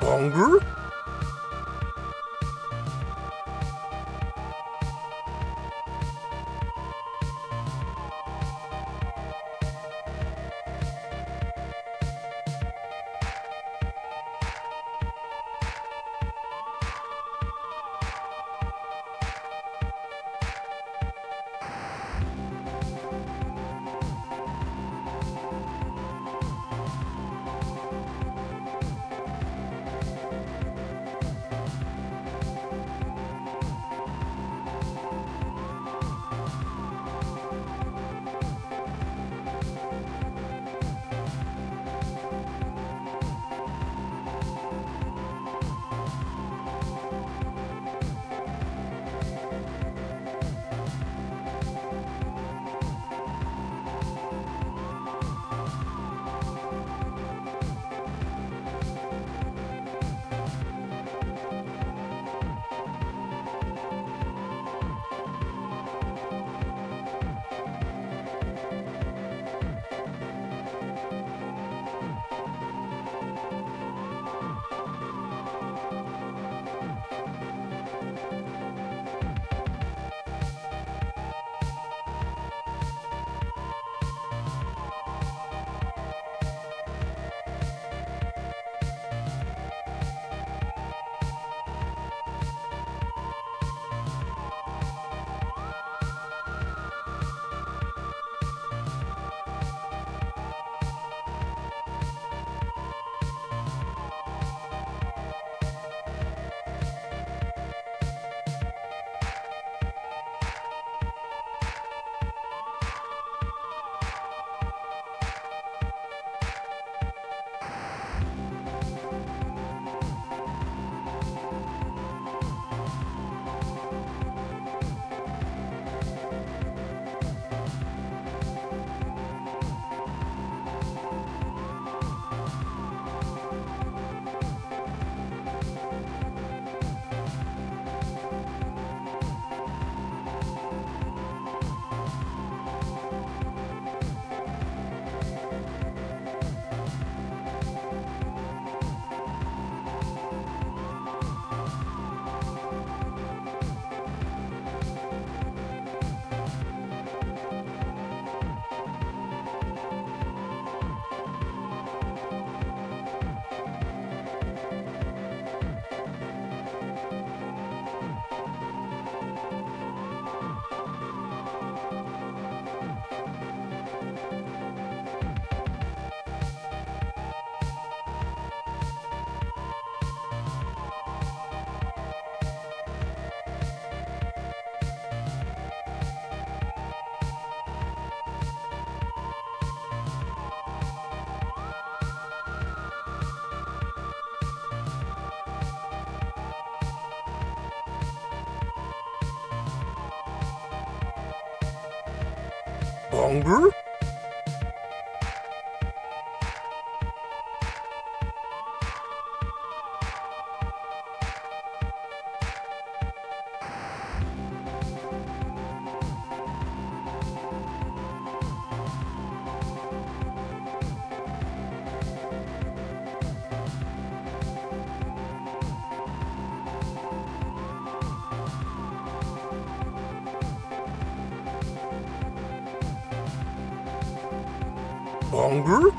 Longer? Longer? Longer?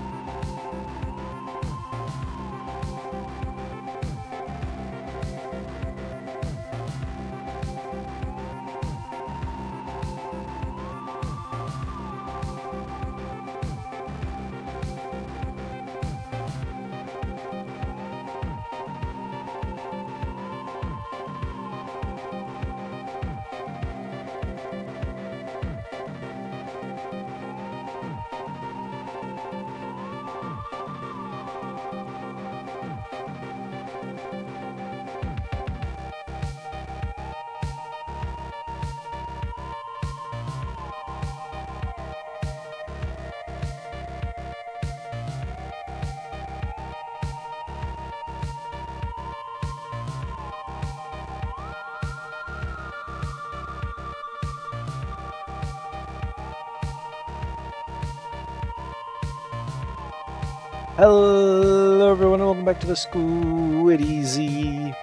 Hello Hello everyone and welcome back to the Squid Easy.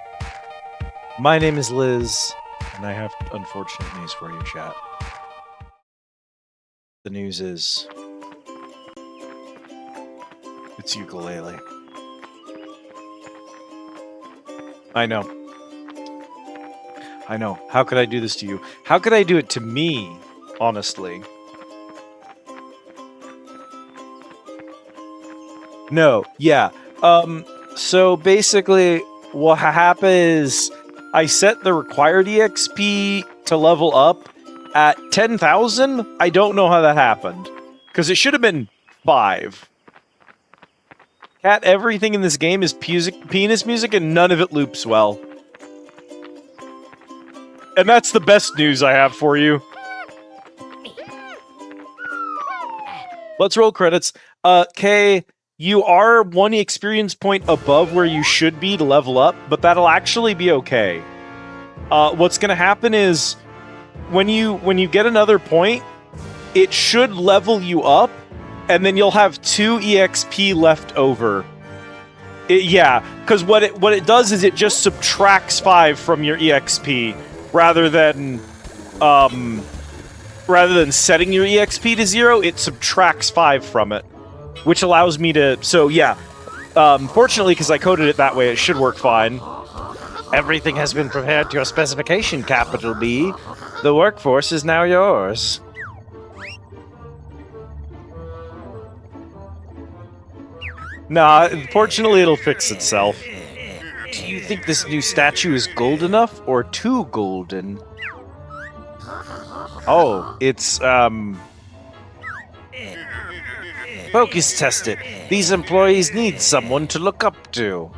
My name is Liz, and I have unfortunate news for you, chat. The news is... it's Yooka Laylee. I know. How could I do this to you? How could I do it to me, honestly? No, yeah. So basically, what happened is I set the required EXP to level up at 10,000. I don't know how that happened. Because it should have been 5. Cat, everything in this game is penis music and none of it loops well. And that's the best news I have for you. Let's roll credits. Kay... you are 1 experience point above where you should be to level up, but that'll actually be okay. What's going to happen is, when you get another point, it should level you up, and then you'll have 2 EXP left over. Yeah, because what it does is it just subtracts 5 from your EXP, rather than setting your EXP to 0, it subtracts 5 from it. Which allows me to... so, yeah. Fortunately, because I coded it that way, it should work fine. Everything has been prepared to your specification, capital B. The workforce is now yours. Nah, fortunately it'll fix itself. Do you think this new statue is gold enough, or too golden? Oh, it's, focus test it. These employees need someone to look up to.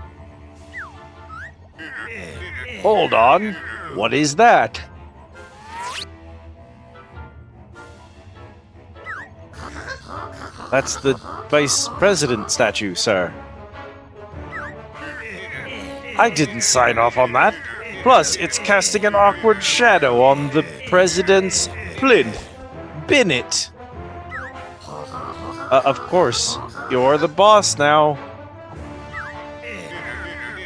Hold on. What is that? That's the Vice President statue, sir. I didn't sign off on that. Plus, it's casting an awkward shadow on the President's plinth. Bin it. Of course. You're the boss now.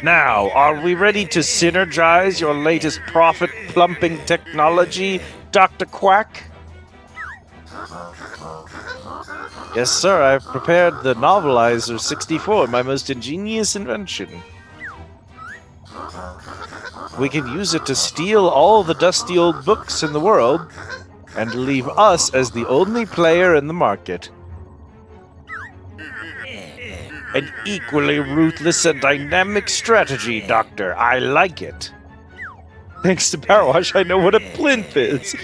Now, are we ready to synergize your latest profit-plumping technology, Dr. Quack? Yes, sir. I've prepared the Novelizer 64, my most ingenious invention. We can use it to steal all the dusty old books in the world, and leave us as the only player in the market. An equally ruthless and dynamic strategy, Doctor. I like it. Thanks to Powerwash, I know what a plinth is.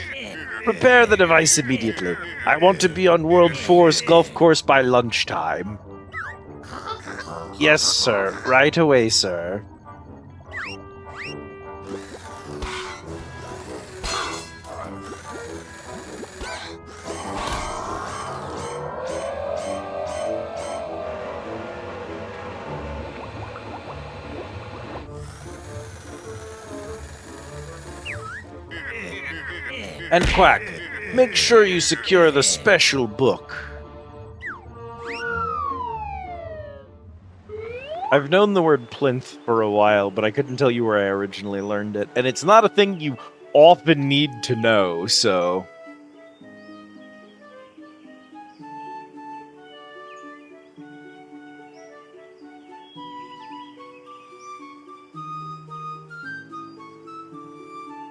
Prepare the device immediately. I want to be on World 4's golf course by lunchtime. Yes, sir. Right away, sir. And Quack, make sure you secure the special book. I've known the word plinth for a while, but I couldn't tell you where I originally learned it. And it's not a thing you often need to know, so...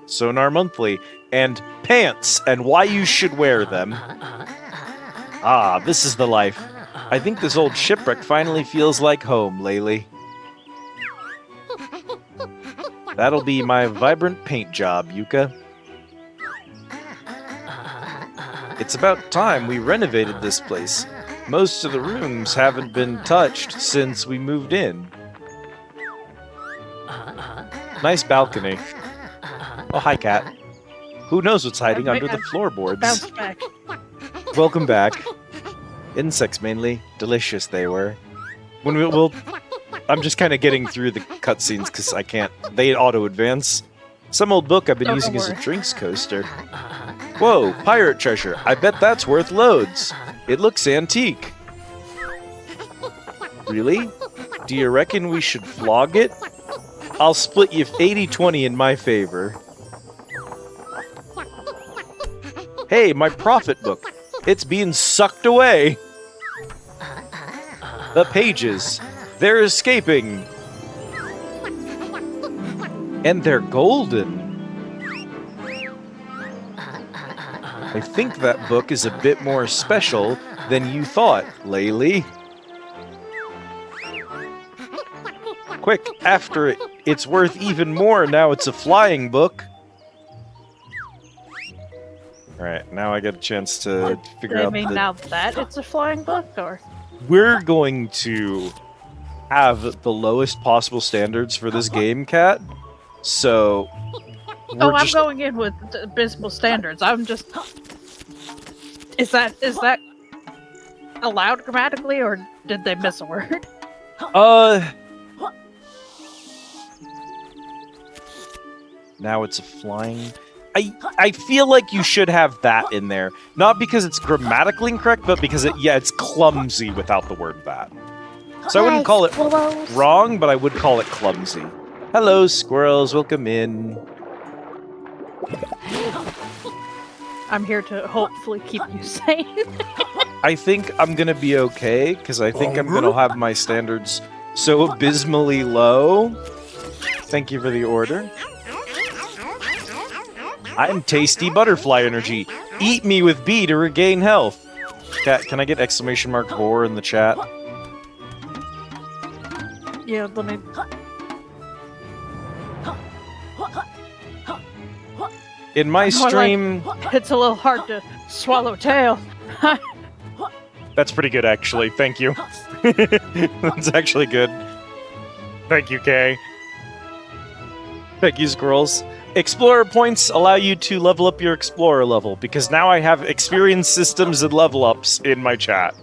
Sonar Monthly, and pants, and why you should wear them. Ah, this is the life. I think this old shipwreck finally feels like home, Laylee. That'll be my vibrant paint job, Yooka. It's about time we renovated this place. Most of the rooms haven't been touched since we moved in. Nice balcony. Oh, hi, cat. Who knows what's hiding under the floorboards? Bounce back. Welcome back. Insects, mainly. Delicious they were. When we'll... I'm just kind of getting through the cutscenes because I can't... they auto-advance. Some old book I've been using as a drinks coaster. Whoa, pirate treasure. I bet that's worth loads. It looks antique. Really? Do you reckon we should flog it? I'll split you 80-20 in my favor. Hey, my profit book. It's being sucked away. The pages. They're escaping. And they're golden. I think that book is a bit more special than you thought, Laylee. Quick, after it. It's worth even more now it's a flying book. Alright, now I get a chance to figure out now that it's a flying book, or? We're going to have the lowest possible standards for this game, Kat. So... I'm going in with abysmal standards. I'm just... Is that allowed grammatically, or did they miss a word? Now it's a flying... I feel like you should have that in there. Not because it's grammatically incorrect, but because it's clumsy without the word that. So I wouldn't call it wrong, but I would call it clumsy. Hello, squirrels. Welcome in. I'm here to hopefully keep you sane. I think I'm gonna be okay, because I think I'm gonna have my standards so abysmally low. Thank you for the order. I'm tasty butterfly energy. Eat me with B to regain health. Cat, can I get exclamation mark "vor" in the chat? Yeah, let me... In my stream... It's a little hard to swallow tail. That's pretty good, actually. Thank you. That's actually good. Thank you, Kay. Thank you, squirrels. Explorer points allow you to level up your Explorer level, because now I have experience systems and level ups in my chat.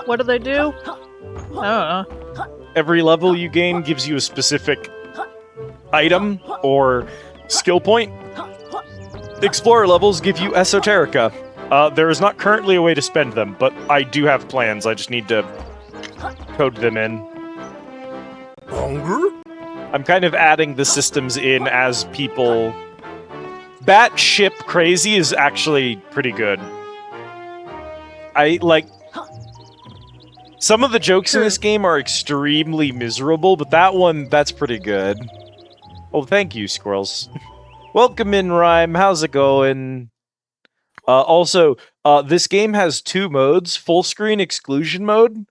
What do they do? I don't know. Every level you gain gives you a specific item or skill point. Explorer levels give you Esoterica. There is not currently a way to spend them, but I do have plans. I just need to code them in. Hunger? I'm kind of adding the systems in as people... Batship crazy is actually pretty good. I, like... Some of the jokes in this game are extremely miserable, but that one, that's pretty good. Oh, thank you, squirrels. Welcome in, Rhyme. How's it going? Also, this game has 2 modes. Full screen exclusion mode,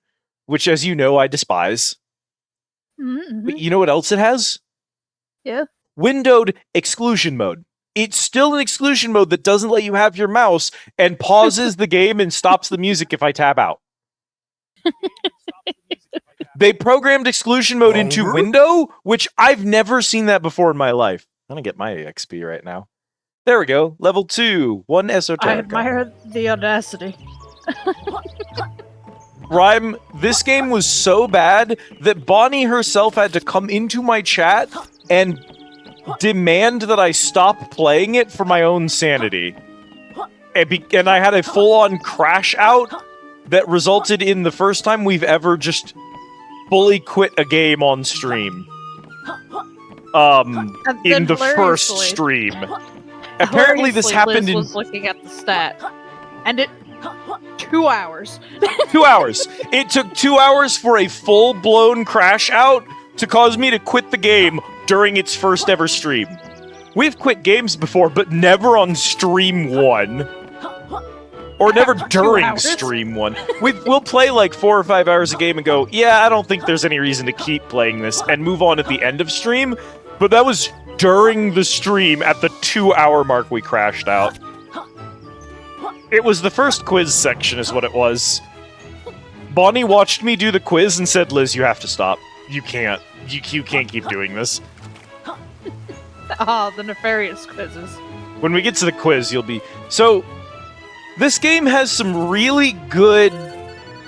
which, as you know, I despise. Mm-hmm. But you know what else it has? Yeah. Windowed exclusion mode. It's still an exclusion mode that doesn't let you have your mouse and pauses the game and stops the music if I tab out. They programmed exclusion mode into window, which I've never seen that before in my life. I'm gonna get my XP right now. There we go. Level 2. 1 esoteric. I admire the audacity. Rhyme, this game was so bad that Bonnie herself had to come into my chat and demand that I stop playing it for my own sanity. And I had a full-on crash out that resulted in the first time we've ever just fully quit a game on stream. In the first stream. Apparently this happened Liz was looking at the stat, and it... 2 hours. 2 hours. It took 2 hours for a full-blown crash out to cause me to quit the game during its first ever stream. We've quit games before, but never on stream 1. Or never during stream 1. We'll play like 4 or 5 hours a game and go, yeah, I don't think there's any reason to keep playing this, and move on at the end of stream. But that was during the stream at the 2-hour mark we crashed out. It was the first quiz section is what it was. Bonnie watched me do the quiz and said, Liz, you have to stop. You can't. You can't keep doing this. Oh, the nefarious quizzes. When we get to the quiz, you'll be... So, this game has some really good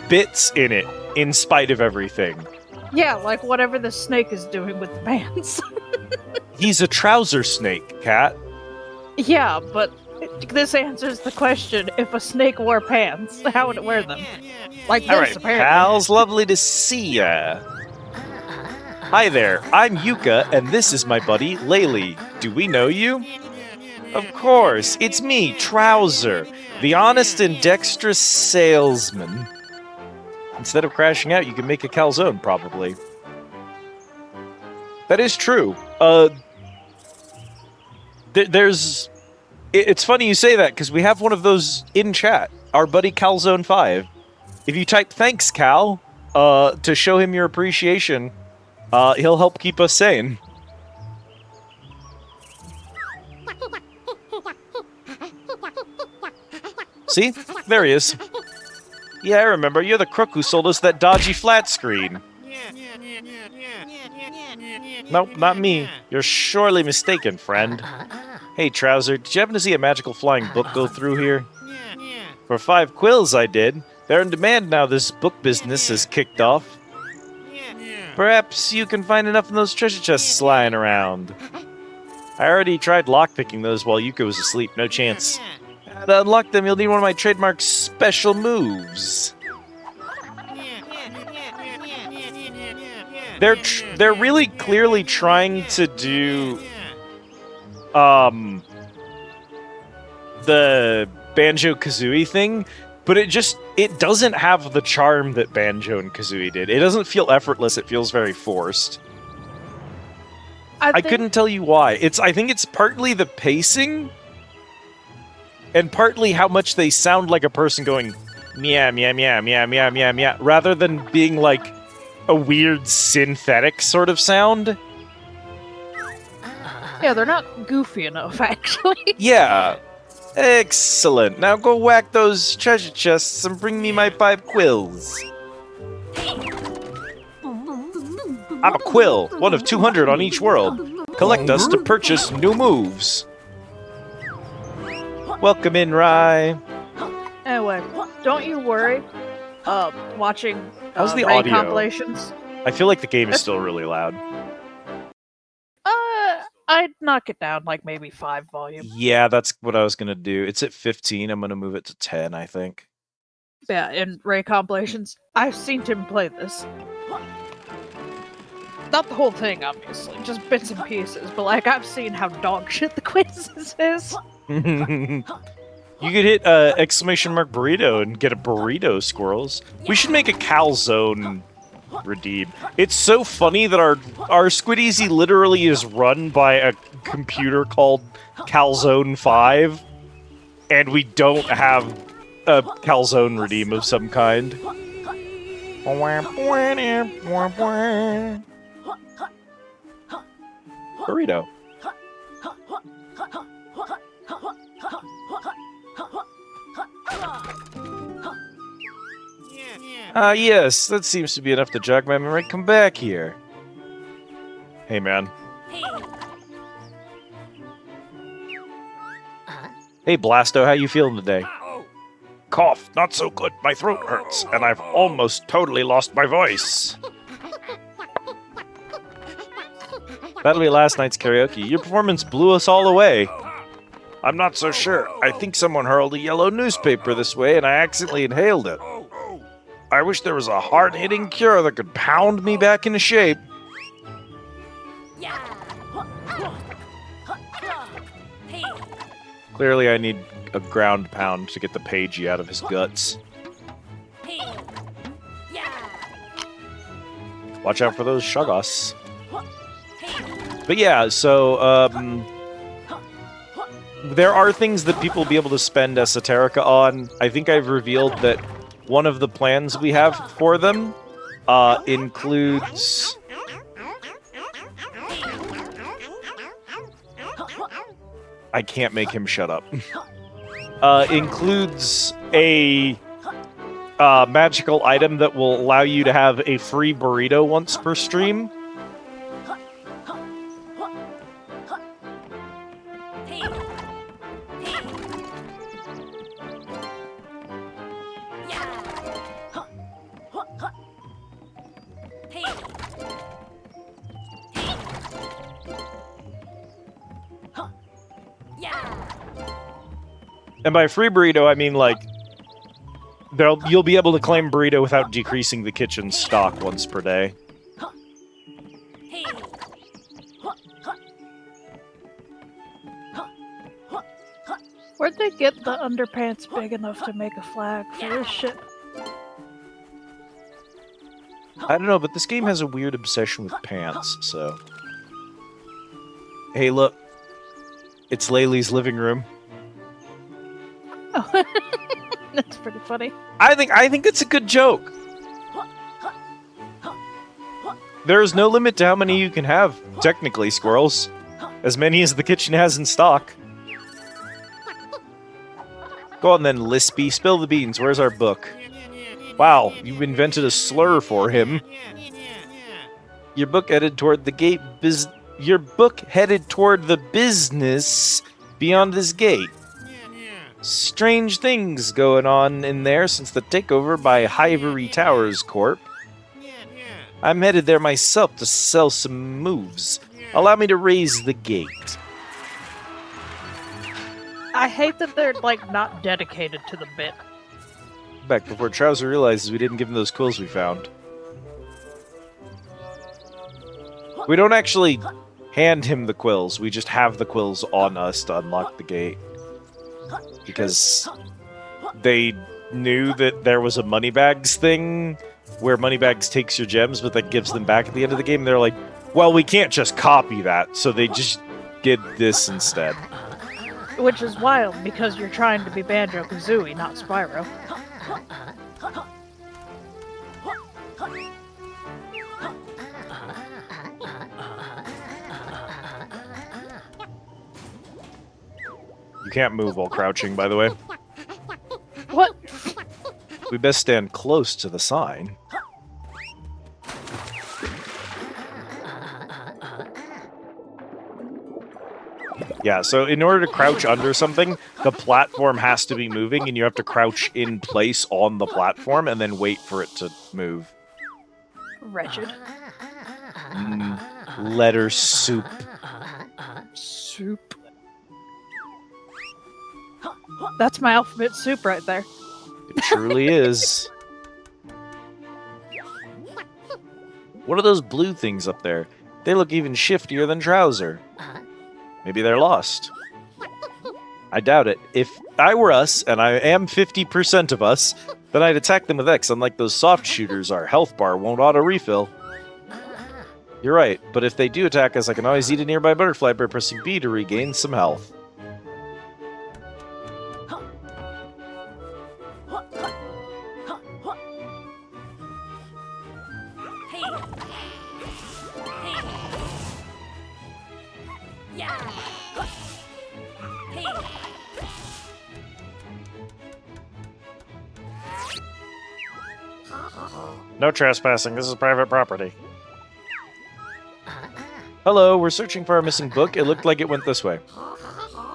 bits in it, in spite of everything. Yeah, like whatever the snake is doing with the pants. He's a trouser snake, Cat. Yeah, but This answers the question: if a snake wore pants, how would it wear them? Like this, All right, apparently. pals, lovely to see ya. Hi there, I'm Yooka, and this is my buddy, Laylee. Do we know you? Of course, it's me, Trouser, the honest and dexterous salesman. Instead of crashing out, you can make a calzone, probably. That is true. It's funny you say that, because we have one of those in chat. Our buddy Calzone5. If you type thanks, Cal, to show him your appreciation, he'll help keep us sane. See? There he is. Yeah, I remember. You're the crook who sold us that dodgy flat screen. Nope, not me. You're surely mistaken, friend. Hey, Trouser, did you happen to see a magical flying book go through here? For 5 quills, I did. They're in demand now this book business has kicked off. Perhaps you can find enough of those treasure chests lying around. I already tried lockpicking those while Yooka was asleep. No chance. To unlock them, you'll need one of my trademark special moves. They're really clearly trying to do the Banjo-Kazooie thing, but it doesn't have the charm that Banjo and Kazooie did. It doesn't feel effortless, it feels very forced. I couldn't tell you why. I think it's partly the pacing, and partly how much they sound like a person going meow, meow, meow, meow, meow, meow, meow, rather than being like a weird synthetic sort of sound. Yeah, they're not goofy enough, actually. Yeah. Excellent. Now go whack those treasure chests and bring me my 5 quills. I'm a quill, one of 200 on each world. Collect us to purchase new moves. Welcome in, Rye. Anyway, don't you worry. Watching How's the raid audio? compilations. I feel like the game is still really loud. I'd knock it down like maybe 5 volume. Yeah, that's what I was gonna do. It's at 15. I'm gonna move it to 10, I think. Yeah, in raid compilations, I've seen Tim play this. Not the whole thing, obviously, just bits and pieces, but like I've seen how dog shit the quizzes is. You could hit exclamation mark burrito and get a burrito, squirrels. We should make a calzone redeem. It's so funny that our Squideasy literally is run by a computer called Calzone5, and we don't have a calzone redeem of some kind. Burrito. Yes, that seems to be enough to jog my memory. Come back here. Hey, man. Hey, Blasto, how you feeling today? Cough, not so good. My throat hurts, and I've almost totally lost my voice. That'll be last night's karaoke. Your performance blew us all away. I'm not so sure. I think someone hurled a yellow newspaper this way, and I accidentally inhaled it. I wish there was a hard-hitting cure that could pound me back into shape. Clearly, I need a ground pound to get the pagey out of his guts. Watch out for those Shoggoths. But yeah, so, there are things that people will be able to spend esoterica on. I think I've revealed that one of the plans we have for them includes... I can't make him shut up. Includes a magical item that will allow you to have a free burrito once per stream. And by free burrito, I mean, like, you'll be able to claim burrito without decreasing the kitchen stock once per day. Where'd they get the underpants big enough to make a flag for this shit? I don't know, but this game has a weird obsession with pants, so... Hey, look. It's Laylee's living room. Oh, that's pretty funny. I think it's a good joke. There is no limit to how many you can have, technically, squirrels. As many as the kitchen has in stock. Go on then, Lispy. Spill the beans. Where's our book? Wow, you've invented a slur for him. Your book headed toward the gate. Your book headed toward the business beyond this gate. Strange things going on in there since the takeover by Hivory Towers Corp. I'm headed there myself to sell some moves. Allow me to raise the gate. I hate that they're, like, not dedicated to the bit. Back before Trouser realizes we didn't give him those quills we found. We don't actually hand him the quills, we just have the quills on us to unlock the gate. Because they knew that there was a Moneybags thing, where Moneybags takes your gems, but then gives them back at the end of the game. They're like, well, we can't just copy that, so they just did this instead. Which is wild, because you're trying to be Banjo-Kazooie, not Spyro. You can't move while crouching, by the way. What? We best stand close to the sign. Yeah, so in order to crouch under something, the platform has to be moving, and you have to crouch in place on the platform and then wait for it to move. Wretched. Letter soup. Soup. That's my alphabet soup right there. It truly is. What are those blue things up there? They look even shiftier than Trouser. Maybe they're lost. I doubt it. If I were us, and I am 50% of us, then I'd attack them with X. Unlike those soft shooters, our health bar won't auto-refill. You're right, but if they do attack us, I can always eat a nearby butterfly by pressing B to regain some health. No trespassing, this is private property. Hello, we're searching for our missing book. It looked like it went this way.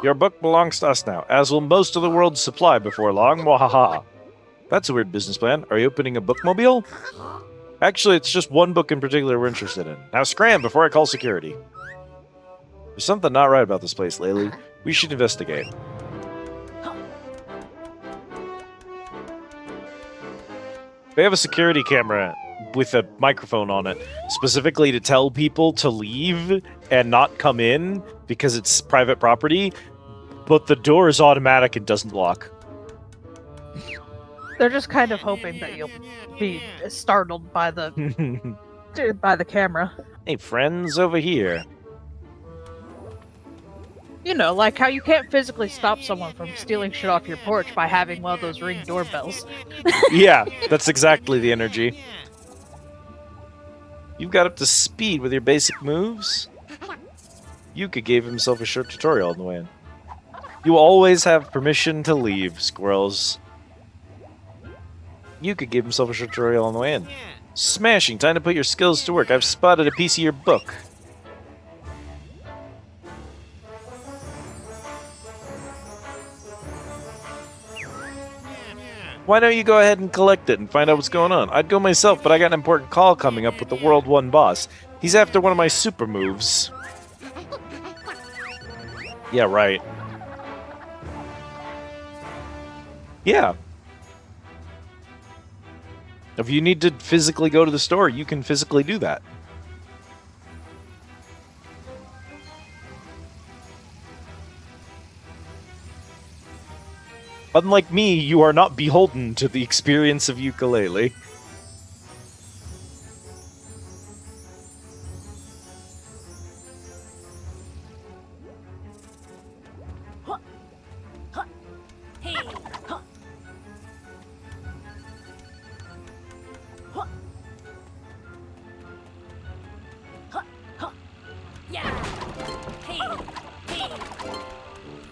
Your book belongs to us now, as will most of the world's supply before long. Wahaha. That's a weird business plan. Are you opening a bookmobile? Actually, it's just one book in particular we're interested in. Now scram before I call security. There's something not right about this place, Laylee. We should investigate. They have a security camera with a microphone on it, specifically to tell people to leave and not come in because it's private property, but the door is automatic and doesn't lock. They're just kind of hoping that you'll be startled by the camera. Hey, friends, over here. You know, like how you can't physically stop someone from stealing shit off your porch by having one of those Ring doorbells. Yeah, that's exactly the energy. You've got up to speed with your basic moves. Yooka gave himself a short tutorial on the way in. You always have permission to leave, squirrels. Yooka gave himself a short tutorial on the way in. Smashing, time to put your skills to work. I've spotted a piece of your book. Why don't you go ahead and collect it and find out what's going on? I'd go myself, but I got an important call coming up with the World 1 boss. He's after one of my super moves. Yeah, right. Yeah. If you need to physically go to the store, you can physically do that. Unlike me, you are not beholden to the experience of Yooka Laylee.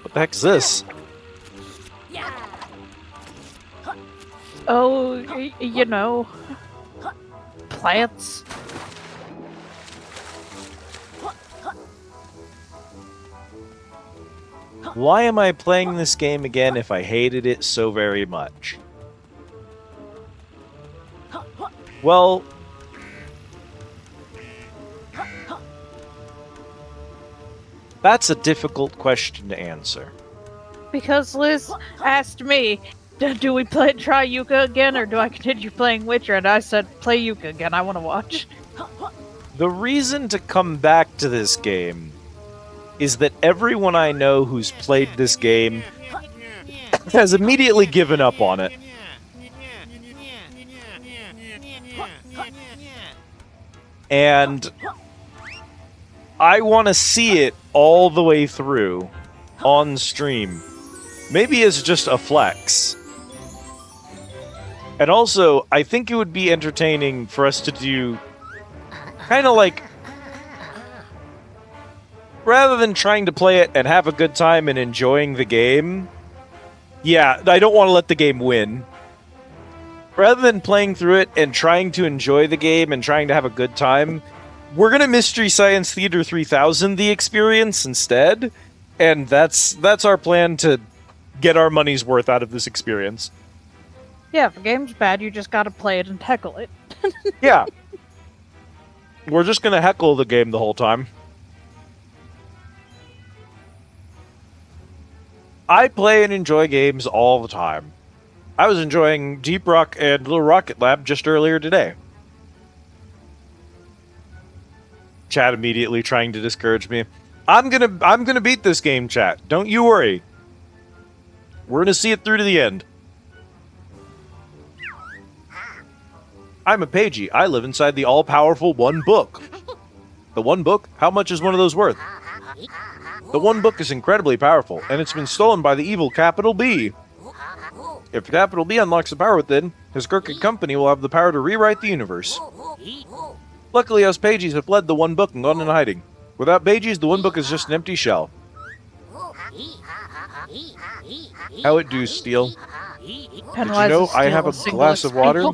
What the heck is this? Oh, you know, plants. Why am I playing this game again if I hated it so very much? Well, that's a difficult question to answer. Because Liz asked me, do we try Yooka again, or do I continue playing Witcher? And I said, play Yooka again, I want to watch. The reason to come back to this game is that everyone I know who's played this game has immediately given up on it. And I want to see it all the way through on stream. Maybe it's just a flex. And also, I think it would be entertaining for us to do kind of like, rather than trying to play it and have a good time and enjoying the game, yeah, I don't want to let the game win. Rather than playing through it and trying to enjoy the game and trying to have a good time, we're going to Mystery Science Theater 3000 the experience instead, and that's our plan to get our money's worth out of this experience. Yeah, if a game's bad, you just gotta play it and heckle it. Yeah. We're just going to heckle the game the whole time. I play and enjoy games all the time. I was enjoying Deep Rock and Little Rocket Lab just earlier today. Chat immediately trying to discourage me. I'm gonna beat this game, chat. Don't you worry. We're gonna see it through to the end. I'm a pagey. I live inside the all-powerful One Book. The One Book? How much is one of those worth? The One Book is incredibly powerful, and it's been stolen by the evil Capital B. If Capital B unlocks the power within, his crooked company will have the power to rewrite the universe. Luckily, us pages have fled the One Book and gone into hiding. Without pages, the One Book is just an empty shell. How it do, Steel? Did you know I have a glass of water?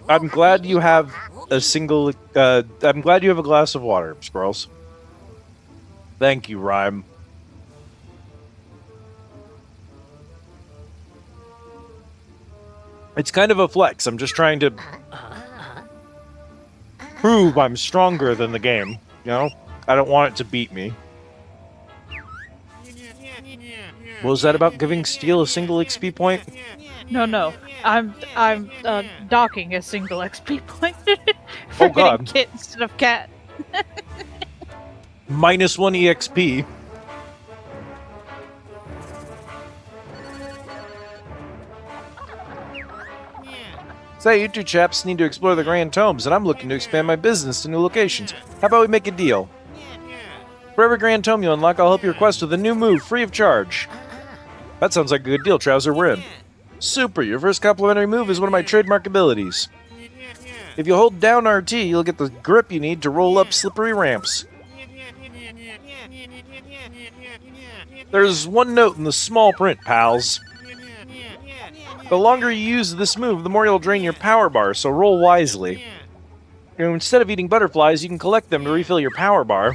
I'm glad you have a single... I'm glad you have a glass of water, Squirrels. Thank you, Rhyme. It's kind of a flex. I'm just trying to prove I'm stronger than the game, you know? I don't want it to beat me. What was that about giving Steel a single XP point? No. I'm docking a single XP point for Oh, God. getting kit instead of cat. -1 EXP. Say, you two chaps need to explore the Grand Tomes, and I'm looking to expand my business to new locations. How about we make a deal? For every Grand Tome you unlock, I'll help your quest with a new move, free of charge. That sounds like a good deal, Trouser. We're in. Super, your first complimentary move is one of my trademark abilities. If you hold down RT, you'll get the grip you need to roll up slippery ramps. There's one note in the small print, pals. The longer you use this move, the more you'll drain your power bar, so roll wisely. Instead of eating butterflies, you can collect them to refill your power bar.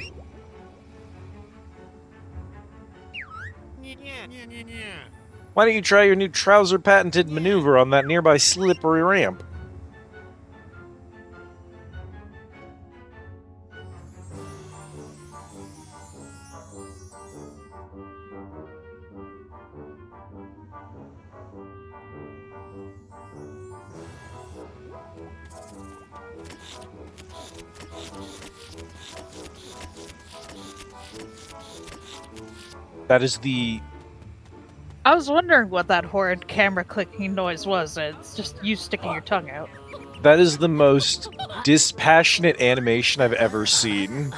Why don't you try your new trouser-patented maneuver on that nearby slippery ramp? That is the... I was wondering what that horrid camera clicking noise was. It's just you sticking your tongue out. That is the most dispassionate animation I've ever seen.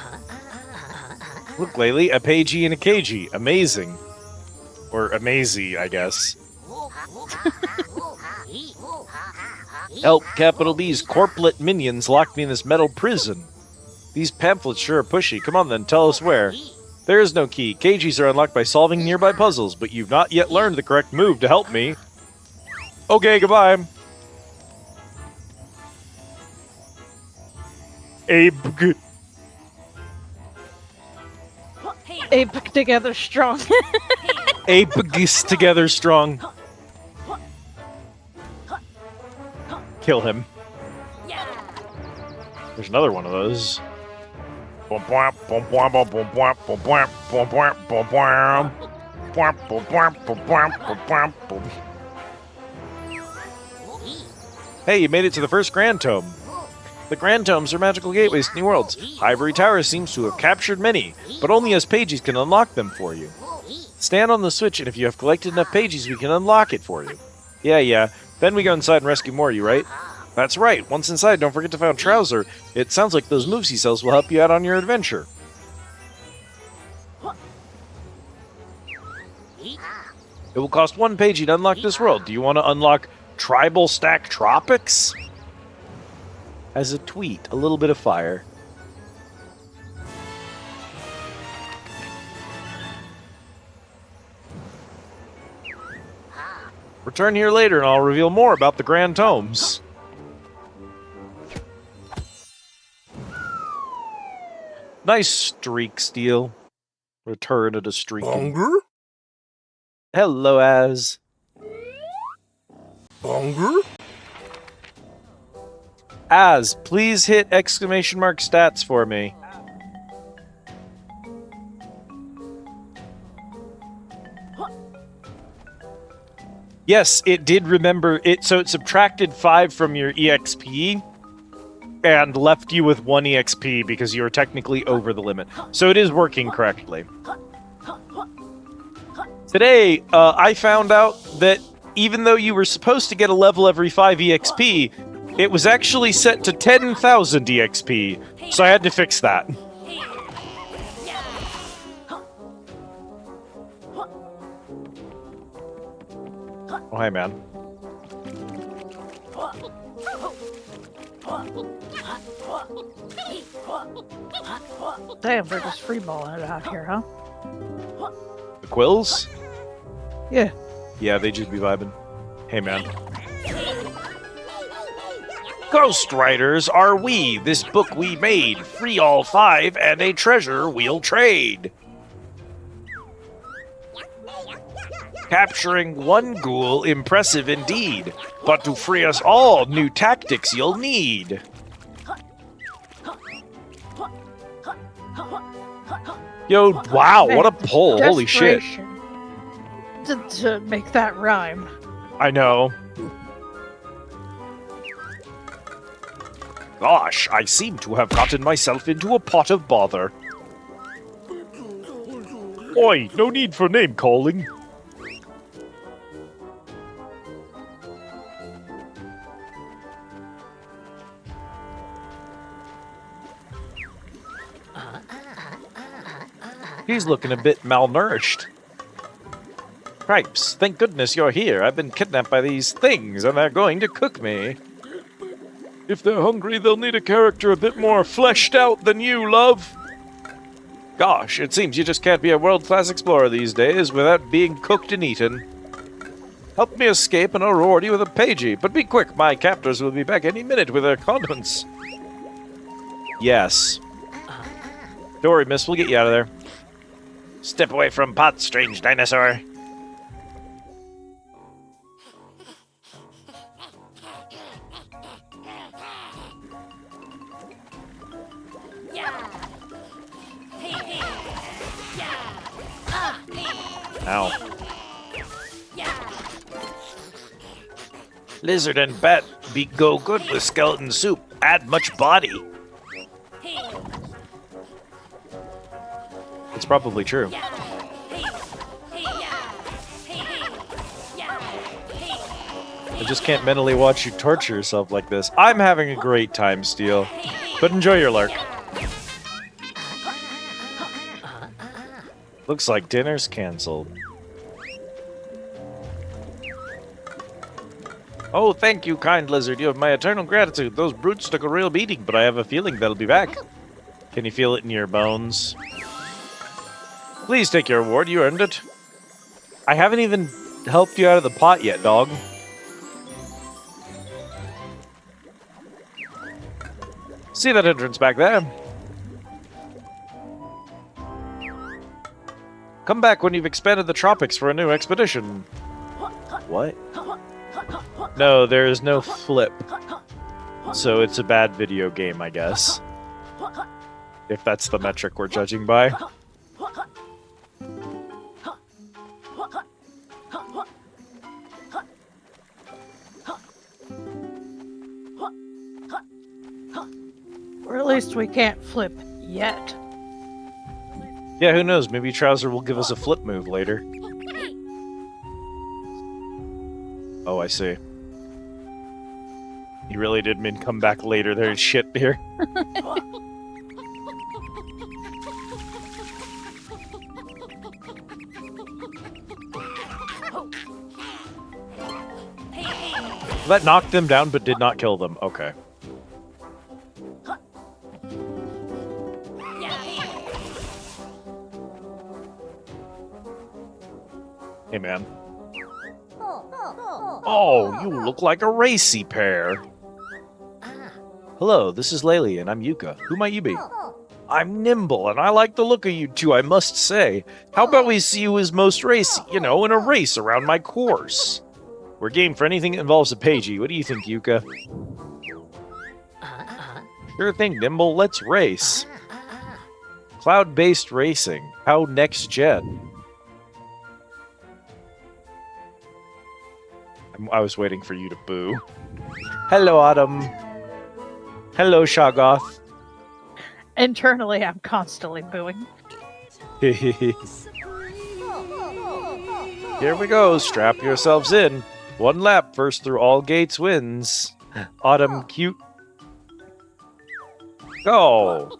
Look, Laylee, a pagey and a cagey. Amazing. Or amazy, I guess. Help, capital B's corpulent minions locked me in this metal prison. These pamphlets sure are pushy. Come on then, tell us where. There is no key. Cages are unlocked by solving nearby puzzles, but you've not yet learned the correct move to help me. Okay, goodbye. Ape together strong. Ape together strong. Kill him. There's another one of those. Hey, you made it to the first Grand Tome. The Grand Tomes are magical gateways to new worlds. Ivory Tower seems to have captured many, but only us pages can unlock them for you. Stand on the switch, and if you have collected enough pages, we can unlock it for you. Yeah. Then we go inside and rescue more, you right? That's right. Once inside, don't forget to find Trouser. It sounds like those moves he sells will help you out on your adventure. It will cost 1 pagey to unlock this world. Do you want to unlock Tribal Stack Tropics? As a tweet, a little bit of fire. Return here later and I'll reveal more about the Grand Tomes. Nice streak steal. Return at a streak. Hunger? Hello, Az. Hunger? Az, please hit exclamation mark stats for me. Yes, it did remember it, so it subtracted 5 from your EXP and left you with 1 EXP because you were technically over the limit. So it is working correctly. Today, I found out that even though you were supposed to get a level every 5 EXP, it was actually set to 10,000 EXP, so I had to fix that. Oh, hi, man. Damn, they're just freeballing it out here, huh? The Quills? Yeah. Yeah, they just be vibing. Hey, man. Ghost Riders are we, this book we made. Free all 5 and a treasure we'll trade. Capturing 1 ghoul, impressive indeed. But to free us all, new tactics you'll need. Yo, wow, what a pull. Holy shit. To make that rhyme. I know. Gosh, I seem to have gotten myself into a pot of bother. Oi, no need for name calling. He's looking a bit malnourished. Cripes, thank goodness you're here. I've been kidnapped by these things, and they're going to cook me. If they're hungry, they'll need a character a bit more fleshed out than you, love. Gosh, it seems you just can't be a world-class explorer these days without being cooked and eaten. Help me escape and I'll reward you with a pagey, but be quick, my captors will be back any minute with their condiments. Yes. Don't worry, miss, we'll get you out of there. Step away from pot, strange dinosaur. Ow. Lizard and bat go good with skeleton soup. Add much body. probably true. I just can't mentally watch you torture yourself like this. I'm having a great time, Steel. But enjoy your lurk. Looks like dinner's cancelled. Oh, thank you, kind lizard. You have my eternal gratitude. Those brutes took a real beating, but I have a feeling they'll be back. Can you feel it in your bones? Please take your reward. You earned it. I haven't even helped you out of the pot yet, dog. See that entrance back there? Come back when you've expanded the tropics for a new expedition. What? No, there is no flip. So it's a bad video game, I guess. If that's the metric we're judging by. Or at least we can't flip yet. Yeah, who knows? Maybe Trouser will give us a flip move later. Oh, I see. He really did mean come back later. There's shit here. That knocked them down but did not kill them. Okay. Hey, man. Oh, you look like a racy pair. Hello, this is Laylee, and I'm Yooka. Who might you be? I'm nimble, and I like the look of you two, I must say. How about we see who is most racy, you know, in a race around my course? We're game for anything that involves a pagey. What do you think, Yooka? Sure thing, Nimble. Let's race. Cloud-based racing. How next gen? I was waiting for you to boo. Hello, Autumn. Hello, Shoggoth. Internally, I'm constantly booing. Here we go. Strap yourselves in. One lap, first through all gates wins. Autumn cute. Go.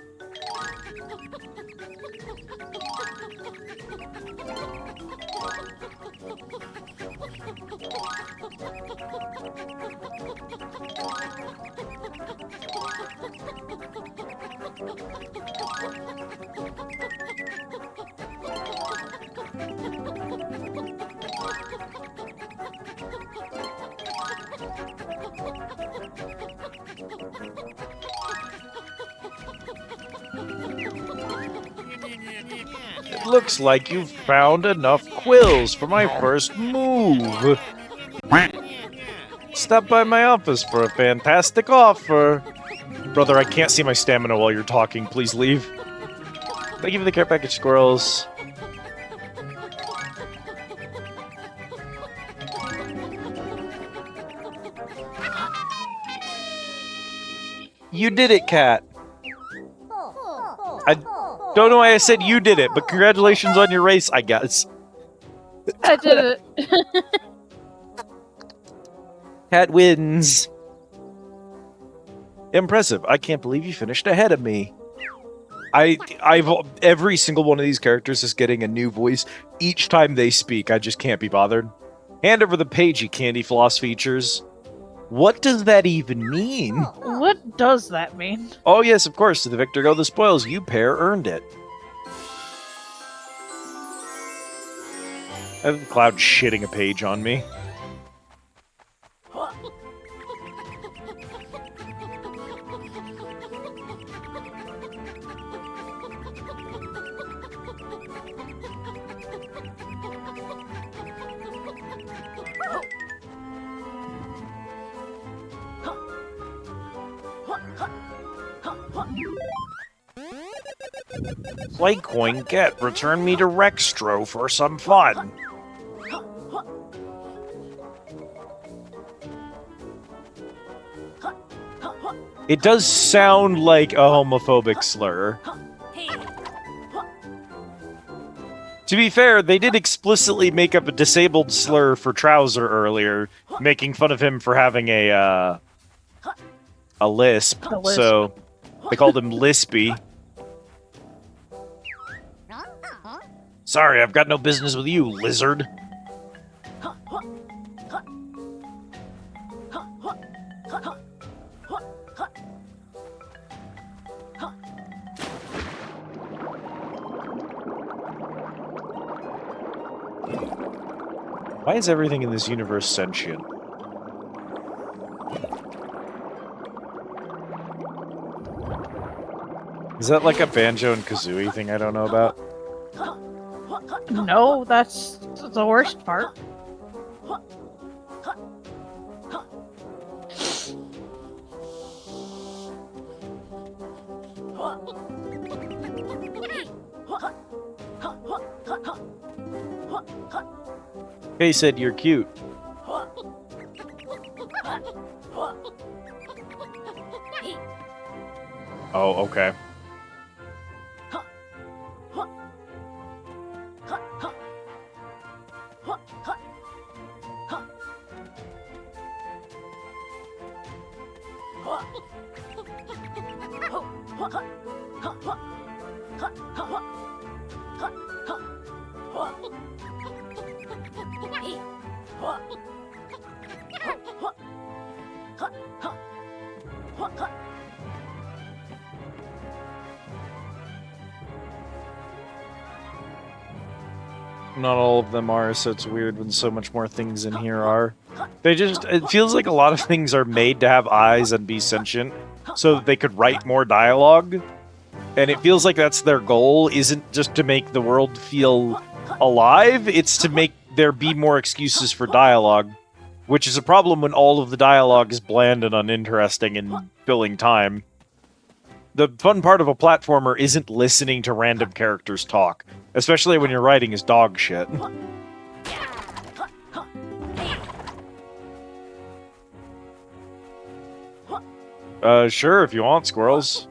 It looks like you've found enough quills for my first move. Stop by my office for a fantastic offer. Brother, I can't see my stamina while you're talking. Please leave. Thank you for the care package, squirrels. You did it, Cat. I don't know why I said you did it, but congratulations on your race, I guess. I did it. Cat wins. Impressive. I can't believe you finished ahead of me. I've every single one of these characters is getting a new voice each time they speak. I just can't be bothered. Hand over the page, you candy floss features. What does that even mean? What does that mean? Oh yes, of course. To the victor go the spoils. You pair earned it. I have Cloud shitting a page on me. Play coin get. Return me to Rextro for some fun. It does sound like a homophobic slur. To be fair, they did explicitly make up a disabled slur for Trouser earlier, making fun of him for having a lisp. A lisp. So they called him Lispy. Sorry, I've got no business with you, lizard. Why is everything in this universe sentient? Is that like a Banjo and Kazooie thing I don't know about? No, that's the worst part. Kay said you're cute. Oh, okay. Not all of them are, so it's weird when so much more things in here are. It feels like a lot of things are made to have eyes and be sentient, so that they could write more dialogue. And it feels like that's their goal, isn't just to make the world feel alive, it's to make there be more excuses for dialogue, which is a problem when all of the dialogue is bland and uninteresting and filling time. The fun part of a platformer isn't listening to random characters talk, especially when your writing is dog shit. Sure, if you want, squirrels.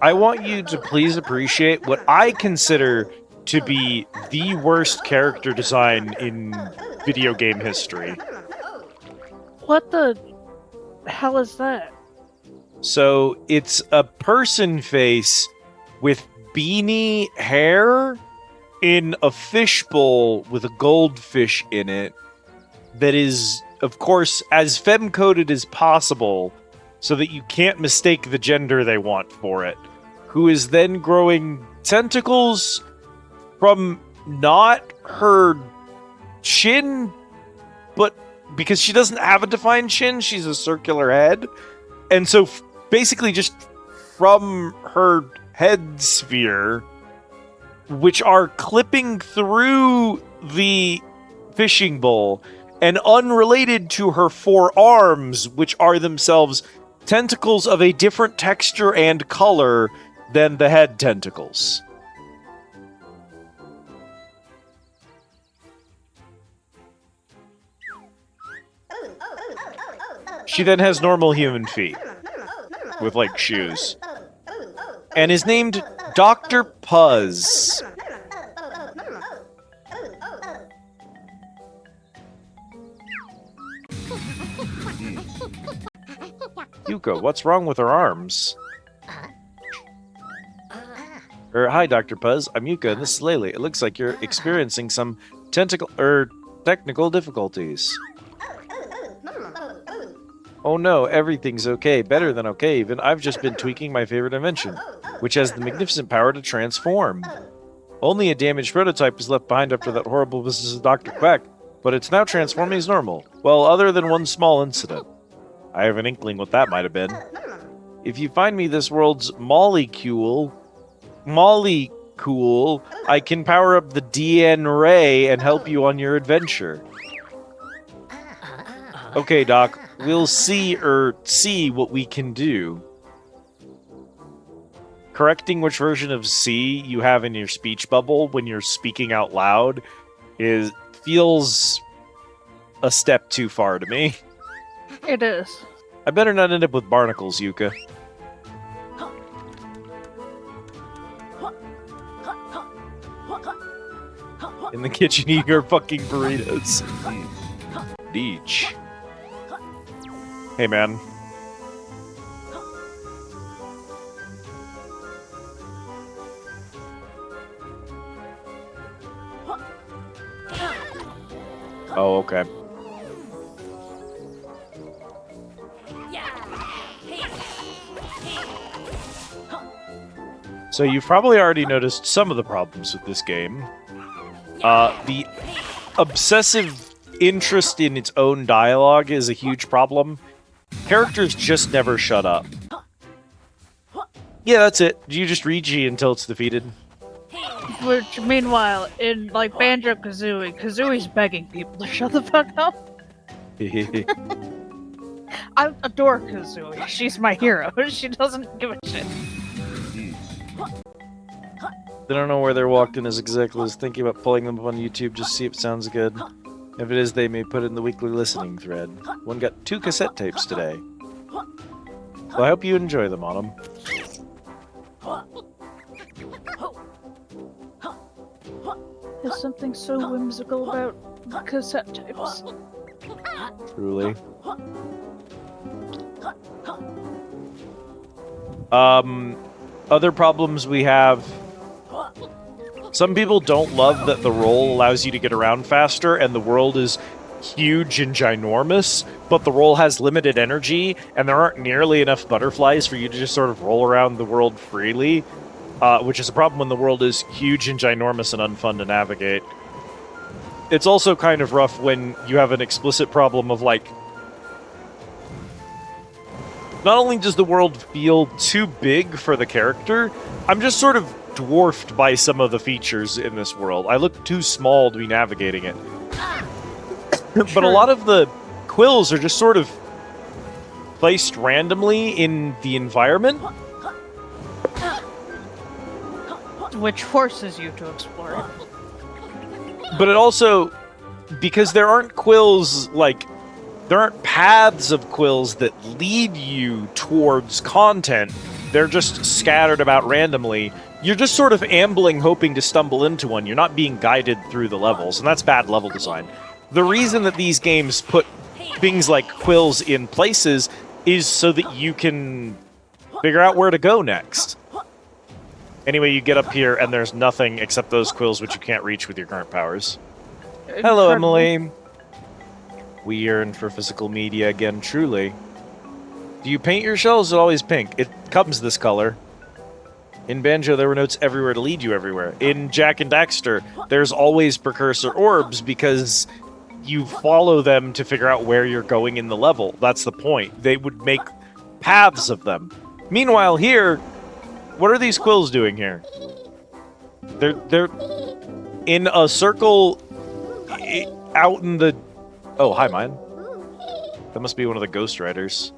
I want you to please appreciate what I consider to be the worst character design in video game history. What the hell is that? So, it's a person face with beanie hair in a fishbowl with a goldfish in it that is, of course, as femme-coded as possible so that you can't mistake the gender they want for it, who is then growing tentacles from not her chin, but because she doesn't have a defined chin, she's a circular head. And so basically just from her head sphere, which are clipping through the fishing bowl, and unrelated to her forearms, which are themselves tentacles of a different texture and color than the head tentacles. She then has normal human feet with, like, shoes. And is named Dr. Puzz. Yooka, what's wrong with her arms? Hi, Dr. Puzz. I'm Yooka, and this is Laylee. It looks like you're experiencing some technical difficulties. Oh no, everything's okay. Better than okay, even. I've just been tweaking my favorite invention, which has the magnificent power to transform. Only a damaged prototype is left behind after that horrible business of Dr. Quack, but it's now transforming as normal. Well, other than one small incident. I have an inkling what that might have been. If you find me this world's molecule, Cool. I can power up the DN Ray and help you on your adventure. Okay, Doc. We'll see what we can do. Correcting which version of C you have in your speech bubble when you're speaking out loud feels a step too far to me. It is. I better not end up with barnacles, Yooka. In the kitchen eating your fucking burritos. Deech. Hey, man. Oh, okay. So you've probably already noticed some of the problems with this game. The obsessive interest in its own dialogue is a huge problem. Characters just never shut up. Yeah, that's it. You just read G until it's defeated. Which, meanwhile, in, like, Banjo-Kazooie, Kazooie's begging people to shut the fuck up. I adore Kazooie. She's my hero. She doesn't give a shit. They don't know where they're walked in as exactly as thinking about pulling them up on YouTube just to see if it sounds good. If it is, they may put it in the weekly listening thread. One got 2 cassette tapes today. So I hope you enjoy them, Autumn. There's something so whimsical about cassette tapes. Truly. Other problems we have. Some people don't love that the roll allows you to get around faster, and the world is huge and ginormous, but the roll has limited energy, and there aren't nearly enough butterflies for you to just sort of roll around the world freely, which is a problem when the world is huge and ginormous and unfun to navigate. It's also kind of rough when you have an explicit problem of, like, not only does the world feel too big for the character, I'm just sort of dwarfed by some of the features in this world. I look too small to be navigating it. But a lot of the quills are just sort of placed randomly in the environment. Which forces you to explore it. But it also, because there aren't quills, like, there aren't paths of quills that lead you towards content. They're just scattered about randomly. You're just sort of ambling, hoping to stumble into one. You're not being guided through the levels, and that's bad level design. The reason that these games put things like quills in places is so that you can figure out where to go next. Anyway, you get up here, and there's nothing except those quills which you can't reach with your current powers. Hello, Emily. We yearn for physical media again, truly. Do you paint your shells? Is it always pink? It comes this color. In Banjo, there were notes everywhere to lead you everywhere. In Jak and Daxter, there's always precursor orbs because you follow them to figure out where you're going in the level. That's the point. They would make paths of them. Meanwhile, here, what are these quills doing here? They're in a circle out in the... Oh, hi, mine. That must be one of the Ghost Riders.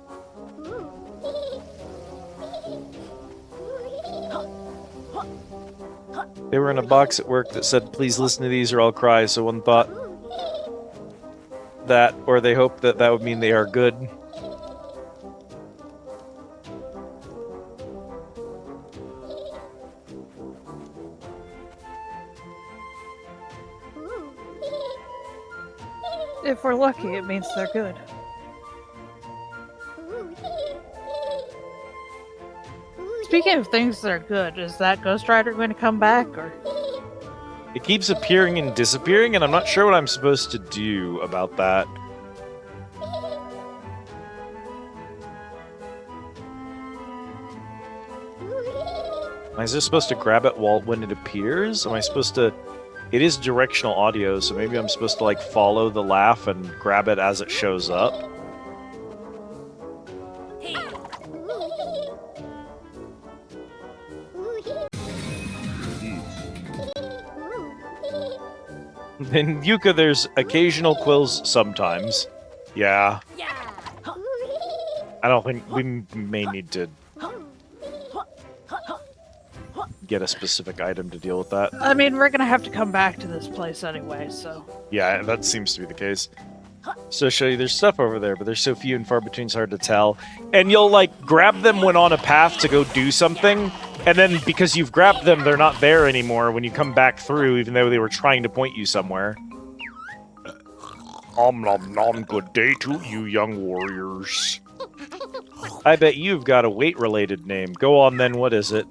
They were in a box at work that said, please listen to these or I'll cry, so one thought that, or they hoped that that would mean they are good. If we're lucky, it means they're good. Speaking of things that are good, is that Ghost Rider going to come back, or...? It keeps appearing and disappearing, and I'm not sure what I'm supposed to do about that. Am I just supposed to grab it when it appears? Am I supposed to... It is directional audio, so maybe I'm supposed to, like, follow the laugh and grab it as it shows up. In Yooka, there's occasional quills sometimes. Yeah. I don't think we may need to get a specific item to deal with that. I mean, we're gonna have to come back to this place anyway, so... Yeah, that seems to be the case. So show you, there's stuff over there, but there's so few and far between, it's hard to tell. And you'll, like, grab them when on a path to go do something, and then because you've grabbed them, they're not there anymore when you come back through, even though they were trying to point you somewhere. Om nom nom, good day to you, young warriors. I bet you've got a weight-related name. Go on then, what is it?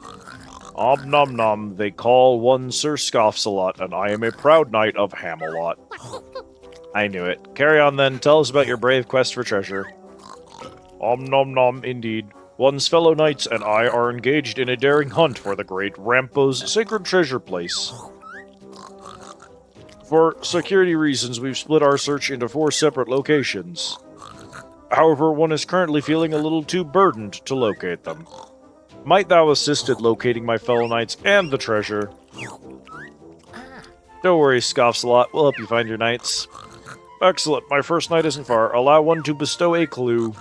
Om nom nom, they call one Sir Scoffsalot, and I am a proud knight of Hamelot. I knew it. Carry on then, tell us about your brave quest for treasure. Om nom nom, indeed. One's fellow knights and I are engaged in a daring hunt for the great Rampo's sacred treasure place. For security reasons, we've split our search into 4 separate locations. However, one is currently feeling a little too burdened to locate them. Might thou assist at locating my fellow knights and the treasure? Don't worry, Scoffsalot, we'll help you find your knights. Excellent, my first knight isn't far. Allow one to bestow a clue.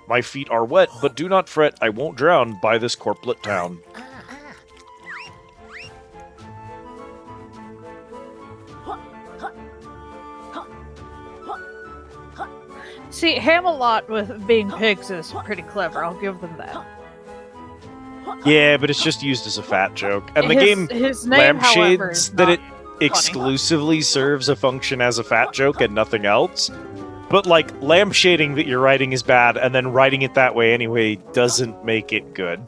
My feet are wet, but do not fret, I won't drown by this corplet town. See, Hamelot with being pigs is pretty clever, I'll give them that. Yeah, but it's just used as a fat joke. And the his game name, however, lampshades is that it not exclusively serves a function as a fat joke and nothing else. But, like, lampshading that you're writing is bad, and then writing it that way anyway doesn't make it good.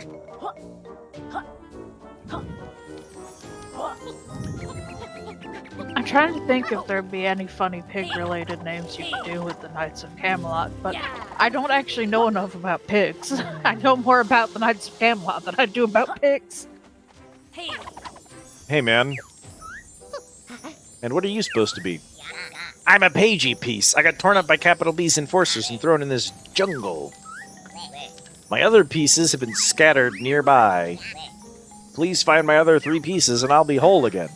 I'm trying to think if there'd be any funny pig-related names you could do with the Knights of Camelot, but I don't actually know enough about pigs. I know more about the Knights of Camelot than I do about pigs. Hey, man. And what are you supposed to be? I'm a pagey piece. I got torn up by capital B's enforcers and thrown in this jungle. My other pieces have been scattered nearby. Please find my other 3 pieces and I'll be whole again.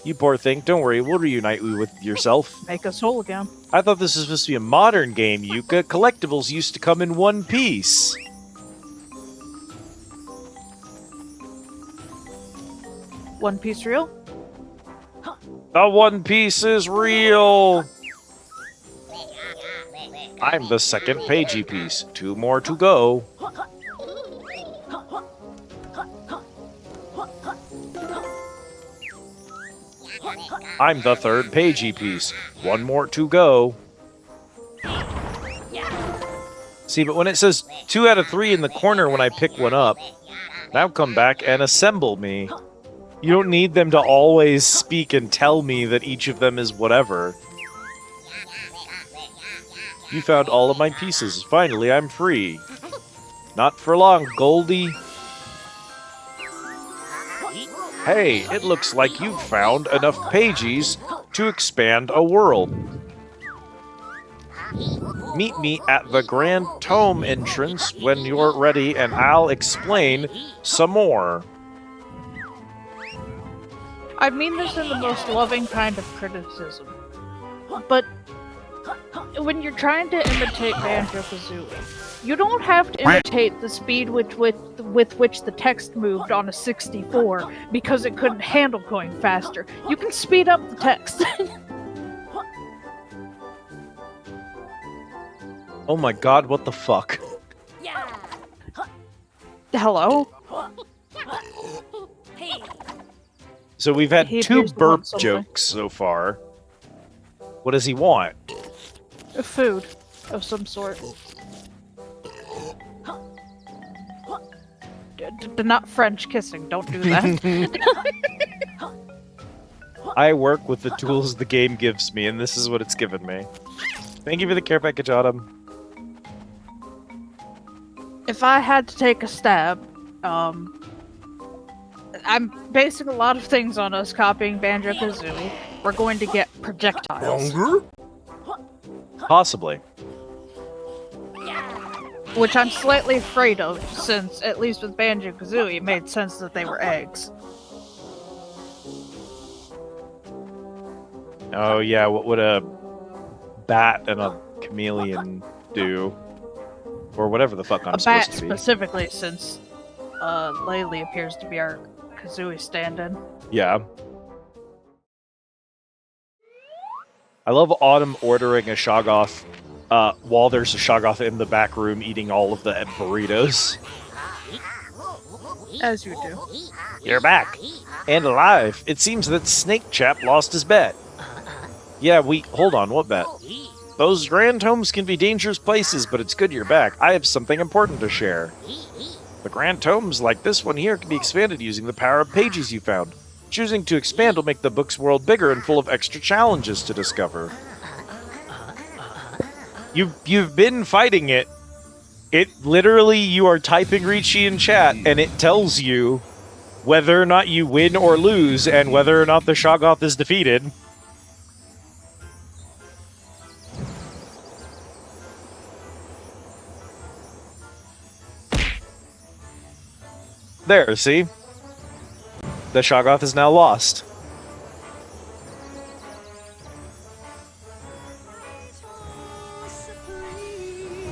You poor thing, don't worry, we'll reunite you with yourself. Make us whole again. I thought this was supposed to be a modern game, Yooka. Collectibles used to come in 1 piece. One Piece real? The One Piece is real! I'm the second pagey piece. 2 more to go. I'm the third pagey piece. 1 more to go. See, but when it says 2 out of 3 in the corner when I pick one up, now come back and assemble me. You don't need them to always speak and tell me that each of them is whatever. You found all of my pieces. Finally, I'm free. Not for long, Goldie. Hey, it looks like you've found enough pages to expand a world. Meet me at the Grand Tome entrance when you're ready and I'll explain some more. I mean this in the most loving kind of criticism. But when you're trying to imitate Banjo-Kazooie, you don't have to imitate the speed with which the text moved on a 64 because it couldn't handle going faster. You can speed up the text. Oh my god, what the fuck? Hello? So we've had He 2 appears to burp want something. jokes so far. What does he want? Food of some sort. Not French kissing, don't do that. I work with the tools the game gives me, and this is what it's given me. Thank you for the care package, Autumn. If I had to take a stab, I'm basing a lot of things on us copying Banjo-Kazooie. We're going to get projectiles. Possibly. Which I'm slightly afraid of, since, at least with Banjo-Kazooie, it made sense that they were eggs. Oh yeah, what would a bat and a chameleon do? Or whatever the fuck I'm A supposed bat to be. specifically, since Laylee appears to be our Kazooie stand-in. Yeah. I love Autumn ordering a Shoggoth while there's a Shoggoth in the back room eating all of the burritos. As you do. You're back. And alive. It seems that Snake Chap lost his bet. Yeah, hold on, what bet? Those grand homes can be dangerous places, but it's good you're back. I have something important to share. The grand tomes, like this one here, can be expanded using the power of pages you found. Choosing to expand will make the book's world bigger and full of extra challenges to discover. You've been fighting it. It literally, you are typing Ricci in chat, and it tells you whether or not you win or lose, and whether or not the Shoggoth is defeated. There, see? The Shoggoth is now lost.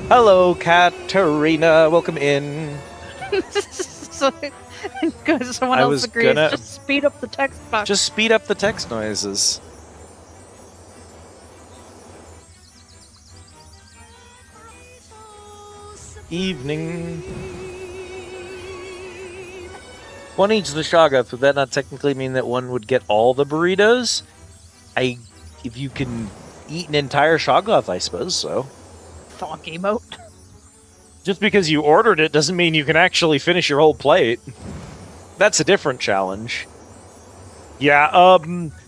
Hello, Katarina. Welcome in. So, because someone I else was agrees, gonna- just speed up the text box. Just speed up the text noises. Evening. One eats the Shoggoth, would that not technically mean that one would get all the burritos? If you can eat an entire Shoggoth, I suppose so. Thonk emote. Just because you ordered it doesn't mean you can actually finish your whole plate. That's a different challenge. Yeah,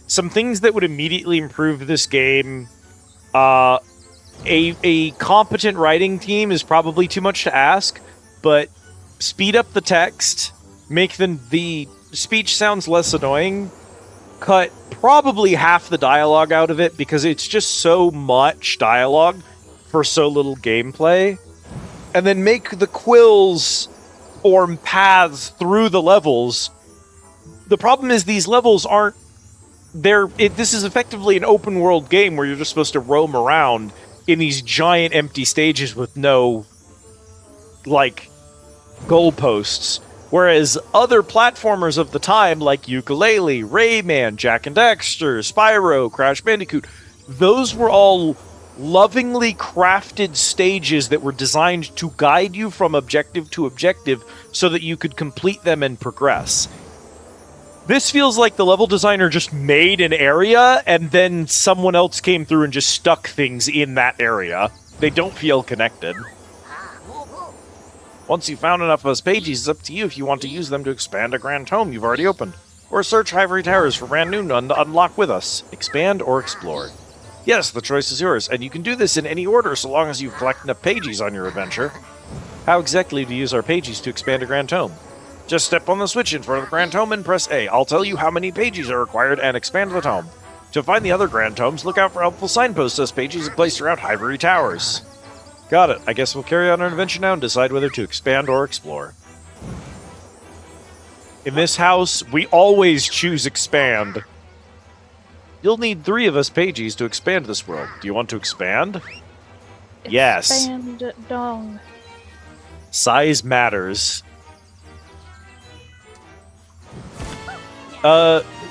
some things that would immediately improve this game. A competent writing team is probably too much to ask, but speed up the text, make the speech sounds less annoying, cut probably half the dialogue out of it because it's just so much dialogue for so little gameplay, and then make the quills form paths through the levels. The problem is these levels aren't this is effectively an open world game where you're just supposed to roam around in these giant empty stages with no goalposts. Whereas other platformers of the time, like Yooka Laylee, Rayman, Jak and Daxter, Spyro, Crash Bandicoot, those were all lovingly crafted stages that were designed to guide you from objective to objective so that you could complete them and progress. This feels like the level designer just made an area and then someone else came through and just stuck things in that area. They don't feel connected. Once you've found enough of those pages, it's up to you if you want to use them to expand a grand tome you've already opened. Or search Ivory Towers for brand new none to unlock with us. Expand or explore. Yes, the choice is yours, and you can do this in any order so long as you collect enough pages on your adventure. How exactly do you use our pages to expand a grand tome? Just step on the switch in front of the grand tome and press A. I'll tell you how many pages are required and expand the tome. To find the other grand tomes, look out for helpful signposts as pages are placed around Ivory Towers. Got it. I guess we'll carry on our adventure now and decide whether to expand or explore. In this house, we always choose expand. You'll need 3 of us pages to expand this world. Do you want to expand? Yes. Expand dong. Size matters.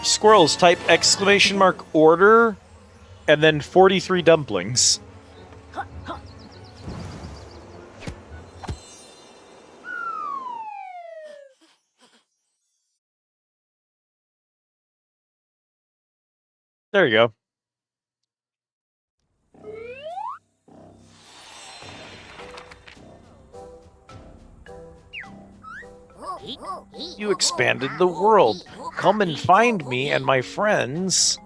Squirrels, type !order and then 43 dumplings. There you go. You expanded the world. Come and find me and my friends.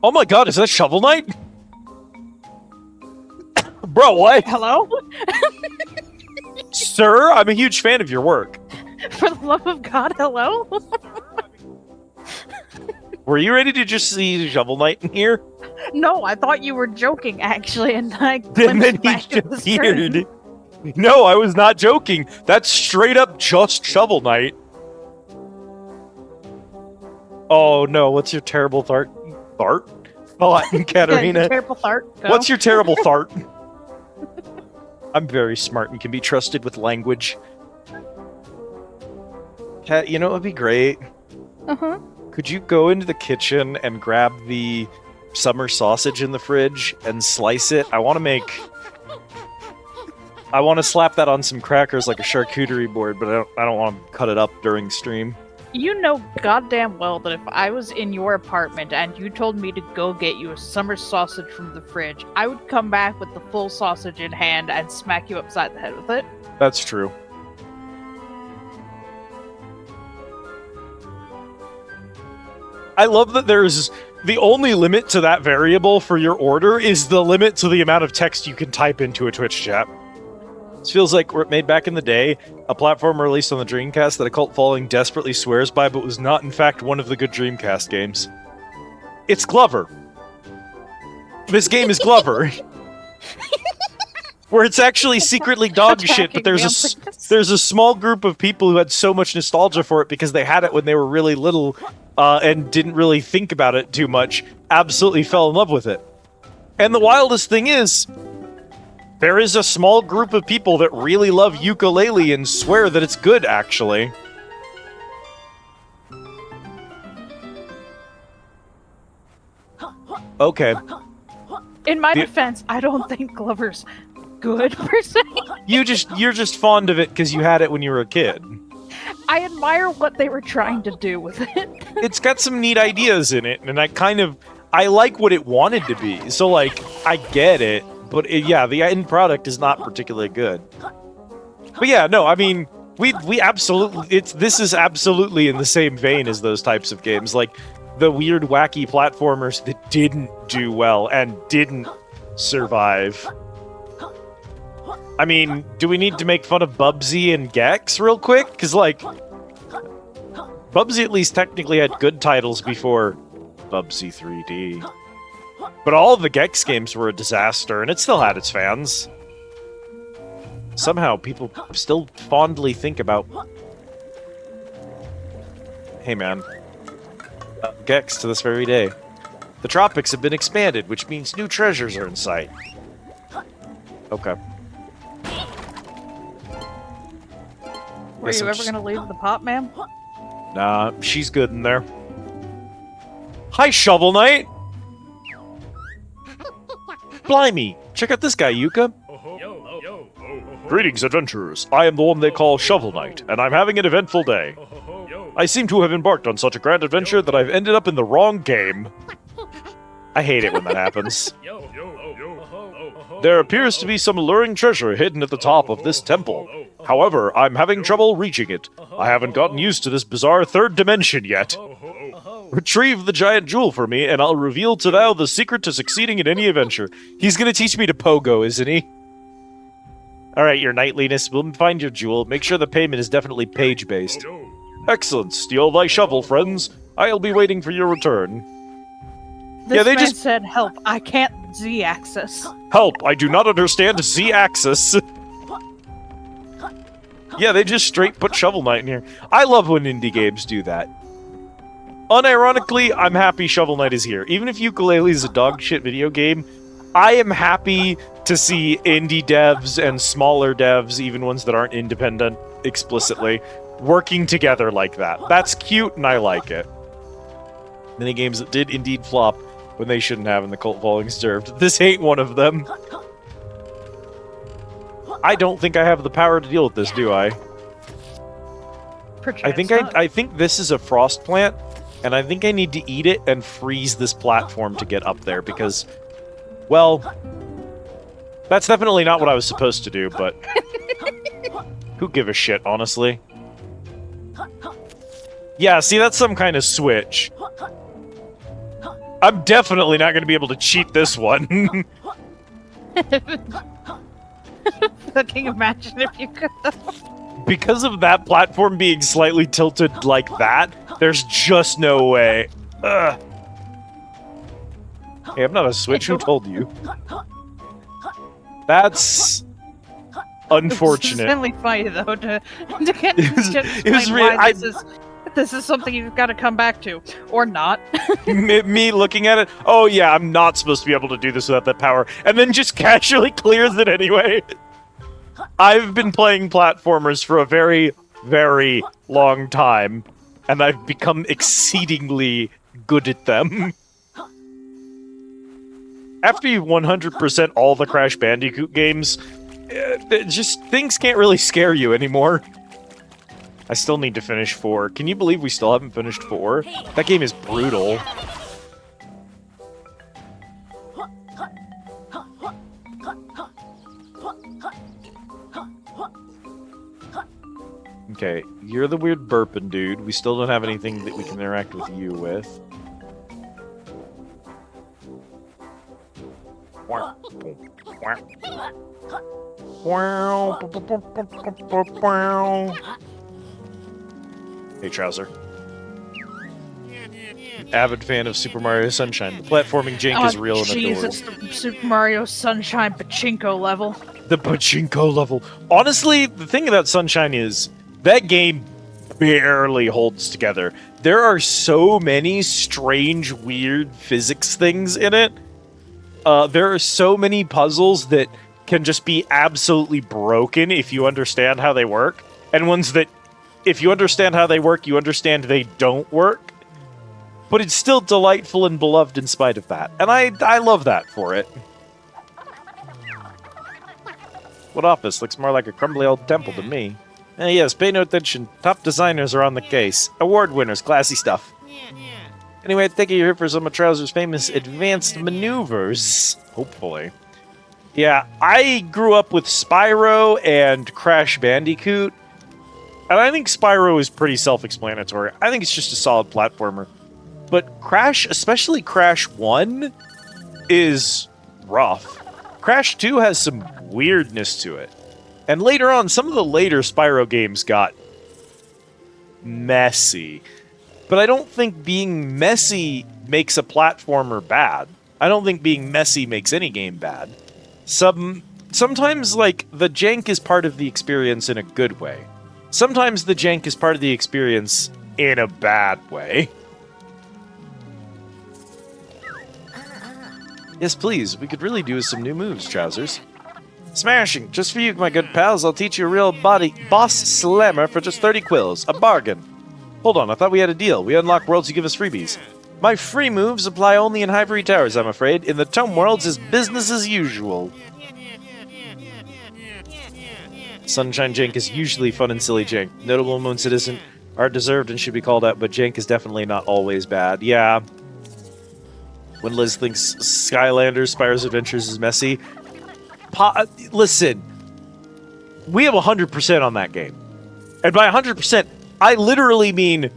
Oh my god, is that Shovel Knight? Bro, what? Hello? Sir, I'm a huge fan of your work. For the love of God, hello? Were you ready to just see Shovel Knight in here? No, I thought you were joking, actually, and I And then glimpsed he back at the screen. appeared. No, I was not joking. That's straight up just Shovel Knight. Oh no, what's your terrible thought, Katarina? Terrible fart. Go. What's your terrible fart? I'm very smart and can be trusted with language. Kat, you know what would be great? Uh-huh. Could you go into the kitchen and grab the summer sausage in the fridge and slice it? I want to slap that on some crackers like a charcuterie board, but I don't want to cut it up during stream. You know goddamn well that if I was in your apartment and you told me to go get you a summer sausage from the fridge, I would come back with the full sausage in hand and smack you upside the head with it. That's true. I love that there's the only limit to that variable for your order is the limit to the amount of text you can type into a Twitch chat. This feels like made back in the day, a platform released on the Dreamcast that a cult following desperately swears by, but was not in fact one of the good Dreamcast games. It's Glover. This game is Glover. Where it's actually secretly dog shit, but there's a small group of people who had so much nostalgia for it because they had it when they were really little and didn't really think about it too much, absolutely fell in love with it. And the wildest thing is, there is a small group of people that really love Yooka Laylee and swear that it's good, actually. Okay. In my defense, I don't think Glover's good, per se. You're just fond of it because you had it when you were a kid. I admire what they were trying to do with it. It's got some neat ideas in it, and I like what it wanted to be. So, like, I get it. But yeah, the end product is not particularly good. But yeah, no, I mean, we absolutely, this is absolutely in the same vein as those types of games, like the weird, wacky platformers that didn't do well and didn't survive. I mean, do we need to make fun of Bubsy and Gex real quick? Because, like, Bubsy at least technically had good titles before Bubsy 3D. But all of the Gex games were a disaster, and it still had its fans. Somehow, people still fondly think about... Hey, man. Gex to this very day. The tropics have been expanded, which means new treasures are in sight. Okay. Were you ever gonna leave the pot, ma'am? Nah, she's good in there. Hi, Shovel Knight! Blimey! Check out this guy, Yooka. Greetings, adventurers. I am the one they call Shovel Knight, and I'm having an eventful day. I seem to have embarked on such a grand adventure that I've ended up in the wrong game. I hate it when that happens. There appears to be some alluring treasure hidden at the top of this temple. However, I'm having trouble reaching it. I haven't gotten used to this bizarre third dimension yet. Retrieve the giant jewel for me, and I'll reveal to thou the secret to succeeding in any adventure. He's gonna teach me to pogo, isn't he? Alright, your knightliness, we'll find your jewel. Make sure the payment is definitely page-based. Excellent. Steal thy shovel, friends. I'll be waiting for your return. This man said, help, I can't Z-axis. Help, I do not understand Z-axis. Yeah, they just straight put Shovel Knight in here. I love when indie games do that. Unironically, I'm happy Shovel Knight is here. Even if Yooka Laylee is a dog shit video game, I am happy to see indie devs and smaller devs, even ones that aren't independent explicitly, working together like that. That's cute and I like it. Many games that did indeed flop when they shouldn't have and the cult following deserved. This ain't one of them. I don't think I have the power to deal with this, do I? I think this is a frost plant, and I think I need to eat it and freeze this platform to get up there, because, well, that's definitely not what I was supposed to do, but who give a shit, honestly? Yeah, see, that's some kind of switch. I'm definitely not going to be able to cheat this one. Fucking imagine if you could. Because of that platform being slightly tilted like that, there's just no way. Ugh. Hey, I'm not a switch. Who told you? That's unfortunate. It's really funny though to get It was really. This is something you've got to come back to, or not. Me looking at it, oh yeah, I'm not supposed to be able to do this without that power, and then just casually clears it anyway. I've been playing platformers for a very, very long time, and I've become exceedingly good at them. After you've 100% all the Crash Bandicoot games, just things can't really scare you anymore. I still need to finish 4. Can you believe we still haven't finished 4? That game is brutal. Okay, you're the weird burping dude. We still don't have anything that we can interact with you with. Hey, Trouser. Avid fan of Super Mario Sunshine. The platforming jank is real and adorable. Jesus, the Super Mario Sunshine pachinko level. The pachinko level. Honestly, the thing about Sunshine is that game barely holds together. There are so many strange, weird physics things in it. There are so many puzzles that can just be absolutely broken if you understand how they work, and ones that, if you understand how they work, you understand they don't work. But it's still delightful and beloved in spite of that, and I love that for it. What office? Looks more like a crumbly old temple to me. Yes, pay no attention. Top designers are on the case. Award winners, classy stuff. Anyway, I think you're here for some of Trouser's famous advanced maneuvers. Hopefully. Yeah, I grew up with Spyro and Crash Bandicoot, and I think Spyro is pretty self-explanatory. I think it's just a solid platformer. But Crash, especially Crash 1, is rough. Crash 2 has some weirdness to it. And later on, some of the later Spyro games got messy. But I don't think being messy makes a platformer bad. I don't think being messy makes any game bad. Sometimes, like, the jank is part of the experience in a good way. Sometimes the jank is part of the experience in a bad way. Yes, please. We could really do with some new moves, Trousers. Smashing! Just for you, my good pals, I'll teach you a real boss slammer for just 30 quills. A bargain. Hold on, I thought we had a deal. We unlock worlds, you give us freebies. My free moves apply only in Ivory Towers, I'm afraid. In the Tome Worlds is business as usual. Sunshine jank is usually fun and silly jank. Notable moments it isn't are deserved and should be called out, but jank is definitely not always bad. Yeah. When Liz thinks Skylanders, Spyro's Adventures is messy. Listen. We have 100% on that game. And by 100%, I literally mean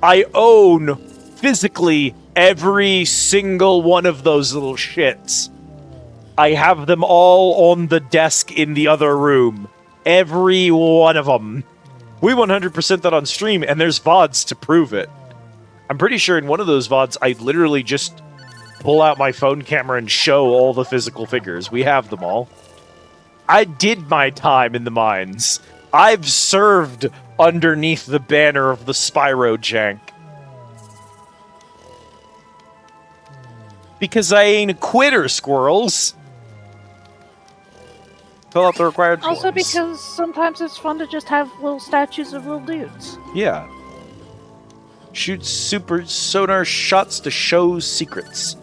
I own physically every single one of those little shits. I have them all on the desk in the other room. Every one of them. We 100% that on stream, and there's VODs to prove it. I'm pretty sure in one of those VODs, I literally just pull out my phone camera and show all the physical figures. We have them all. I did my time in the mines. I've served underneath the banner of the Spyro jank. Because I ain't a quitter, squirrels. Fill out the required forms. Also because sometimes it's fun to just have little statues of little dudes. Yeah. Shoot super sonar shots to show secrets.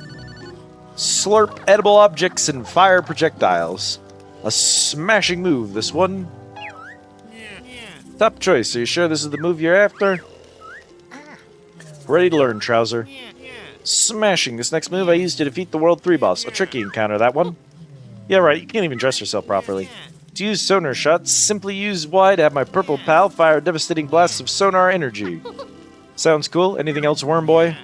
Slurp edible objects and fire projectiles. A smashing move, this one. Top choice. Are you sure this is the move you're after? Ready to learn, Trouser. Smashing. This next move I used to defeat the World 3 boss. A tricky encounter, that one. Yeah, right. You can't even dress yourself properly. To use sonar shots, simply use Y to have my purple pal fire devastating blasts of sonar energy. Sounds cool. Anything else, Worm Boy?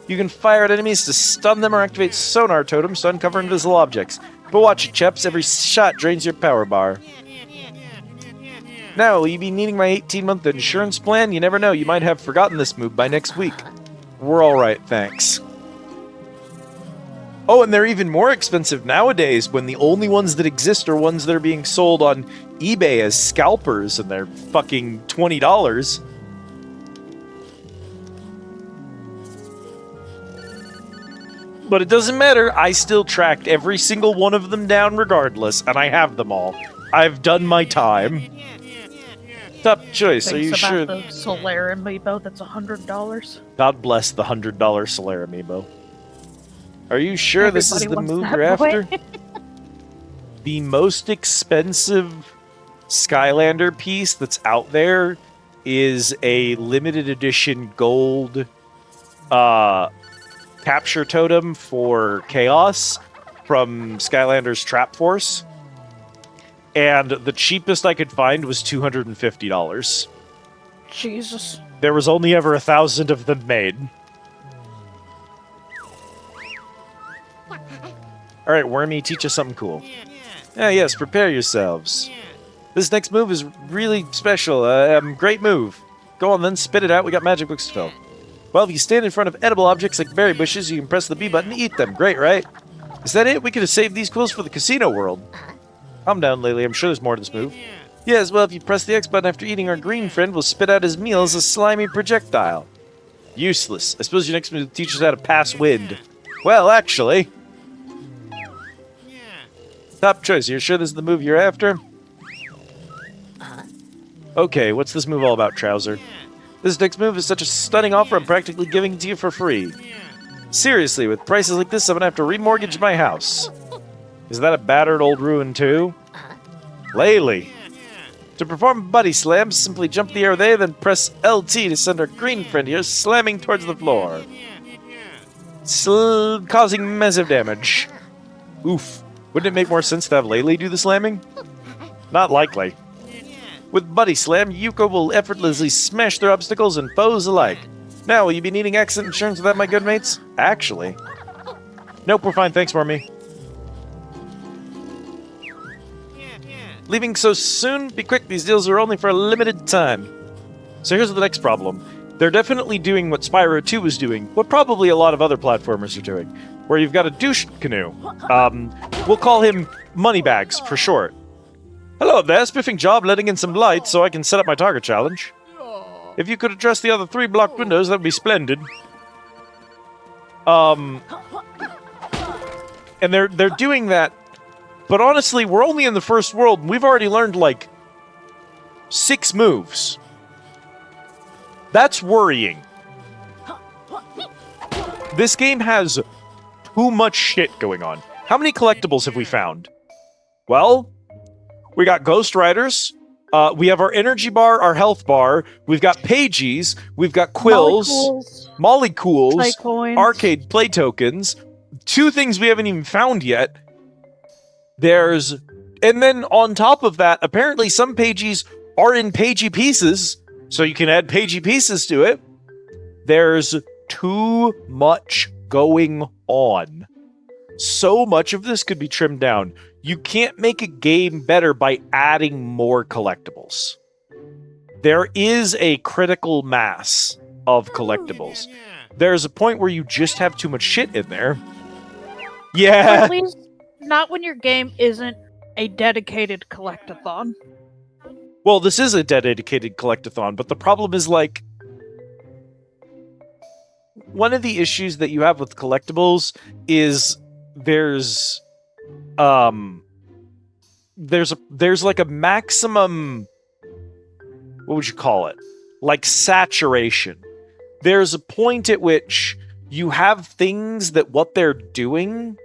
You can fire at enemies to stun them or activate sonar totems to uncover invisible objects. But watch it, chaps. Every shot drains your power bar. Now, will you be needing my 18-month insurance plan? You never know. You might have forgotten this move by next week. We're alright, thanks. Oh, and they're even more expensive nowadays when the only ones that exist are ones that are being sold on eBay as scalpers, and they're fucking $20. But it doesn't matter, I still tracked every single one of them down regardless, and I have them all. I've done my time. Top choice, are you sure? The Solaire amiibo that's $100. God bless the $100 Solaire amiibo. Are you sure this is the move you're after? The most expensive Skylander piece that's out there is a limited edition gold capture totem for Chaos from Skylander's Trap Force. And the cheapest I could find was $250. Jesus. There was only ever 1,000 of them made. Alright, Wormy, teach us something cool. Ah, yes, prepare yourselves. This next move is really special. Great move. Go on then, spit it out. We got magic books to fill. Well, if you stand in front of edible objects like berry bushes, you can press the B button to eat them. Great, right? Is that it? We could have saved these quills for the casino world. Calm down, Laylee. I'm sure there's more to this move. Yes, well, if you press the X button after eating, our green friend will spit out his meal as a slimy projectile. Useless. I suppose your next move teaches how to pass wind. Well, actually... Top choice. You're sure this is the move you're after? Okay, what's this move all about, Trouser? This next move is such a stunning offer, I'm practically giving it to you for free. Seriously, with prices like this, I'm gonna have to remortgage my house. Is that a battered old ruin too? Laylee. To perform Buddy Slams, simply jump the air there, then press LT to send our green friend here slamming towards the floor. Causing massive damage. Oof. Wouldn't it make more sense to have Laylee do the slamming? Not likely. With Buddy Slam, Yooka will effortlessly smash their obstacles and foes alike. Now, will you be needing accident insurance with that, my good mates? Actually. Nope, we're fine, thanks, Wormy. Leaving so soon? Be quick, these deals are only for a limited time. So here's the next problem. They're definitely doing what Spyro 2 was doing, what probably a lot of other platformers are doing, where you've got a douche canoe. We'll call him Moneybags, for short. Hello there, spiffing job letting in some light so I can set up my target challenge. If you could address the other 3 blocked windows, that would be splendid. And they're doing that, but honestly, we're only in the first world, and we've already learned, like, 6 moves. That's worrying. This game has too much shit going on. How many collectibles have we found? Well, we got Ghost Riders, we have our energy bar, our health bar, we've got Pages, we've got Quills, Mollycools, arcade play tokens, 2 things we haven't even found yet. And then on top of that, apparently some Pages are in Pagey pieces, so you can add Pagey pieces to it. There's too much going on. So much of this could be trimmed down. You can't make a game better by adding more collectibles. There is a critical mass of collectibles. There's a point where you just have too much shit in there. Yeah. Or at least not when your game isn't a dedicated collectathon. Well, this is a dedicated collectathon, but the problem is, like, one of the issues that you have with collectibles is there's like a maximum, what would you call it? Like saturation. There's a point at which you have things that what they're doing,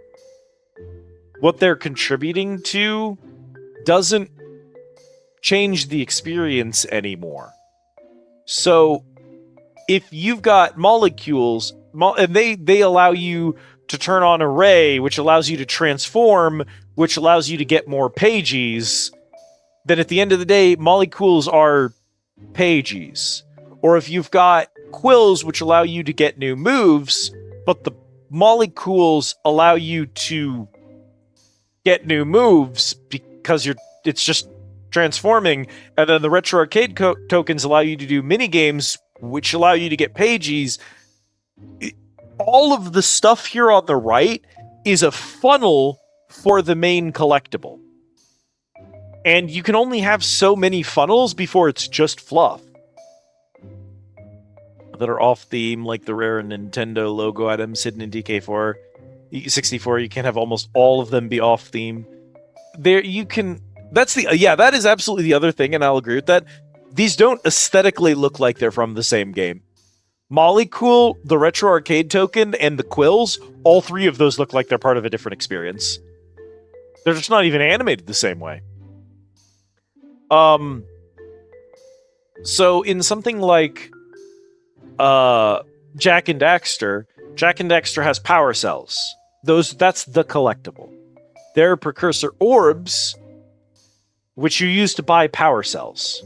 what they're contributing to, doesn't change the experience anymore. So if you've got molecules, and they allow you to turn on array, which allows you to transform, which allows you to get more Pages, then at the end of the day, molecules are Pages. Or if you've got Quills, which allow you to get new moves, but the molecules allow you to get new moves because it's just transforming, and then the retro arcade tokens allow you to do mini games, which allow you to get Pages. All of the stuff here on the right is a funnel for the main collectible. And you can only have so many funnels before it's just fluff. That are off theme, like the rare Nintendo logo items hidden in DK4. 64, you can't have almost all of them be off theme. There, you can. That's the. Yeah, that is absolutely the other thing, and I'll agree with that. These don't aesthetically look like they're from the same game. Mollycool, the Retro Arcade Token, and the Quills, all three of those look like they're part of a different experience. They're just not even animated the same way. So in something like Jack and Daxter has power cells. That's the collectible. There are precursor orbs, which you use to buy power cells.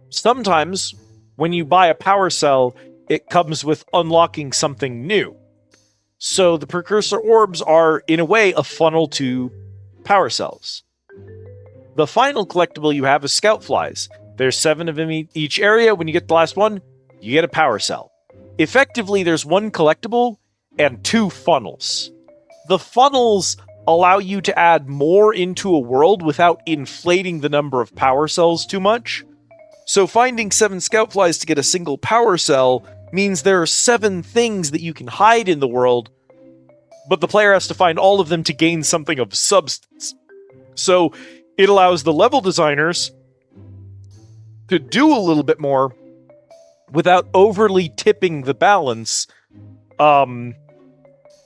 Sometimes, when you buy a power cell, it comes with unlocking something new. So the precursor orbs are, in a way, a funnel to power cells. The final collectible you have is Scout Flies. There's 7 of them each area. When you get the last one, you get a power cell. Effectively, there's 1 collectible and 2 funnels. The funnels allow you to add more into a world without inflating the number of power cells too much. So finding 7 Scout Flies to get a single power cell means there are 7 things that you can hide in the world, but the player has to find all of them to gain something of substance. So it allows the level designers to do a little bit more without overly tipping the balance.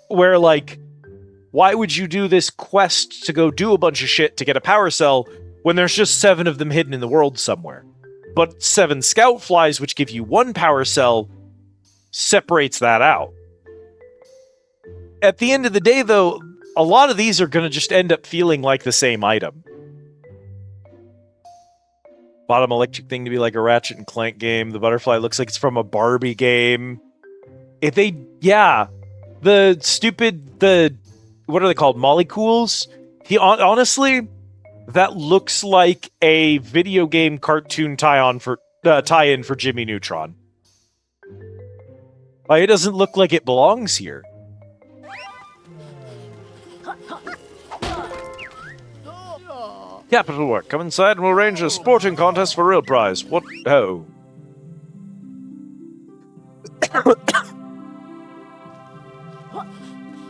Where, like, why would you do this quest to go do a bunch of shit to get a power cell when there's just 7 of them hidden in the world somewhere? But 7 Scout Flies, which give you 1 power cell, separates that out. At the end of the day, though, a lot of these are going to just end up feeling like the same item. Bottom electric thing to be like a Ratchet and Clank game. The butterfly looks like it's from a Barbie game. What are they called? Mollycools? Honestly, that looks like a video game cartoon tie-in for Jimmy Neutron. Like, it doesn't look like it belongs here. Capital work. Come inside and we'll arrange a sporting contest for real prize. What? Oh.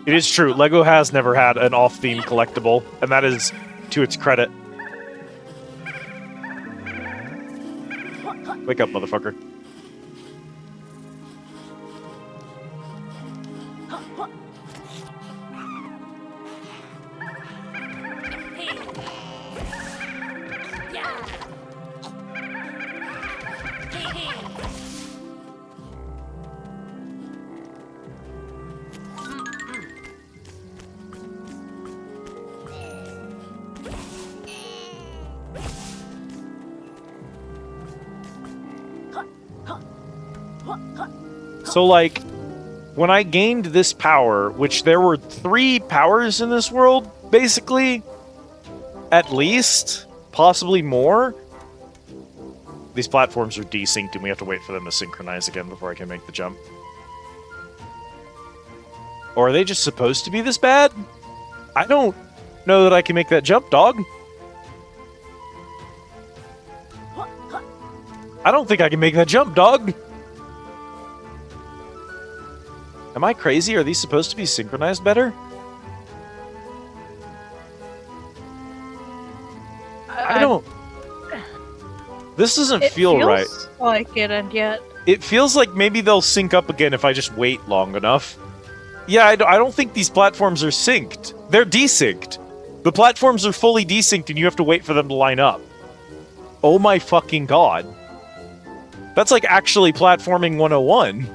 It is true. LEGO has never had an off-theme collectible, and that is to its credit. Wake up, motherfucker. So, like, when I gained this power, which there were 3 powers in this world, basically, at least, possibly more. These platforms are desynced and we have to wait for them to synchronize again before I can make the jump. Or are they just supposed to be this bad? I don't know that I can make that jump, dog. I don't think I can make that jump, dog. Am I crazy? Are these supposed to be synchronized better? I don't... This doesn't feel right. It feels like it, and yet... It feels like maybe they'll sync up again if I just wait long enough. Yeah, I don't think these platforms are synced. They're desynced. The platforms are fully desynced and you have to wait for them to line up. Oh my fucking god. That's like actually platforming 101.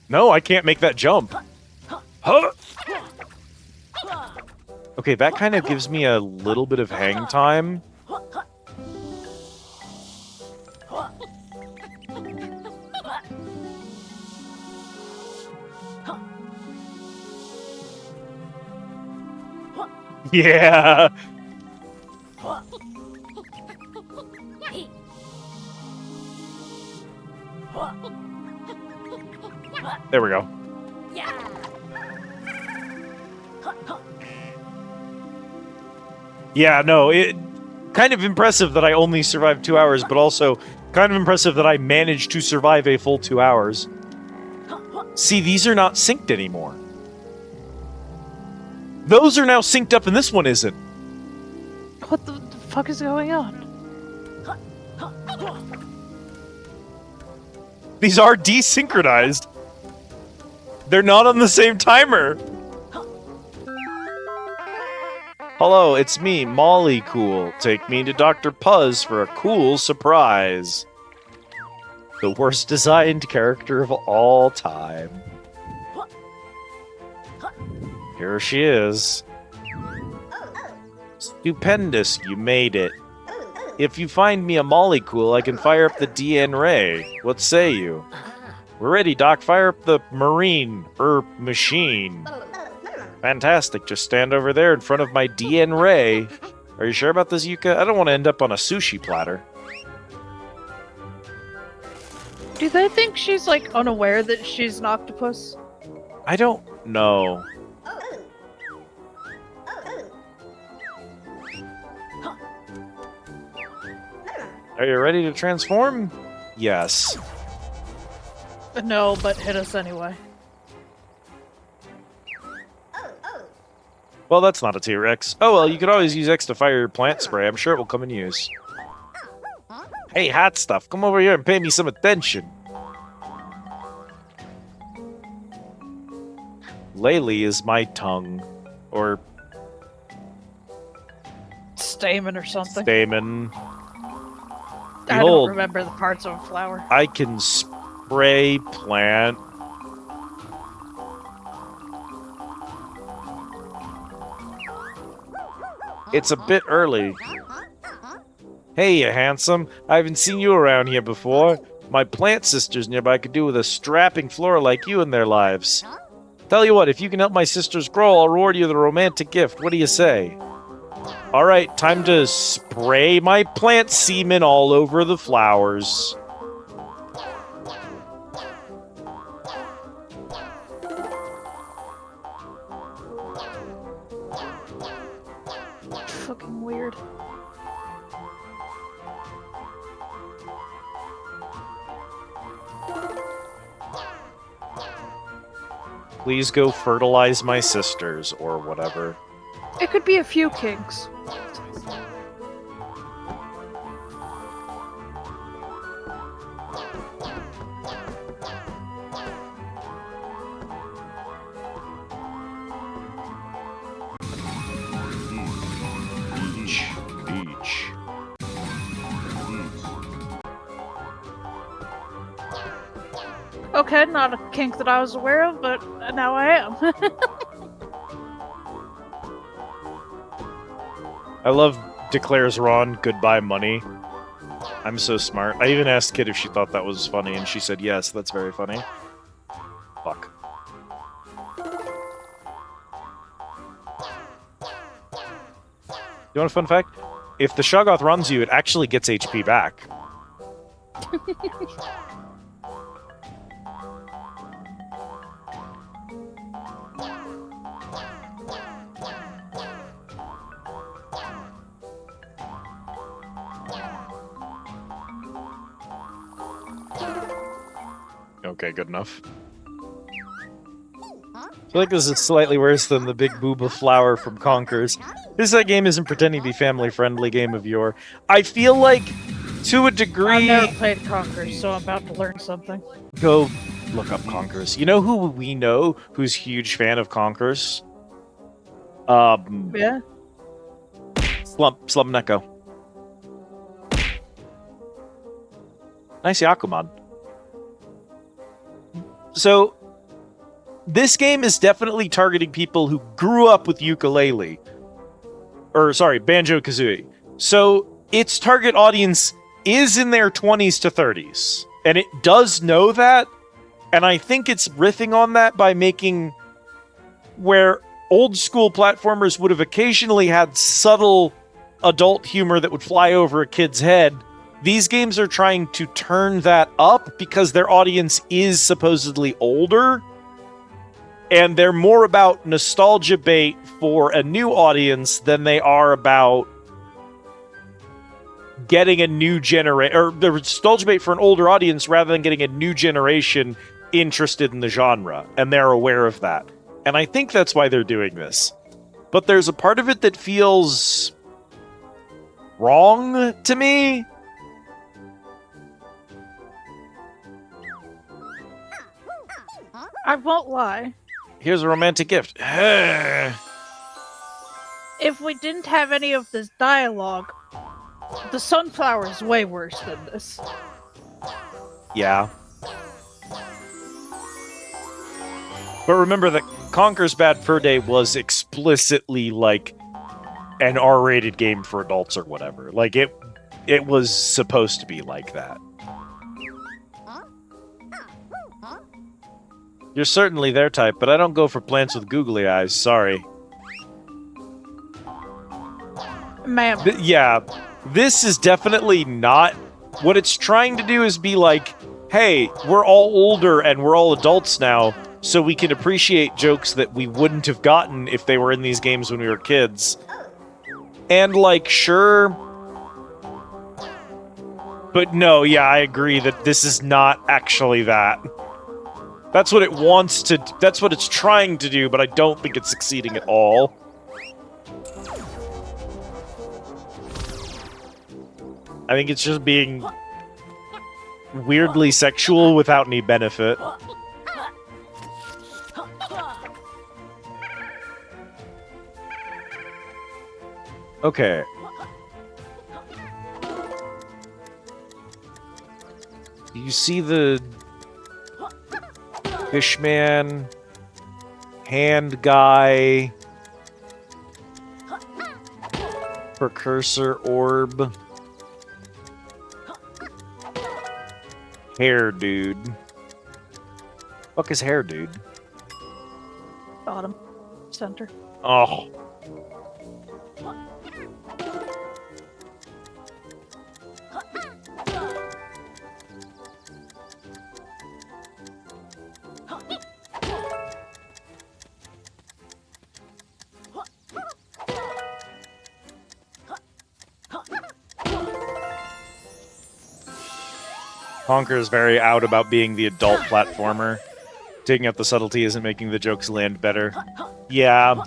No, I can't make that jump. Huh? Okay, that kind of gives me a little bit of hang time. Yeah. There we go. Yeah, no, it kind of impressive that I only survived 2 hours, but also kind of impressive that I managed to survive a full 2 hours. See, these are not synced anymore. Those are now synced up and this one isn't. What the fuck is going on? These are desynchronized. They're not on the same timer. Hello, it's me, Molly Cool. Take me to Dr. Puzz for a cool surprise. The worst designed character of all time. Here she is. Stupendous, you made it. If you find me a Mollycool, I can fire up the DN Ray. What say you? We're ready, Doc. Fire up the machine. Fantastic. Just stand over there in front of my DN Ray. Are you sure about this, Yooka? I don't want to end up on a sushi platter. Do they think she's, like, unaware that she's an octopus? I don't know. Are you ready to transform? Yes. No, but hit us anyway. Well, that's not a T-Rex. Oh, well, you could always use X to fire your plant spray. I'm sure it will come in use. Hey, hot stuff, come over here and pay me some attention. Laylee is my tongue. Or... Stamen or something. stamen. I don't remember the parts of a flower. I can spray plant. It's a bit early. Hey, you handsome. I haven't seen you around here before. My plant sisters nearby could do with a strapping flora like you in their lives. Tell you what, if you can help my sisters grow, I'll reward you with a romantic gift. What do you say? Alright, time to spray my plant semen all over the flowers. Fucking weird. Please go fertilize my sisters, or whatever. It could be a few kinks. Beach. Okay, not a kink that I was aware of, but now I am. I love declares Ron goodbye money. I'm so smart. I even asked Kid if she thought that was funny, and she said yes, that's very funny. Fuck. You want a fun fact? If the Shoggoth runs you, it actually gets HP back. Okay, good enough. I feel like this is slightly worse than the big booba flower from Conkers. This game isn't pretending to be family-friendly game of yore. I feel like, to a degree... I've never played Conkers, so I'm about to learn something. Go look up Conkers. You know who we know who's a huge fan of Conkers? Yeah? Slump Neko. Nice Yakuman. So, this game is definitely targeting people who grew up with Yooka Laylee. Or, sorry, Banjo-Kazooie. So, its target audience is in their 20s to 30s. And it does know that, and I think it's riffing on that by making where old-school platformers would have occasionally had subtle adult humor that would fly over a kid's head. these games are trying to turn that up because their audience is supposedly older, and they're more about nostalgia bait for a new audience than they are about getting a new generation, or the nostalgia bait for an older audience rather than getting a new generation interested in the genre, and they're aware of that. And I think that's why they're doing this. But there's a part of it that feels wrong to me. I won't lie. Here's a romantic gift. If we didn't have any of this dialogue, the sunflower is way worse than this. Yeah. But remember that Conker's Bad Fur Day was explicitly like an R-rated game for adults or whatever. Like it was supposed to be like that. You're certainly their type, but I don't go for plants with googly eyes. Sorry. Ma'am. Yeah, this is definitely not... What it's trying to do is be like, hey, we're all older and we're all adults now, so we can appreciate jokes that we wouldn't have gotten if they were in these games when we were kids. And, like, sure... But no, yeah, I agree that this is not actually that. That's what it wants to... That's what it's trying to do, but I don't think it's succeeding at all. I think it's just being weirdly sexual without any benefit. Okay. You see the Fishman, hand guy, precursor orb, hair dude. Fuck is hair dude? Bottom. Center. Oh. Conker is very out about being the adult platformer. Taking out the subtlety isn't making the jokes land better. Yeah.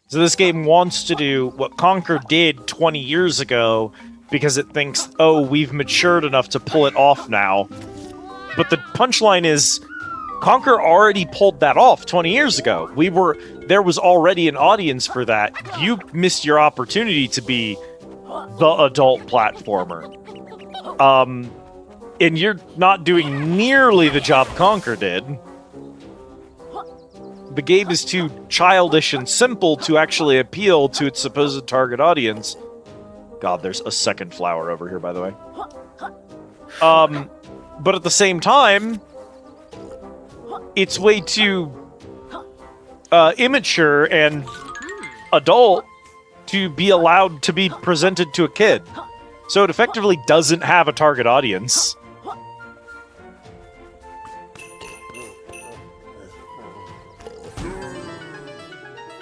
So this game wants to do what Conker did 20 years ago because it thinks, oh, we've matured enough to pull it off now. But the punchline is, Conker already pulled that off 20 years ago. There was already an audience for that. You missed your opportunity to be the adult platformer. And you're not doing nearly the job Conker did. The game is too childish and simple to actually appeal to its supposed target audience. God, there's a second flower over here, by the way. But at the same time, it's way too immature and adult to be allowed to be presented to a kid. So it effectively doesn't have a target audience.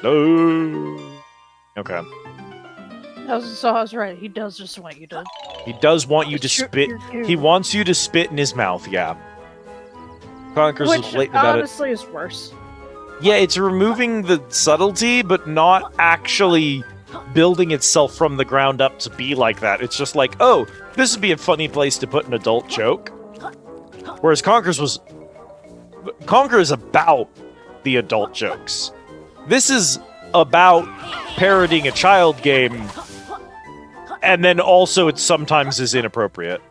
No. Okay. So I was right. He does just want you to... He does want you to spit. He wants you to spit in his mouth, yeah. Conker's Which blatant about it. honestly is worse. Yeah, it's removing the subtlety, but not actually building itself from the ground up to be like that. It's just like, oh, this would be a funny place to put an adult joke. Whereas Conker is about the adult jokes. This is about parodying a child game, and then also it sometimes is inappropriate.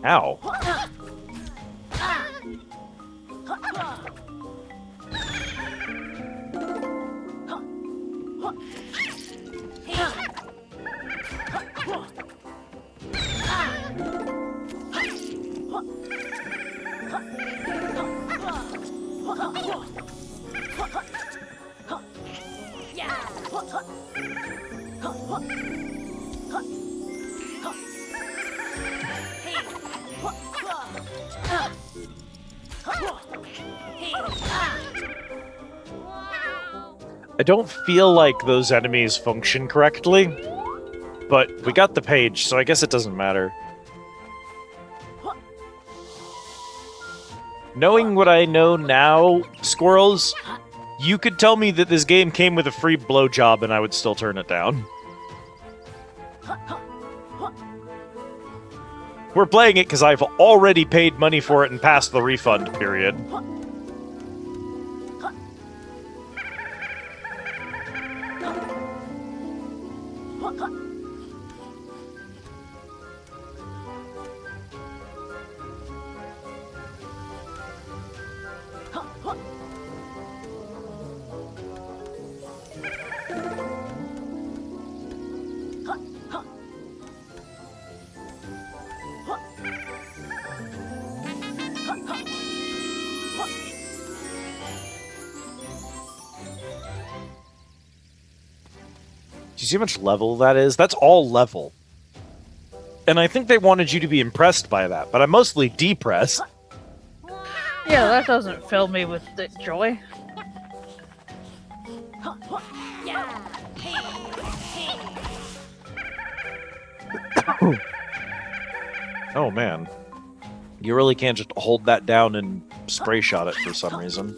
Ow. I don't feel like those enemies function correctly, but we got the page, so I guess it doesn't matter. Knowing what I know now, Squirrels, you could tell me that this game came with a free blowjob and I would still turn it down. We're playing it because I've already paid money for it and passed the refund period. Do you see how much level that is? That's all level. And I think they wanted you to be impressed by that, but I'm mostly depressed. Yeah, that doesn't fill me with joy. Oh man. You really can't just hold that down and spray shot it for some reason.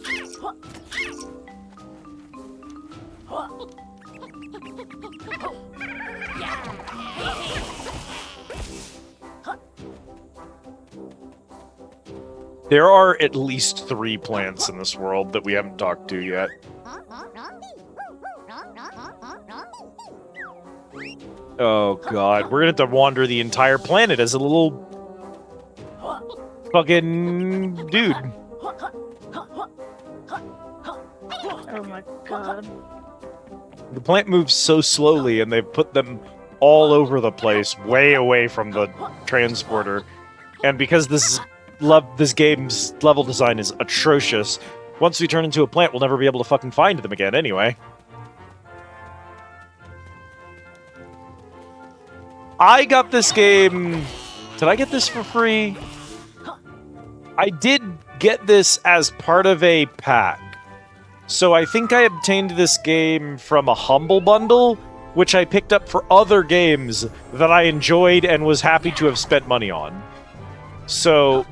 There are at least 3 plants in this world that we haven't talked to yet. Oh god, we're gonna have to wander the entire planet as a little fucking dude. Oh my god. The plant moves so slowly and they've put them all over the place, way away from the transporter. And because this game's level design is atrocious, once we turn into a plant, we'll never be able to fucking find them again anyway. I got this game... Did I get this for free? I did get this as part of a pack. So I think I obtained this game from a Humble Bundle, which I picked up for other games that I enjoyed and was happy to have spent money on. So,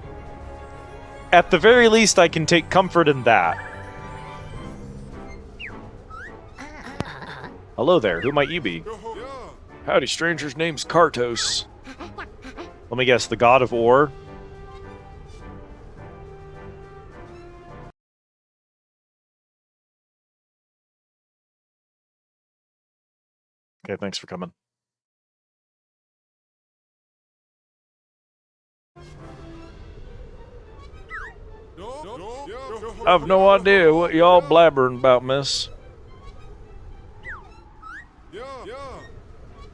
at the very least, I can take comfort in that. Hello there, who might you be? Howdy, stranger's name's Kartos. Let me guess, the god of ore? Okay, thanks for coming. I've no idea what y'all blabbering about, miss.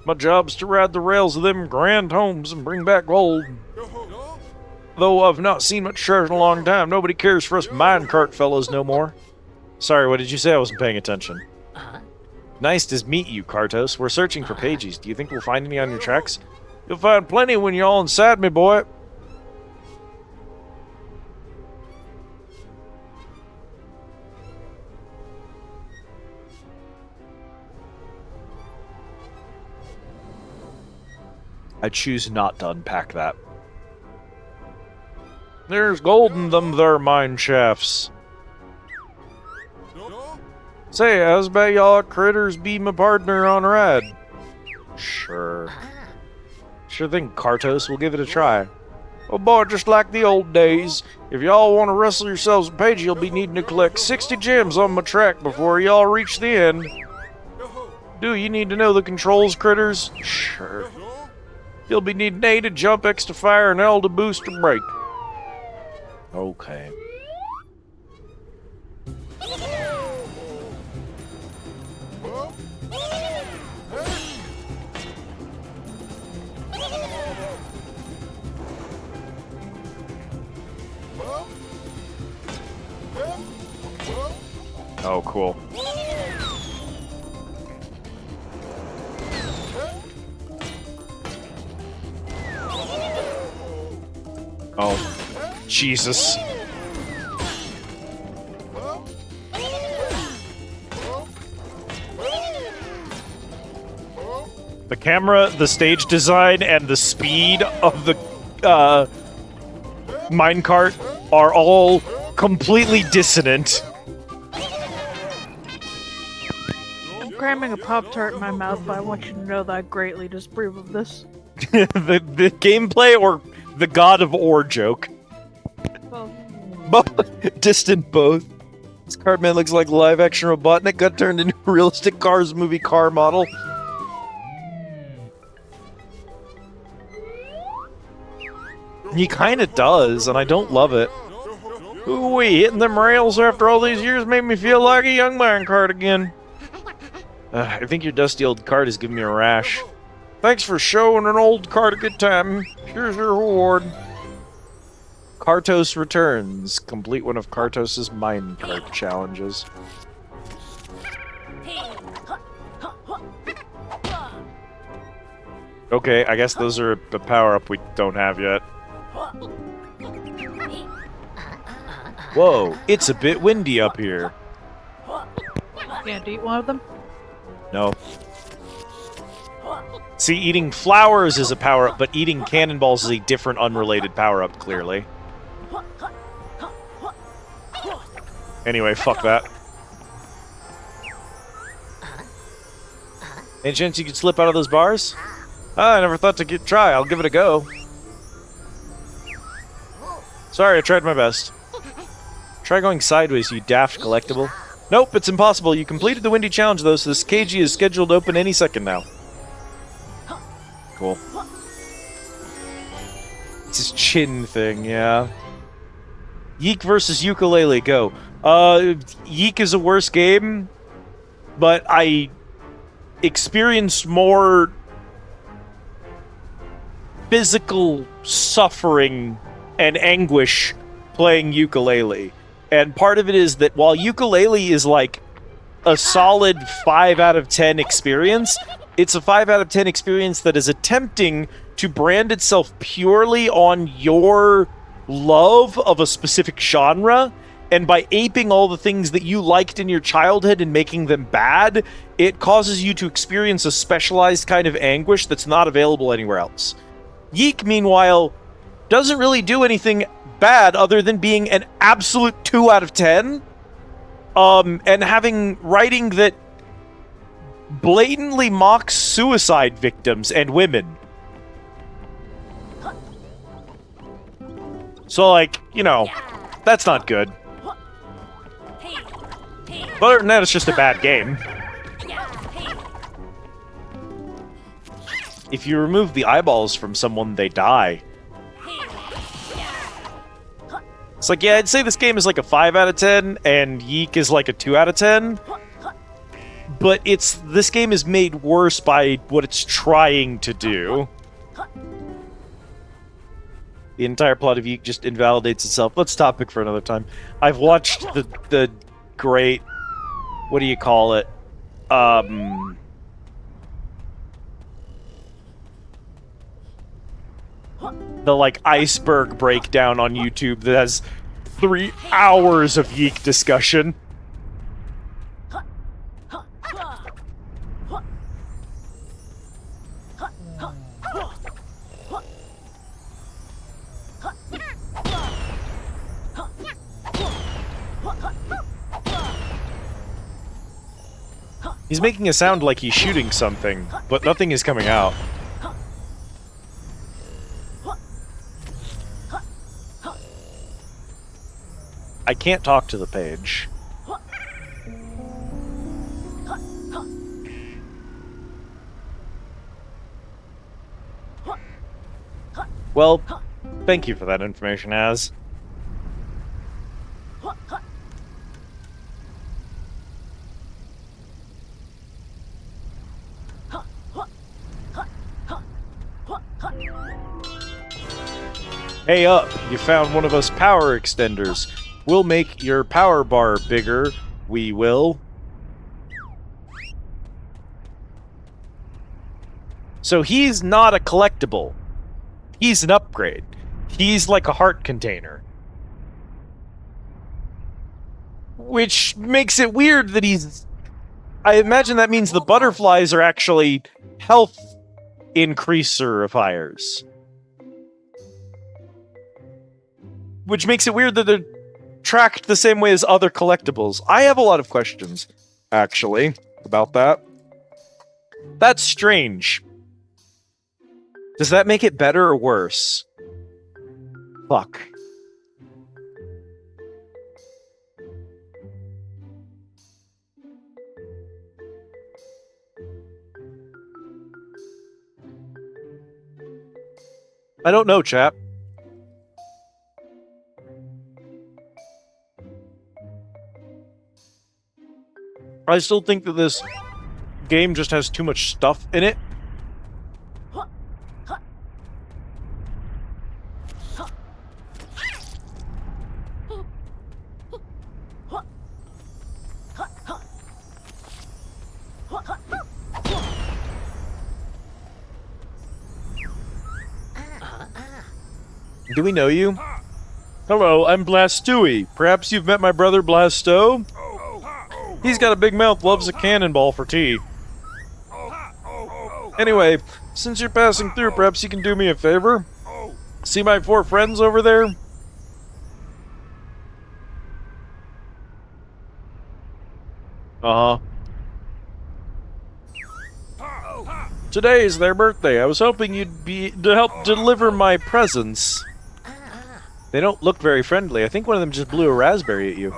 My job's to ride the rails of them grand homes and bring back gold. Though I've not seen much treasure in a long time, nobody cares for us minecart fellows no more. Sorry, what did you say? I wasn't paying attention. Nice to meet you, Kartos. We're searching for pages. Do you think we'll find any on your tracks? You'll find plenty when you're all inside me, boy. I choose not to unpack that. There's gold in them there mine shafts. Say, how's about y'all critters be my partner on a ride? Sure. Sure thing, Kartos. We'll give it a try. Oh boy, just like the old days. If y'all want to wrestle yourselves a page, you'll be needing to collect 60 gems on my track before y'all reach the end. Do you need to know the controls, critters? Sure. You'll be needing A to jump, X to fire, and L to boost or brake. Okay. Oh, cool. Oh, Jesus. The camera, the stage design, and the speed of the minecart are all completely dissonant. I'm cramming a Pop-Tart in my mouth, but I want you to know that I greatly disapprove of this. the gameplay or the God of War joke? Well, Both. Distant both. This Cartman looks like a live-action Robotnik got turned into a realistic Cars movie car model. He kinda does, and I don't love it. Ooh-wee, hitting them rails after all these years made me feel like a young minecart again. I think your dusty old cart is giving me a rash. Thanks for showing an old cart a good time. Here's your reward. Kartos returns. Complete one of Kartos's minecart challenges. Okay, I guess those are the power-up we don't have yet. Whoa, it's a bit windy up here. can't eat one of them? No. See, eating flowers is a power-up, but eating cannonballs is a different, unrelated power-up, clearly. Anyway, fuck that. Any chance you could slip out of those bars? I never thought to try. I'll give it a go. Sorry, I tried my best. Try going sideways, you daft collectible. Nope, it's impossible. You completed the windy challenge, though, so this KG is scheduled to open any second now. Cool. It's his chin thing, yeah. Yeek versus Yooka Laylee, go. Yeek is a worse game, but I experienced more physical suffering and anguish playing Yooka Laylee. And part of it is that while Yooka Laylee is like a solid 5 out of 10 experience, it's a 5 out of 10 experience that is attempting to brand itself purely on your love of a specific genre, and by aping all the things that you liked in your childhood and making them bad, it causes you to experience a specialized kind of anguish that's not available anywhere else. Yeek, meanwhile, doesn't really do anything bad other than being an absolute 2 out of 10, and having writing that blatantly mocks suicide victims and women. So, like, you know, that's not good. But other than that, it's just a bad game. If you remove the eyeballs from someone, they die. It's like, yeah, I'd say this game is like a 5 out of 10, and Yeek is like a 2 out of 10. But this game is made worse by what it's trying to do. The entire plot of Yeek just invalidates itself. Let's topic for another time. I've watched the great, what do you call it? The, like, iceberg breakdown on YouTube that has 3 hours of Yeek discussion. He's making a sound like he's shooting something, but nothing is coming out. I can't talk to the page. Well, thank you for that information, Az. Hey up, you found one of us power extenders. We'll make your power bar bigger. We will. So he's not a collectible. He's an upgrade. He's like a heart container. Which makes it weird that he's... I imagine that means the butterflies are actually health increaserifiers. Which makes it weird that they're tracked the same way as other collectibles. I have a lot of questions, actually, about that. That's strange. Does that make it better or worse? Fuck. I don't know, chap. I still think that this game just has too much stuff in it. Do we know you? Hello, I'm Blastooey. Perhaps you've met my brother Blasto? He's got a big mouth, loves a cannonball for tea. Anyway, since you're passing through, perhaps you can do me a favor? See my 4 friends over there? Uh-huh. Today is their birthday. I was hoping you'd be to help deliver my presents. They don't look very friendly. I think one of them just blew a raspberry at you.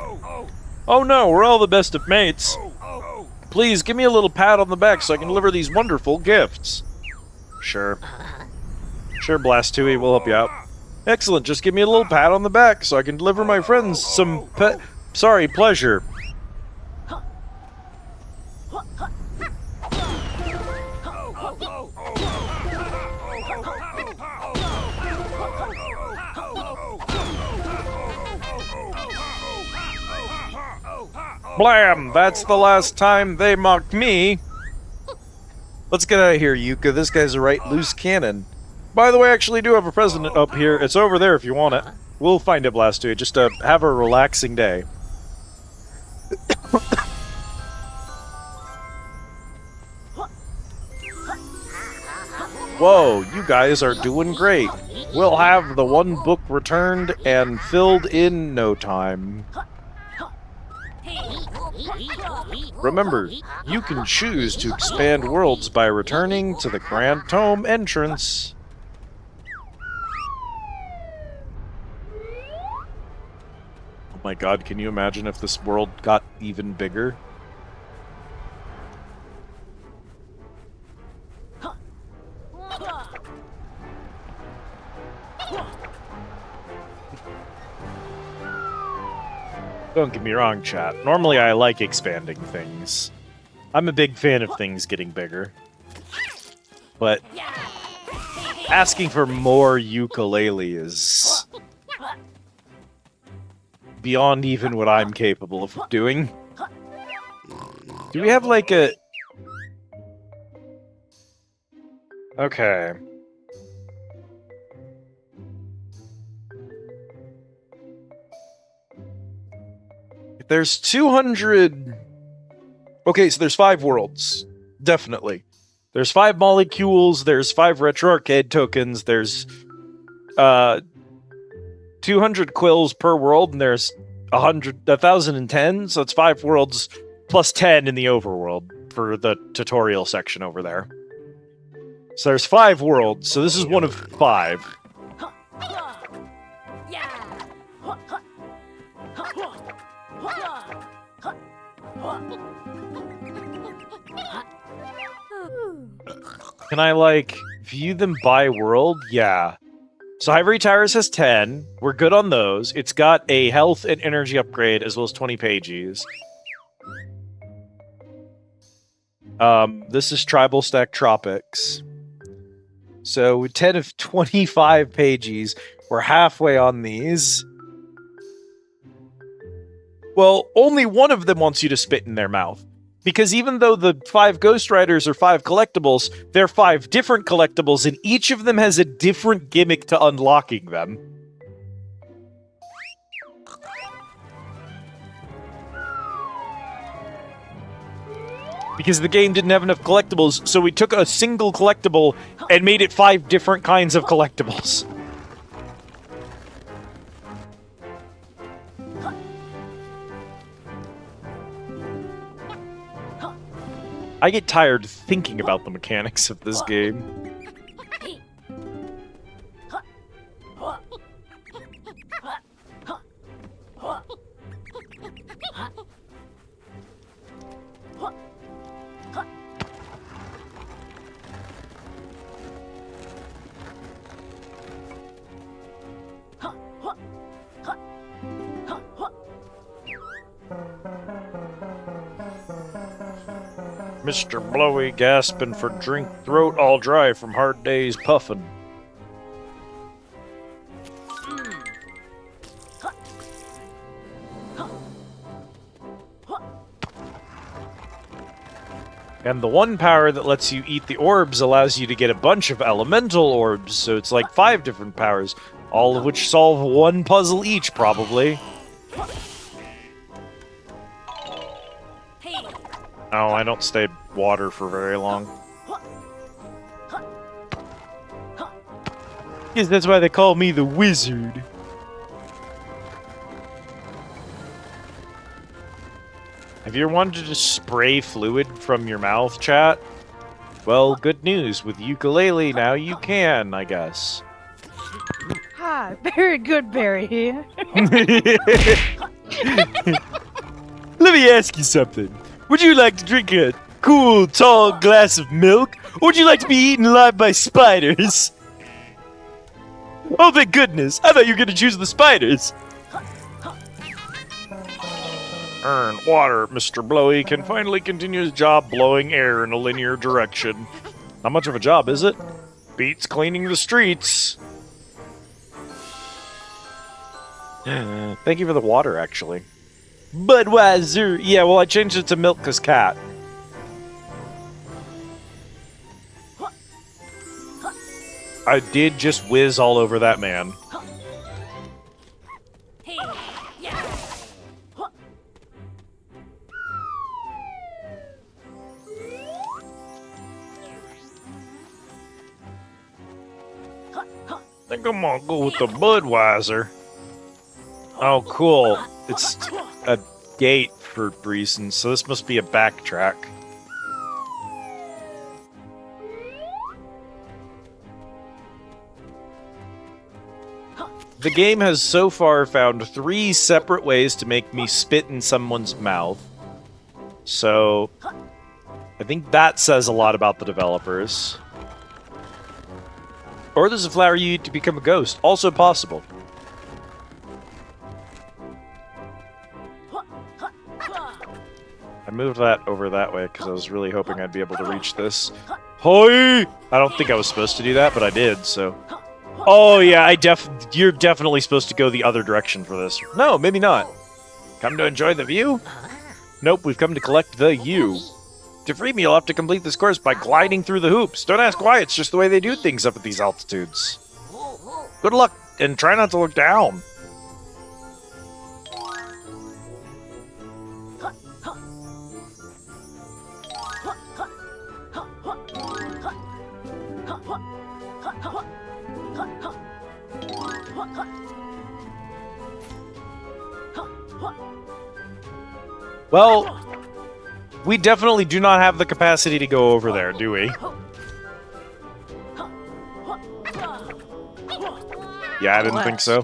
Oh no, we're all the best of mates. Please, give me a little pat on the back so I can deliver these wonderful gifts. Sure. Sure, Blastooey, we'll help you out. Excellent, just give me a little pat on the back so I can deliver my friends some pleasure. Blam! That's the last time they mocked me. Let's get out of here, Yooka. This guy's a right loose cannon. By the way, I actually do have a present up here. It's over there if you want it. We'll find it, Blastooey. Just have a relaxing day. Whoa, you guys are doing great. We'll have the one book returned and filled in no time. Remember, you can choose to expand worlds by returning to the Grand Tome entrance. Oh my god, can you imagine if this world got even bigger? Don't get me wrong, chat. Normally I like expanding things. I'm a big fan of things getting bigger. But asking for more Yooka Laylee is beyond even what I'm capable of doing. Do we have like a... Okay. There's 200... Okay, so there's 5 worlds. Definitely. There's 5 molecules, there's 5 retro arcade tokens, there's 200 quills per world, and there's 1,010, so it's 5 worlds plus 10 in the overworld for the tutorial section over there. So there's 5 worlds, so this is one of 5. Can I, like, view them by world? Yeah. So Ivory Towers has 10. We're good on those. It's got a health and energy upgrade as well as 20 pages. This is Tribal Stack Tropics. So 10 of 25 pages. We're halfway on these. Well, only one of them wants you to spit in their mouth. Because even though the 5 Ghost Riders are 5 collectibles, they're 5 different collectibles, and each of them has a different gimmick to unlocking them. Because the game didn't have enough collectibles, so we took a single collectible and made it 5 different kinds of collectibles. I get tired thinking about the mechanics of this game. Mr. Blowy gasping for drink, throat all dry from hard days puffin'. And the one power that lets you eat the orbs allows you to get a bunch of elemental orbs, so it's like 5 different powers, all of which solve one puzzle each, probably. Oh, I don't stay water for very long. Yes, that's why they call me the wizard. Have you ever wanted to just spray fluid from your mouth, chat? Well, good news. With Yooka Laylee, now you can, I guess. Hi, very good, Barry here. Let me ask you something. Would you like to drink a cool, tall glass of milk? Or would you like to be eaten alive by spiders? Oh, thank goodness. I thought you were going to choose the spiders. Earn water. Mr. Blowy can finally continue his job blowing air in a linear direction. Not much of a job, is it? Beats cleaning the streets. Thank you for the water, actually. Budweiser. Yeah, well, I changed it to milk because cat. I did just whiz all over that man. I think I'm gonna go with the Budweiser. Oh, cool. It's a gate for reasons, so this must be a backtrack. The game has so far found 3 separate ways to make me spit in someone's mouth. So, I think that says a lot about the developers. Or there's a flower you eat to become a ghost. Also possible. I moved that over that way because I was really hoping I'd be able to reach this. Hoi! I don't think I was supposed to do that, but I did, so... Oh yeah, you're definitely supposed to go the other direction for this. No, maybe not. Come to enjoy the view? Nope, we've come to collect the U. To free me, you'll have to complete this course by gliding through the hoops. Don't ask why, it's just the way they do things up at these altitudes. Good luck, and try not to look down. Well, we definitely do not have the capacity to go over there, do we? Yeah, I didn't think so.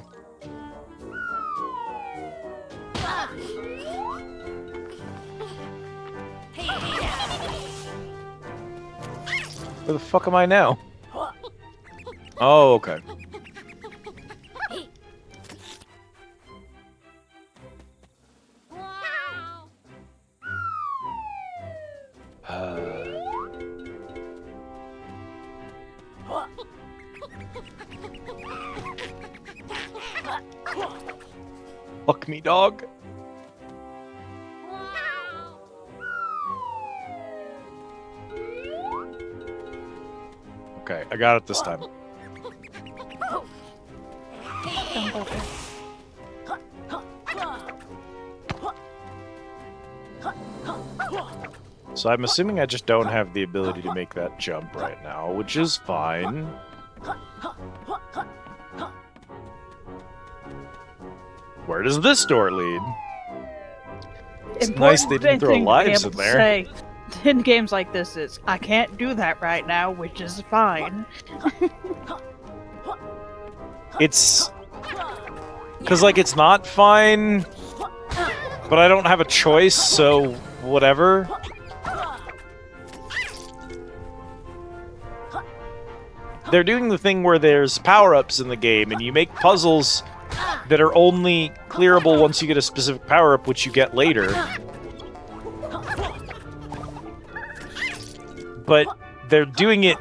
Where the fuck am I now? Oh, okay. Fuck me, dog. Okay, I got it this time. So I'm assuming I just don't have the ability to make that jump right now, which is fine. Where does this door lead? It's nice they didn't throw lives in there. Say in games like this is, I can't do that right now, which is fine. It's... Because, like, it's not fine, but I don't have a choice, so whatever. They're doing the thing where there's power-ups in the game, and you make puzzles that are only clearable once you get a specific power-up, which you get later. But they're doing it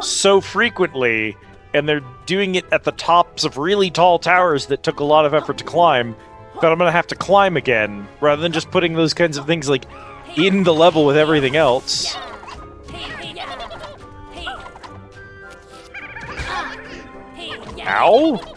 so frequently, and they're doing it at the tops of really tall towers that took a lot of effort to climb, that I'm gonna have to climb again, rather than just putting those kinds of things, like, in the level with everything else. Ow?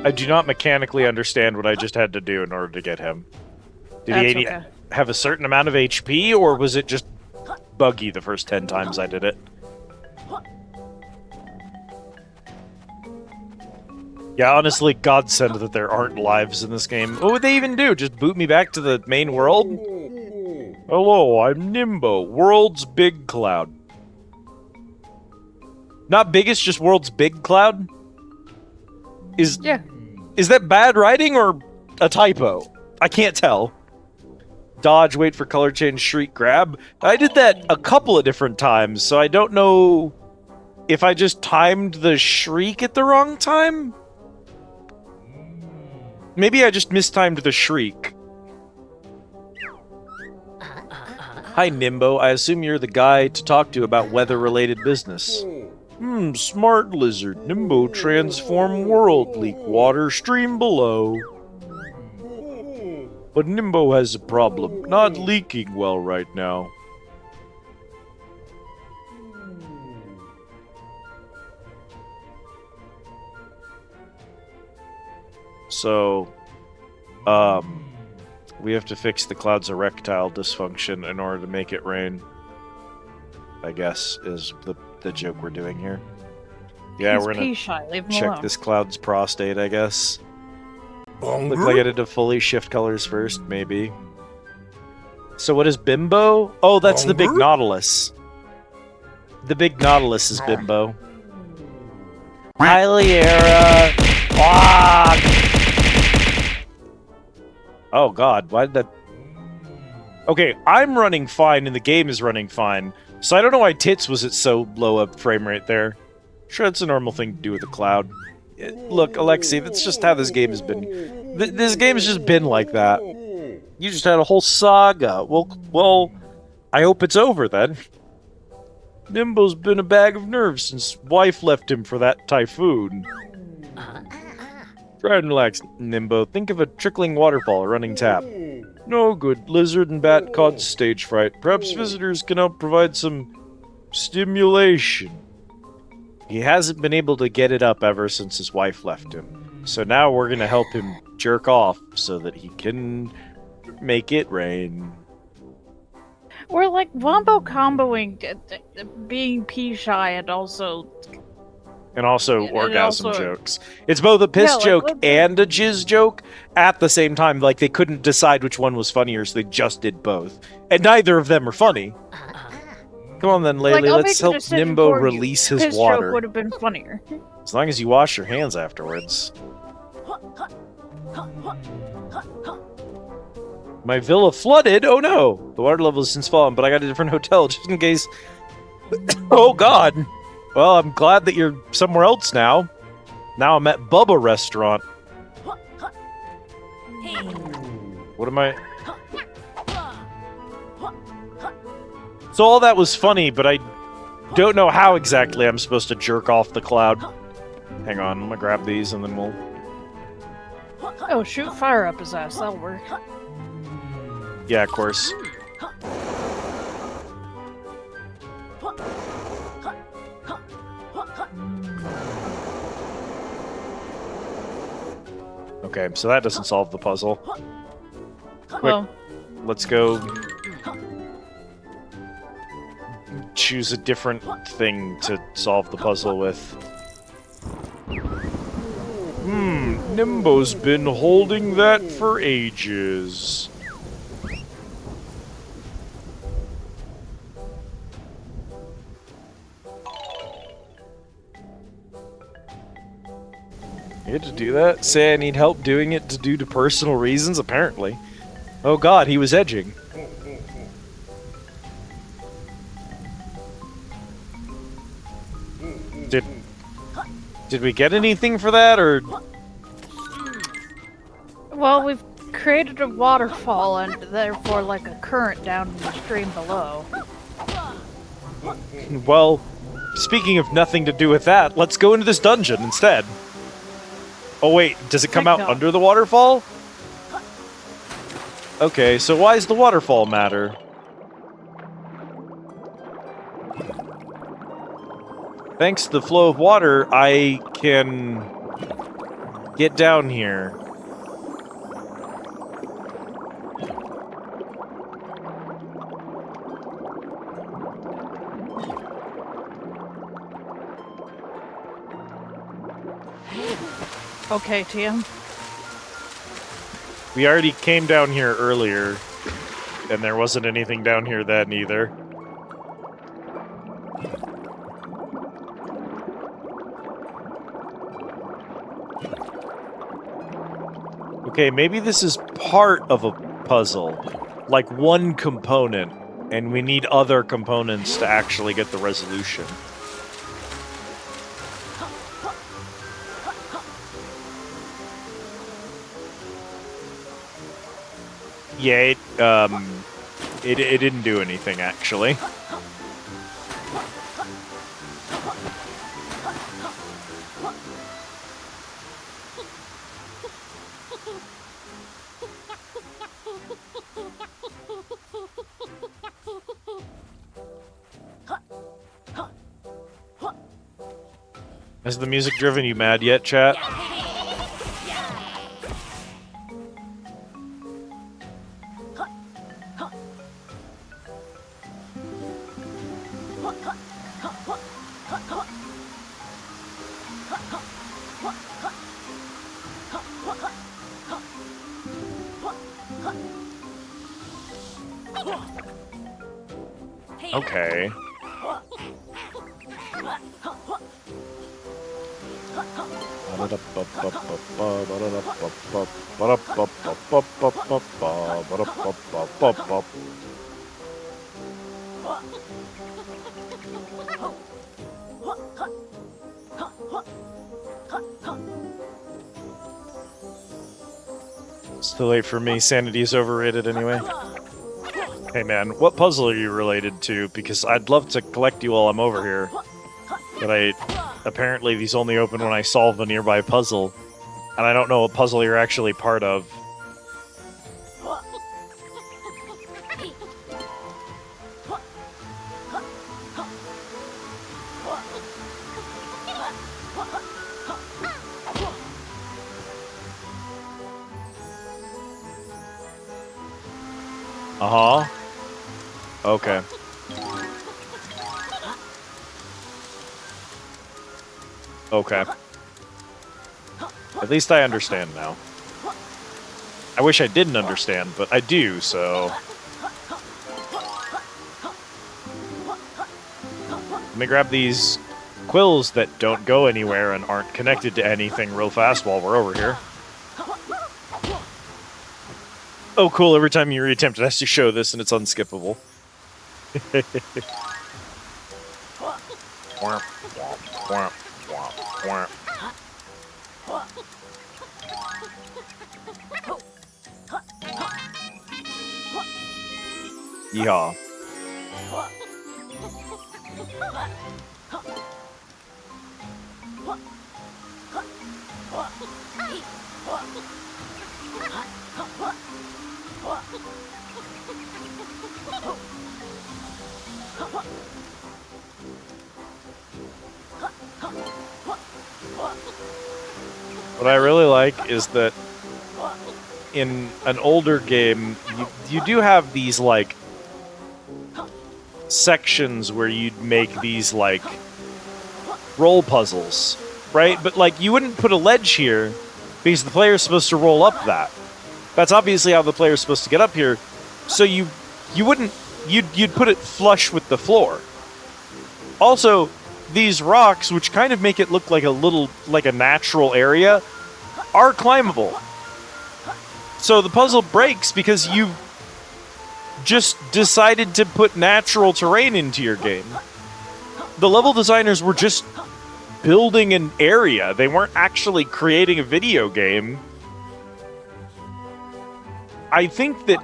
I do not mechanically understand what I just had to do in order to get him. Did he have a certain amount of HP, or was it just buggy the first 10 times I did it? Yeah, honestly, godsend that there aren't lives in this game. What would they even do? Just boot me back to the main world? Hello, I'm Nimbo, world's big cloud. Not biggest, just world's big cloud? Is that bad writing or a typo? I can't tell. Dodge, wait for color change, shriek, grab. I did that a couple of different times, so I don't know if I just timed the shriek at the wrong time? Maybe I just mistimed the shriek. Hi, Nimbo. I assume you're the guy to talk to about weather-related business. Smart lizard. Nimbo transform world. Leak water stream below. But Nimbo has a problem. Not leaking well right now. So, we have to fix the cloud's erectile dysfunction in order to make it rain. I guess is the joke we're doing here. Yeah, we're gonna check this cloud's prostate, I guess. Look like I did to fully shift colors first, maybe. So what is Bimbo? Oh, that's the big Nautilus. The big Nautilus is Bimbo. Hi, Liera! Oh god, why did that... Okay, I'm running fine and the game is running fine, so I don't know why Tits was at so low a frame rate there. Sure, that's a normal thing to do with a cloud. Look, Alexei, that's just how this game has been. This game has just been like that. You just had a whole saga. Well, I hope it's over then. Nimbo's been a bag of nerves since wife left him for that typhoon. Try and relax, Nimbo. Think of a trickling waterfall, a running tap. No good. Lizard and bat caught stage fright. Perhaps visitors can help provide some stimulation. He hasn't been able to get it up ever since his wife left him. So now we're gonna help him jerk off so that he can make it rain. We're like wombo comboing being pee shy and also orgasm jokes. It's both a piss joke and a jizz joke at the same time. Like, they couldn't decide which one was funnier, so they just did both. And neither of them are funny. Come on then, Laylee, let's help Nimbo release his water. Joke would have been funnier. As long as you wash your hands afterwards. My villa flooded? Oh no! The water level has since fallen, but I got a different hotel just in case... Oh god! Well, I'm glad that you're somewhere else now. Now I'm at Bubba Restaurant. What am I... So all that was funny, but I don't know how exactly I'm supposed to jerk off the cloud. Hang on, I'm gonna grab these and then we'll... Oh, shoot fire up his ass. That'll work. Yeah, of course. Okay, so that doesn't solve the puzzle. Quick, Well, let's go choose a different thing to solve the puzzle with. Nimbo's been holding that for ages. You had to do that? Say I need help doing it due to personal reasons, apparently. Oh god, he was edging. Did we get anything for that, or... well, we've created a waterfall and therefore like a current down in the stream below. Well, speaking of nothing to do with that, let's go into this dungeon instead. Oh wait, does it come out under the waterfall? Okay, so why does the waterfall matter? Thanks to the flow of water, I can get down here. Okay, TM. We already came down here earlier, and there wasn't anything down here then either. Okay, maybe this is part of a puzzle, like one component, and we need other components to actually get the resolution. Yeah, it didn't do anything, actually. Has the music driven you mad yet, chat? Okay. It's too late for me. Sanity is overrated anyway. Hey man, what puzzle are you related to? Because I'd love to collect you while I'm over here. But apparently these only open when I solve a nearby puzzle. And I don't know what puzzle you're actually part of. Uh-huh. Okay. Okay. At least I understand now. I wish I didn't understand, but I do, so... Let me grab these quills that don't go anywhere and aren't connected to anything real fast while we're over here. Oh, cool. Every time you reattempt, it has to show this, and it's unskippable. Yeehaw. What I really like is that in an older game, you do have these, like, sections where you'd make these, like, roll puzzles, right? But, like, you wouldn't put a ledge here because the player's supposed to roll up that. That's obviously how the player's supposed to get up here. So you wouldn't... You'd put it flush with the floor. Also, these rocks, which kind of make it look like a natural area, are climbable. So the puzzle breaks because you just decided to put natural terrain into your game. The level designers were just building an area. They weren't actually creating a video game. I think that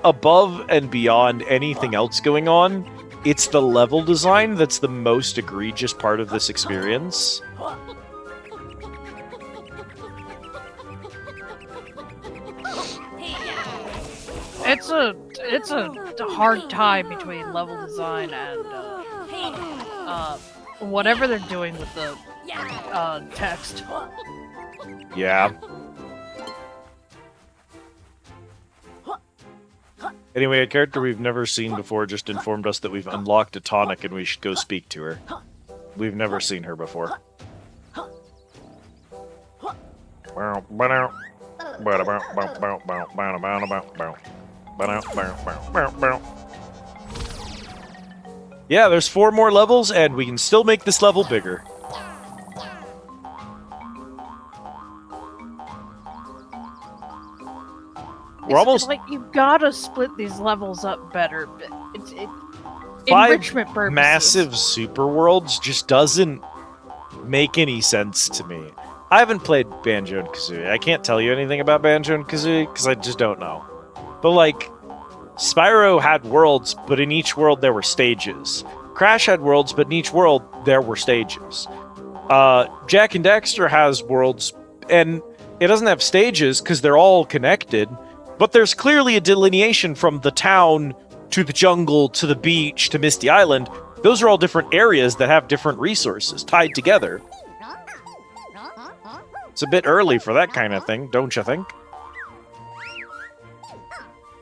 above and beyond anything else going on, it's the level design that's the most egregious part of this experience. It's a hard tie between level design and whatever they're doing with the text. Yeah. Anyway, a character we've never seen before just informed us that we've unlocked a tonic and we should go speak to her. We've never seen her before. Yeah, there's 4 more levels, and we can still make this level bigger. We're almost... like, you gotta split these levels up better. It's 5 enrichment purposes. massive super worlds just doesn't make any sense to me. I haven't played Banjo and Kazooie. I can't tell you anything about Banjo and Kazooie because I just don't know. But, like, Spyro had worlds, but in each world there were stages. Crash had worlds, but in each world there were stages. Jak and Daxter has worlds, and it doesn't have stages because they're all connected, but there's clearly a delineation from the town to the jungle to the beach to Misty Island. Those are all different areas that have different resources tied together. It's a bit early for that kind of thing, don't you think?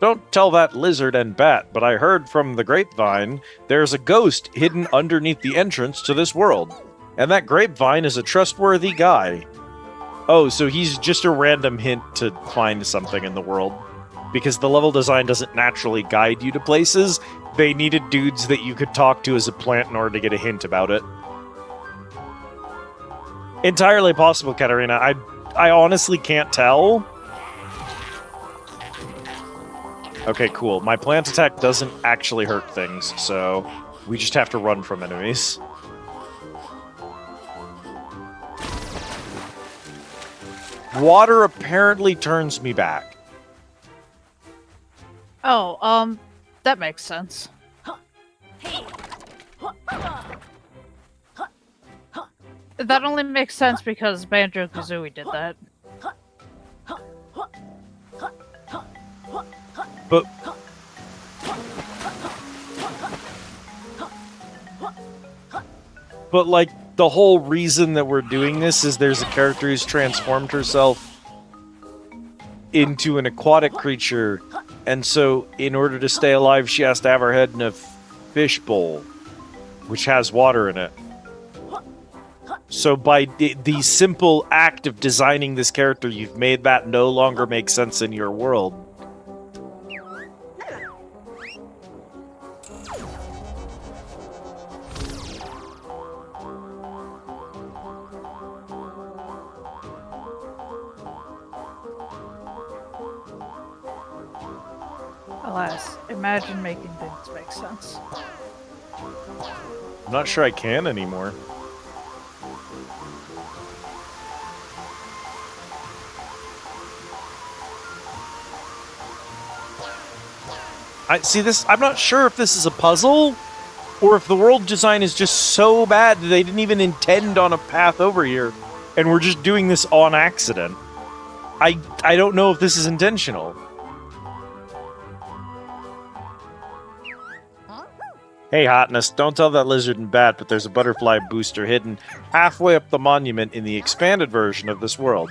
Don't tell that lizard and bat, but I heard from the grapevine there's a ghost hidden underneath the entrance to this world. And that grapevine is a trustworthy guy. Oh, so he's just a random hint to find something in the world. Because the level design doesn't naturally guide you to places, they needed dudes that you could talk to as a plant in order to get a hint about it. Entirely possible, Katarina. I honestly can't tell. Okay, cool. My plant attack doesn't actually hurt things, so we just have to run from enemies. Water apparently turns me back. Oh, that makes sense. That only makes sense because Banjo-Kazooie did that. But like, the whole reason that we're doing this is there's a character who's transformed herself into an aquatic creature, and so in order to stay alive, she has to have her head in a fish bowl, which has water in it. So by the simple act of designing this character, you've made that no longer make sense in your world. Alas, imagine making things make sense. I'm not sure I can anymore. I see this. I'm not sure if this is a puzzle or if the world design is just so bad that they didn't even intend on a path over here, and we're just doing this on accident. I don't know if this is intentional. Hey, Hotness, don't tell that lizard and bat, but there's a butterfly booster hidden halfway up the monument in the expanded version of this world.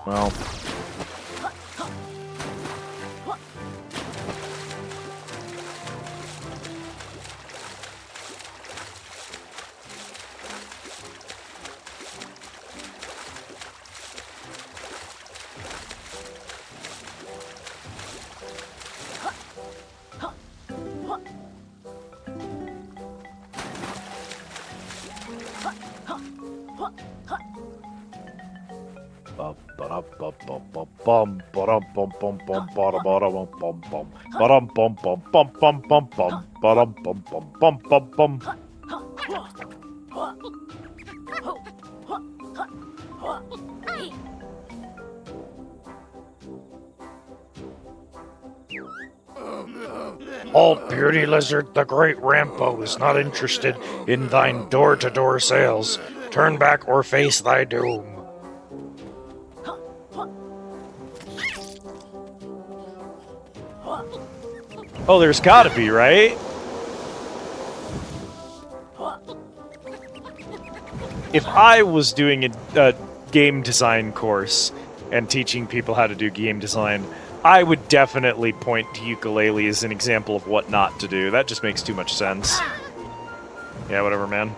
Well... Halt, beauty lizard, the great Rampo is not interested in thine door-to-door sales. Turn back or face thy doom. Oh, there's gotta be, right? If I was doing a game design course and teaching people how to do game design, I would definitely point to Yooka Laylee as an example of what not to do. That just makes too much sense. Yeah, whatever, man.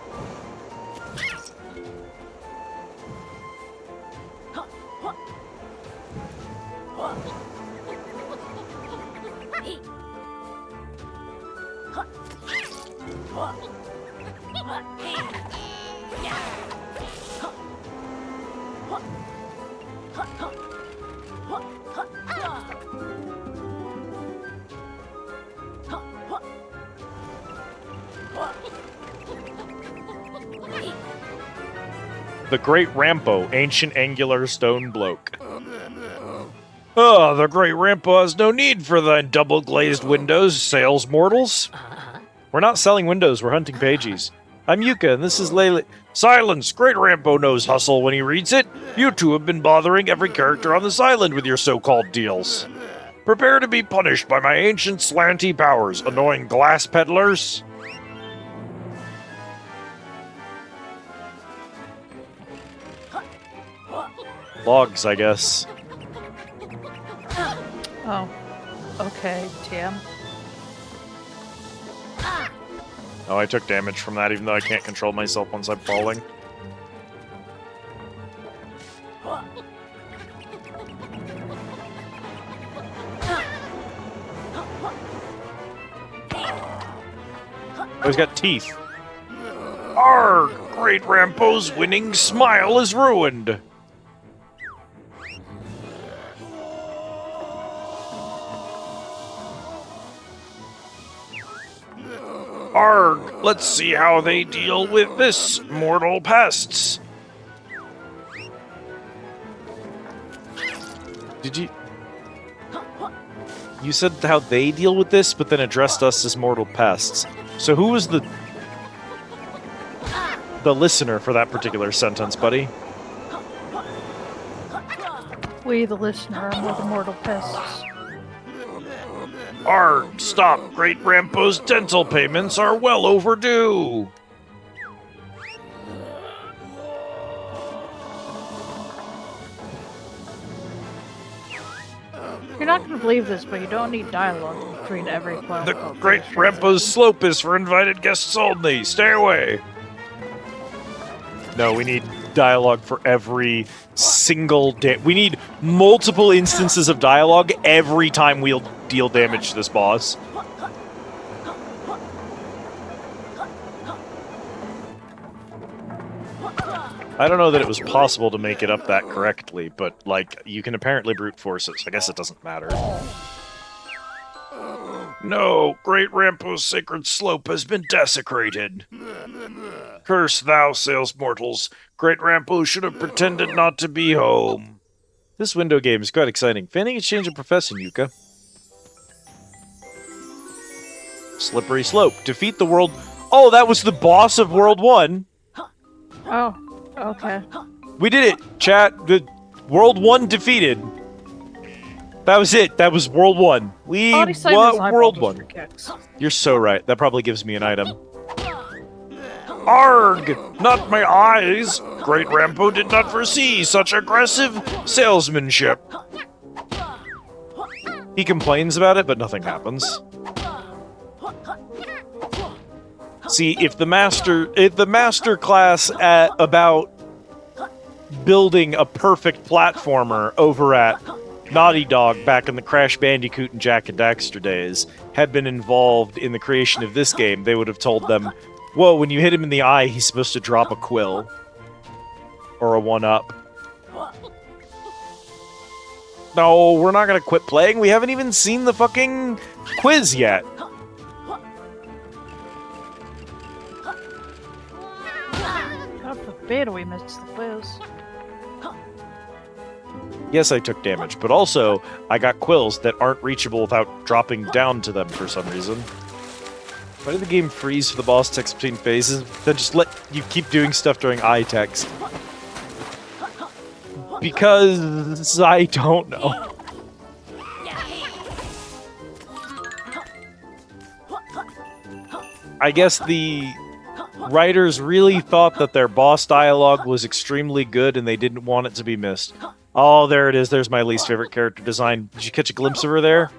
The Great Rampo, ancient angular stone bloke. Oh, the Great Rampo has no need for thy double-glazed windows, sales mortals. We're not selling windows, we're hunting pages. I'm Yooka, and this is Laylee. Silence! Great Rampo knows hustle when he reads it. You two have been bothering every character on this island with your so-called deals. Prepare to be punished by my ancient slanty powers, annoying glass peddlers. Logs, I guess. Oh. Okay, TM. Oh, I took damage from that, even though I can't control myself once I'm falling. Oh, he's got teeth. Arrgh! Great Rampo's winning smile is ruined! Arrgh! Let's see how they deal with this, mortal pests! Did you... You said how they deal with this, but then addressed us as mortal pests. So who was the listener for that particular sentence, buddy? We, the listener, are the mortal pests. Arrgh! Stop! Great Rampo's dental payments are well overdue! You're not going to believe this, but you don't need dialogue between every class. The Great Rampo's slope is for invited guests only! Stay away! No, we need dialogue for every single we need multiple instances of dialogue every time we'll deal damage to this boss. I don't know that it was possible to make it up that correctly, but, like, you can apparently brute force it, so I guess it doesn't matter. No, Great Rampo's sacred slope has been desecrated. Curse thou, sales mortals. Great Rampo should have pretended not to be home. This window game is quite exciting. Fanning a change of profession, Yooka. Slippery slope. Defeat the world... Oh, that was the boss of World 1. Oh, okay. We did it, chat. The World 1 defeated. That was it. That was World 1. We won World 1. You're so right. That probably gives me an item. Arg! Not my eyes! Great Rampo did not foresee such aggressive salesmanship. He complains about it, but nothing happens. See, if the master class about building a perfect platformer over at Naughty Dog back in the Crash Bandicoot and Jak and Daxter days had been involved in the creation of this game, they would have told them, whoa, when you hit him in the eye, he's supposed to drop a quill. Or a 1-up. No, we're not gonna quit playing. We haven't even seen the fucking quiz yet. God forbid we missed the quiz. Yes, I took damage, but also, I got quills that aren't reachable without dropping down to them for some reason. Why did the game freeze for the boss text between phases? Then just let you keep doing stuff during eye text. Because I don't know. I guess the writers really thought that their boss dialogue was extremely good and they didn't want it to be missed. Oh, there it is. There's my least favorite character design. Did you catch a glimpse of her there?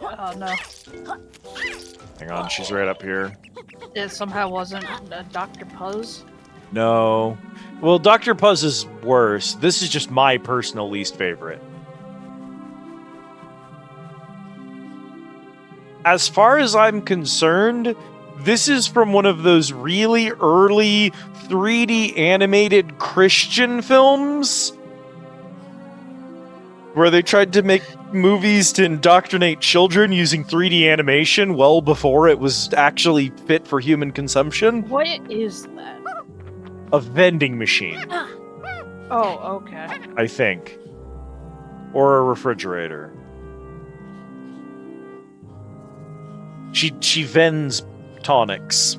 Oh, no. Hang on, she's right up here. It somehow wasn't Dr. Puzz? No. Well, Dr. Puzz is worse. This is just my personal least favorite. As far as I'm concerned, this is from one of those really early 3D animated Christian films where they tried to make movies to indoctrinate children using 3D animation well before it was actually fit for human consumption. What is that? A vending machine. Oh, okay. I think. Or a refrigerator. She vends tonics.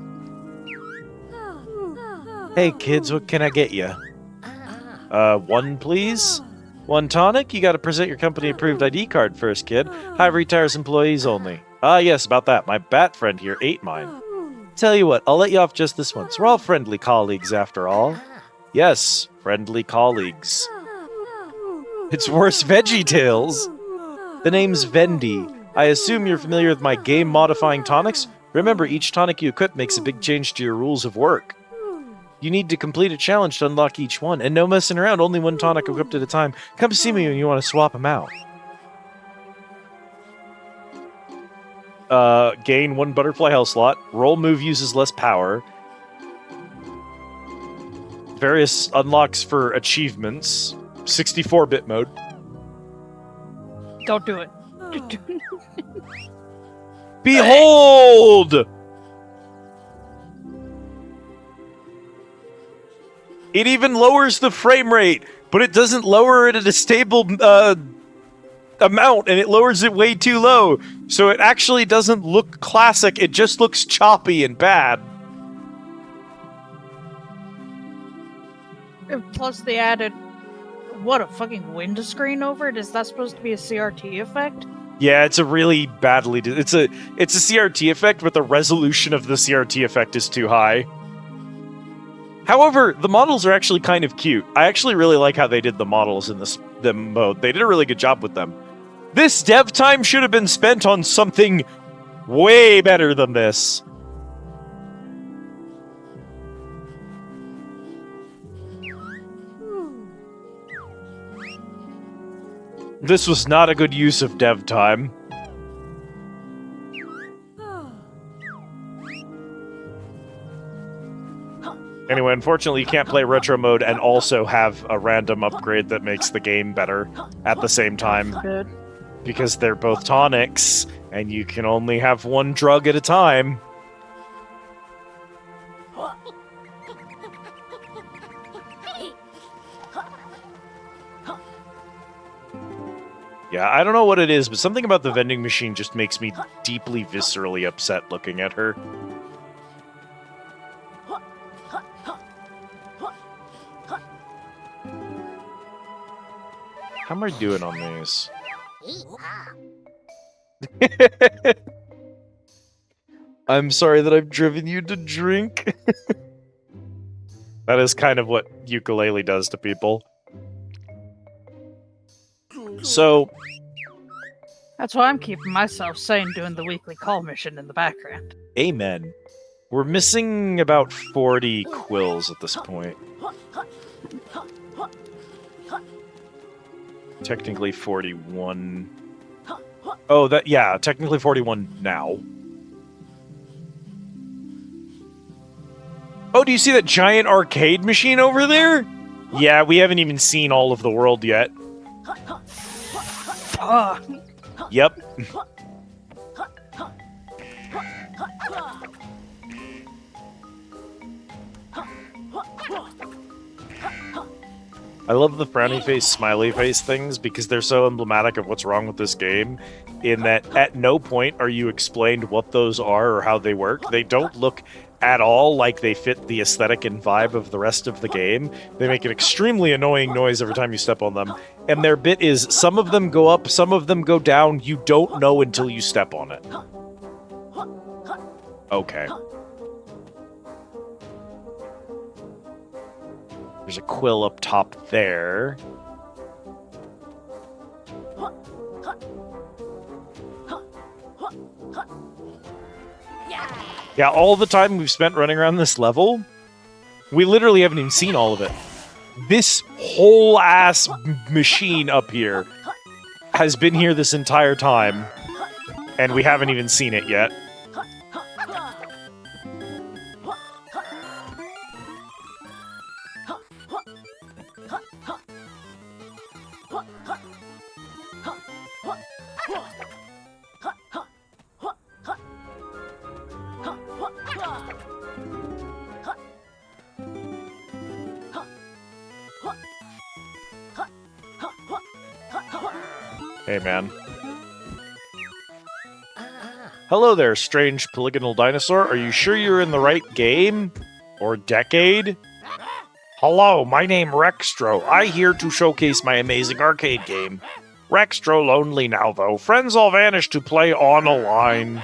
Hey kids, what can I get you? One please? One tonic? You gotta present your company approved ID card first, kid. High retires employees only. Ah yes, about that. My bat friend here ate mine. Tell you what, I'll let you off just this once. We're all friendly colleagues after all. Yes, friendly colleagues. It's worse Veggie Tales. The name's Vendy. I assume you're familiar with my game-modifying tonics? Remember, each tonic you equip makes a big change to your rules of work. You need to complete a challenge to unlock each one, and no messing around, only one tonic equipped at a time. Come see me when you want to swap them out. Gain 1 butterfly health slot. Roll move uses less power. Various unlocks for achievements. 64-bit mode. Don't do it. Behold! It even lowers the frame rate, but it doesn't lower it at a stable amount, and it lowers it way too low. So it actually doesn't look classic, it just looks choppy and bad. Plus they added, what, a fucking windscreen over it? Is that supposed to be a CRT effect? Yeah, it's a really badly... It's a CRT effect, but the resolution of the CRT effect is too high. However, the models are actually kind of cute. I actually really like how they did the models in this mode. They did a really good job with them. This dev time should have been spent on something way better than this. This was not a good use of dev time. Anyway, unfortunately, you can't play retro mode and also have a random upgrade that makes the game better at the same time. Good. Because they're both tonics, and you can only have one drug at a time. Yeah, I don't know what it is, but something about the vending machine just makes me deeply, viscerally upset looking at her. How am I doing on these? I'm sorry that I've driven you to drink. That is kind of what Yooka Laylee does to people. So... That's why I'm keeping myself sane doing the weekly call mission in the background. Amen. We're missing about 40 quills at this point. Technically 41... Oh, yeah, technically 41 now. Oh, do you see that giant arcade machine over there? Yeah, we haven't even seen all of the world yet. Yep. I love the frowny face, smiley face things because they're so emblematic of what's wrong with this game, in that at no point are you explained what those are or how they work. They don't look at all like they fit the aesthetic and vibe of the rest of the game. They make an extremely annoying noise every time you step on them. And their bit is, some of them go up, some of them go down, you don't know until you step on it. Okay. There's a quill up top there. Yeah, all the time we've spent running around this level, we literally haven't even seen all of it. This whole ass machine up here has been here this entire time, and we haven't even seen it yet. Hey, man. Hello there, strange polygonal dinosaur. Are you sure you're in the right game? Or decade? Hello, my name Rextro. I here to showcase my amazing arcade game. Rextro lonely now, though. Friends all vanish to play on a line.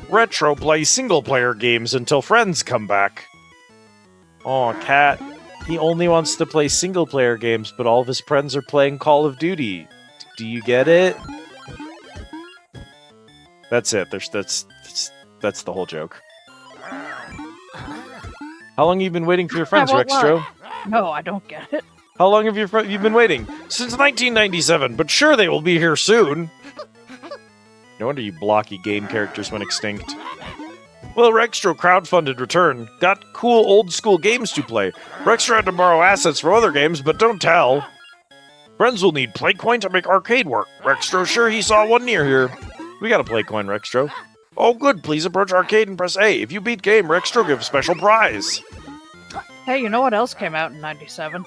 Retro plays single-player games until friends come back. Aw, Cat. He only wants to play single-player games, but all of his friends are playing Call of Duty. Do you get it? That's it. That's the whole joke. How long have you been waiting for your friends, Rextro? No, I don't get it. How long have you been waiting? Since 1997, but sure they will be here soon. No wonder you blocky game characters went extinct. Well, Rextro crowdfunded return. Got cool old-school games to play. Rextro had to borrow assets from other games, but don't tell. Friends will need PlayCoin to make arcade work. Rextro sure he saw one near here. We got a PlayCoin, Rextro. Oh, good. Please approach arcade and press A. If you beat game, Rextro gives special prize. Hey, you know what else came out in 97?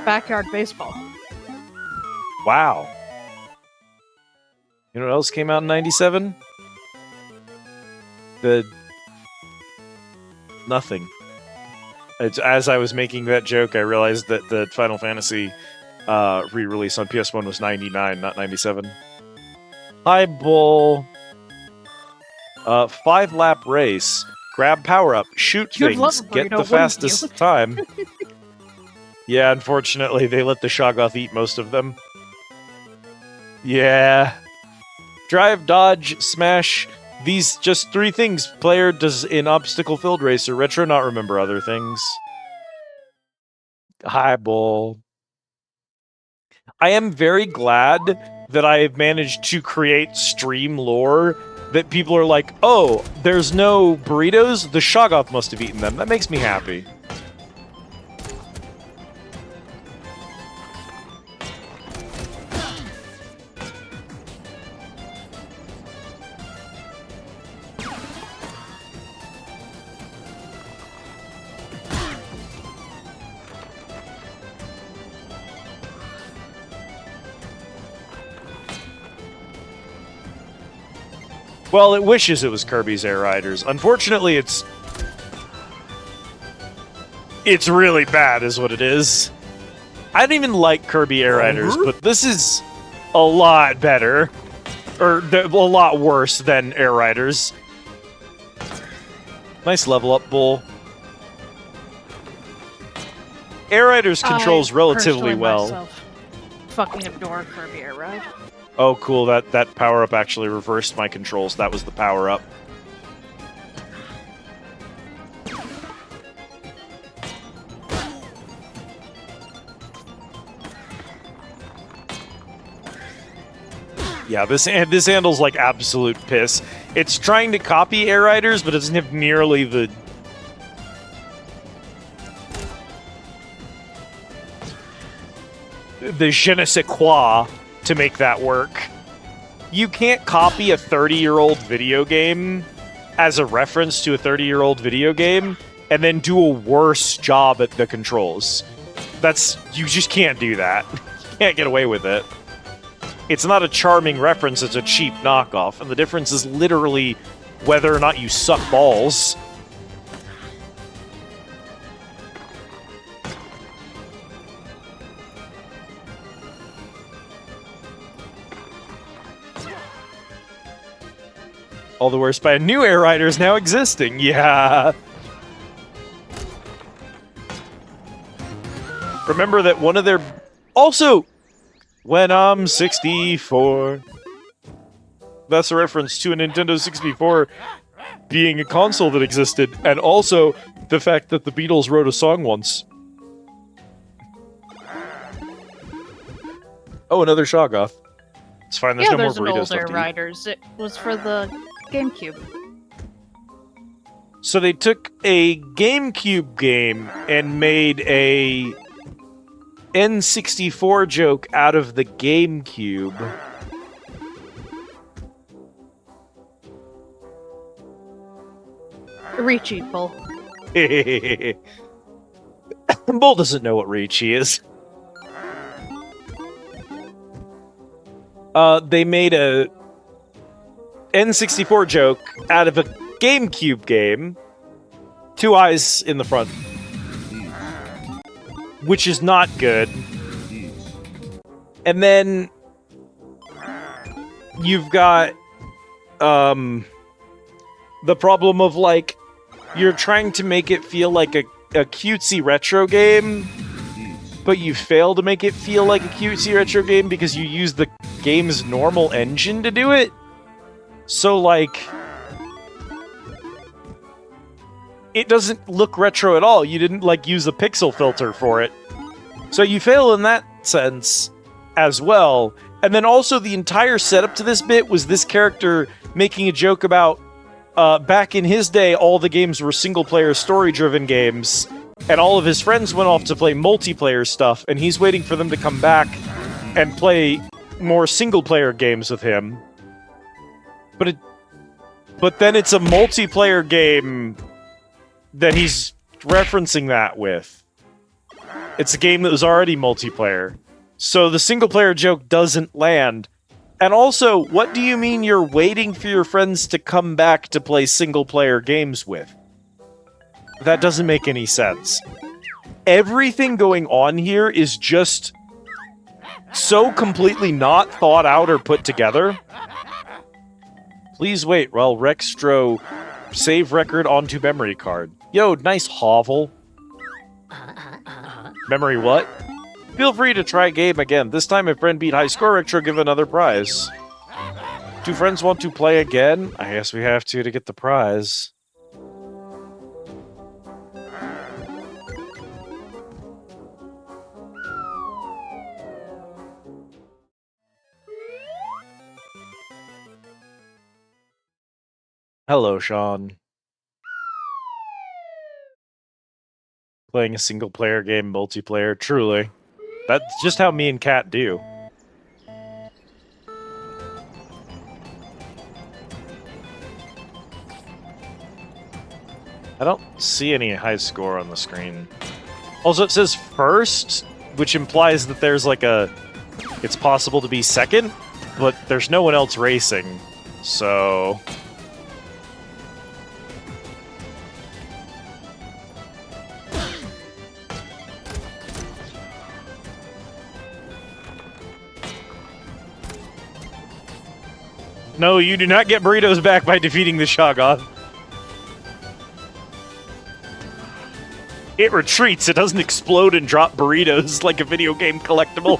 Backyard Baseball. Wow. You know what else came out in 97? Nothing. As I was making that joke, I realized that the Final Fantasy re-release on PS1 was 99, not 97. Hi, Bull. 5-lap race. Grab power-up. Shoot things. Get the fastest time. Yeah, unfortunately, they let the Shoggoth eat most of them. Yeah. Drive, dodge, smash. These just 3 things player does in obstacle-filled racer. Retro not remember other things. Hi, Bull. I am very glad that I have managed to create stream lore that people are like, oh, there's no burritos? The Shoggoth must have eaten them. That makes me happy. Well, it wishes it was Kirby's Air Riders. Unfortunately, it's really bad, is what it is. I don't even like Kirby Air Riders, but this is a lot better. Or a lot worse than Air Riders. Nice level up, Bull. Air Riders controls relatively well. Myself fucking adore Kirby Air Ride. Oh, cool. That power-up actually reversed my controls. That was the power-up. Yeah, this handle's like absolute piss. It's trying to copy Air Riders, but it doesn't have nearly the... the je ne sais quoi to make that work. You can't copy a 30-year-old video game as a reference to a 30-year-old video game and then do a worse job at the controls. You just can't do that. You can't get away with it. It's not a charming reference, it's a cheap knockoff, and the difference is literally whether or not you suck balls. All the worse by a new Air Riders now existing, yeah. Remember that one of their... Also... When I'm 64. That's a reference to a Nintendo 64 being a console that existed, and also the fact that the Beatles wrote a song once. Oh, another Shoggoth. It's fine, there's no more burritos. Yeah, there's an old Air Riders. It was for the GameCube. So they took a GameCube game and made a N64 joke out of the GameCube. Ricci Bull. Bull doesn't know what Ricci is. They made a N64 joke out of a GameCube game. 2 eyes in the front. Which is not good. And then you've got the problem of, like, you're trying to make it feel like a cutesy retro game, but you fail to make it feel like a cutesy retro game because you use the game's normal engine to do it. So, like, it doesn't look retro at all. You didn't, like, use a pixel filter for it. So you fail in that sense as well. And then also the entire setup to this bit was this character making a joke about back in his day, all the games were single-player, story-driven games, and all of his friends went off to play multiplayer stuff, and he's waiting for them to come back and play more single-player games with him. But then it's a multiplayer game that he's referencing that with. It's a game that was already multiplayer. So the single-player joke doesn't land. And also, what do you mean you're waiting for your friends to come back to play single-player games with? That doesn't make any sense. Everything going on here is just so completely not thought out or put together. Please wait while Rextro save record onto memory card. Yo, nice hovel. Memory what? Feel free to try game again. This time if friend beat high score, Rextro give another prize. Do friends want to play again? I guess we have to get the prize. Hello, Sean. Playing a single-player game, multiplayer, truly. That's just how me and Kat do. I don't see any high score on the screen. Also, it says first, which implies that there's like a... It's possible to be second, but there's no one else racing, so... No, you do not get burritos back by defeating the Shoggoth. It retreats, it doesn't explode and drop burritos like a video game collectible.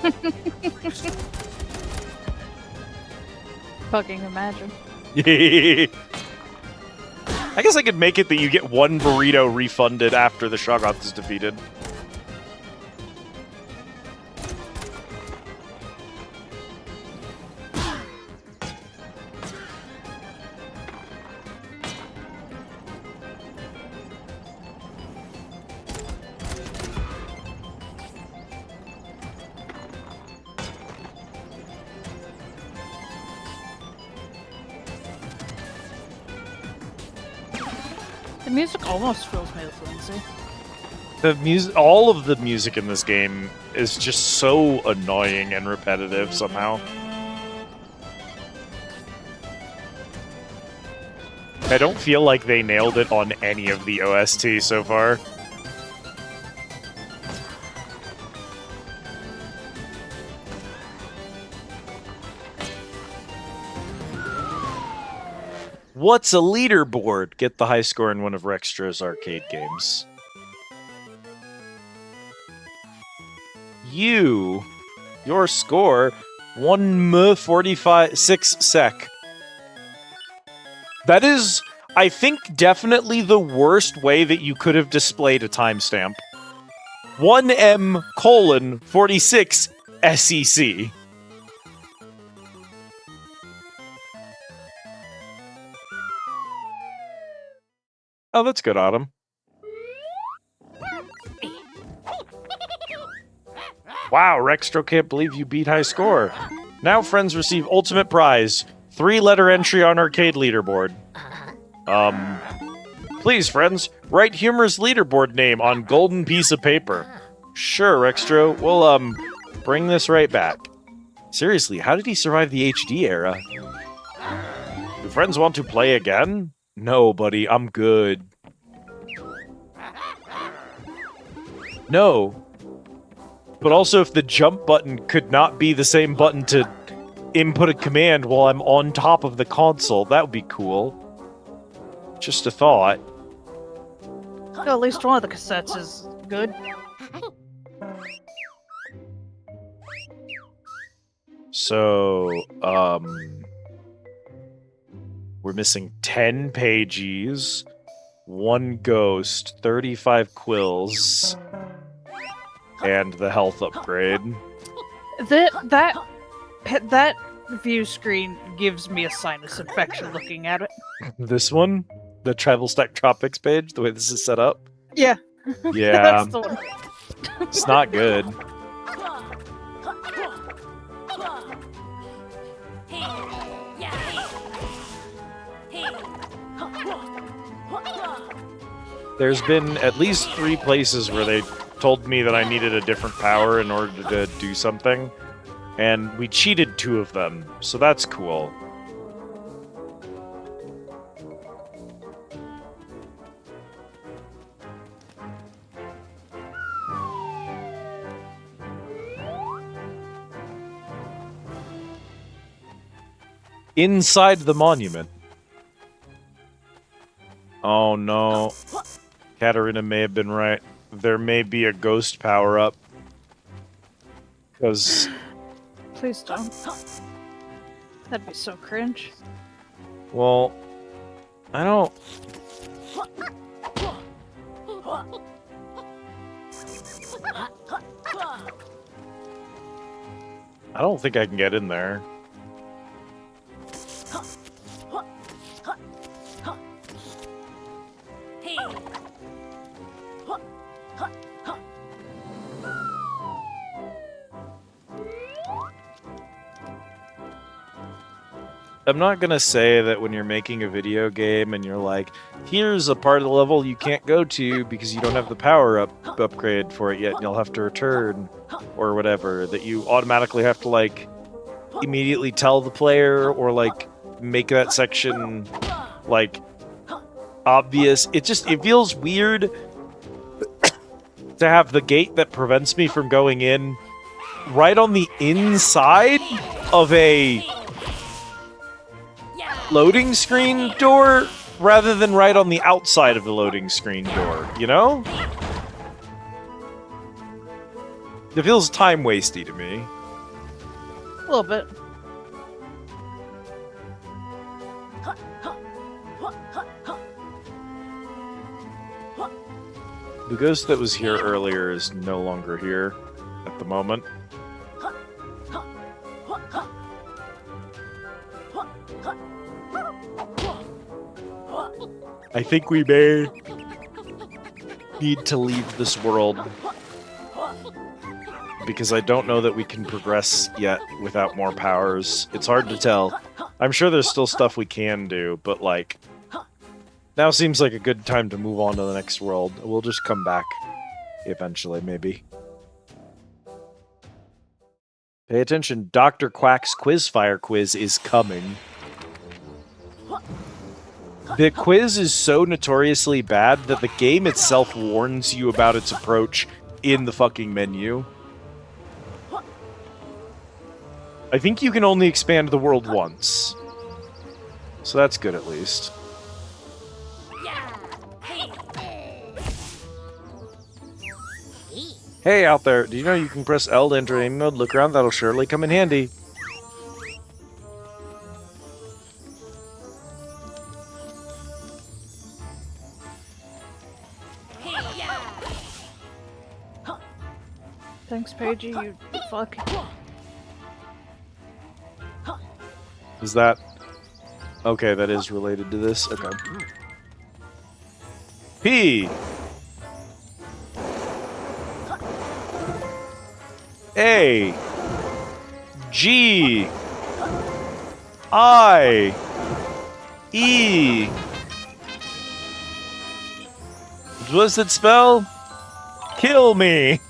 Fucking imagine. I guess I could make it that you get one burrito refunded after the Shoggoth is defeated. The music almost fills me with whimsy. The music, all of the music in this game is just so annoying and repetitive somehow. I don't feel like they nailed it on any of the OST so far. What's a leaderboard? Get the high score in one of Rextra's arcade games. Your score, 1m46 sec. That is, I think, definitely the worst way that you could have displayed a timestamp. 1m:46 SEC. Oh, that's good, Autumn. Wow, Rextro can't believe you beat high score. Now friends receive ultimate prize. 3-letter entry on arcade leaderboard. Please, friends, write humorous leaderboard name on golden piece of paper. Sure, Rextro, we'll, bring this right back. Seriously, how did he survive the HD era? Do friends want to play again? No, buddy, I'm good. No. But also, if the jump button could not be the same button to input a command while I'm on top of the console, that would be cool. Just a thought. Well, at least one of the cassettes is good. So, we're missing 10 pages, 1 ghost, 35 quills, and the health upgrade. That view screen gives me a sinus infection looking at it. This one? The Tribal Stack Tropics page? The way this is set up? Yeah. Yeah. That's the one. It's not good. There's been at least 3 places where they told me that I needed a different power in order to do something, and we cheated 2 of them, so that's cool. Inside the monument. Oh no. Katarina may have been right. There may be a ghost power-up. Because... Please don't. That'd be so cringe. Well... I don't... I don't think I can get in there. I'm not gonna say that when you're making a video game and you're like, here's a part of the level you can't go to because you don't have the power-up upgrade for it yet and you'll have to return, or whatever, that you automatically have to, like, immediately tell the player or, like, make that section, like, obvious. It feels weird to have the gate that prevents me from going in right on the inside of a loading screen door rather than right on the outside of the loading screen door, you know? It feels time-wasty to me. A little bit. The ghost that was here earlier is no longer here at the moment. I think we may need to leave this world because I don't know that we can progress yet without more powers. It's hard to tell. I'm sure there's still stuff we can do, but like, now seems like a good time to move on to the next world. We'll just come back eventually, maybe. Pay attention, Dr. Quack's Quizfire quiz is coming. The quiz is so notoriously bad that the game itself warns you about its approach in the fucking menu. I think you can only expand the world once. So that's good at least. Hey out there, do you know you can press L to enter aim mode? Look around, that'll surely come in handy. Thanks, Paigey, you fuck. Is that... Okay, that is related to this. Okay. P! A! G! I! E! What does it spell? Kill me!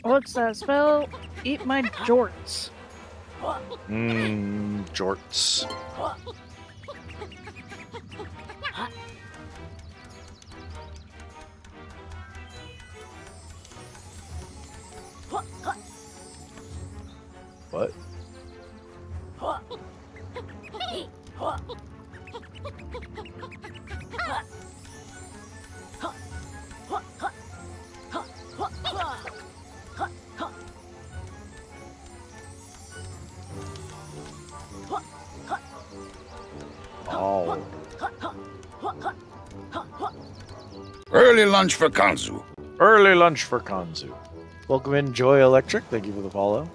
What's that spell? Eat my jorts. Jorts. What? Oh. Early lunch for Kanzu. Early lunch for Kanzu. Welcome in, Joy Electric. Thank you for the follow.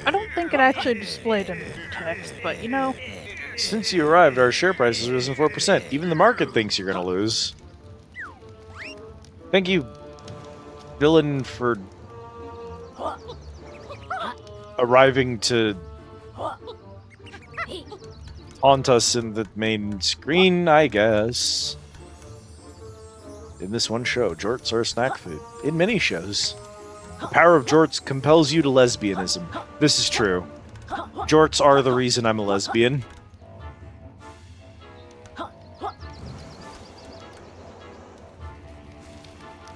I don't think it actually displayed any text, but you know. Since you arrived, our share price has risen 4%. Even the market thinks you're gonna lose. Thank you, villain, for arriving to haunt us in the main screen, I guess. In this one show, jorts are a snack food. In many shows, the power of jorts compels you to lesbianism. This is true. Jorts are the reason I'm a lesbian.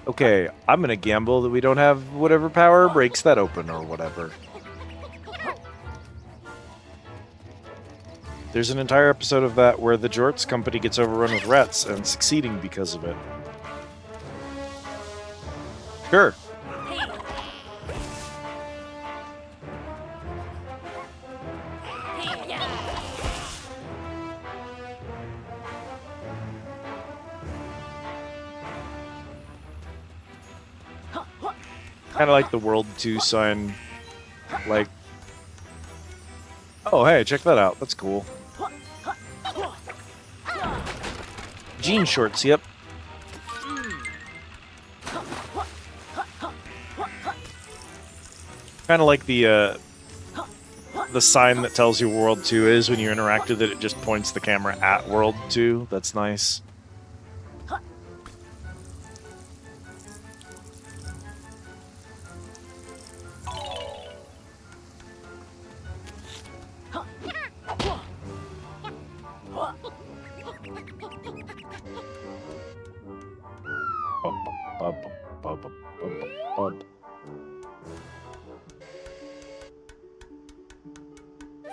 Okay, I'm gonna gamble that we don't have whatever power breaks that open or whatever. There's an entire episode of that where the Jorts company gets overrun with rats and succeeding because of it. Sure. Kind of like the World 2 sign. Like... Oh, hey, check that out. That's cool. Jean shorts, yep. Kind of like the sign that tells you World 2 is when you interact with it, it just points the camera at World 2. That's nice.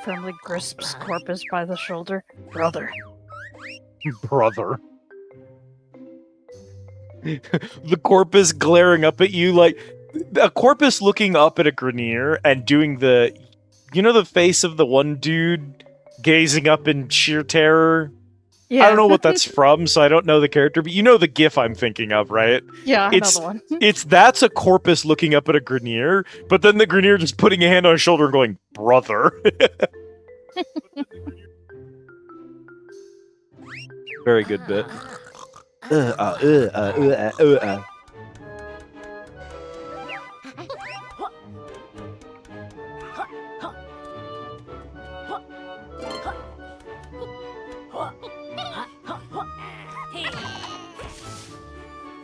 Firmly grasps Corpus by the shoulder. Brother. Brother. The Corpus glaring up at you like a Corpus looking up at a Grenier and doing the, you know, the face of the one dude gazing up in sheer terror. Yeah. I don't know what that's from, so I don't know the character, but you know the GIF I'm thinking of, right? Yeah, I know the one. That's a Corpus looking up at a Grenier, but then the Grenier just putting a hand on his shoulder and going, brother. Very good bit.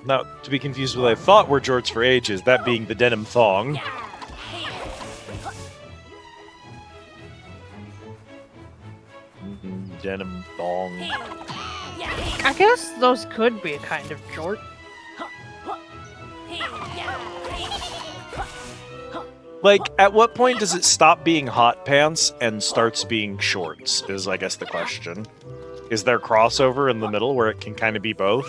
Not to be confused with what I thought were jorts for ages, that being the denim thong. Denim thong. I guess those could be a kind of jort. Like, at what point does it stop being hot pants and starts being shorts, is I guess the question. Is there crossover in the middle where it can kind of be both?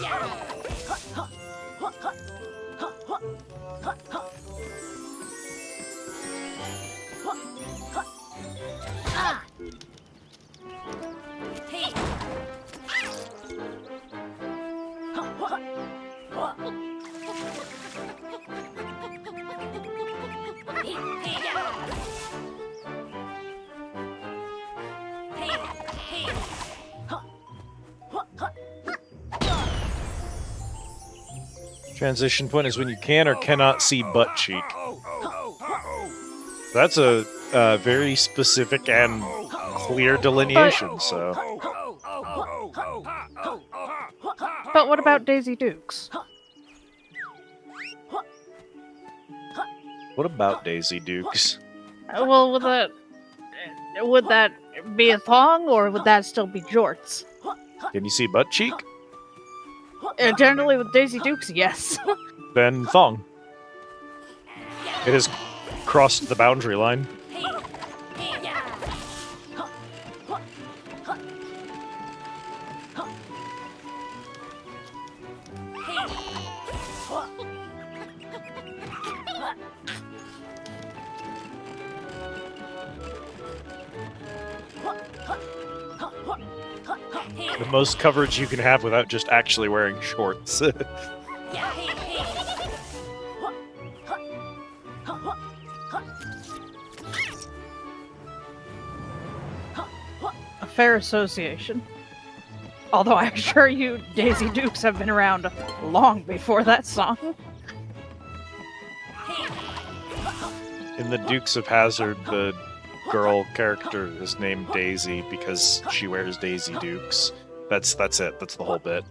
Transition point is when you can or cannot see butt cheek. That's a very specific and clear delineation, so... But what about Daisy Dukes? What about Daisy Dukes? Well, would that be a thong, or would that still be jorts? Can you see butt cheek? Generally with Daisy Dukes, yes. Then thong. It has crossed the boundary line. The most coverage you can have without just actually wearing shorts. A fair association. Although I'm sure you Daisy Dukes have been around long before that song. In the Dukes of Hazzard, the girl character is named Daisy because she wears Daisy Dukes. That's it. That's the whole bit.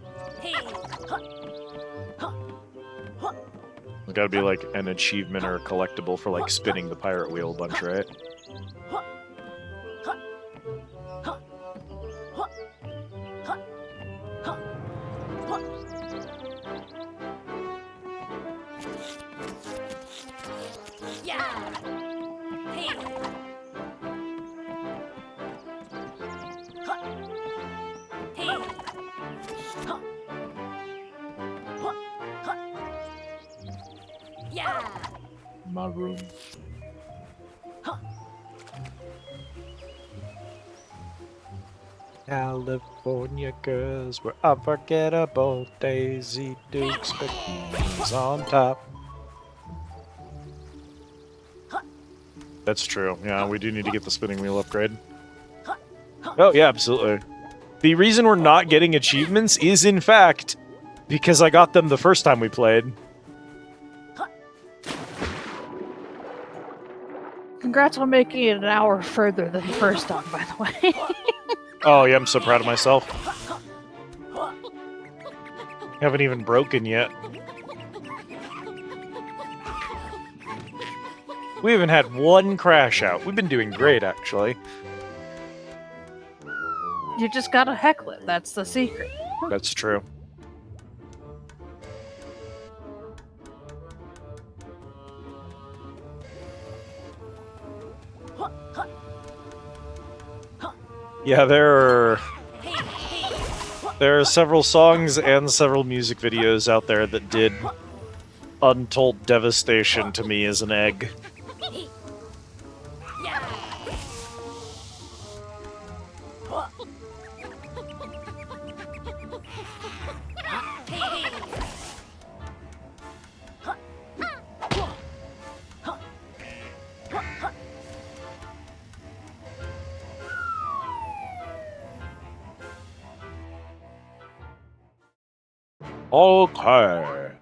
It's gotta be like an achievement or a collectible for like spinning the pirate wheel a bunch, right? My room. California girls were unforgettable. Daisy Dukes, bikinis on top. That's true. Yeah, we do need to get the spinning wheel upgrade. Oh, yeah, absolutely. The reason we're not getting achievements is, in fact, because I got them the first time we played. Congrats on making it an hour further than the first time, by the way. Oh, yeah, I'm so proud of myself. Haven't even broken yet. We haven't had one crash out. We've been doing great, actually. You just gotta heckle it, that's the secret. That's true. Yeah, there are several songs and several music videos out there that did untold devastation to me as an egg. Okay.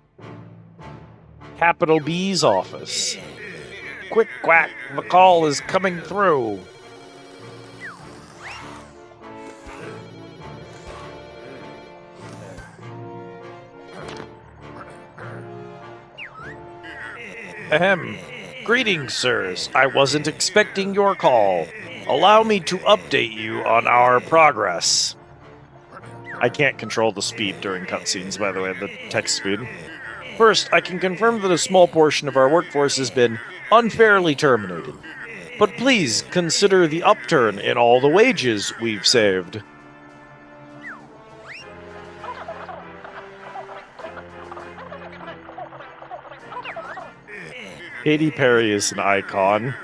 Capital B's office. Quick quack, the call is coming through. Ahem. Greetings, sirs. I wasn't expecting your call. Allow me to update you on our progress. I can't control the speed during cutscenes, by the way, the text speed. First, I can confirm that a small portion of our workforce has been unfairly terminated. But please consider the upturn in all the wages we've saved. Katy Perry is an icon.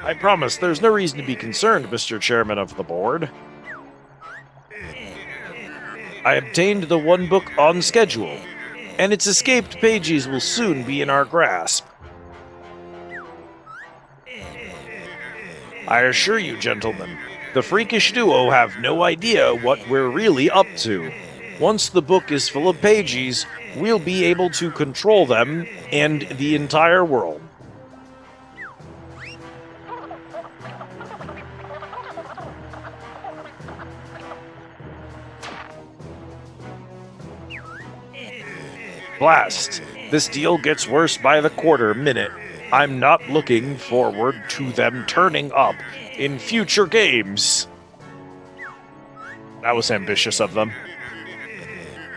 I promise there's no reason to be concerned, Mr. Chairman of the Board. I obtained the one book on schedule, and its escaped pages will soon be in our grasp. I assure you, gentlemen, the freakish duo have no idea what we're really up to. Once the book is full of pages, we'll be able to control them and the entire world. Blast! This deal gets worse by the quarter minute. I'm not looking forward to them turning up in future games. That was ambitious of them.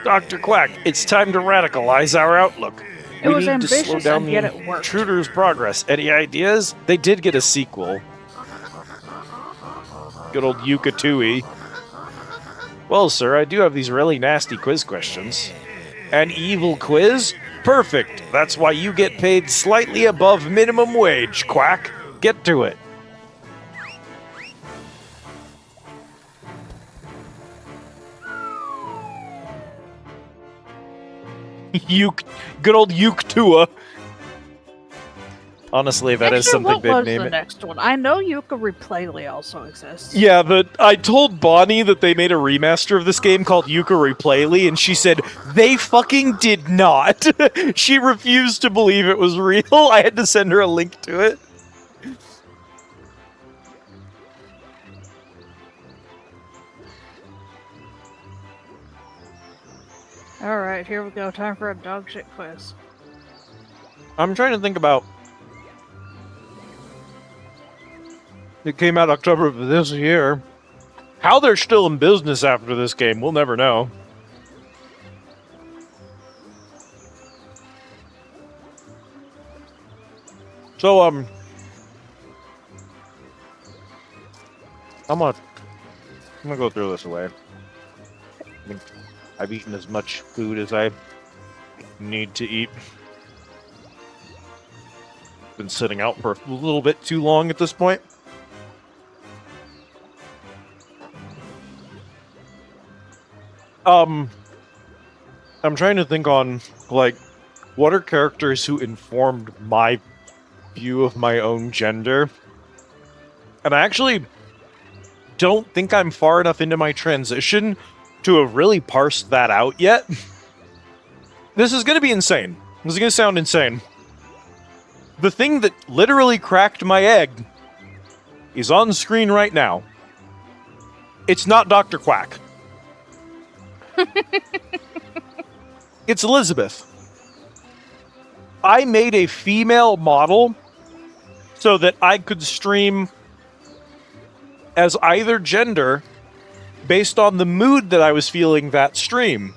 Dr. Quack, it's time to radicalize our outlook. It was We need to slow ambitious, down and yet the it worked. intruder's progress. Any ideas? They did get a sequel. Good old Yooka Laylee. Well, sir, I do have these really nasty quiz questions. An evil quiz? Perfect. That's why you get paid slightly above minimum wage, Quack. Get to it. Good old Yooka. Honestly, that is something what they'd was name the it. next one? I know Yooka Laylee also exists. Yeah, but I told Bonnie that they made a remaster of this game called Yooka Laylee, and she said, they fucking did not. She refused to believe it was real. I had to send her a link to it. Alright, here we go. Time for a dog shit quiz. I'm trying to think about... It came out October of this year. How they're still in business after this game, we'll never know. So, I'm gonna go throw this away. I think I've eaten as much food as I need to eat. Been sitting out for a little bit too long at this point. I'm trying to think on, like, what are characters who informed my view of my own gender? And I actually don't think I'm far enough into my transition to have really parsed that out yet. This is going to be insane. This is going to sound insane. The thing that literally cracked my egg is on screen right now. It's not Dr. Quack. It's Elizabeth. I made a female model so that I could stream as either gender based on the mood that I was feeling that stream.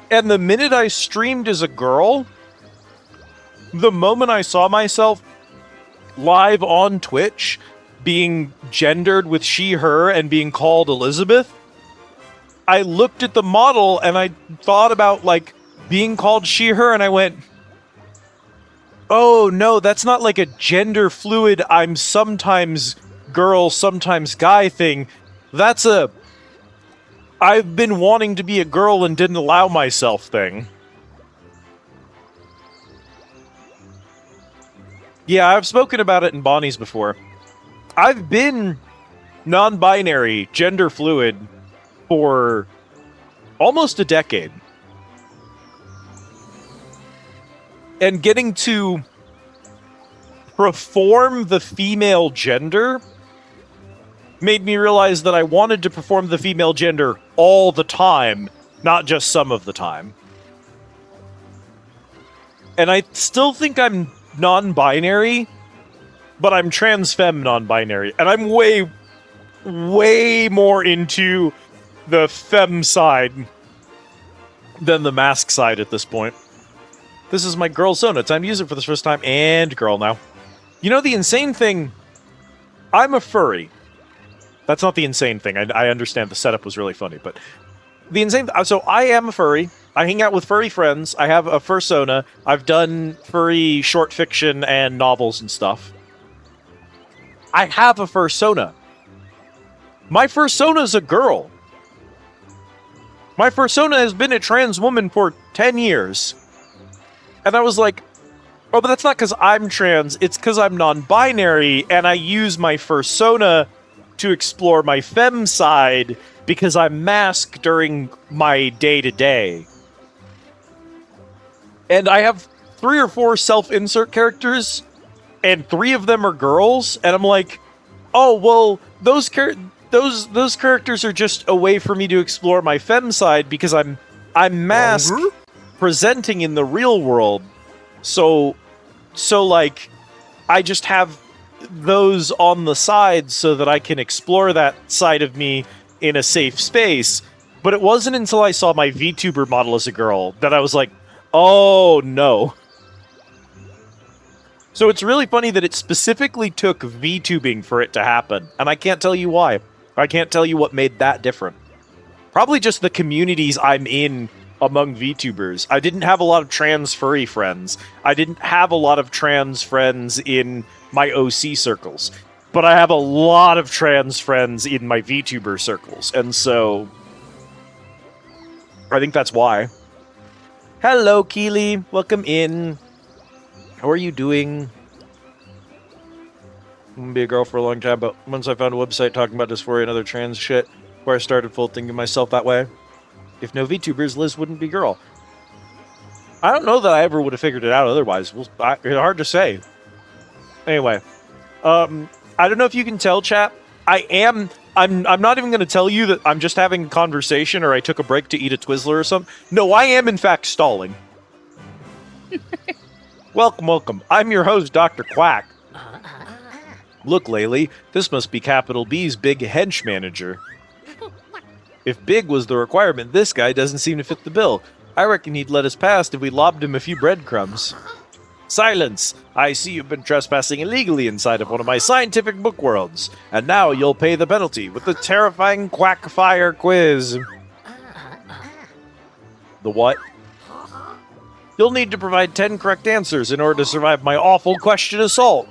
And the minute I streamed as a girl, the moment I saw myself live on Twitch being gendered with she, her, and being called Elizabeth, I looked at the model and I thought about, like, being called she, her, and I went, oh, no, that's not like a gender fluid, I'm sometimes girl, sometimes guy thing. That's a I've been wanting to be a girl and didn't allow myself thing. Yeah, I've spoken about it in Bonnie's before. I've been non-binary, gender fluid for almost a decade. And getting to perform the female gender made me realize that I wanted to perform the female gender all the time, not just some of the time. And I still think I'm non-binary, but I'm trans-femme non-binary. And I'm way, way more into the femme side than the mask side at this point. This is my girl Sona. Time to use it for the first time. And girl now. You know the insane thing? I'm a furry. That's not the insane thing. I understand the setup was really funny, but the insane... So I am a furry. I hang out with furry friends. I have a fursona. I've done furry short fiction and novels and stuff. I have a fursona. My fursona's a girl. My fursona has been a trans woman for 10 years. And I was like, oh, but that's not because I'm trans. It's because I'm non-binary, and I use my fursona to explore my femme side because I'm masked during my day-to-day. And I have 3 or 4 self-insert characters, and 3 of them are girls, and I'm like, oh, well, those characters are just a way for me to explore my femme side because I'm masked presenting in the real world. So like, I just have those on the side so that I can explore that side of me in a safe space. But it wasn't until I saw my VTuber model as a girl that I was like, oh no. So it's really funny that it specifically took VTubing for it to happen, and I can't tell you why. I can't tell you what made that different. Probably just the communities I'm in among VTubers. I didn't have a lot of trans furry friends. I didn't have a lot of trans friends in my OC circles. But I have a lot of trans friends in my VTuber circles. And so I think that's why. Hello, Keely. Welcome in. How are you doing? I'm gonna be a girl for a long time, but once I found a website talking about dysphoria and other trans shit, where I started full thinking myself that way. If no VTubers, Liz wouldn't be girl. I don't know that I ever would have figured it out otherwise. It's hard to say. Anyway, I don't know if you can tell, chat. I'm not even going to tell you that I'm just having a conversation or I took a break to eat a Twizzler or something. No, I am in fact stalling. Welcome. I'm your host, Dr. Quack. Look, Laylee, this must be Capital B's big hench manager. If big was the requirement, this guy doesn't seem to fit the bill. I reckon he'd let us pass if we lobbed him a few breadcrumbs. Silence! I see you've been trespassing illegally inside of one of my scientific book worlds, and now you'll pay the penalty with the terrifying Quackfire quiz. The what? You'll need to provide 10 correct answers in order to survive my awful question assault.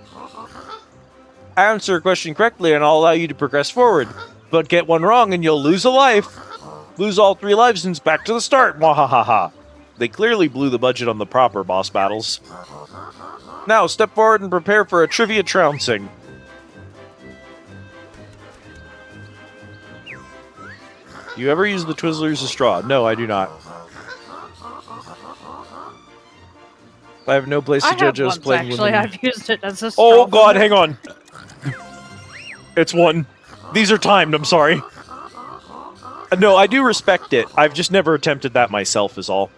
Answer a question correctly and I'll allow you to progress forward. But get one wrong and you'll lose a life. Lose all 3 lives and it's back to the start. Mwahaha. They clearly blew the budget on the proper boss battles. Now, step forward and prepare for a trivia trouncing. You ever use the Twizzler as a straw? No, I do not. I have no place to judge us playing with them. I've used it as a straw. Oh god, hang on. It's 1. These are timed, I'm sorry. No, I do respect it. I've just never attempted that myself is all.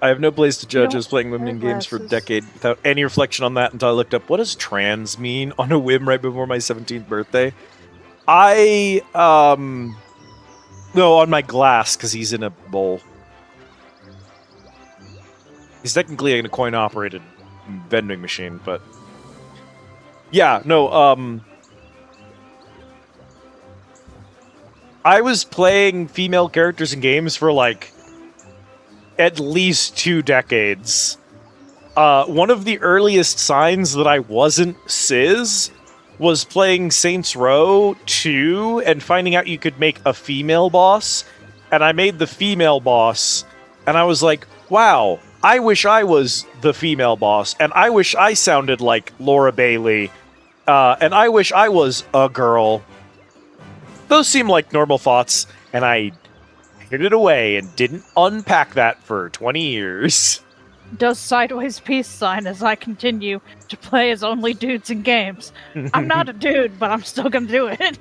I have no place to judge us playing women in games for a decade without any reflection on that until I looked up, what does trans mean on a whim right before my 17th birthday? No, on my glass, because he's in a bowl. He's technically in a coin-operated vending machine, but yeah, no, I was playing female characters in games for like at least 2 decades. One of the earliest signs that I wasn't cis was playing Saints Row 2 and finding out you could make a female boss. And I made the female boss, and I was like, wow, I wish I was the female boss, and I wish I sounded like Laura Bailey, and I wish I was a girl. Those seem like normal thoughts, and I hid it away and didn't unpack that for 20 years. Does sideways peace sign as I continue to play as only dudes in games. I'm not a dude, but I'm still gonna do it.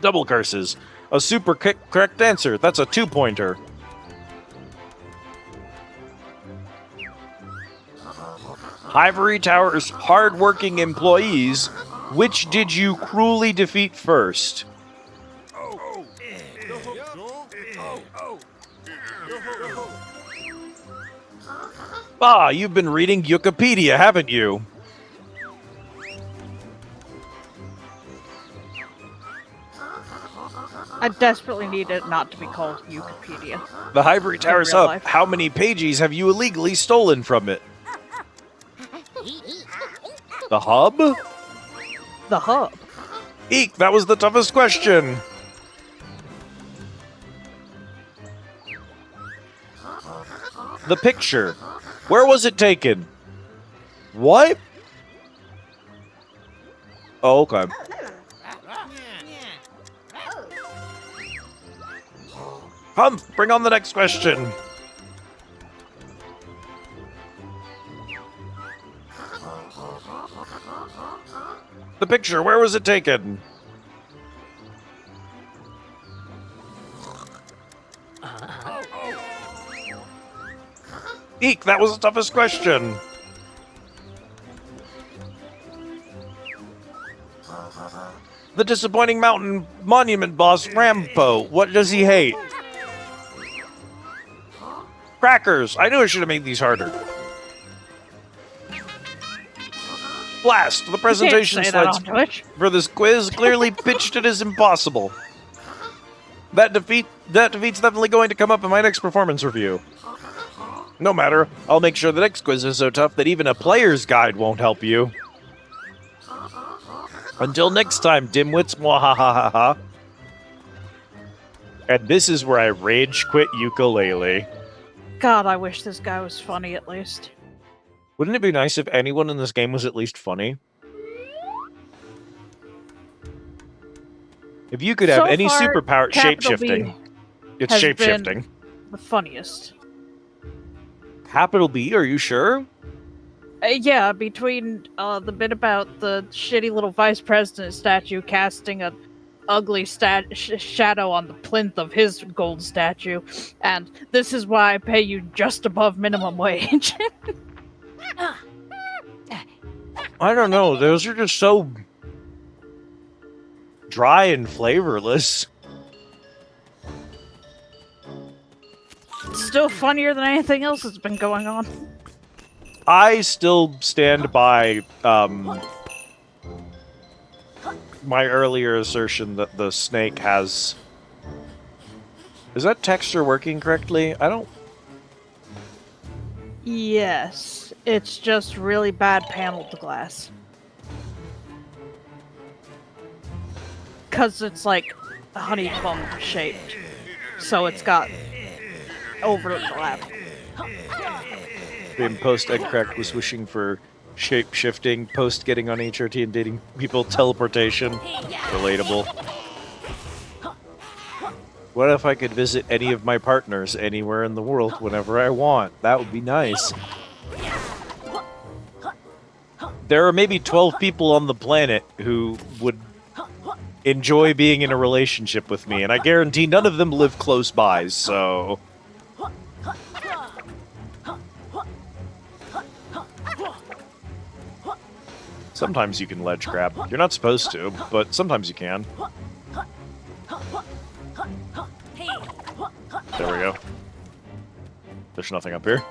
Double curses. A super correct answer. That's a 2-pointer. Ivory Tower's hard-working employees, which did you cruelly defeat first? Ah, you've been reading Wikipedia, haven't you? I desperately need it not to be called Wikipedia. The Ivory Tower's up. Life. How many pages have you illegally stolen from it? The hub? The hub. Eek, that was the toughest question. The picture. Where was it taken? What? Oh, okay. Humph, bring on the next question. The picture, where was it taken? Eek, that was the toughest question. The disappointing mountain monument boss, Rambo. What does he hate? Crackers. I knew I should have made these harder. Blast. The presentation slides for this quiz clearly pitched it as impossible. That defeat's definitely going to come up in my next performance review. No matter, I'll make sure the next quiz is so tough that even a player's guide won't help you. Until next time, dimwits, mwahahaha. And this is where I rage quit Yooka Laylee. God, I wish this guy was funny at least. Wouldn't it be nice if anyone in this game was at least funny? If you could have So any far, superpower, Capital shapeshifting. B It's has shapeshifting. been the funniest. Capital B, are you sure? Yeah, between the bit about the shitty little vice president statue casting a ugly shadow on the plinth of his gold statue, and this is why I pay you just above minimum wage. I don't know. Those are just so dry and flavorless. Still funnier than anything else that's been going on. I still stand by my earlier assertion that the snake has... Is that texture working correctly? I don't... Yes, it's just really bad paneled glass. Because it's like honeycomb shaped. So it's got overlap. In post Egg Crack was wishing for shape shifting, post getting on HRT and dating people, teleportation. Relatable. What if I could visit any of my partners anywhere in the world whenever I want? That would be nice. There are maybe 12 people on the planet who would enjoy being in a relationship with me, and I guarantee none of them live close by, so... Sometimes you can ledge grab. You're not supposed to, but sometimes you can. There we go. There's nothing up here.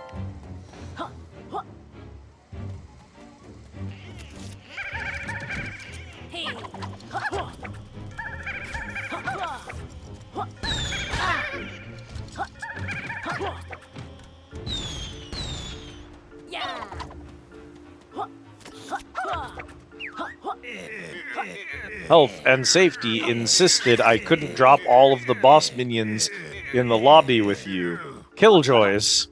Health and safety insisted I couldn't drop all of the boss minions in the lobby with you. Killjoys.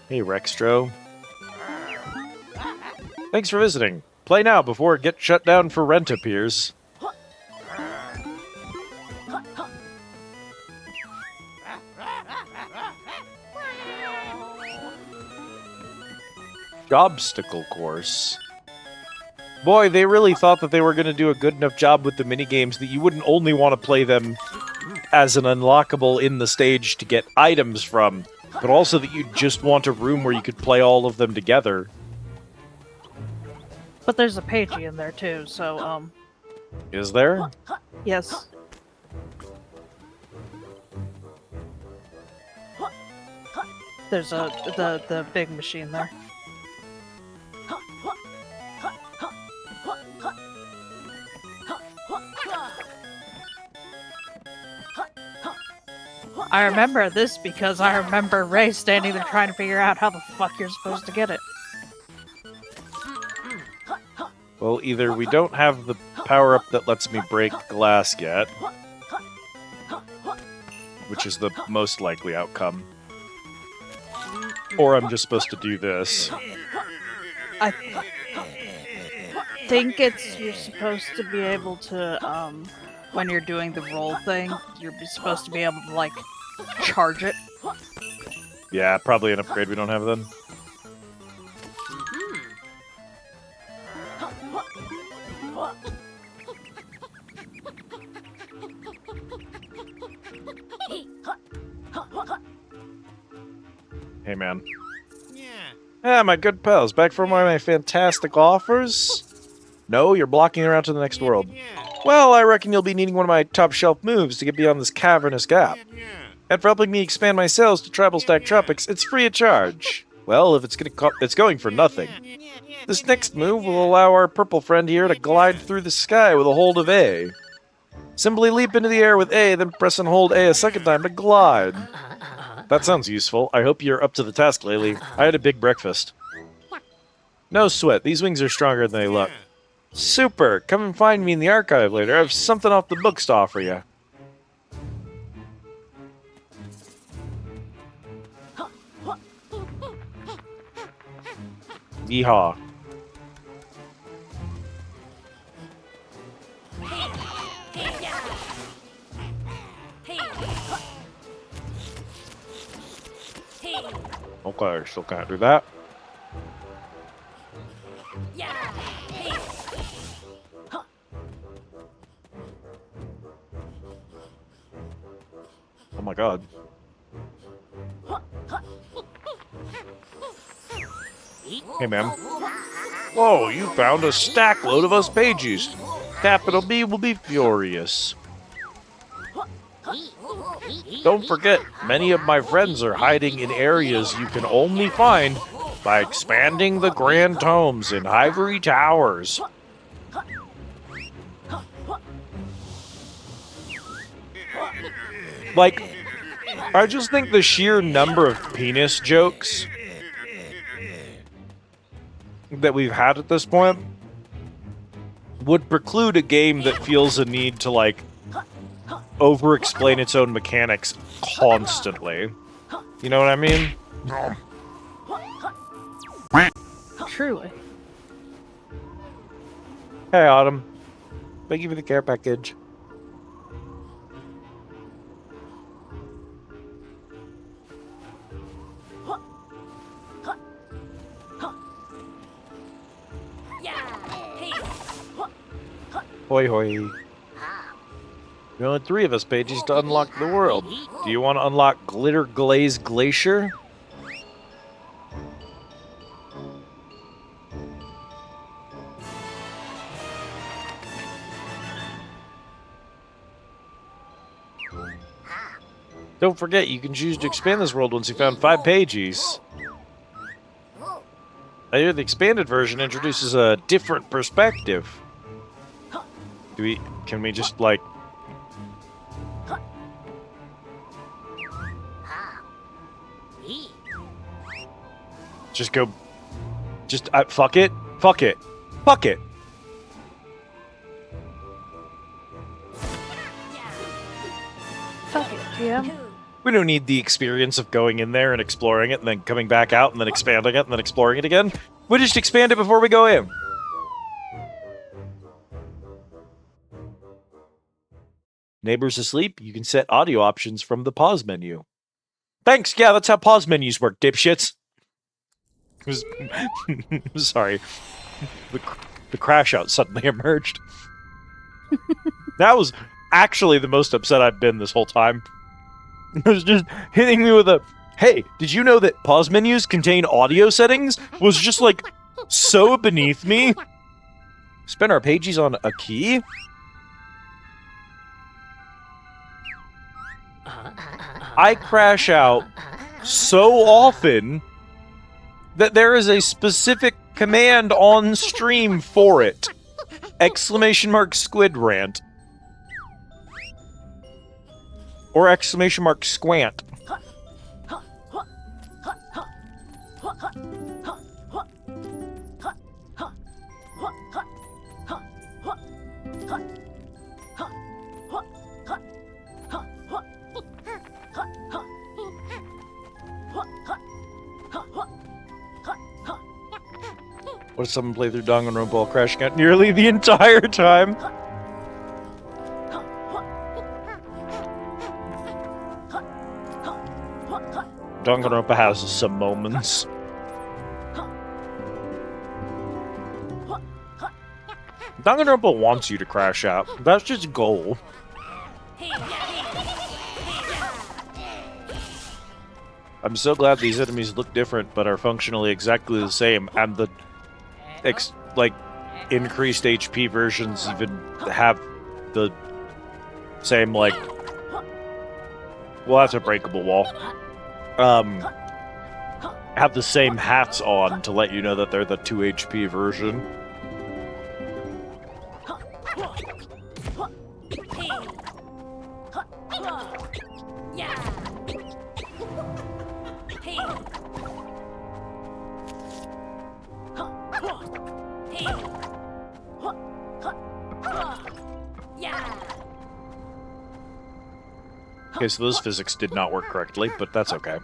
Hey, Rextro. Thanks for visiting. Play now before it gets shut down for rent appears. Obstacle course. Boy, they really thought that they were going to do a good enough job with the minigames that you wouldn't only want to play them as an unlockable in the stage to get items from, but also that you'd just want a room where you could play all of them together. But there's a pagey in there too, so Is there? yes. There's the big machine there. I remember this because I remember Ray standing there trying to figure out how the fuck you're supposed to get it. Well, either we don't have the power-up that lets me break glass yet, which is the most likely outcome, or I'm just supposed to do this. I think you're supposed to be able to, when you're doing the roll thing, you're supposed to be able to, like, charge it. Yeah, probably an upgrade we don't have then. Hey, man. Yeah, my good pals, back for one of my fantastic offers? No, you're blocking around to the next world. Well, I reckon you'll be needing one of my top-shelf moves to get beyond this cavernous gap. And for helping me expand my sales to Tribal Stack Tropics, it's free of charge. Well, if it's going for nothing. This next move will allow our purple friend here to glide through the sky with a hold of A. Simply leap into the air with A, then press and hold A a second time to glide. That sounds useful. I hope you're up to the task, Laylee. I had a big breakfast. No sweat. These wings are stronger than they look. Super! Come and find me in the archive later. I have something off the books to offer you. Yeehaw. Okay, still can't do that. Oh my god. Hey, man. Whoa, you found a stack load of us pages. Capital B will be furious. Don't forget, many of my friends are hiding in areas you can only find by expanding the Grand Tomes in Ivory Towers. Like, I just think the sheer number of penis jokes that we've had at this point would preclude a game that feels a need to, like, over-explain its own mechanics constantly. You know what I mean? Truly. Hey, Autumn. Thank you for the care package. Hoi hoi. There are only 3 of us pages to unlock the world. Do you want to unlock Glitter Glaze Glacier? Don't forget, you can choose to expand this world once you found 5 pages. I hear the expanded version introduces a different perspective. Can we just, like... Just go... Just, fuck it. Fuck it. Fuck it. Fuck it, GM. We don't need the experience of going in there and exploring it and then coming back out and then expanding it and then exploring it again. We just expand it before we go in. Neighbors asleep? You can set audio options from the pause menu. Thanks, yeah, that's how pause menus work, dipshits. Sorry. The crash out suddenly emerged. That was actually the most upset I've been this whole time. It was just hitting me with a, hey, did you know that pause menus contain audio settings? Was just like so beneath me. Spend our pages on a key? I crash out so often that there is a specific command on stream for it. Exclamation mark squid rant. Or exclamation mark squant. What if someone played through Danganronpa while crashing out nearly the entire time? Danganronpa has some moments. Danganronpa wants you to crash out. That's just a goal. I'm so glad these enemies look different, but are functionally exactly the same, and the increased HP versions even have the same, like, well, that's a breakable wall. Have the same hats on to let you know that they're the 2 HP version. Okay, so those physics did not work correctly, but that's okay.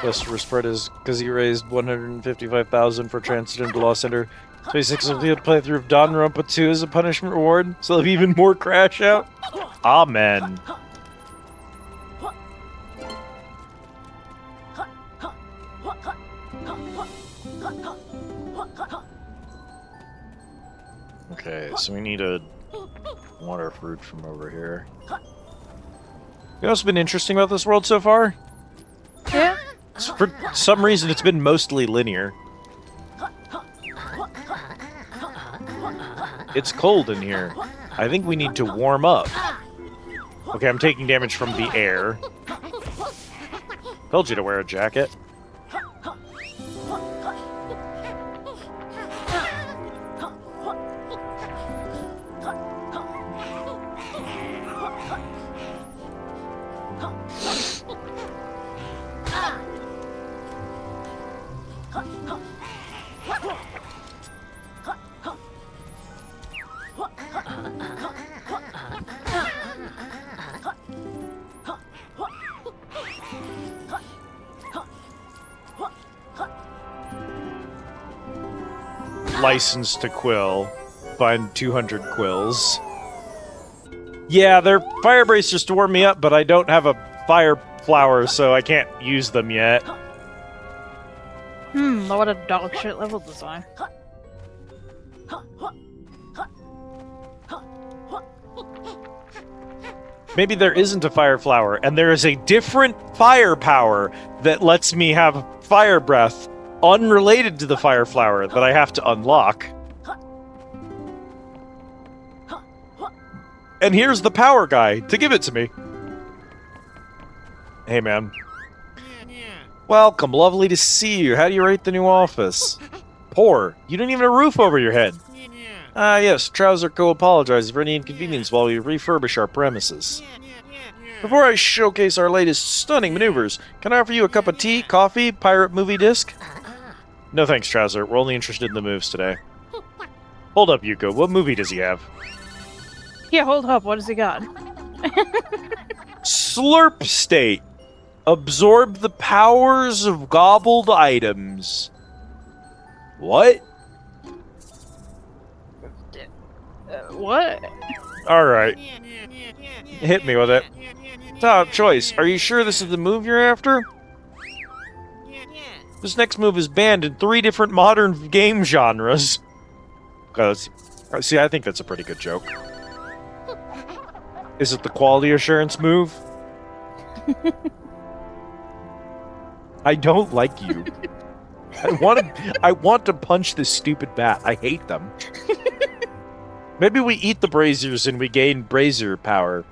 Customer spread is because he raised 155,000 for Transcendental Law Center. 26 of the playthrough of Danganronpa 2 as a punishment reward, so there'll be even more crash out. Amen. Okay, so we need a water fruit from over here. You know what's been interesting about this world so far? Yeah? For some reason, it's been mostly linear. It's cold in here. I think we need to warm up. Okay, I'm taking damage from the air. Told you to wear a jacket. License to quill. Find 200 quills. Yeah, they're fire bracers to warm me up, but I don't have a fire flower, so I can't use them yet. What a dog shit level design. Maybe there isn't a fire flower, and there is a different fire power that lets me have fire breath unrelated to the fire flower that I have to unlock. And here's the power guy to give it to me. Hey, man. Welcome, lovely to see you. How do you rate the new office? Poor. You don't even have a roof over your head. Ah, yes, Trouser Co. apologizes for any inconvenience while we refurbish our premises. Before I showcase our latest stunning maneuvers, can I offer you a cup of tea, coffee, pirate movie disc? No thanks, Trouser. We're only interested in the moves today. Hold up, Yooka. What movie does he have? Yeah, hold up. What has he got? Slurp State. Absorb the powers of gobbled items. What? What? Alright. Hit me with it. Top choice. Are you sure this is the move you're after? This next move is banned in 3 different modern game genres. See, I think that's a pretty good joke. Is it the quality assurance move? I don't like you. I want to punch this stupid bat. I hate them. Maybe we eat the braziers and we gain brazier power.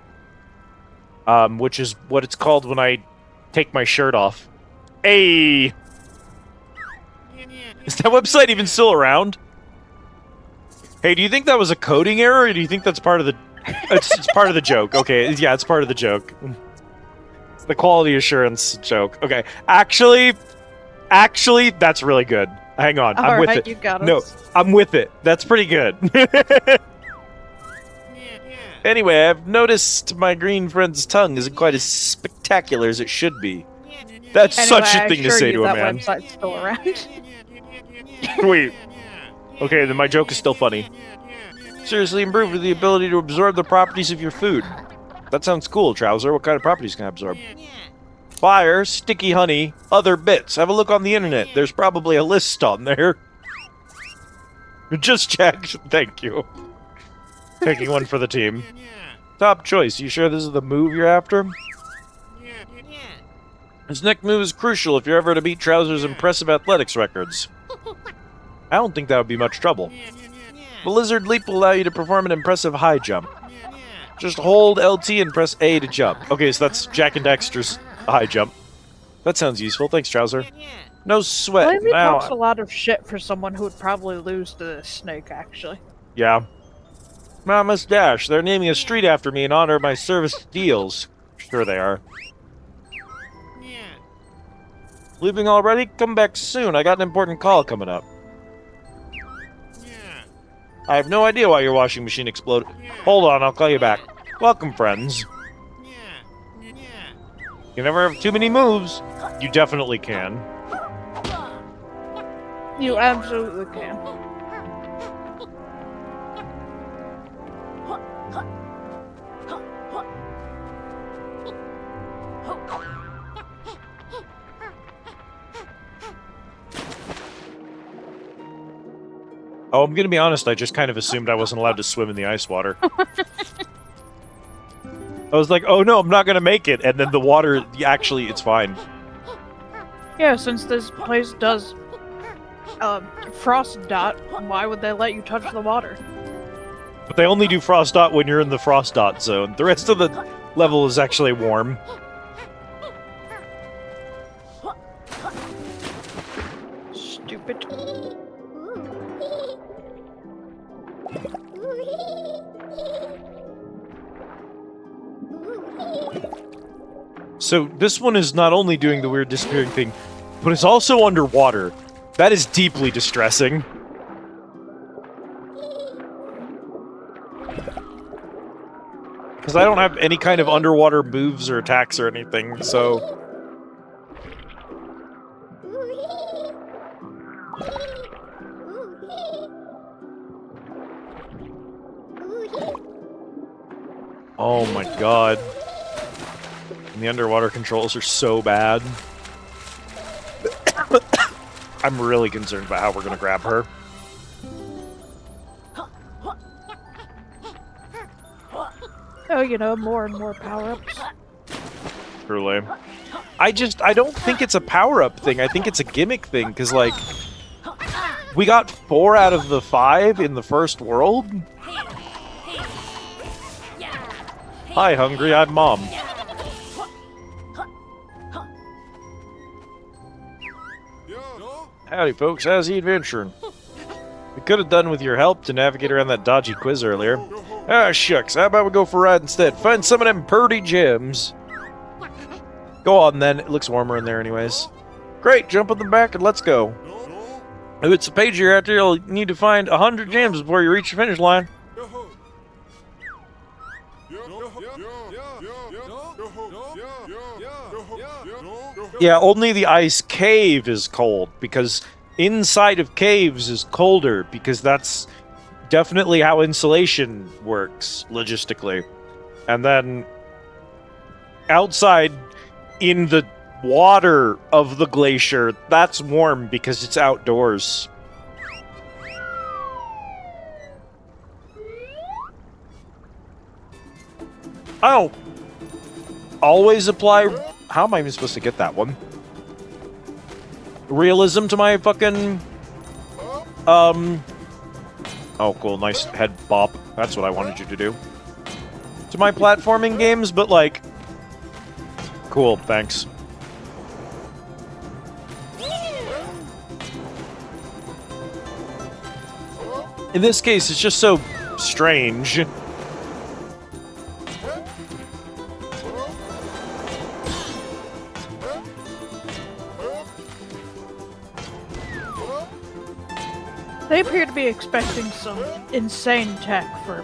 Which is what it's called when I take my shirt off. Hey! Is that website even still around? Hey, do you think that was a coding error, or do you think that's part of the... It's part of the joke. Okay, yeah, it's part of the joke. It's the quality assurance joke. Okay, actually, that's really good. Hang on, I'm with it. You got us. No, I'm with it. That's pretty good. Anyway, I've noticed my green friend's tongue isn't quite as spectacular as it should be. That's Anyway, such a thing to say to a man. That website's still around. Wait. Okay, then my joke is still funny. Seriously improve with the ability to absorb the properties of your food. That sounds cool, Trouser. What kind of properties can I absorb? Fire, sticky honey, other bits. Have a look on the internet. There's probably a list on there. Just check. Thank you. Taking one for the team. Top choice. You sure this is the move you're after? This next move is crucial if you're ever to beat Trouser's impressive athletics records. I don't think that would be much trouble. The Lizard Leap will allow you to perform an impressive high jump. Just hold LT and press A to jump. Okay, so that's Jak and Daxter's high jump. That sounds useful. Thanks, Trouser. No sweat. Laylee Now, talks a lot of shit for someone who would probably lose to this snake, actually. yeah. Mama's Dash. They're naming a street after me in honor of my service deals. Sure they are. Leaving already? Come back soon. I got an important call coming up. I have no idea why your washing machine exploded. Hold on, I'll call you back. Welcome, friends. You never have too many moves. You definitely can. You absolutely can. Oh, I'm gonna be honest, I just kind of assumed I wasn't allowed to swim in the ice water. I was like, oh no, I'm not gonna make it, and then the water, actually, it's fine. Yeah, since this place does frost dot, why would they let you touch the water? But they only do frost dot when you're in the frost dot zone. The rest of the level is actually warm. Stupid. So this one is not only doing the weird disappearing thing, but it's also underwater. That is deeply distressing. Because I don't have any kind of underwater moves or attacks or anything, so... Oh my god. And the underwater controls are so bad. I'm really concerned about how we're gonna grab her. Oh, you know, more and more power-ups. Truly. I don't think it's a power-up thing. I think it's a gimmick thing, because, like, we got 4 out of the 5 in the first world. Hi, Hungry, I'm Mom. Howdy, folks. How's the adventuring? We could have done with your help to navigate around that dodgy quiz earlier. Ah, shucks. How about we go for a ride instead? Find some of them purty gems. Go on, then. It looks warmer in there anyways. Great. Jump in the back and let's go. If it's a page you're after, you'll need to find 100 gems before you reach the finish line. Yeah, only the ice cave is cold, because inside of caves is colder, because that's definitely how insulation works, logistically. And then outside, in the water of the glacier, that's warm because it's outdoors. Oh! Always apply... How am I even supposed to get that one? Realism to my fucking... Oh, cool. Nice head bop. That's what I wanted you to do. To my platforming games, but, like... Cool, thanks. In this case, it's just so strange. They appear to be expecting some insane tech for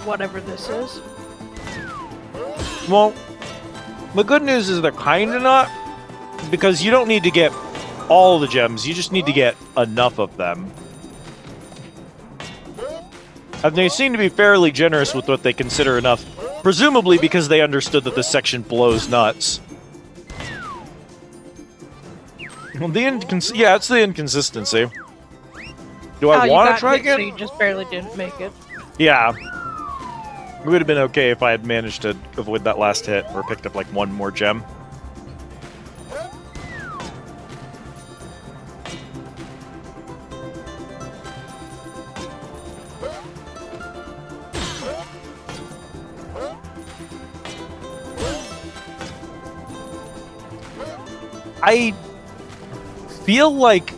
whatever this is. Well, the good news is they're kinda not, because you don't need to get all the gems, you just need to get enough of them. And they seem to be fairly generous with what they consider enough, presumably because they understood that this section blows nuts. Well, yeah, it's the inconsistency. Do I want to try again? So you just barely didn't make it. Yeah. It would have been okay if I had managed to avoid that last hit, or picked up, like, one more gem. I feel like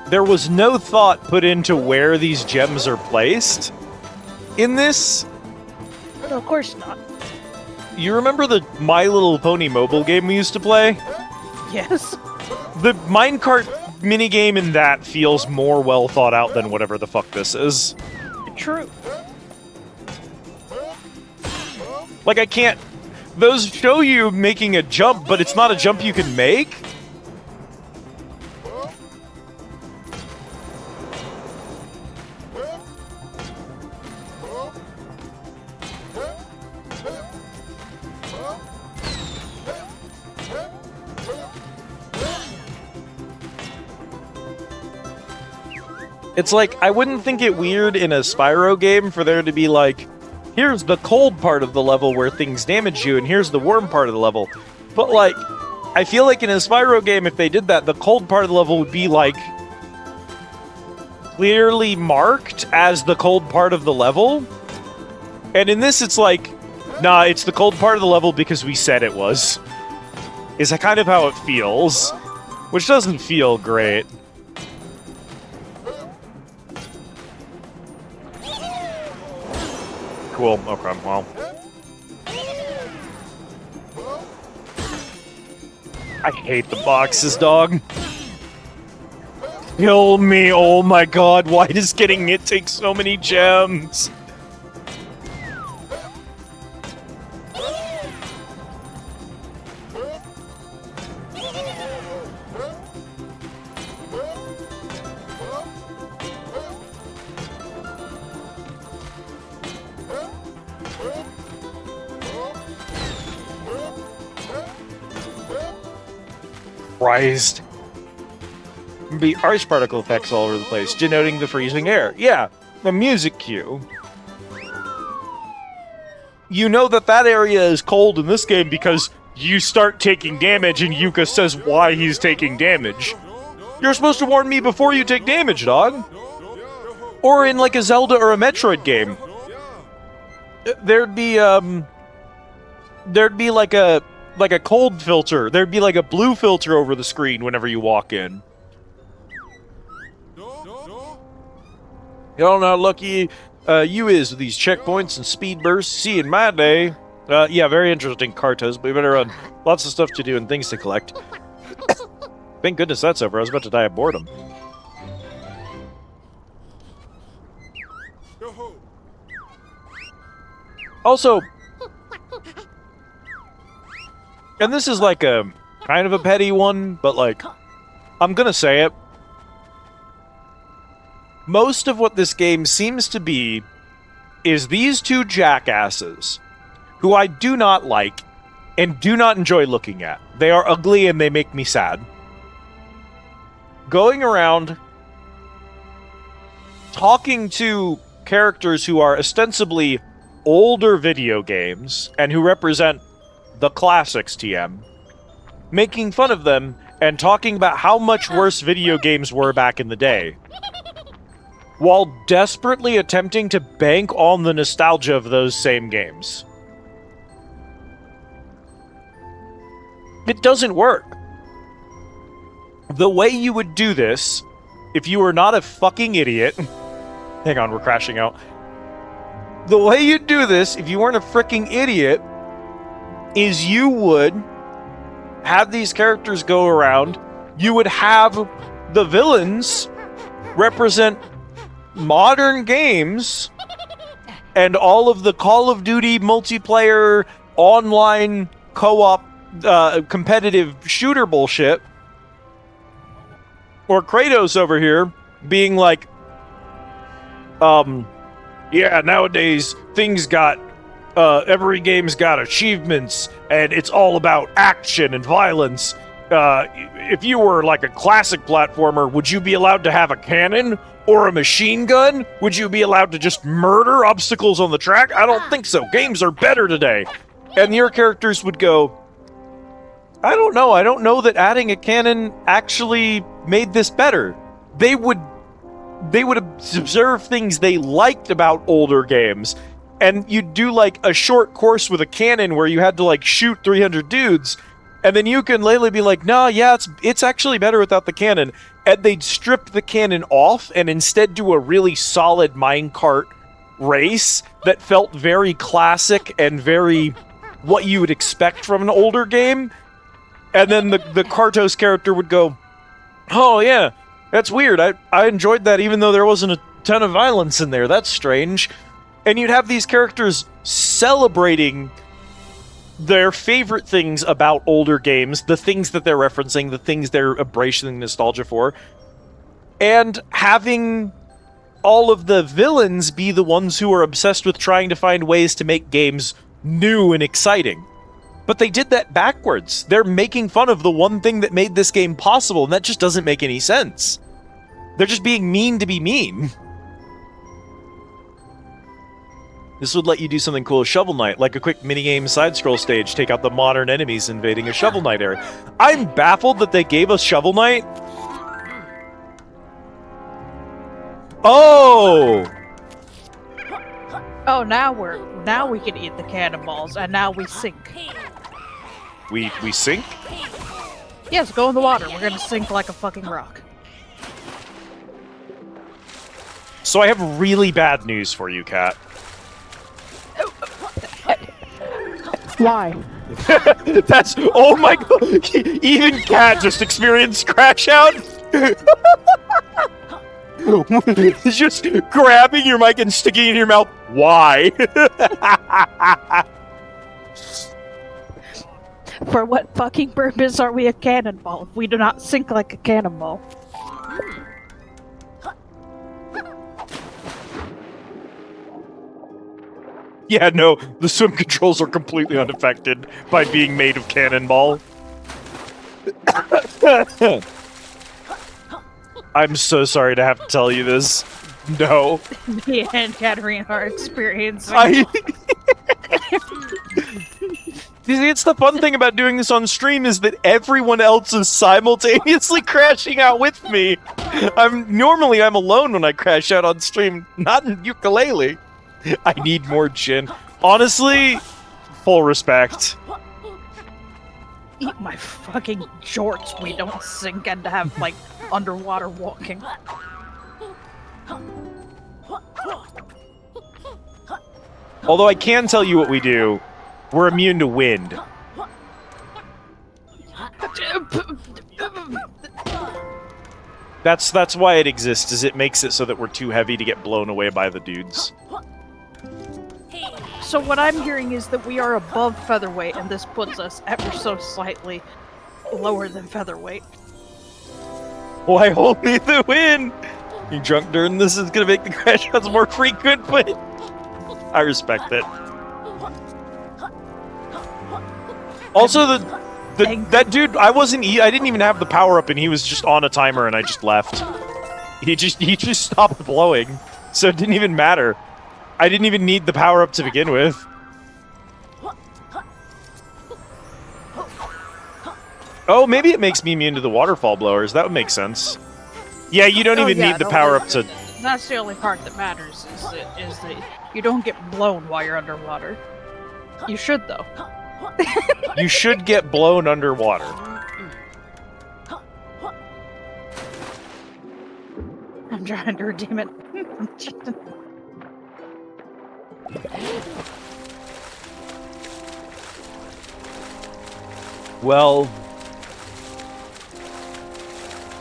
there was no thought put into where these gems are placed in this. No, of course not. You remember the My Little Pony mobile game we used to play? Yes. The minecart minigame in that feels more well thought out than whatever the fuck this is. True. Like, I can't... Those show you making a jump, but it's not a jump you can make? It's like, I wouldn't think it weird in a Spyro game for there to be like, here's the cold part of the level where things damage you, and here's the warm part of the level. But like, I feel like in a Spyro game, if they did that, the cold part of the level would be like, clearly marked as the cold part of the level. And in this, it's like, nah, it's the cold part of the level because we said it was. Is that kind of how it feels? Which doesn't feel great. Cool. Okay, well. I hate the boxes, dog. Kill me, oh my god, why does getting it take so many gems? Christ. be ice particle effects all over the place, denoting the freezing air. Yeah, the music cue. You know that that area is cold in this game because you start taking damage and Yooka says why he's taking damage. You're supposed to warn me before you take damage, dog. Or in like a Zelda or a Metroid game. There'd be like a cold filter. There'd be like a blue filter over the screen whenever you walk in. Y'all not lucky you is with these checkpoints and speed bursts. See, in my day, yeah, very interesting cartas, but we better run. Lots of stuff to do and things to collect. Thank goodness that's over. I was about to die of boredom. Also, and this is like a kind of a petty one, but like, I'm gonna say it. Most of what this game seems to be is these two jackasses who I do not like and do not enjoy looking at. They are ugly and they make me sad. Going around talking to characters who are ostensibly older video games and who represent the classics, TM, making fun of them and talking about how much worse video games were back in the day, while desperately attempting to bank on the nostalgia of those same games. It doesn't work. The way you would do this, if you were not a fucking idiot... Hang on, we're crashing out. The way you'd do this, if you weren't a freaking idiot, is you would have these characters go around, you would have the villains represent modern games, and all of the Call of Duty multiplayer, online, co-op, competitive shooter bullshit, or Kratos over here being like, yeah, nowadays things got, every game's got achievements, and it's all about action and violence. If you were like a classic platformer, would you be allowed to have a cannon or a machine gun? Would you be allowed to just murder obstacles on the track? I don't think so. Games are better today. And your characters would go, I don't know. I don't know that adding a cannon actually made this better. They would observe things they liked about older games, and you'd do like a short course with a cannon where you had to like shoot 300 dudes, and then Yooka and Laylee be like, no, yeah, it's actually better without the cannon. And they'd strip the cannon off and instead do a really solid minecart race that felt very classic and very what you would expect from an older game. And then the Kartos character would go, oh yeah, that's weird. I enjoyed that even though there wasn't a ton of violence in there. That's strange. And you'd have these characters celebrating their favorite things about older games, the things that they're referencing, the things they're embracing nostalgia for, and having all of the villains be the ones who are obsessed with trying to find ways to make games new and exciting. But they did that backwards. They're making fun of the one thing that made this game possible, and that just doesn't make any sense. They're just being mean to be mean. This would let you do something cool as Shovel Knight, like a quick minigame side-scroll stage, take out the modern enemies invading a Shovel Knight area. I'm baffled that they gave us Shovel Knight. Oh! Oh, now we can eat the cannonballs, and now we sink. We sink? Yes, go in the water. We're gonna sink like a fucking rock. So I have really bad news for you, Kat. Why? That's, oh my god, even Kat just experienced crashout. Just grabbing your mic and sticking it in your mouth. Why? For what fucking purpose are we a cannonball if we do not sink like a cannonball? Yeah, no, the swim controls are completely unaffected by being made of cannonball. I'm so sorry to have to tell you this. No. Me and Katarina are experiencing. You see, it's the fun thing about doing this on stream is that everyone else is simultaneously crashing out with me. Normally I'm alone when I crash out on stream, not in Yooka Laylee. I need more gin. Honestly, full respect. Eat my fucking jorts. We don't sink and have like underwater walking. Although I can tell you what we do. We're immune to wind. That's why it exists, is it makes it so that we're too heavy to get blown away by the dudes. So what I'm hearing is that we are above featherweight, and this puts us ever so slightly lower than featherweight. Why only the wind? You drunk during this is gonna make the crash outs more frequent, but I respect it. Also, that dude, I didn't even have the power up, and he was just on a timer, and I just left. He just stopped blowing, so it didn't even matter. I didn't even need the power up to begin with. Oh, maybe it makes me immune to the waterfall blowers. That would make sense. Yeah, you don't even need the power up to. That's the only part that matters. Is that you don't get blown while you're underwater. You should though. You should get blown underwater. I'm trying to redeem it. Well,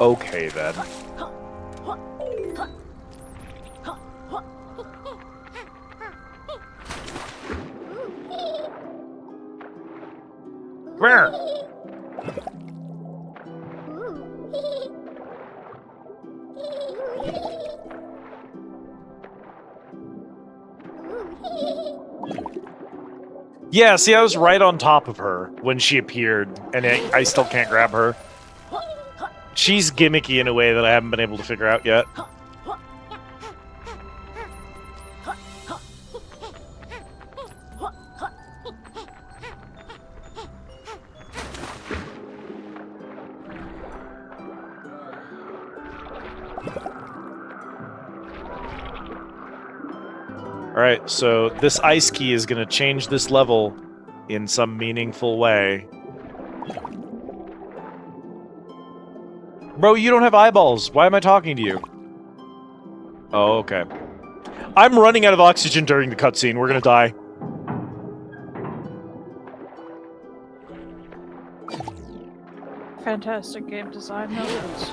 okay then. Where? Yeah, see, I was right on top of her when she appeared, and I still can't grab her. She's gimmicky in a way that I haven't been able to figure out yet. Alright, so this ice key is going to change this level in some meaningful way. Bro, you don't have eyeballs. Why am I talking to you? Oh, okay. I'm running out of oxygen during the cutscene. We're going to die. Fantastic game design, no words.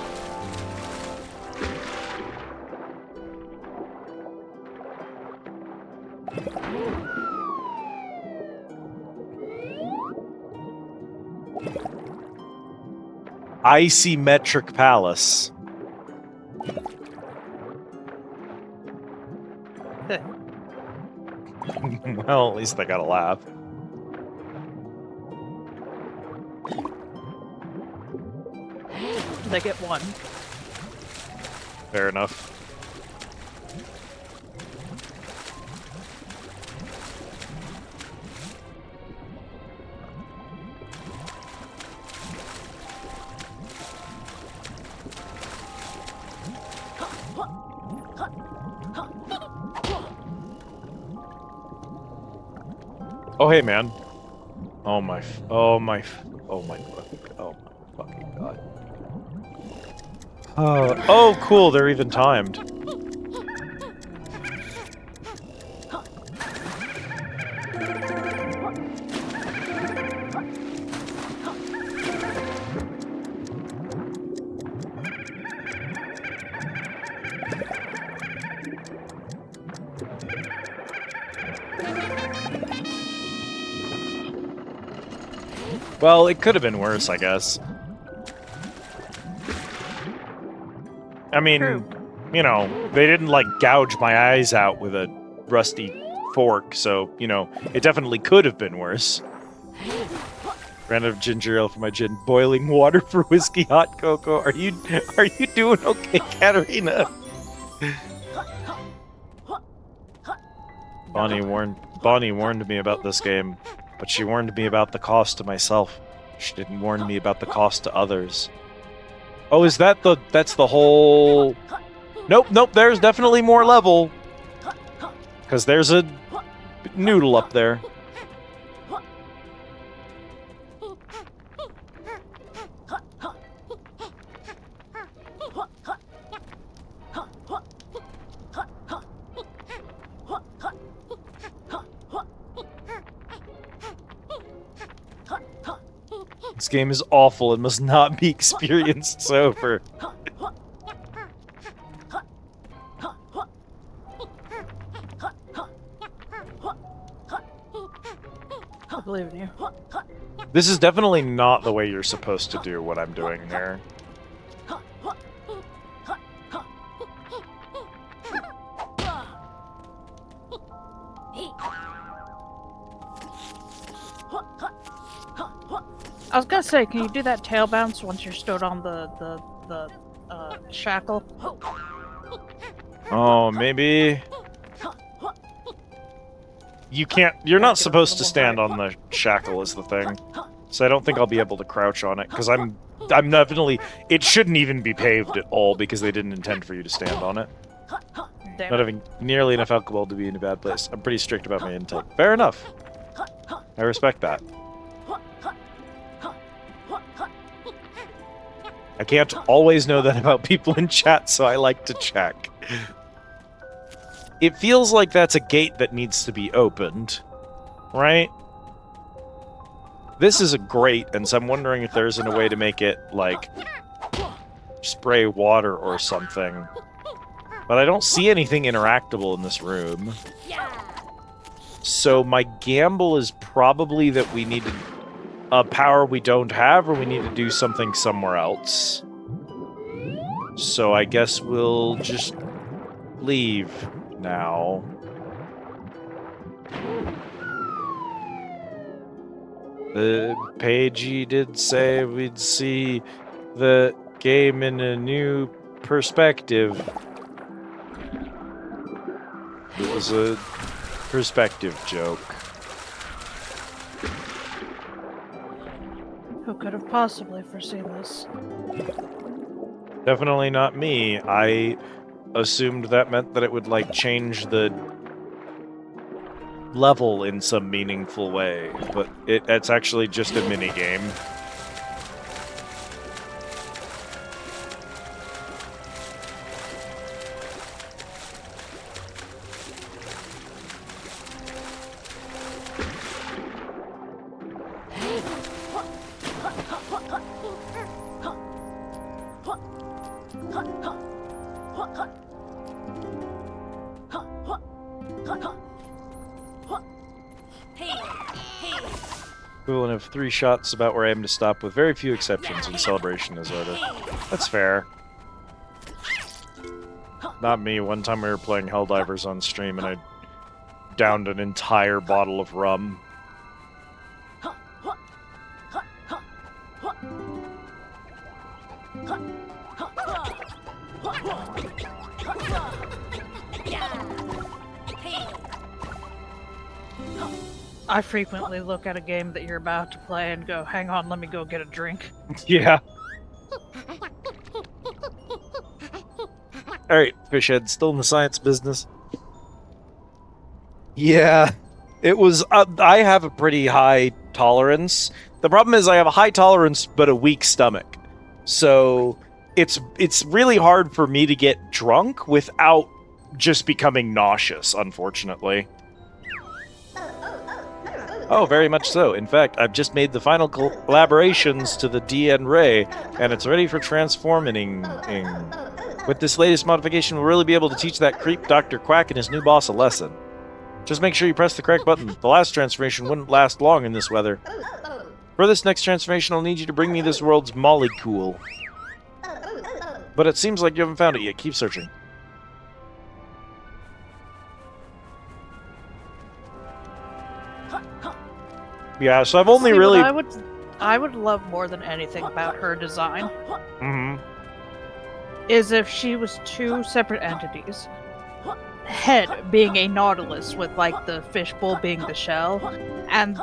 Isometric Palace. Well, at least I got a laugh. They get one. Fair enough. Oh, hey, man. Oh my fucking god. Oh, cool, they're even timed. Well, it could have been worse, I guess. I mean, True. you know, they didn't, like, gouge my eyes out with a rusty fork, so, you know, it definitely could have been worse. Random ginger ale for my gin. Boiling water for whiskey, hot cocoa. Are you doing okay, Katarina? Bonnie warned me about this game, but she warned me about the cost to myself. She didn't warn me about the cost to others. Oh, is that that's the whole... Nope, there's definitely more level. Because there's a noodle up there. This game is awful and must not be experienced sober. I believe in you. This is definitely not the way you're supposed to do what I'm doing here. I was gonna say, can you do that tail bounce once you're stood on the shackle? Oh, maybe... You can't... You're not supposed to stand on the shackle is the thing. So I don't think I'll be able to crouch on it, because I'm definitely... It shouldn't even be paved at all, because they didn't intend for you to stand on it. Damn Not it. having nearly enough alcohol to be in a bad place. I'm pretty strict about my intake. Fair enough. I respect that. I can't always know that about people in chat, so I like to check. It feels like that's a gate that needs to be opened, right? This is a grate, and so I'm wondering if there isn't a way to make it, like, spray water or something. But I don't see anything interactable in this room. So my gamble is probably that we need a power we don't have, or we need to do something somewhere else. So I guess we'll just leave now. The pagey did say we'd see the game in a new perspective. It was a perspective joke. Who could have possibly foreseen this? Definitely not me. I assumed that meant that it would, like, change the level in some meaningful way, but it's actually just a minigame. Equivalent of 3 shots about where I am to stop, with very few exceptions when celebration is over. That's fair. Not me. One time we were playing Helldivers on stream and I downed an entire bottle of rum. I frequently look at a game that you're about to play and go, hang on, let me go get a drink. Yeah. Alright, Fishhead, still in the science business. Yeah, it was... I have a pretty high tolerance. The problem is I have a high tolerance, but a weak stomach. So, it's really hard for me to get drunk without just becoming nauseous, unfortunately. Oh, very much so. In fact, I've just made the final collaborations to the DN Ray, and it's ready for transforming. With this latest modification, we'll really be able to teach that creep Dr. Quack and his new boss a lesson. Just make sure you press the correct button. The last transformation wouldn't last long in this weather. For this next transformation, I'll need you to bring me this world's molecule. But it seems like you haven't found it yet. Keep searching. Yeah, so I've only See, really... what I would love more than anything about her design Mm-hmm. is if she was two separate entities. Head being a nautilus with like the fishbowl being the shell, and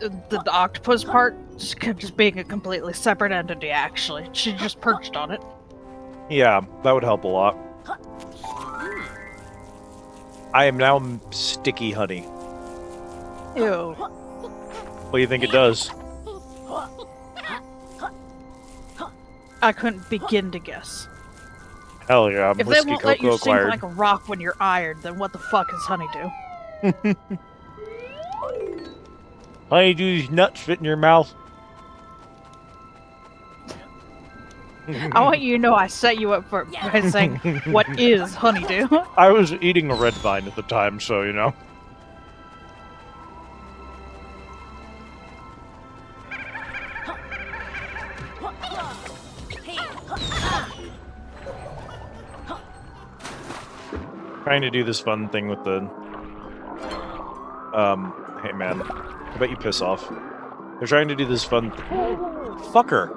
the octopus part just being a completely separate entity. Actually, she just perched on it. Yeah, that would help a lot. I am now sticky honey. Ew. What do you think it does? I couldn't begin to guess. Hell yeah, If they whiskey won't let you cocoa sink acquired. like a rock when you're ironed, then what the fuck is honeydew? Honeydew's nuts fit in your mouth. I want you to know I set you up for by saying, what is honeydew? I was eating a red vine at the time, so you know. Trying to do this fun thing with the... hey man, how about you piss off? They're trying to do this fun... Fucker!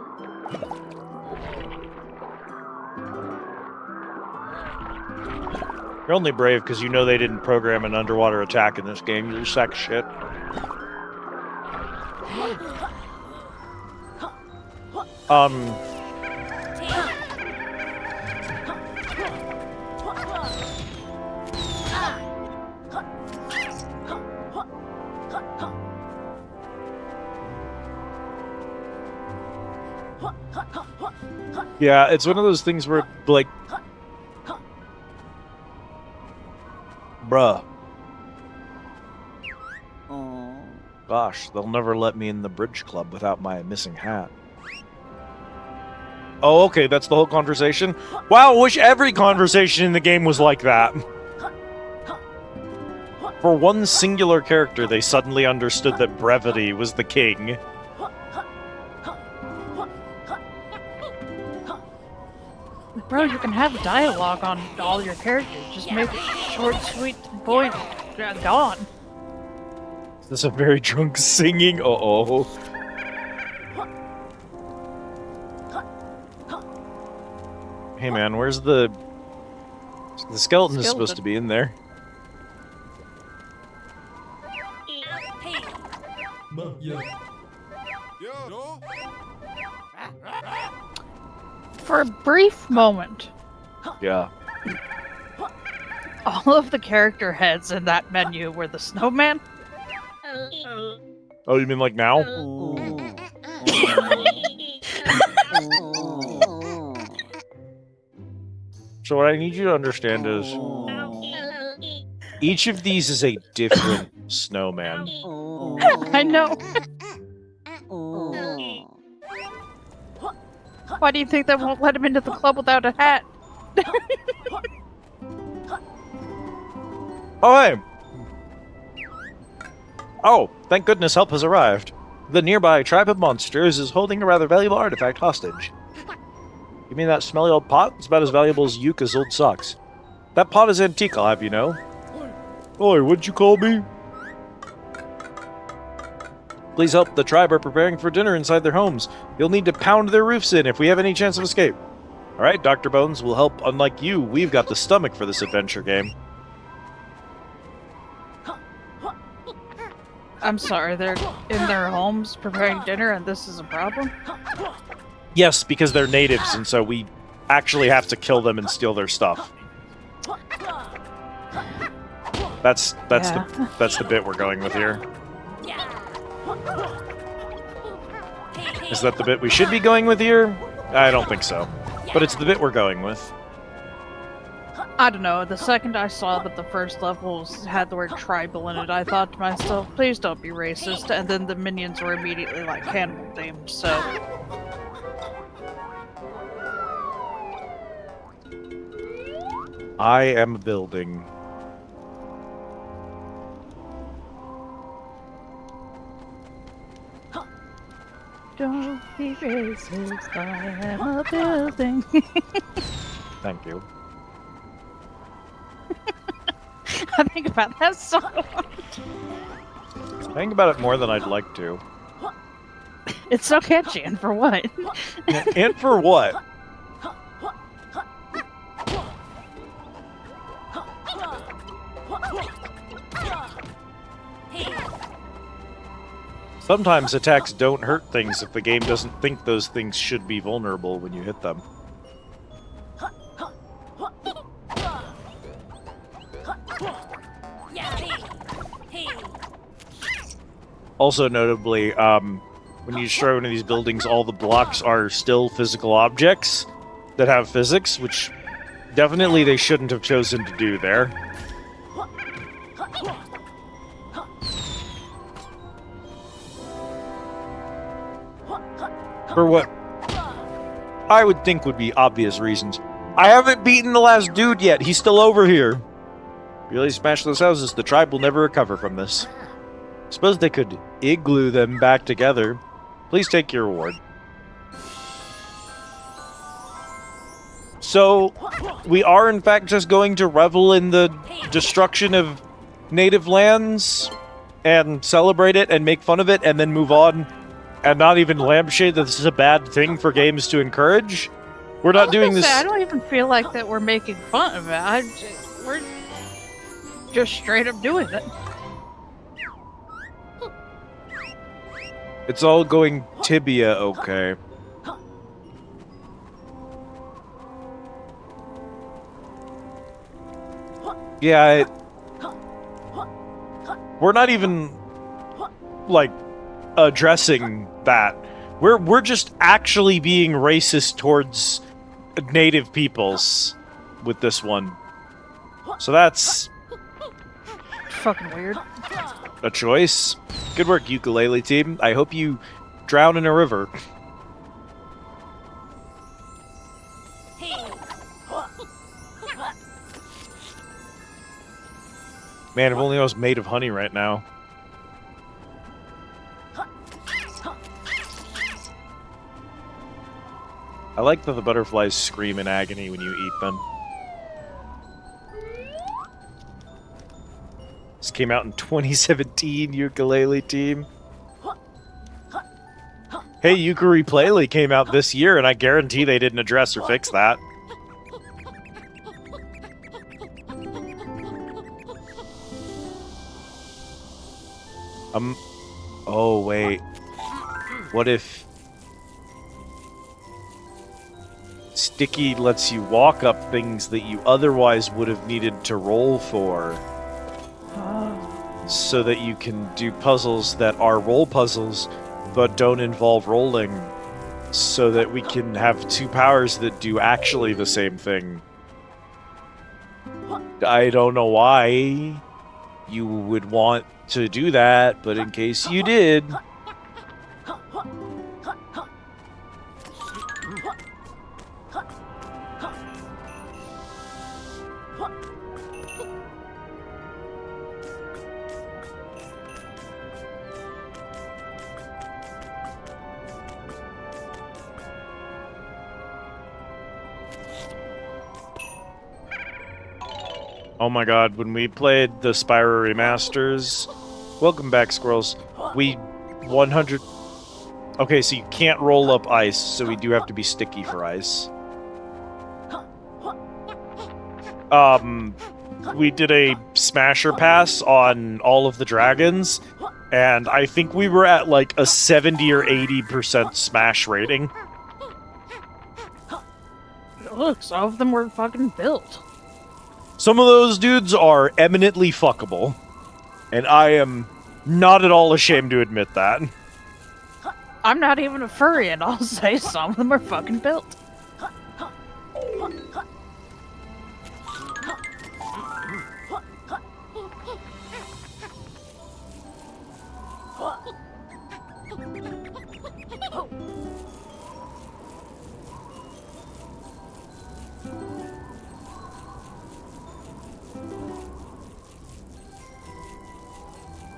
You're only brave because you know they didn't program an underwater attack in this game, you sack of shit. Yeah, it's one of those things where, like... Bruh. Gosh, they'll never let me in the bridge club without my missing hat. Oh, okay, that's the whole conversation? Wow, I wish every conversation in the game was like that. For one singular character, they suddenly understood that brevity was the king. Bro, you can have dialogue on all your characters. Just make it short, sweet, to the point. Gone. This is a very drunk singing. Uh-oh. Hey man, where's the skeleton is supposed to be in there. For a brief moment, Yeah. all of the character heads in that menu were the snowman. Oh, you mean like now? So what I need you to understand is each of these is a different snowman. I know. Why do you think they won't let him into the club without a hat? Oh, hey! Oh, thank goodness help has arrived. The nearby tribe of monsters is holding a rather valuable artifact hostage. You mean that smelly old pot? It's about as valuable as Yooka's old socks. That pot is antique, I'll have you know. Oi, what'd you call me? Please help, the tribe are preparing for dinner inside their homes. You'll need to pound their roofs in if we have any chance of escape. Alright, Dr. Bones will help. Unlike you, we've got the stomach for this adventure game. I'm sorry, they're in their homes preparing dinner and this is a problem? Yes, because they're natives, and so we actually have to kill them and steal their stuff. That's the bit we're going with here. Is that the bit we should be going with here? I don't think so. But it's the bit we're going with. I don't know, the second I saw that the first level had the word tribal in it, I thought to myself, please don't be racist, and then the minions were immediately like cannibal themed, so... I am building. Don't be racist, I am a building. Thank you. I think about that song. I think about it more than I'd like to. It's so catchy, and for what? And for what? Sometimes attacks don't hurt things if the game doesn't think those things should be vulnerable when you hit them. Also notably, when you destroy one of these buildings, all the blocks are still physical objects that have physics, which definitely they shouldn't have chosen to do there. For what I would think would be obvious reasons. I haven't beaten the last dude yet. He's still over here. Really smash those houses. The tribe will never recover from this. Suppose they could igloo them back together. Please take your reward. So, we are in fact just going to revel in the destruction of native lands and celebrate it and make fun of it and then move on and not even lampshade that this is a bad thing for games to encourage? We're not doing this... I don't even feel like that we're making fun of it. We're just straight up doing it. It's all going tibia okay. Yeah, we're not even, like, addressing that. We're just actually being racist towards native peoples with this one. So that's... fucking weird. A choice. Good work, Yooka Laylee team. I hope you drown in a river. Man, if only I was made of honey right now. I like that the butterflies scream in agony when you eat them. This came out in 2017, Yooka Laylee team. Hey, Yooka Laylee came out this year, and I guarantee they didn't address or fix that. Oh, wait. What if... Sticky lets you walk up things that you otherwise would have needed to roll for? So that you can do puzzles that are roll puzzles, but don't involve rolling. So that we can have two powers that do actually the same thing. I don't know why you would want to do that, but in case you did... Oh my god, when we played the Spyro remasters... Welcome back, squirrels. We 100... Okay, so you can't roll up ice, so we do have to be sticky for ice. We did a smasher pass on all of the dragons, and I think we were at like a 70 or 80% smash rating. Look, some of them were fucking built. Some of those dudes are eminently fuckable, and I am not at all ashamed to admit that. I'm not even a furry, and I'll say some of them are fucking built.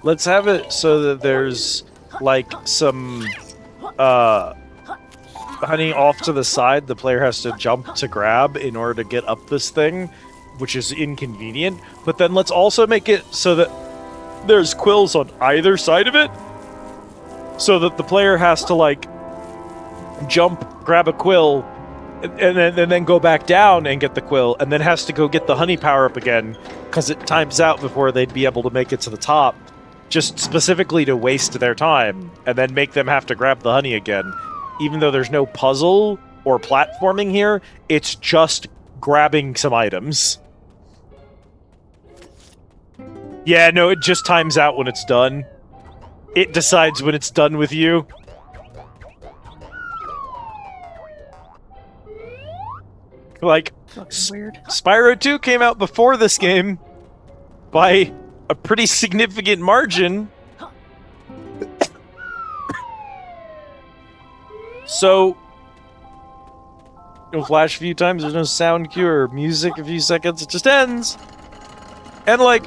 Let's have it so that there's, like, some, honey off to the side the player has to jump to grab in order to get up this thing, which is inconvenient. But then let's also make it so that there's quills on either side of it, so that the player has to like jump, grab a quill, and then go back down and get the quill, and then has to go get the honey power up again because it times out before they'd be able to make it to the top, just specifically to waste their time and then make them have to grab the honey again. Even though there's no puzzle or platforming here, it's just grabbing some items. Yeah, no, it just times out when it's done. It decides when it's done with you. Like, Weird. Spyro 2 came out before this game by a pretty significant margin. So, it'll flash a few times, there's no sound cue or music a few seconds, it just ends. And like,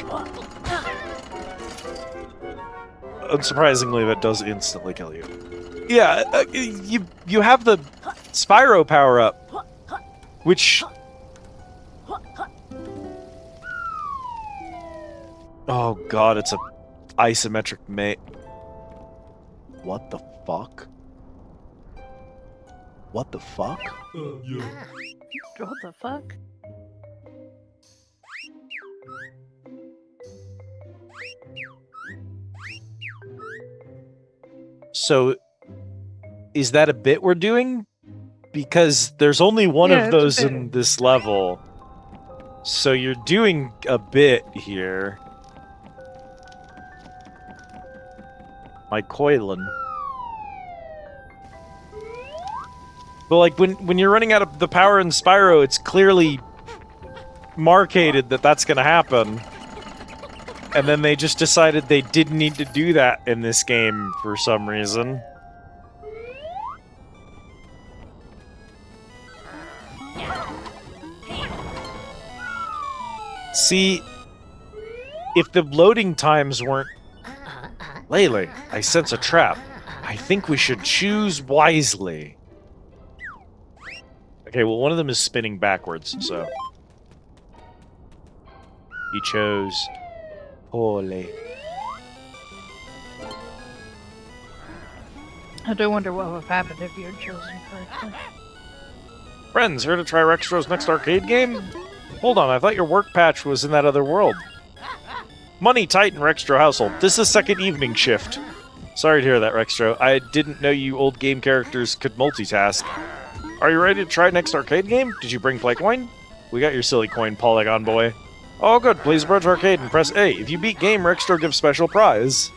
unsurprisingly, that does instantly kill you. Yeah, you have the Spyro power-up, which... Oh god, it's a isometric What the fuck? What the fuck? What the fuck? So, is that a bit we're doing? Because there's only one of those in this level. So you're doing a bit here. My Coilin. But like when you're running out of the power in Spyro, it's clearly marketed that that's gonna happen. And then they just decided they didn't need to do that in this game for some reason. See, if the loading times weren't... Laylee, I sense a trap. I think we should choose wisely. Okay, well, one of them is spinning backwards, so... He chose... poorly. I do wonder what would have happened if you had chosen correctly. Friends, here to try Rextro's next arcade game? Hold on, I thought your work patch was in that other world. Money tight in Rextro household. This is second evening shift. Sorry to hear that, Rextro. I didn't know you old game characters could multitask. Are you ready to try next arcade game? Did you bring play coin? We got your silly coin, Polygon Boy. Oh good, please approach arcade and press A. If you beat game, Rextro gives special prize.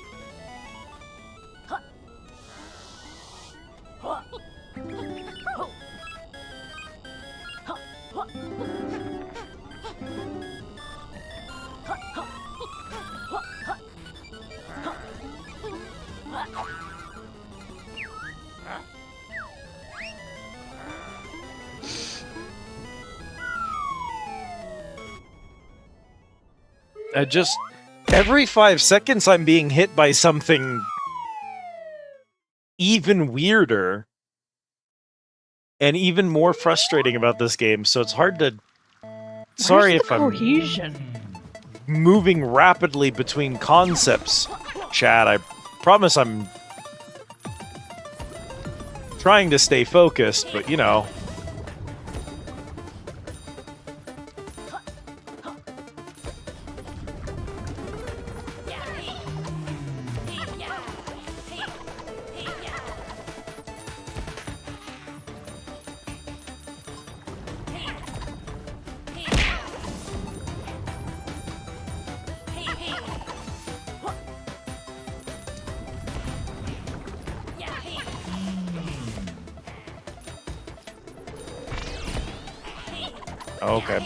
Every 5 seconds I'm being hit by something even weirder and even more frustrating about this game, so it's hard to... Sorry if I'm moving rapidly between concepts, Chad. I promise I'm trying to stay focused, but you know... Okay.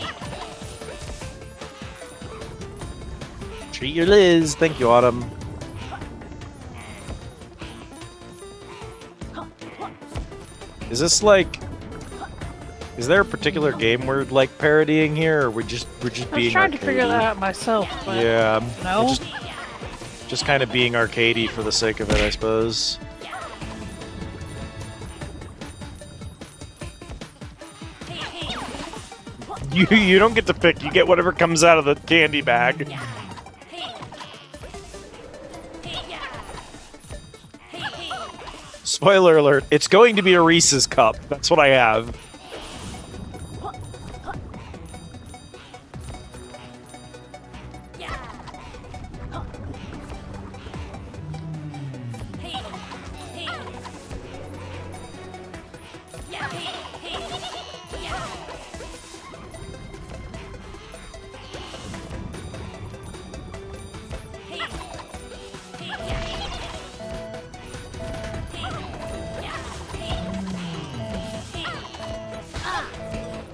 Treat your Liz. Thank you, Autumn. Is this like... Is there a particular game we're like parodying here, or we're just being I was trying to figure arcadey? that out myself, but Yeah, no. Just kind of being arcadey for the sake of it, I suppose. You don't get to pick, you get whatever comes out of the candy bag. Spoiler alert, it's going to be a Reese's cup. That's what I have.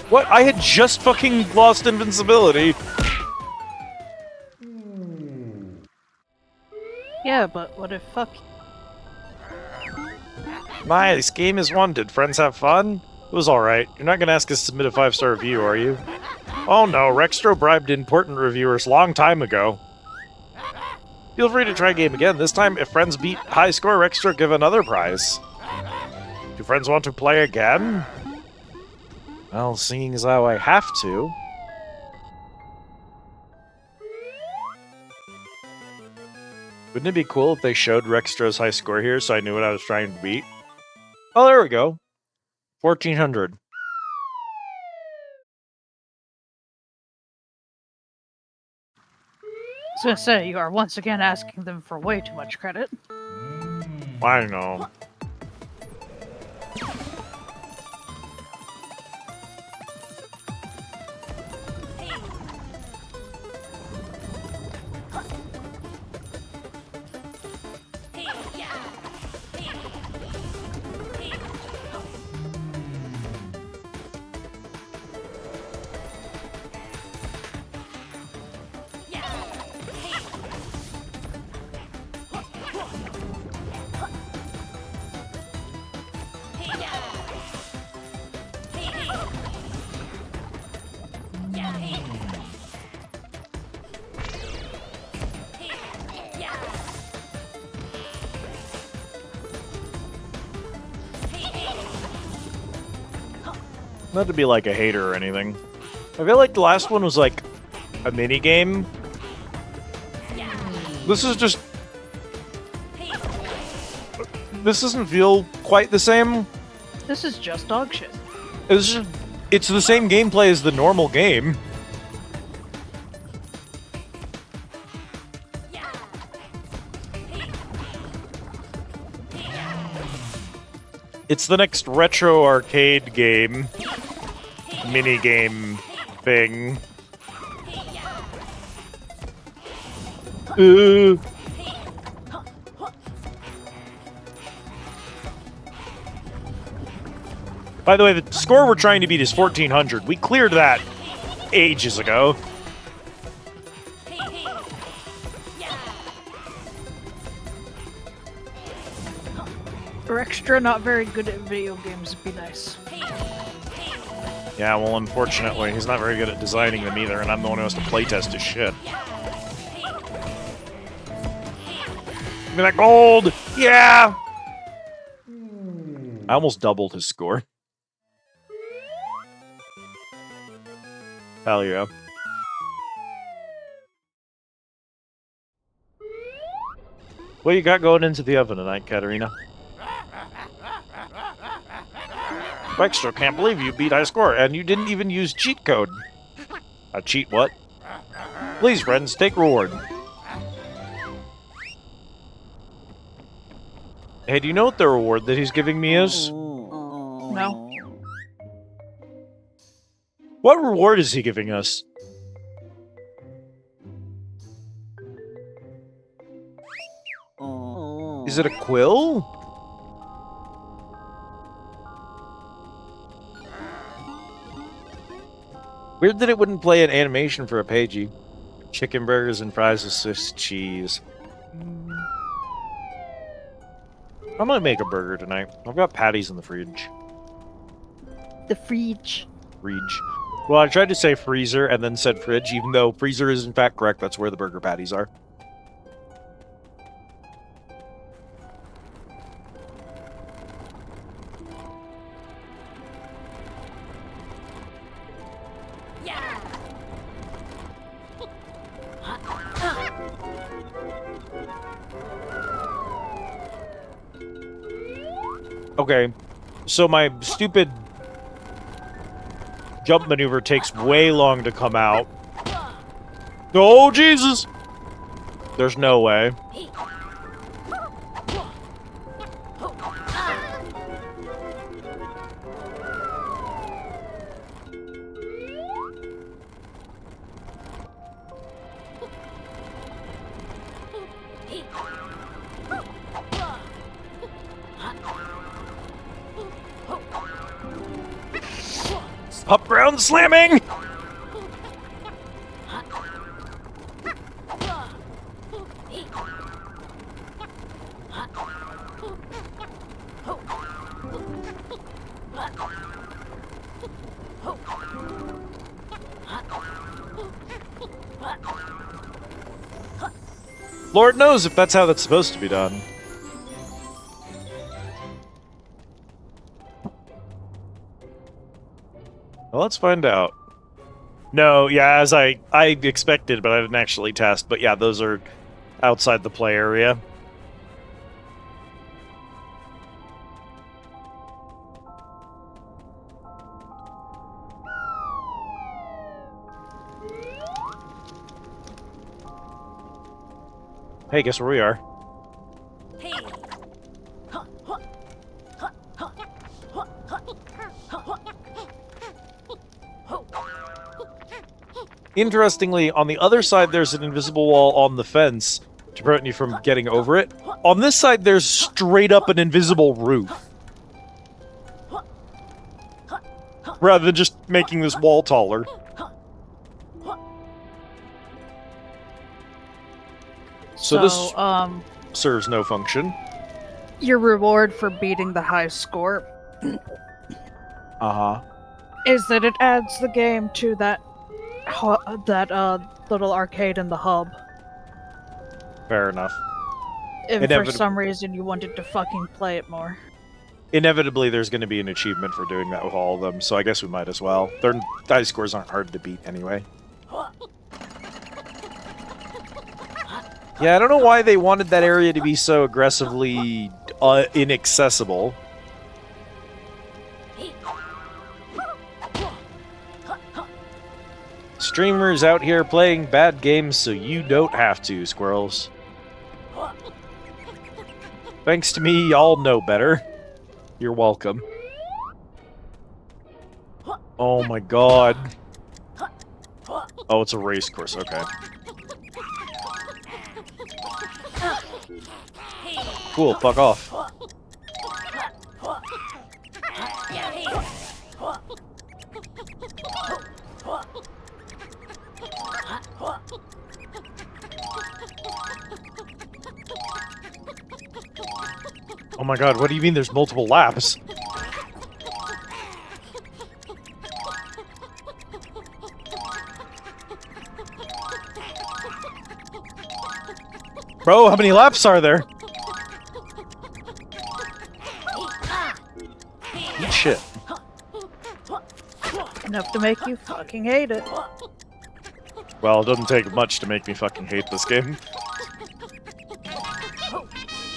What? I had just fucking lost invincibility. Yeah, but what if fuck? My, this game is one. Did friends have fun? It was alright. You're not gonna ask us to submit a 5-star review, are you? Oh no, Rextro bribed important reviewers long time ago. Feel free to try game again. This time, if friends beat high score, Rextro give another prize. Do friends want to play again? Well, seeing as how I have to... Wouldn't it be cool if they showed Rextro's high score here so I knew what I was trying to beat? Oh, there we go. 1400. So say you are once again asking them for way too much credit. I know. Not to be like a hater or anything. I feel like the last one was like a mini game. This is just... This doesn't feel quite the same. This is just dog shit. It's the same gameplay as the normal game. It's the next retro arcade game, mini game thing. By the way, the score we're trying to beat is 1400. We cleared that ages ago. Rextra not very good at video games would be nice. Yeah, well, unfortunately, he's not very good at designing them either, and I'm the one who has to playtest his shit. Give me that gold! Yeah! I almost doubled his score. Hell yeah. What you got going into the oven tonight, Katarina? Rextro, can't believe you beat high score, and you didn't even use cheat code. A cheat what? Please, friends, take reward. Hey, do you know what the reward that he's giving me is? No. What reward is he giving us? Is it a quill? Weird that it wouldn't play an animation for a pagey. Chicken burgers and fries with Swiss cheese. I'm gonna make a burger tonight. I've got patties in the fridge. The fridge. Fridge. Well, I tried to say freezer and then said fridge, even though freezer is in fact correct. That's where the burger patties are. Okay, so my stupid jump maneuver takes way long to come out. Oh, Jesus! There's no way. Up ground slamming! Lord knows if that's how that's supposed to be done. Well, let's find out. No, yeah, as I expected, but I didn't actually test. But yeah, those are outside the play area. Hey, guess where we are? Interestingly, on the other side, there's an invisible wall on the fence to prevent you from getting over it. On this side, there's straight up an invisible roof. Rather than just making this wall taller. So this serves no function. Your reward for beating the high score Uh-huh. is that it adds the game to that little arcade in the hub. Fair enough. If for some reason you wanted to fucking play it more. Inevitably, there's going to be an achievement for doing that with all of them, so I guess we might as well. Their high scores aren't hard to beat anyway. Yeah, I don't know why they wanted that area to be so aggressively inaccessible. Streamers out here playing bad games so you don't have to, squirrels. Thanks to me, y'all know better. You're welcome. Oh my god. Oh, it's a race course, okay. Cool, fuck off. Oh my god, what do you mean there's multiple laps? Bro, how many laps are there? Eat shit. Enough to make you fucking hate it. Well, it doesn't take much to make me fucking hate this game.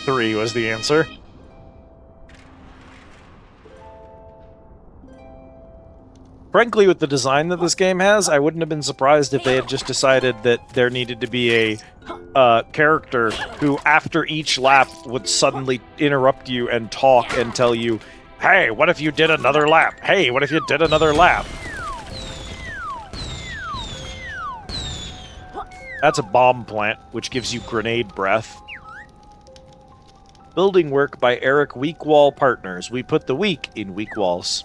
3 was the answer. Frankly, with the design that this game has, I wouldn't have been surprised if they had just decided that there needed to be a character who, after each lap, would suddenly interrupt you and talk and tell you, "Hey, what if you did another lap? Hey, what if you did another lap?" That's a bomb plant, which gives you grenade breath. Building work by Eric Weak Wall Partners. We put the weak in weak walls.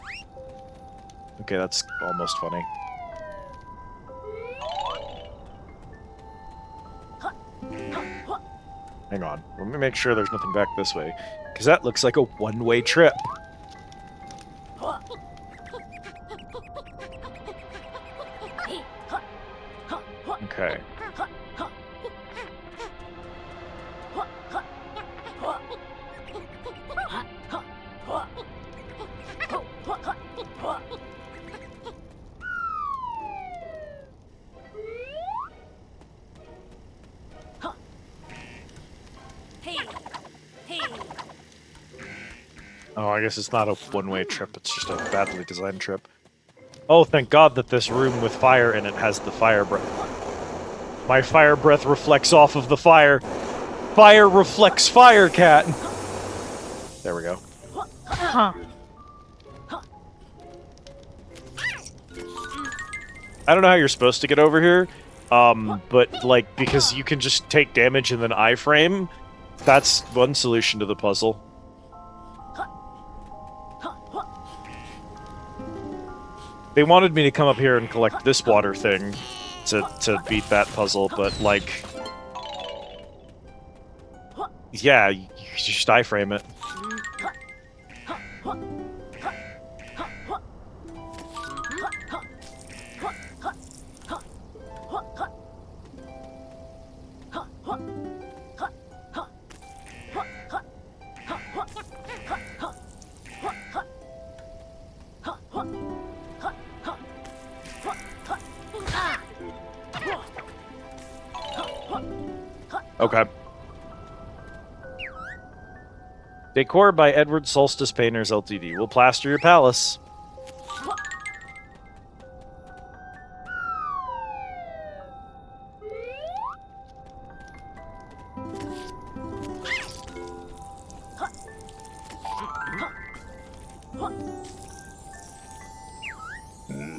Okay, that's almost funny. Hang on. Let me make sure there's nothing back this way. Because that looks like a one-way trip. Okay. Oh, I guess it's not a one-way trip. It's just a badly designed trip. Oh, thank God that this room with fire in it has the fire breath. My fire breath reflects off of the fire. Fire reflects fire, cat. There we go. Huh. I don't know how you're supposed to get over here, but, like, because you can just take damage and then iframe, that's one solution to the puzzle. They wanted me to come up here and collect this water thing to beat that puzzle, but, like... Yeah, you just iframe it. Okay. Decor by Edward Solstice Painters Ltd. We'll plaster your palace.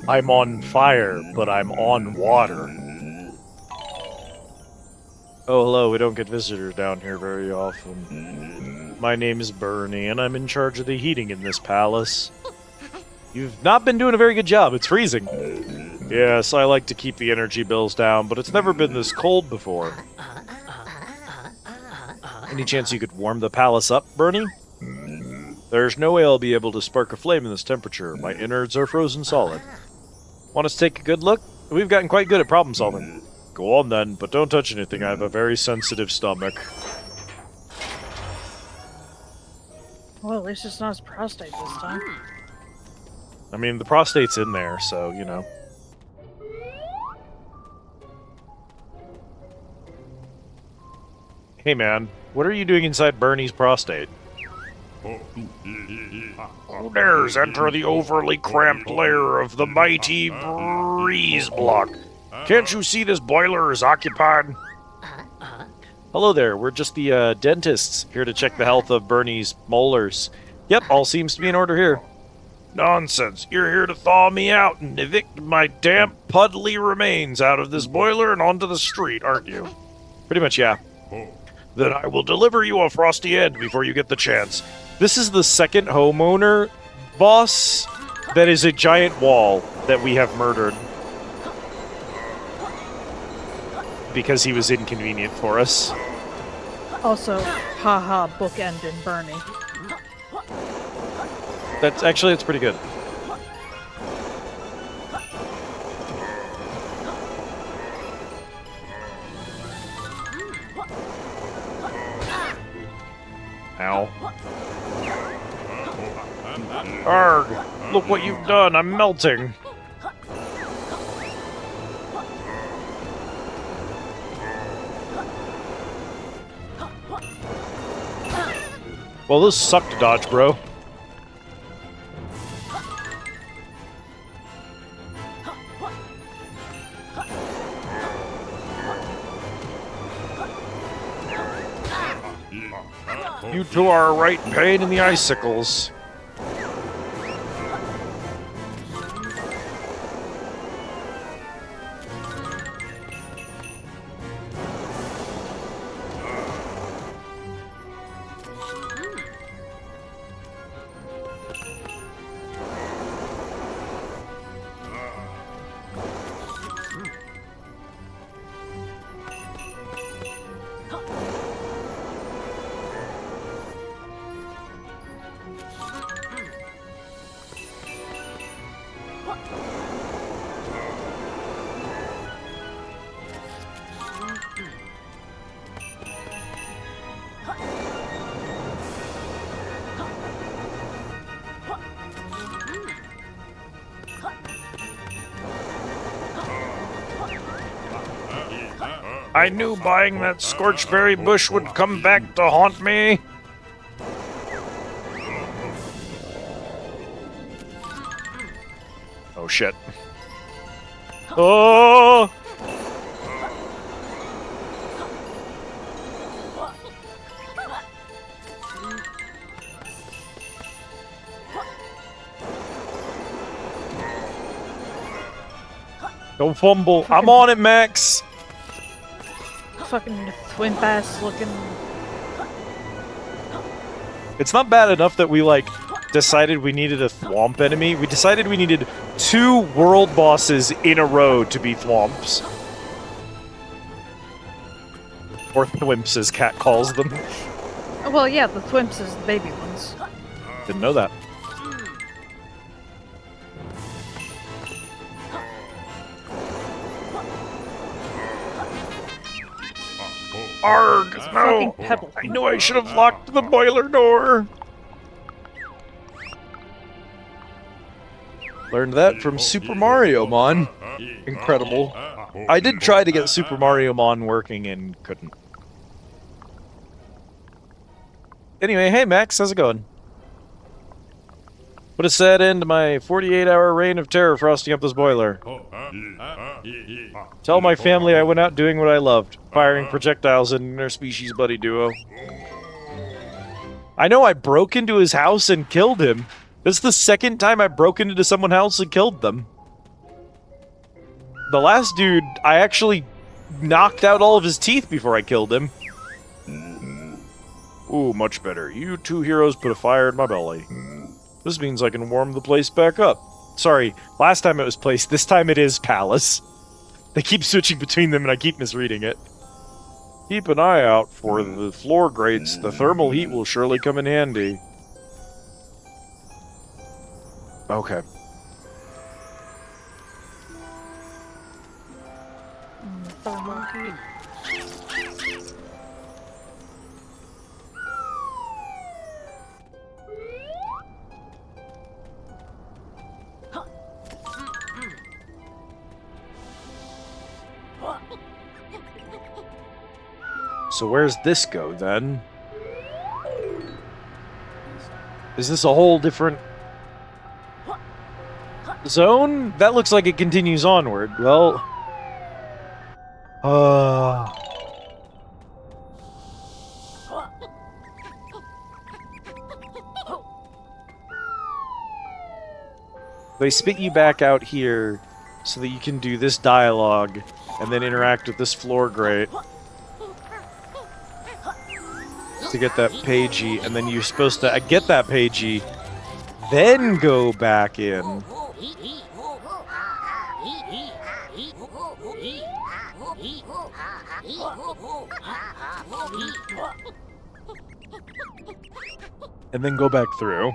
I'm on fire, but I'm on water. Oh, hello, we don't get visitors down here very often. My name is Bernie, and I'm in charge of the heating in this palace. You've not been doing a very good job, it's freezing. Yes, I like to keep the energy bills down, but it's never been this cold before. Any chance you could warm the palace up, Bernie? There's no way I'll be able to spark a flame in this temperature. My innards are frozen solid. Want us to take a good look? We've gotten quite good at problem solving. Go on then, but don't touch anything. I have a very sensitive stomach. Well, at least it's not his prostate this time. I mean, the prostate's in there, so, you know. Hey man, what are you doing inside Bernie's prostate? Who dares enter the overly cramped lair of the mighty breeze block? Can't you see this boiler is occupied? Hello there, we're just the dentists here to check the health of Bernie's molars. Yep, all seems to be in order here. Nonsense, you're here to thaw me out and evict my damp, puddly remains out of this boiler and onto the street, aren't you? Pretty much, yeah. Then I will deliver you a frosty end before you get the chance. This is the second homeowner boss that is a giant wall that we have murdered. Because he was inconvenient for us. Also, haha, bookend in Bernie. That's actually, it's pretty good. Ow. Arg! Look what you've done, I'm melting. Well, this sucked to dodge, bro. You two are a right pain in the icicles. I knew buying that scorchberry bush would come back to haunt me. shit. Oh! Don't fumble. I'm on it, Max. Fucking twimp ass looking. It's not bad enough that we, like, decided we needed a thwomp enemy. We decided we needed 2 world bosses in a row to be thwomps. Or thwimps, as Cat calls them. Well, yeah, the twimps is the baby ones. Didn't know that. Arg! No! Fucking pebble. I knew I should have locked the boiler door! Learned that from Super Mario Mon. Incredible. I did try to get Super Mario Mon working and couldn't. Anyway, hey Max, how's it going? Put a sad end to my 48-hour reign of terror frosting up this boiler. Tell my family I went out doing what I loved, firing projectiles at an interspecies buddy duo. I know I broke into his house and killed him. This is the second time I broke into someone's house and killed them. The last dude, I actually knocked out all of his teeth before I killed him. Ooh, much better. You 2 heroes put a fire in my belly. This means I can warm the place back up. Sorry, last time it was place, this time it is palace. They keep switching between them and I keep misreading it. Keep an eye out for the floor grates. The thermal heat will surely come in handy. Okay. Thermal heat. So where's this go, then? Is this a whole different zone? That looks like it continues onward. Well... They spit you back out here so that you can do this dialogue and then interact with this floor grate to get that pagey, and then you're supposed to get that pagey, then go back in. And then go back through.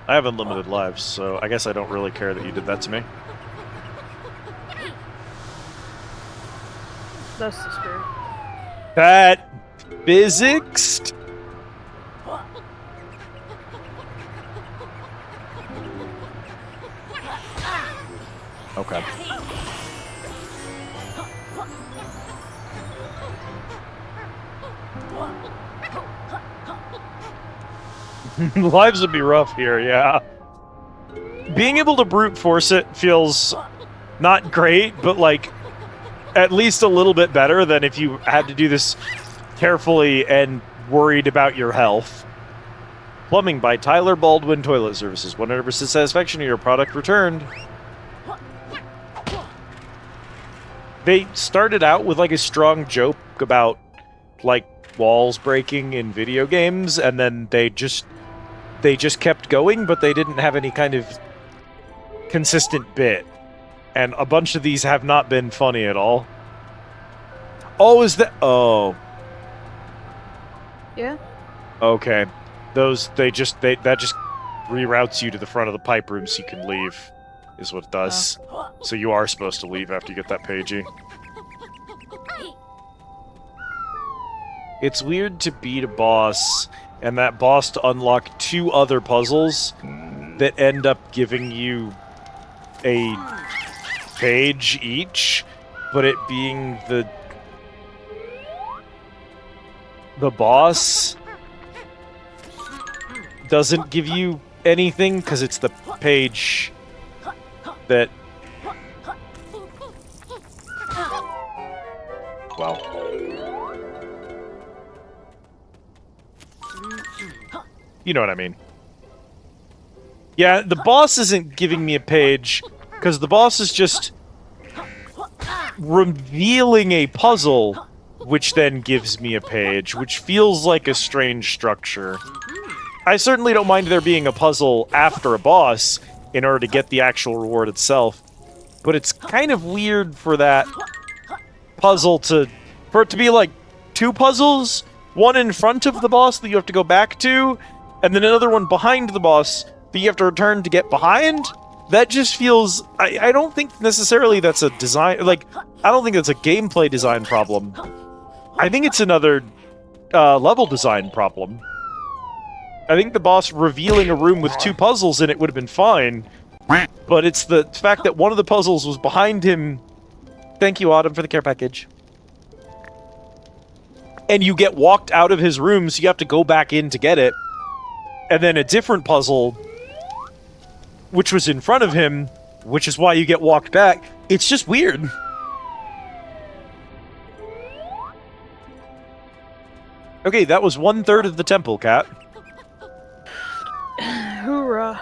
I have unlimited lives, so I guess I don't really care that you did that to me. That's the spirit. That physics? Okay. Lives would be rough here, yeah. Being able to brute force it feels not great, but like at least a little bit better than if you had to do this carefully and worried about your health. Plumbing by Tyler Baldwin Toilet Services. 100% satisfaction of your product returned. They started out with like a strong joke about like walls breaking in video games, and then they just kept going, but they didn't have any kind of consistent bit. And a bunch of these have not been funny at all. Oh, is that... Oh. Yeah? Okay. Those, that just reroutes you to the front of the pipe room so you can leave, is what it does. Oh. So you are supposed to leave after you get that pagey. It's weird to beat a boss, and that boss to unlock 2 other puzzles that end up giving you a page each, but it being the boss doesn't give you anything because it's the page that... Well... You know what I mean. Yeah, the boss isn't giving me a page, because the boss is just revealing a puzzle, which then gives me a page, which feels like a strange structure. I certainly don't mind there being a puzzle after a boss in order to get the actual reward itself, but it's kind of weird for that puzzle for it to be like two puzzles, one in front of the boss that you have to go back to, and then another one behind the boss that you have to return to get behind. That just feels... I don't think necessarily that's a design... Like, I don't think that's a gameplay design problem. I think it's another level design problem. I think the boss revealing a room with two puzzles in it would have been fine, but it's the fact that one of the puzzles was behind him... Thank you, Autumn, for the care package. And you get walked out of his room, so you have to go back in to get it. And then a different puzzle, which was in front of him, which is why you get walked back. It's just weird. Okay, that was 1/3 of the temple, Cat. Hoorah.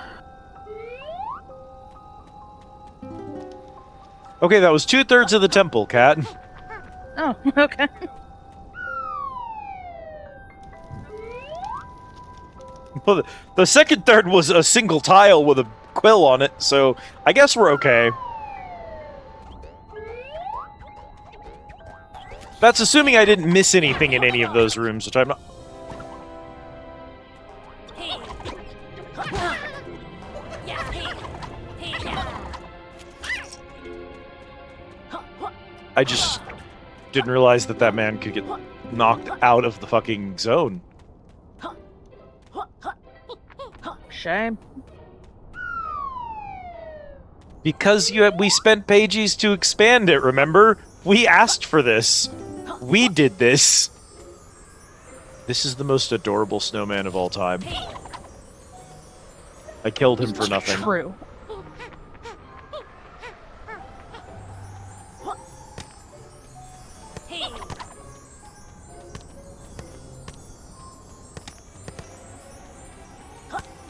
Okay, that was 2/3 of the temple, Cat. Oh, okay. Well, the second third was a single tile with a quill on it, so I guess we're okay. That's assuming I didn't miss anything in any of those rooms, which I'm not... I just didn't realize that that man could get knocked out of the fucking zone. Shame. Because we spent pages to expand it, remember? We asked for this. We did this. This is the most adorable snowman of all time. I killed him for nothing. True.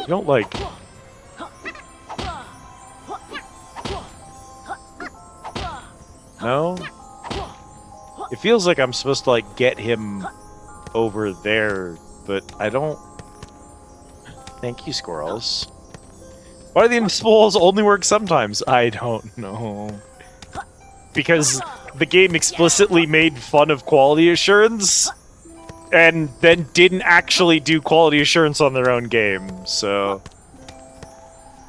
You don't like... No? It feels like I'm supposed to, like, get him over there, but I don't... Thank you, squirrels. Why do the invisible walls only work sometimes? I don't know. Because the game explicitly made fun of quality assurance, and then didn't actually do quality assurance on their own game, so...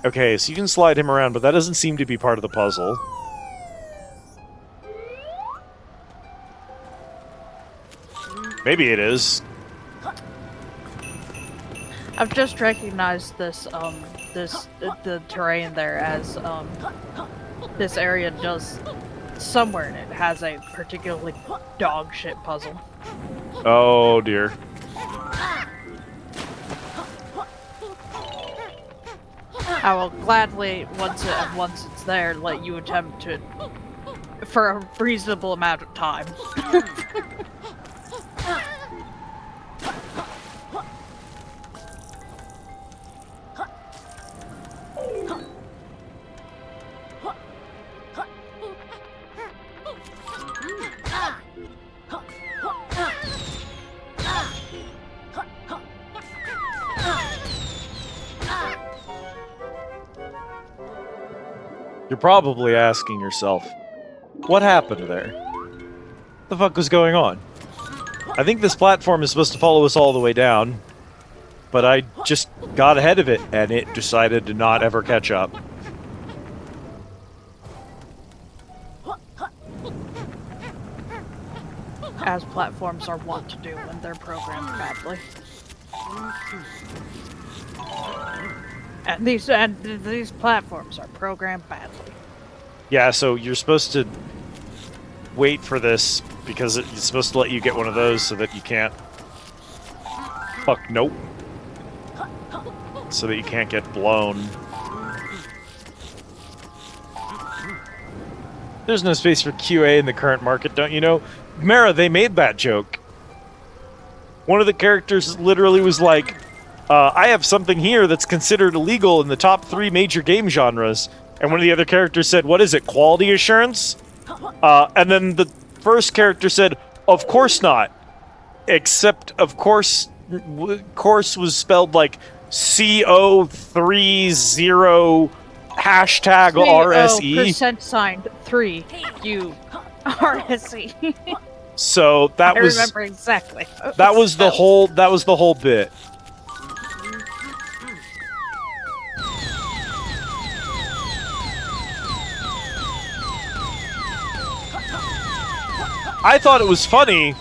Okay, so you can slide him around, but that doesn't seem to be part of the puzzle. Maybe it is. I've just recognized this, the terrain there as, this area does, somewhere in it has a particularly dog shit puzzle. Oh dear. I will gladly, once it's there, let you attempt it for a reasonable amount of time. You're probably asking yourself, what happened there? What the fuck was going on? I think this platform is supposed to follow us all the way down, but I just got ahead of it, and it decided to not ever catch up. As platforms are wont to do when they're programmed badly. And these platforms are programmed badly. Yeah, so you're supposed to wait for this because it's supposed to let you get one of those so that you can't. Fuck, nope. So that you can't get blown. There's no space for QA in the current market, don't you know? Mara, they made that joke. One of the characters literally was like, I have something here that's considered illegal in the top 3 major game genres. And one of the other characters said, what is it, quality assurance? And then the first character said, of course not. Except, of course, course was spelled like CO30 hashtag RSE. Percent signed 3 U RSE. So that was. I remember exactly. That was the whole. That was the whole bit. I thought it was funny,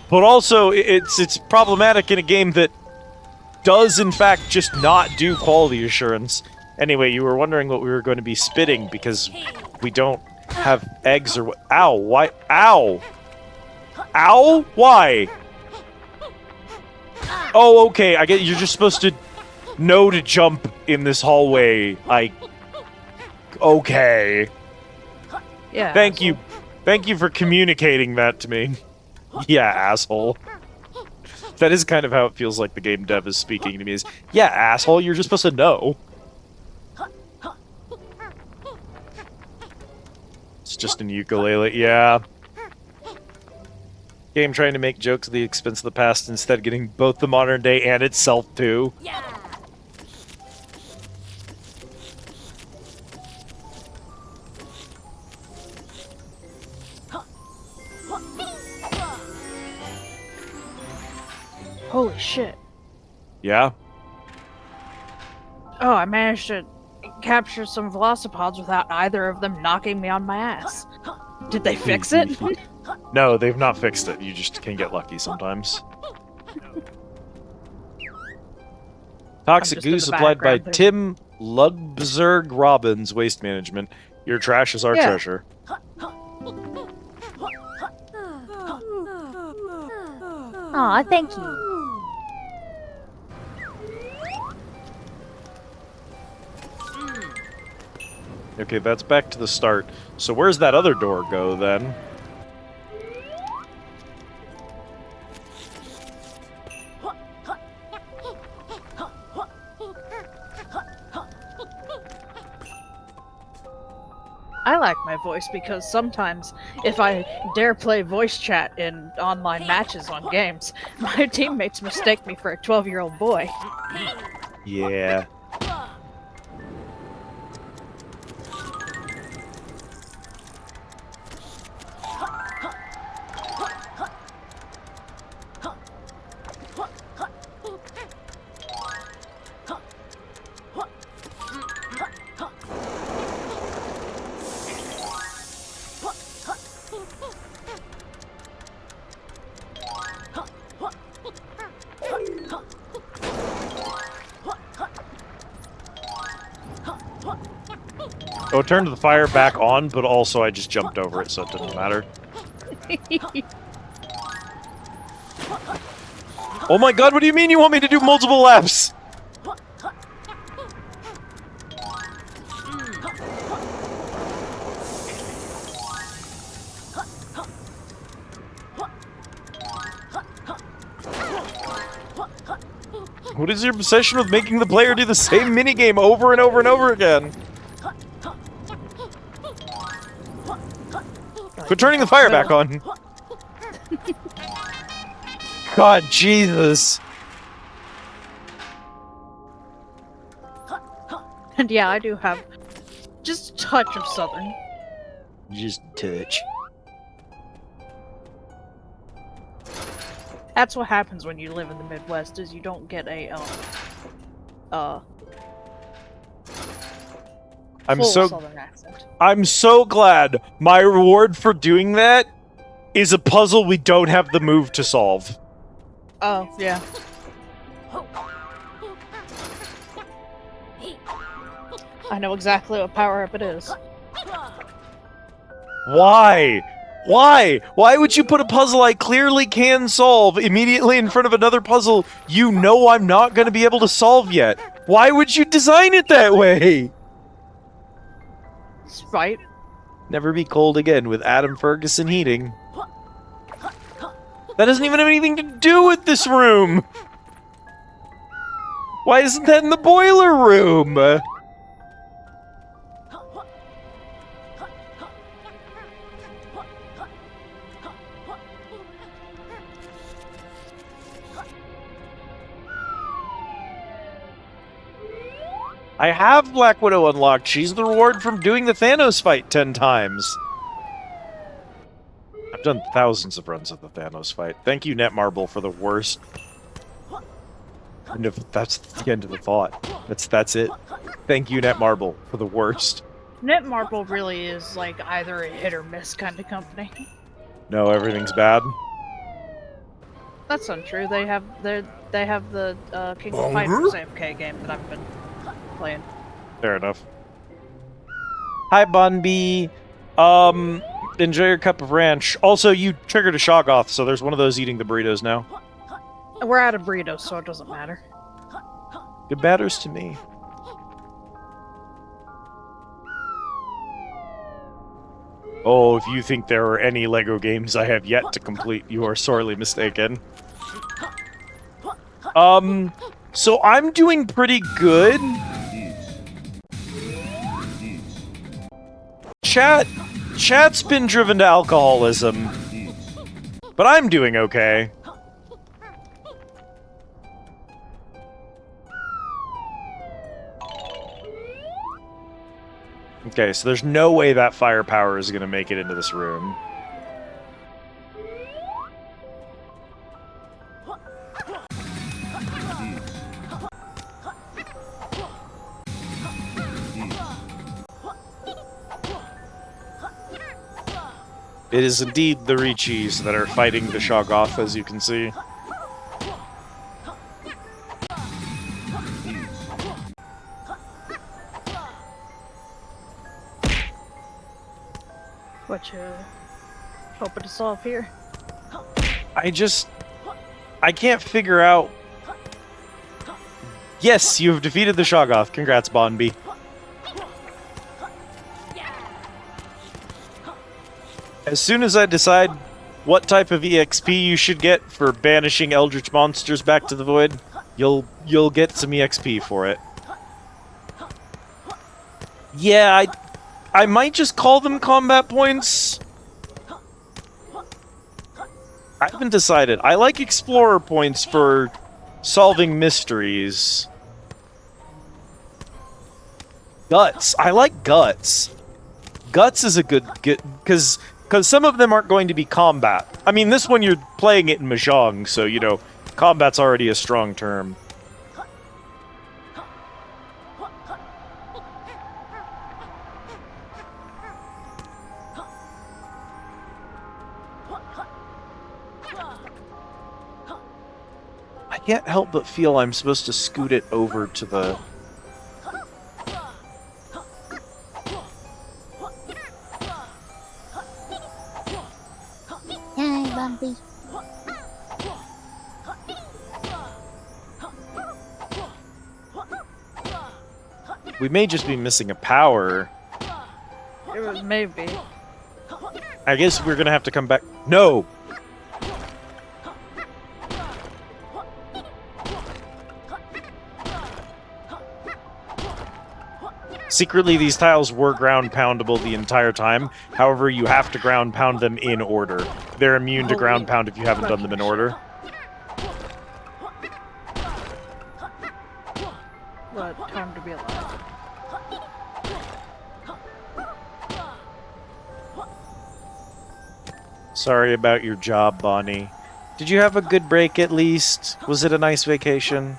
but also it's problematic in a game that does in fact just not do quality assurance. Anyway, you were wondering what we were going to be spitting because we don't have eggs or what? Ow! Why? Ow! Ow! Why? Oh, okay. I get you're just supposed to know to jump in this hallway. Okay. Yeah. Thank you. Thank you for communicating that to me. Yeah, asshole. That is kind of how it feels like the game dev is speaking to me is, yeah, asshole, you're just supposed to know. It's just an ukulele, yeah. Game trying to make jokes at the expense of the past, instead getting both the modern day and itself too. Yeah. Holy shit. Yeah? Oh, I managed to capture some velocipods without either of them knocking me on my ass. Did they fix it? No, they've not fixed it. You just can get lucky sometimes. Toxic just in goo the supplied by background there. Tim Ludbzerg Robbins, Waste Management. Your trash is our Yeah. treasure. Aw, thank you. Okay, that's back to the start. So where's that other door go, then? I like my voice because sometimes if I dare play voice chat in online matches on games, my teammates mistake me for a 12-year-old boy. Yeah. Oh, it turned the fire back on, but also I just jumped over it, so it didn't matter. Oh my god, what do you mean you want me to do multiple laps? What is your obsession with making the player do the same minigame over and over and over again? Quit turning the fire back on. God, Jesus. And yeah, I do have just a touch of Southern. Just touch. That's what happens when you live in the Midwest, is you don't get a, I'm full so Southern accent. I'm so glad my reward for doing that is a puzzle we don't have the move to solve. Oh, yeah. I know exactly what power-up it is. Why? Why? Why would you put a puzzle I clearly can solve immediately in front of another puzzle you know I'm not going to be able to solve yet? Why would you design it that way? Spite. Never be cold again with Adam Ferguson heating. That doesn't even have anything to do with this room! Why isn't that in the boiler room? I have Black Widow unlocked. She's the reward from doing the Thanos fight 10 times. I've done thousands of runs of the Thanos fight. Thank you, Netmarble, for the worst. And if that's the end of the thought. That's it. Thank you, Netmarble, for the worst. Netmarble really is like either a hit or miss kind of company. No, everything's bad. That's untrue. They have the King of Fighters AFK game that I've been playing. Fair enough. Hi, Bunby. Enjoy your cup of ranch. Also, you triggered a Shoggoth, so there's one of those eating the burritos now. We're out of burritos, so it doesn't matter. It matters to me. Oh, if you think there are any LEGO games I have yet to complete, you are sorely mistaken. So I'm doing pretty good. Chat's been driven to alcoholism, but I'm doing okay. Okay, so there's no way that firepower is going to make it into this room. It is indeed the Richis that are fighting the Shoggoth, as you can see. What you hoping to solve here? I can't figure out... Yes, you have defeated the Shoggoth. Congrats, Bonby. As soon as I decide what type of EXP you should get for banishing Eldritch monsters back to the Void, you'll get some EXP for it. Yeah, I might just call them combat points. I haven't decided. I like explorer points for solving mysteries. Guts. I like guts. Guts is a good because some of them aren't going to be combat. I mean, this one you're playing it in Mahjong, so, you know, combat's already a strong term. I can't help but feel I'm supposed to scoot it over to the... Hi, Bumpy. We may just be missing a power. It was maybe. I guess we're gonna have to come back... No! Secretly, these tiles were ground poundable the entire time. However, you have to ground pound them in order. They're immune to ground pound if you haven't done them in order. What time to be alive? Sorry about your job, Bonnie. Did you have a good break at least? Was it a nice vacation?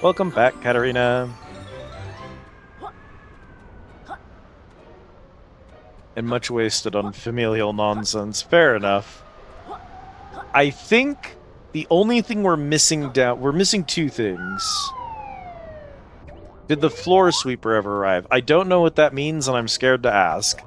Welcome back, Katarina. and much wasted on familial nonsense. Fair enough. I think the only thing we're missing we're missing two things. Did the floor sweeper ever arrive? I don't know what that means, and I'm scared to ask.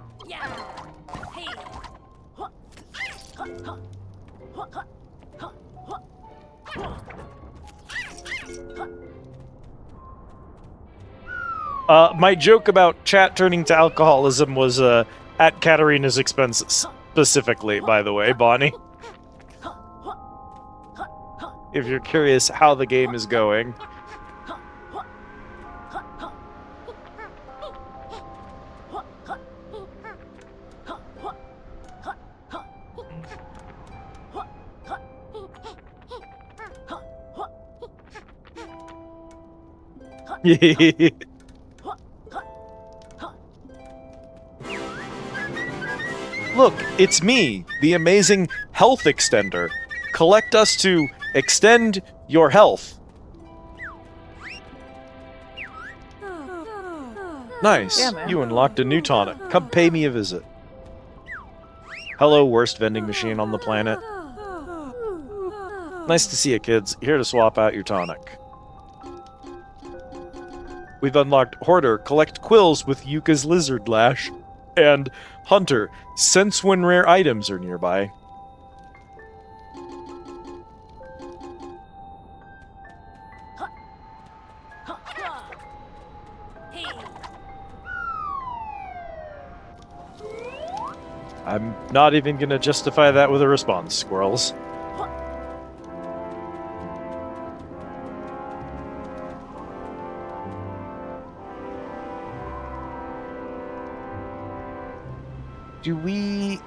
My joke about chat turning to alcoholism was at Katarina's expense specifically, by the way, Bonnie. If you're curious how the game is going. Look, it's me, the amazing health extender. Collect us to extend your health. Nice. Yeah, man. You unlocked a new tonic. Come pay me a visit. Hello, worst vending machine on the planet. Nice to see you, kids. Here to swap out your tonic. We've unlocked Hoarder. Collect quills with Yooka's Lizard Lash. And Hunter. Sense when rare items are nearby. I'm not even gonna justify that with a response, squirrels. Do we...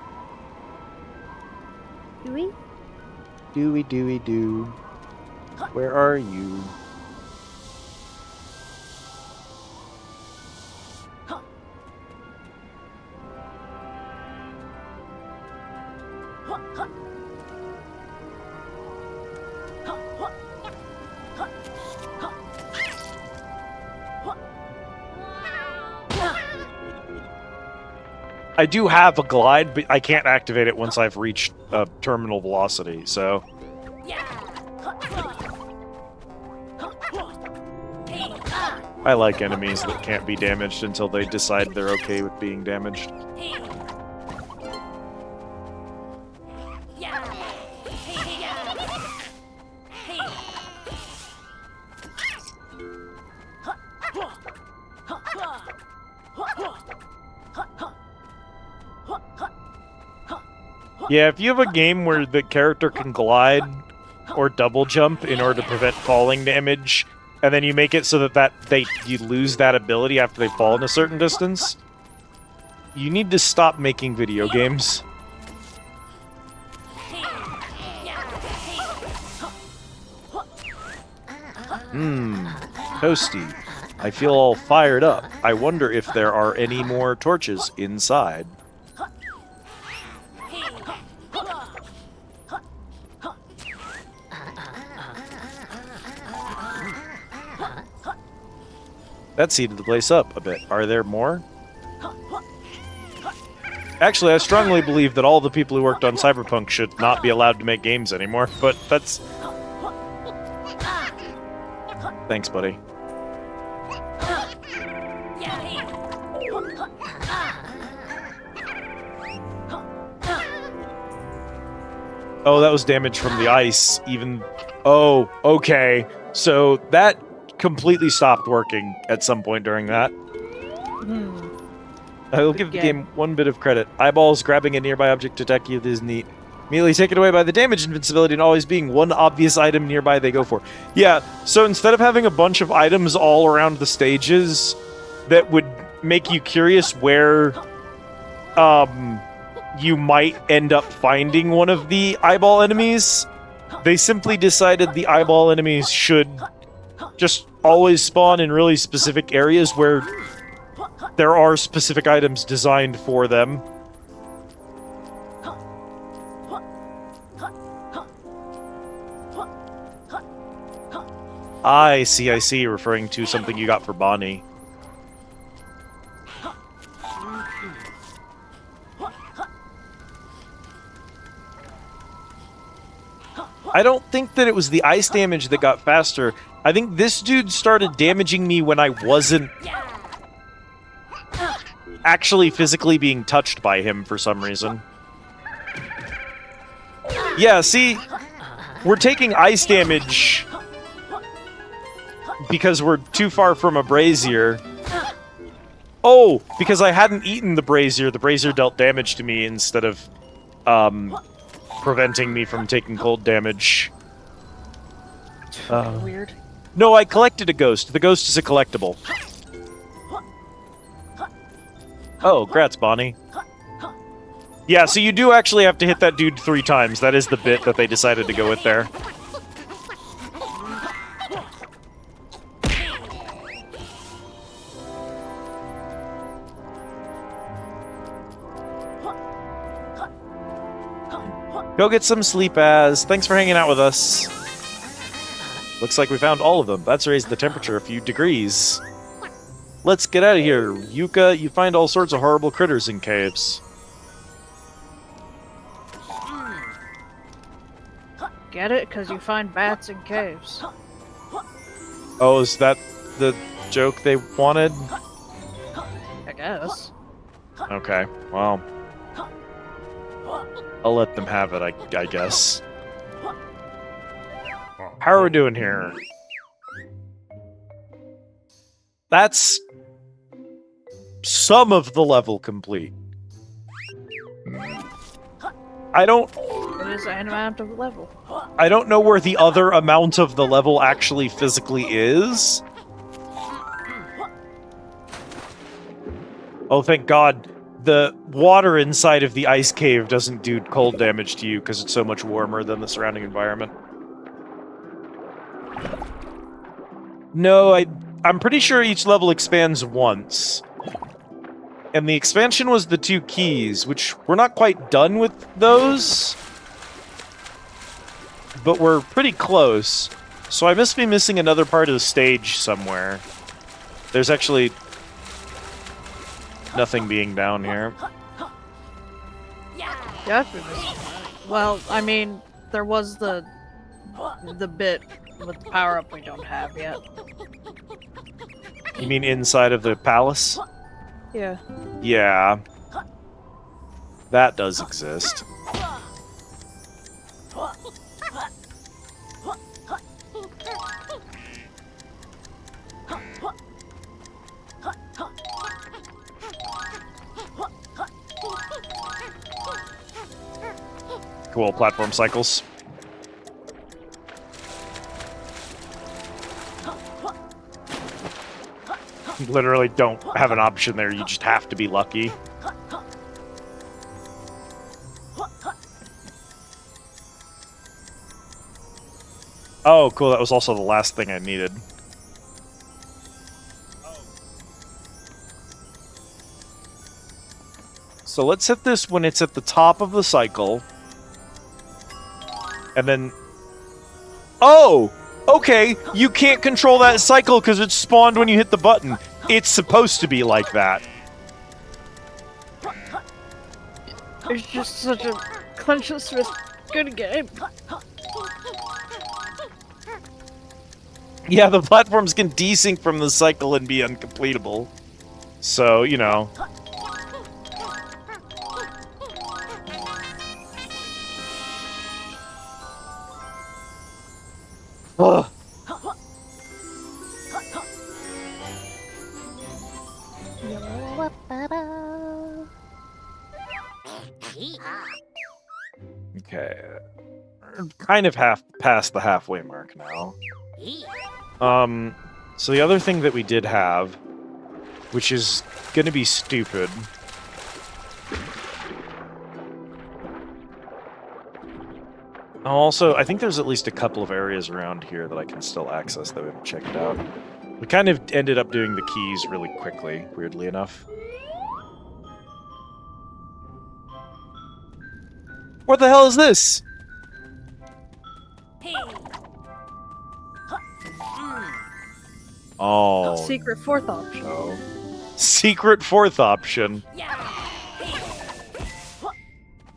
Do. Where are you? I do have a glide, but I can't activate it once I've reached terminal velocity, so... I like enemies that can't be damaged until they decide they're okay with being damaged. Yeah, if you have a game where the character can glide or double jump in order to prevent falling damage, and then you make it so that you lose that ability after they fall in a certain distance, you need to stop making video games. Toasty. I feel all fired up. I wonder if there are any more torches inside. That seeded the place up a bit. Are there more? Actually, I strongly believe that all the people who worked on Cyberpunk should not be allowed to make games anymore, but that's... Thanks, buddy. Oh, that was damage from the ice, even... Oh, okay. So that completely stopped working at some point during that. I will give the game one bit of credit. Eyeballs grabbing a nearby object to attack you is neat. Immediately taken away by the damage invincibility and always being one obvious item nearby they go for. Yeah, so instead of having a bunch of items all around the stages that would make you curious where you might end up finding one of the eyeball enemies, they simply decided the eyeball enemies should just always spawn in really specific areas where there are specific items designed for them. I see, referring to something you got for Bonnie. I don't think that it was the ice damage that got faster. I think this dude started damaging me when I wasn't actually physically being touched by him for some reason. Yeah, see, we're taking ice damage because we're too far from a brazier. Oh, because I hadn't eaten the brazier dealt damage to me instead of preventing me from taking cold damage. Weird. No, I collected a ghost. The ghost is a collectible. Oh, grats, Bonnie. Yeah, so you do actually have to hit that dude 3 times. That is the bit that they decided to go with there. Go get some sleep, Az. Thanks for hanging out with us. Looks like we found all of them. That's raised the temperature a few degrees. Let's get out of here. Yooka, you find all sorts of horrible critters in caves. Get it? Because you find bats in caves. Oh, is that the joke they wanted? I guess. Okay, well. I'll let them have it, I guess. How are we doing here? That's some of the level complete. I don't It is an amount of level. I don't know where the other amount of the level actually physically is. Oh, thank God. The water inside of the ice cave doesn't do cold damage to you because it's so much warmer than the surrounding environment. No, I'm pretty sure each level expands once. And the expansion was the 2 keys, which we're not quite done with those. But we're pretty close. So I must be missing another part of the stage somewhere. There's actually nothing being down here. Yeah, well, I mean, there was the bit with the power-up we don't have yet. You mean inside of the palace? Yeah. Yeah. That does exist. Cool, platform cycles. You literally don't have an option there, you just have to be lucky. Oh, cool, that was also the last thing I needed. So let's hit this when it's at the top of the cycle. And then... Oh! Okay, you can't control that cycle because it's spawned when you hit the button. It's supposed to be like that. It's just such a conscious with good game. Yeah, the platforms can desync from the cycle and be uncompletable. So, you know. Ugh. Okay. We're kind of past the halfway mark now. So the other thing that we did have, which is gonna be stupid. Also, I think there's at least a couple of areas around here that I can still access that we haven't checked out. We kind of ended up doing the keys really quickly, weirdly enough. What the hell is this? Oh. Secret 4th option. No. Secret 4th option.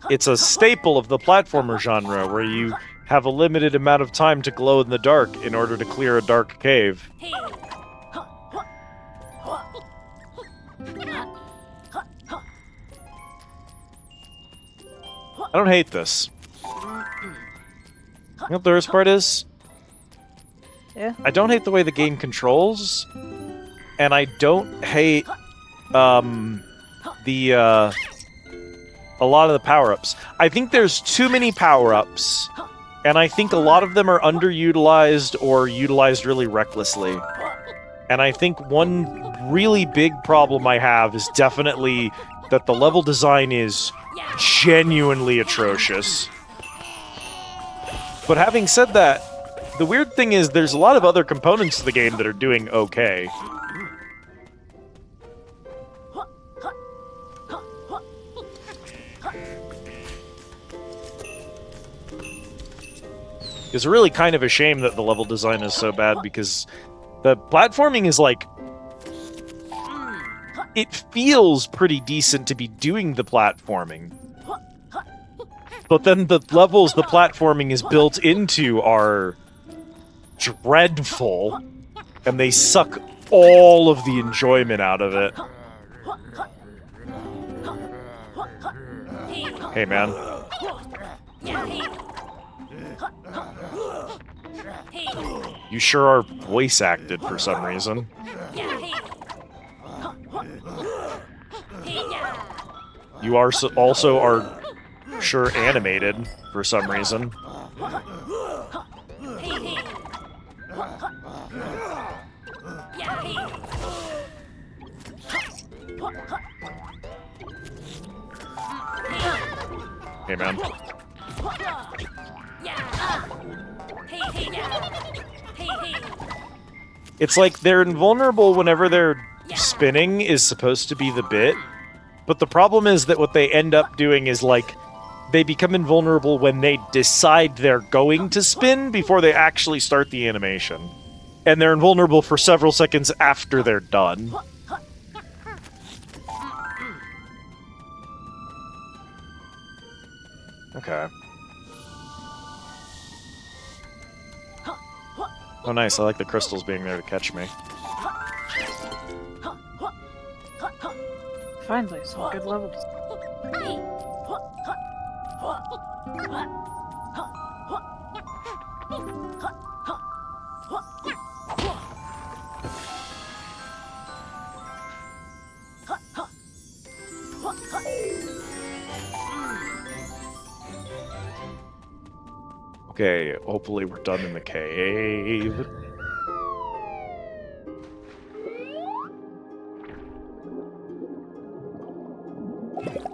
it's a staple of the platformer genre where you have a limited amount of time to glow in the dark in order to clear a dark cave. I don't hate this. You know what the worst part is? Yeah. I don't hate the way the game controls, and I don't hate a lot of the power-ups. I think there's too many power-ups, and I think a lot of them are underutilized or utilized really recklessly. And I think one really big problem I have is definitely that the level design is genuinely atrocious. But having said that, the weird thing is there's a lot of other components to the game that are doing okay. It's really kind of a shame that the level design is so bad, because the platforming is like... It feels pretty decent to be doing the platforming. But then the levels the platforming is built into are dreadful, and they suck all of the enjoyment out of it. Hey, man. You sure are voice acted for some reason. You are also are sure animated for some reason. Hey, man. It's like they're invulnerable whenever they're spinning is supposed to be the bit, but the problem is that what they end up doing is, like, they become invulnerable when they decide they're going to spin before they actually start the animation. And they're invulnerable for several seconds after they're done. Okay. Oh, nice. I like the crystals being there to catch me. Finally, some good levels. Okay, hopefully we're done in the cave.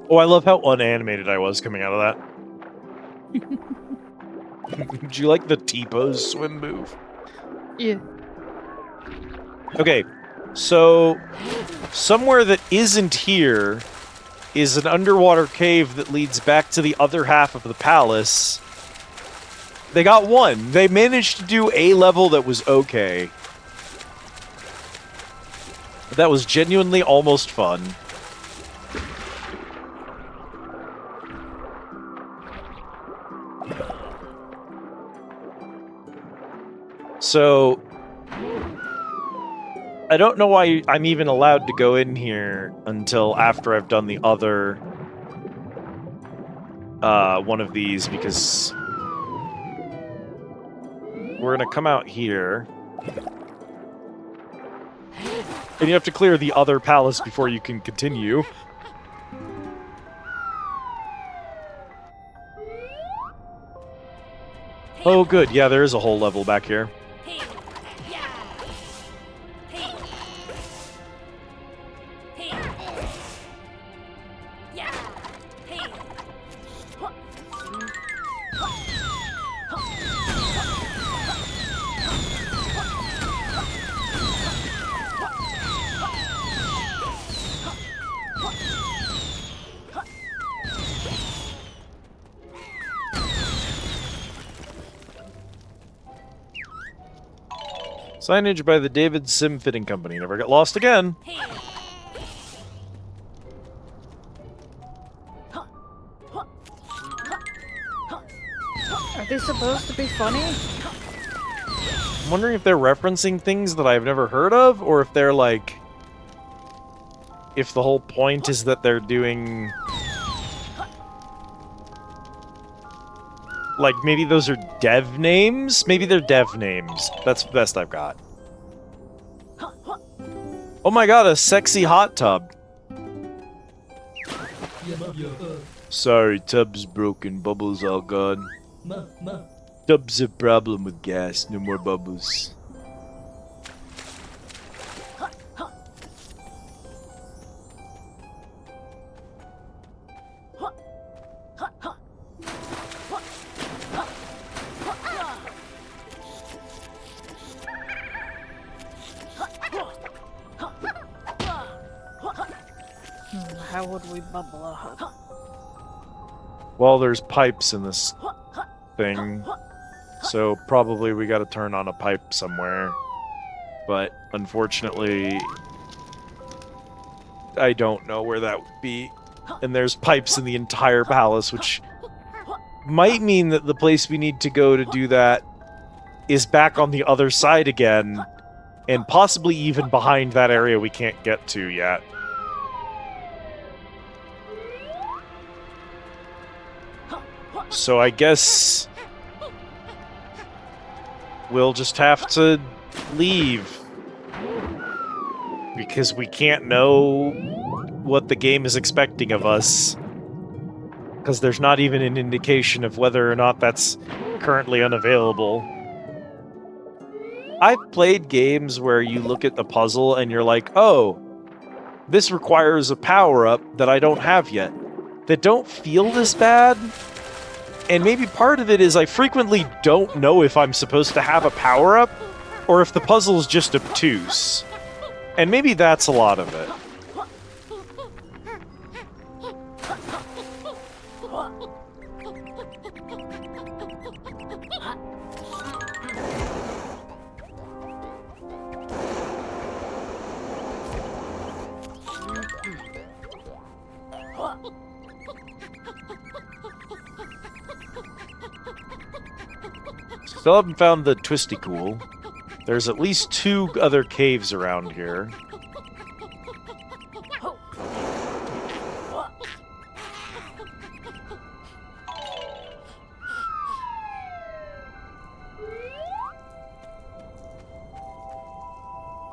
Oh, I love how unanimated I was coming out of that. Did you like the T-pose swim move? Yeah. Okay, so somewhere that isn't here is an underwater cave that leads back to the other half of the palace. They got one. They managed to do a level that was okay. That was genuinely almost fun. So, I don't know why I'm even allowed to go in here until after I've done the other one of these, because we're gonna come out here, and you have to clear the other palace before you can continue. Oh, good. Yeah, there is a whole level back here. Signage by the David Sim Fitting Company. Never get lost again. supposed to be funny? I'm wondering if they're referencing things that I've never heard of, or if they're like... If the whole point is that they're doing... Like, maybe those are dev names? Maybe they're dev names. That's the best I've got. Oh my god, a sexy hot tub. Sorry, tub's broken, bubbles all gone. Tub's a problem with gas, no more bubbles. How would we bubble a hub? Well, there's pipes in this thing, so probably we gotta turn on a pipe somewhere. But, unfortunately, I don't know where that would be. And there's pipes in the entire palace, which might mean that the place we need to go to do that is back on the other side again, and possibly even behind that area we can't get to yet. So I guess we'll just have to leave, because we can't know what the game is expecting of us, because there's not even an indication of whether or not that's currently unavailable. I've played games where you look at the puzzle and you're like, oh, this requires a power-up that I don't have yet, that don't feel this bad. And maybe part of it is I frequently don't know if I'm supposed to have a power-up, or if the puzzle is just obtuse. And maybe that's a lot of it. Still haven't found the Twistycool. There's at least 2 other caves around here.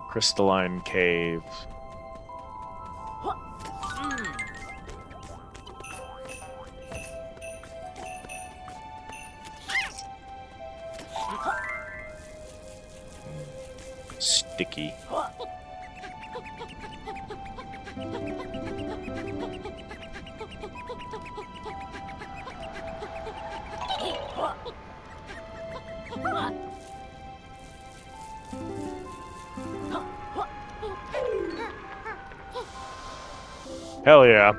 Crystalline cave. Sticky. Hell yeah.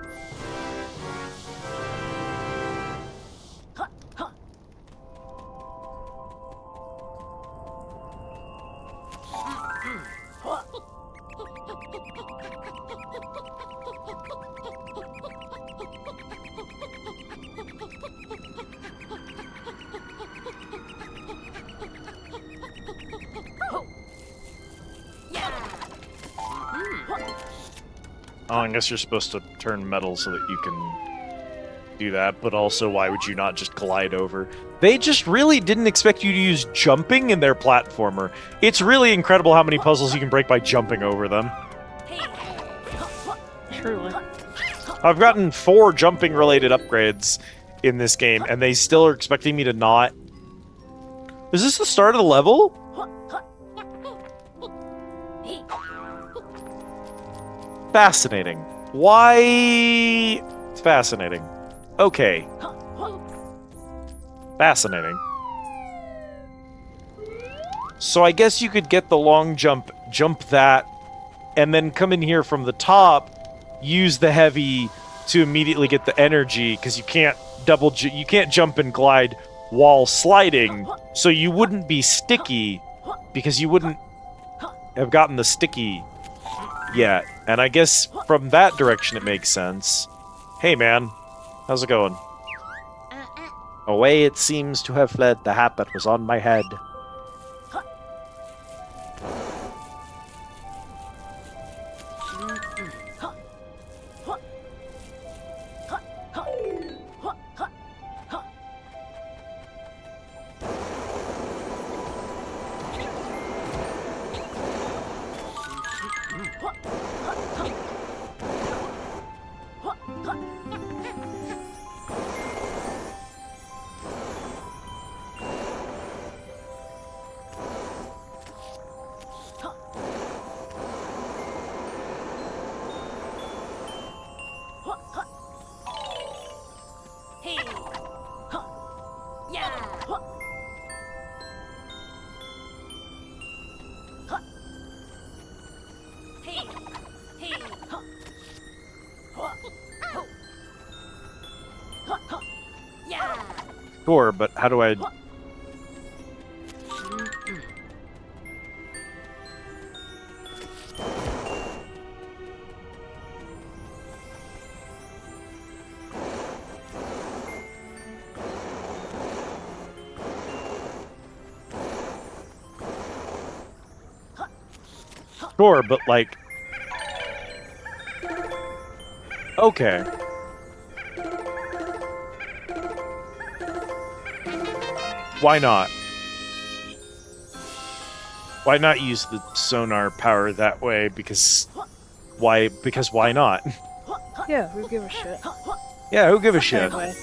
Oh, I guess you're supposed to turn metal so that you can do that, but also why would you not just glide over? They just really didn't expect you to use jumping in their platformer. It's really incredible how many puzzles you can break by jumping over them. Truly. I've gotten 4 jumping-related upgrades in this game, and they still are expecting me to not... Is this the start of the level? Fascinating. Why? It's fascinating. Okay. Fascinating. So I guess you could get the long jump, jump that, and then come in here from the top, use the heavy to immediately get the energy, because you can't you can't jump and glide while sliding, so you wouldn't be sticky, because you wouldn't have gotten the sticky yet. And I guess from that direction it makes sense. Hey man, how's it going? Away it seems to have fled the hat that was on my head. Sure, but how do I... Sure, but like... Okay. Why not? Why not use the sonar power that way? Because why? Because why not? Yeah, who give a shit? Yeah, who give a shit? Anyway,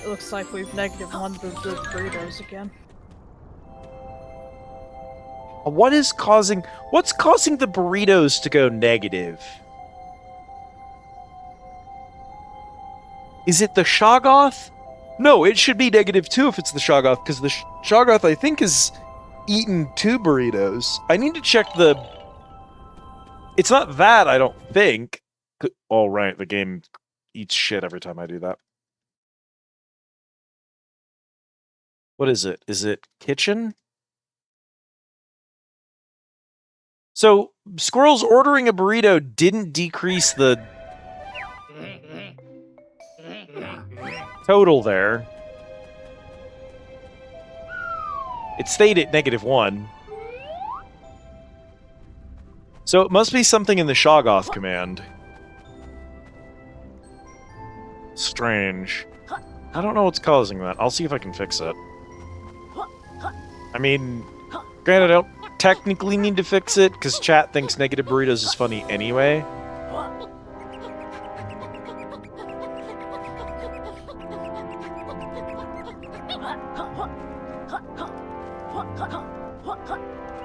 it looks like we've -1 the burritos again. What's causing the burritos to go negative? Is it the Shoggoth? No, it should be -2 if it's the Shoggoth, because the Shoggoth, I think, is eaten 2 burritos. I need to check the... It's not that, I don't think. Oh, right, the game eats shit every time I do that. What is it? Is it kitchen? So, Squirrel's ordering a burrito didn't decrease the total there. It stayed at -1. So it must be something in the Shoggoth command. Strange. I don't know what's causing that. I'll see if I can fix it. I mean, granted, I don't technically need to fix it, because chat thinks negative burritos is funny anyway.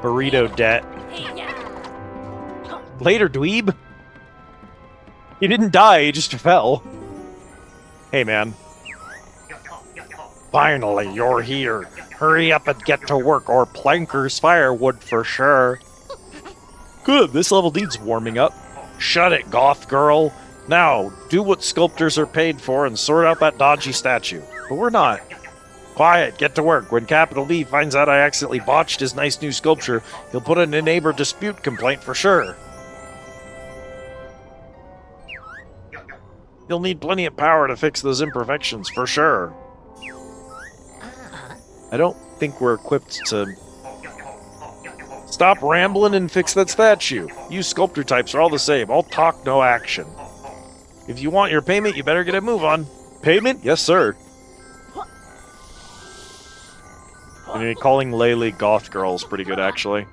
Burrito debt. Later, dweeb. He didn't die, he just fell. Hey, man. Finally, you're here. Hurry up and get to work, or Planker's firewood for sure. Good, this level needs warming up. Shut it, goth girl. Now, do what sculptors are paid for and sort out that dodgy statue. But we're not. Quiet, get to work. When Capital D finds out I accidentally botched his nice new sculpture, he'll put in a neighbor dispute complaint for sure. You'll need plenty of power to fix those imperfections, for sure. I don't think we're equipped to... Stop rambling and fix that statue. You sculptor types are all the same. All talk, no action. If you want your payment, you better get a move on. Payment? Yes, sir. I mean, calling Laylee Goth Girl is pretty good, actually.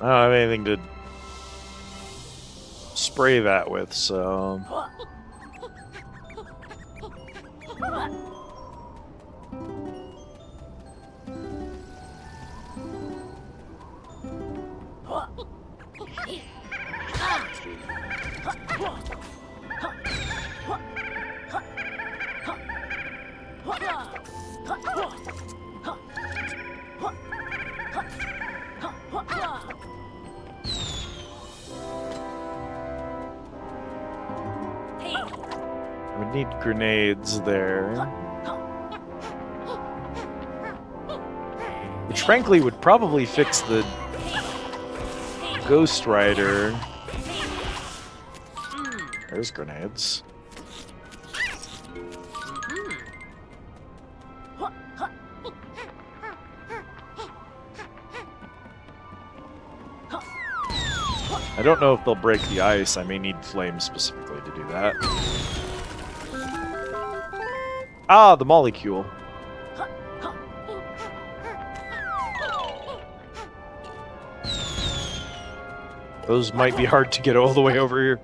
I don't have anything to spray that with, so... We need grenades there. Which frankly would probably fix the Ghost Rider. There's grenades. I don't know if they'll break the ice. I may need flames specifically to do that. Ah, the molecule. Those might be hard to get all the way over here.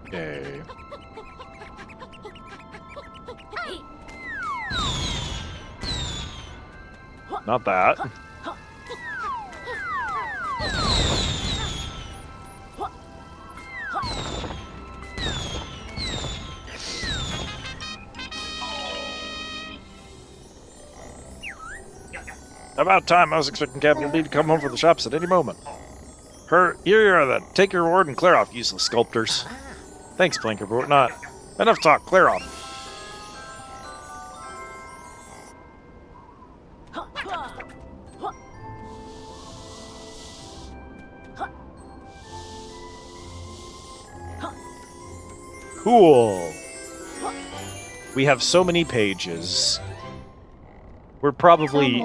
Okay. Not that. About time. I was expecting Captain Lee to come home from the shops at any moment. Here you are then. Take your reward and clear off, useless sculptors. Thanks, Blinker, but not. Enough talk. Clear off. Cool. We have so many pages. We're probably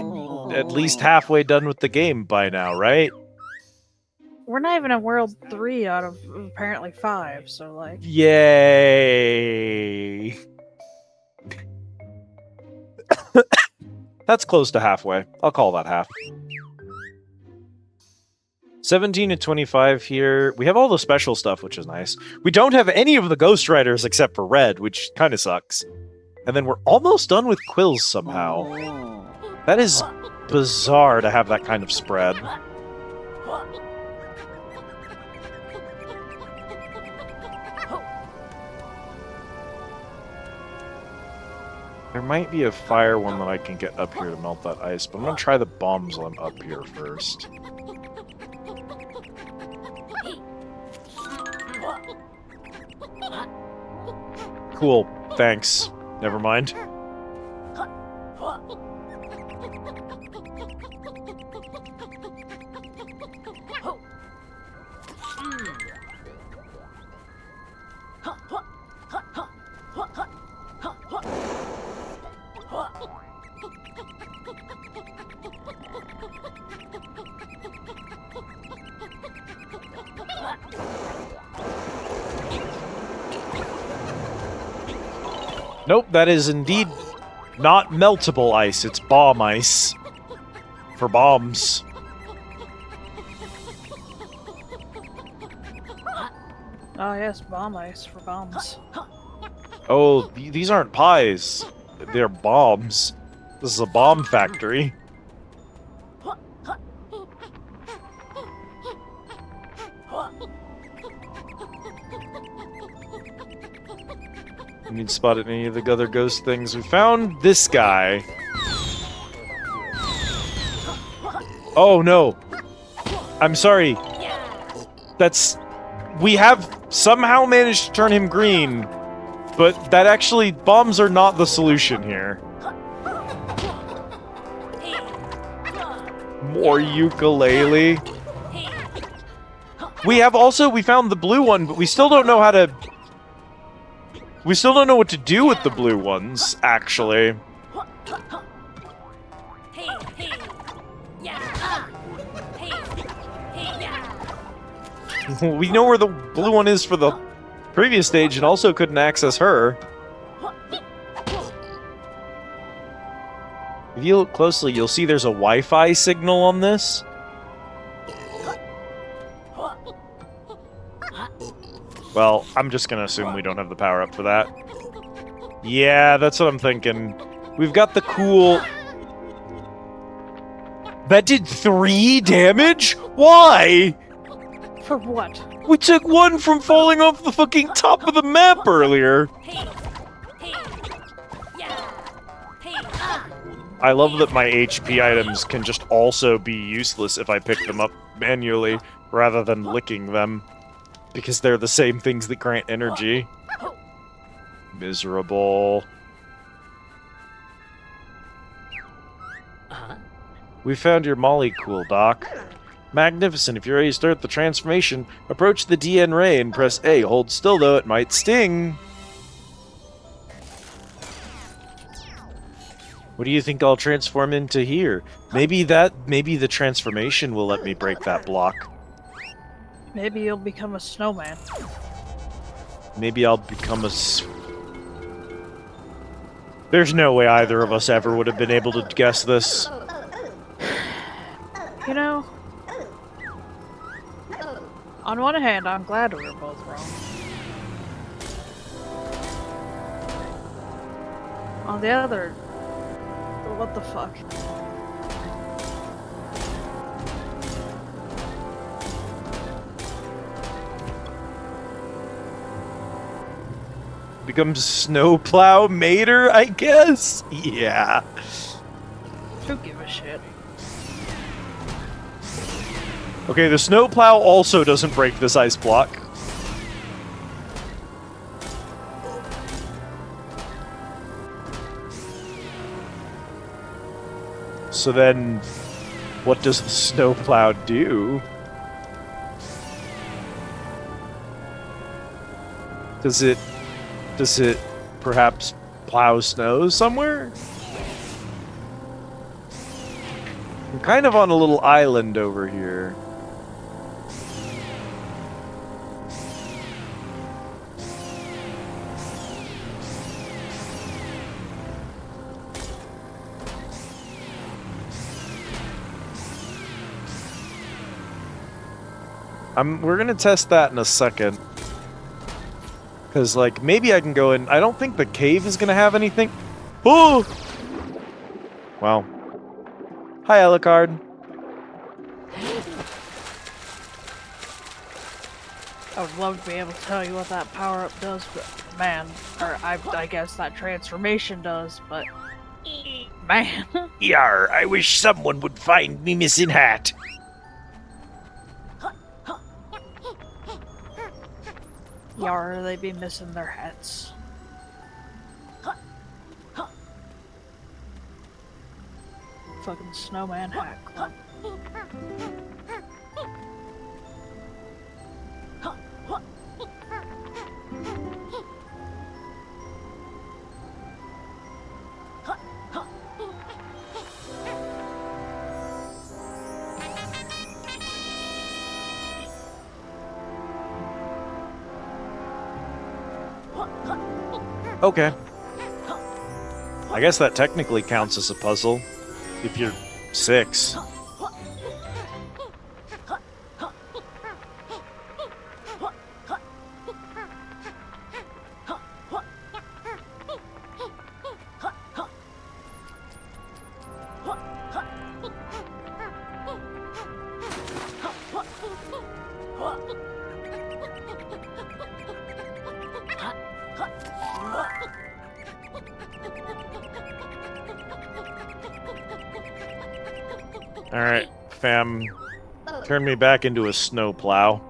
at least halfway done with the game by now, right? We're not even in World 3 out of apparently 5, so like... Yay! That's close to halfway. I'll call that half. 17 to 25 here. We have all the special stuff, which is nice. We don't have any of the Ghost Riders except for Red, which kind of sucks. And then we're almost done with Quills somehow. That is bizarre to have that kind of spread. There might be a fire one that I can get up here to melt that ice, but I'm going to try the bombs while I'm up here first. Cool, thanks. Never mind. Nope, that is indeed not meltable ice. It's bomb ice. For bombs. Oh yes, bomb ice for bombs. Oh, these aren't pies. They're bombs. This is a bomb factory. We need to spot any of the other ghost things. We found this guy. Oh no. I'm sorry. We have somehow managed to turn him green, but that actually, bombs are not the solution here. More Yooka Laylee. We found the blue one, but we still don't know how to... We still don't know what to do with the blue ones, actually. We know where the blue one is for the previous stage and also couldn't access her. If you look closely, you'll see there's a Wi-Fi signal on this. Well, I'm just gonna assume we don't have the power up for that. Yeah, that's what I'm thinking. We've got the cool... That did 3 damage? Why? For what? We took 1 from falling off the fucking top of the map earlier. I love that my HP items can just also be useless if I pick them up manually, rather than licking them. Because they're the same things that grant energy. Miserable. We found your molly cool, Doc. Magnificent. If you're ready to start the transformation, approach the DN ray and press A. Hold still, though. It might sting. What do you think I'll transform into here? Maybe the transformation will let me break that block. Maybe you'll become a snowman. Maybe I'll become a... There's no way either of us ever would have been able to guess this. You know, on one hand, I'm glad we were both wrong. On the other, what the fuck? Becomes snowplow mater, I guess? Yeah. Who give a shit? Okay, the snowplow also doesn't break this ice block. So then, what does the snowplow do? Does it perhaps plow snow somewhere? I'm kind of on a little island over here. We're gonna test that in a second. Because, like, maybe I can go in... I don't think the cave is gonna have anything... Oh! Wow. Hi, Alucard. I would love to be able to tell you what that power-up does, but man, or I guess that transformation does, but man. Yar, I wish someone would find me missing hat. Yar, they be missing their hats. Fucking snowman hat club. Okay. I guess that technically counts as a puzzle. If you're 6. Alright, fam. Turn me back into a snowplow.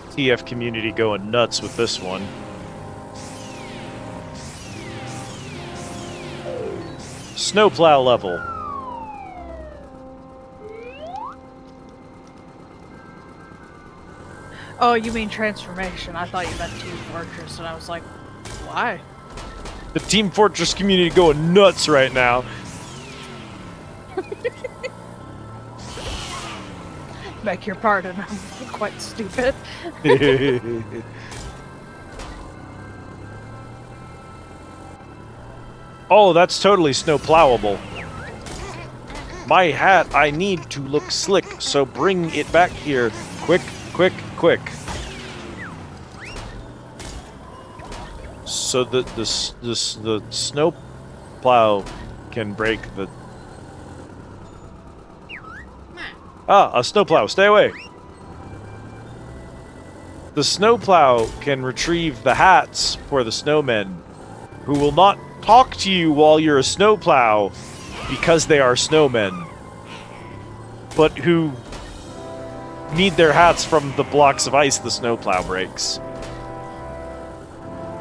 TF community going nuts with this one. Snowplow level. Oh, you mean transformation. I thought you meant Team Fortress, and I was like, why? The Team Fortress community going nuts right now. Beg your pardon, I'm quite stupid. Oh, that's totally snowplowable. My hat, I need to look slick, so bring it back here. Quick, quick, quick. So the snow plow can break the... Ah, a snow plow, stay away! The snow plow can retrieve the hats for the snowmen, who will not talk to you while you're a snow plow because they are snowmen, but who need their hats from the blocks of ice the snow plow breaks.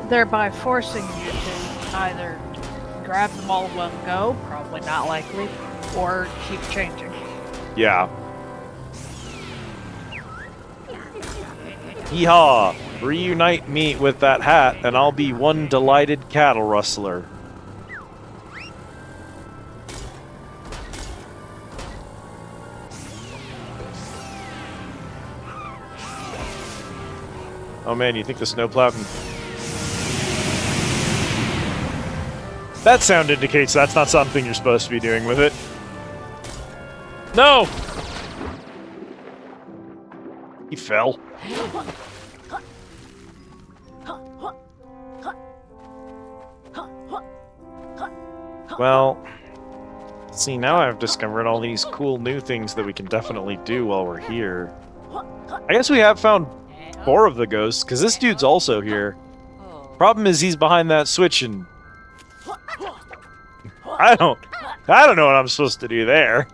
Thereby forcing you to either grab them all in one go, probably not likely, or keep changing. Yeah. Yeehaw! Reunite me with that hat, and I'll be one delighted cattle rustler. Oh man, you think the snowplow can... That sound indicates that's not something you're supposed to be doing with it. No! He fell. Well, see, now I've discovered all these cool new things that we can definitely do while we're here. I guess we have found 4 of the ghosts, because this dude's also here. Problem is he's behind that switch and... I don't know what I'm supposed to do there.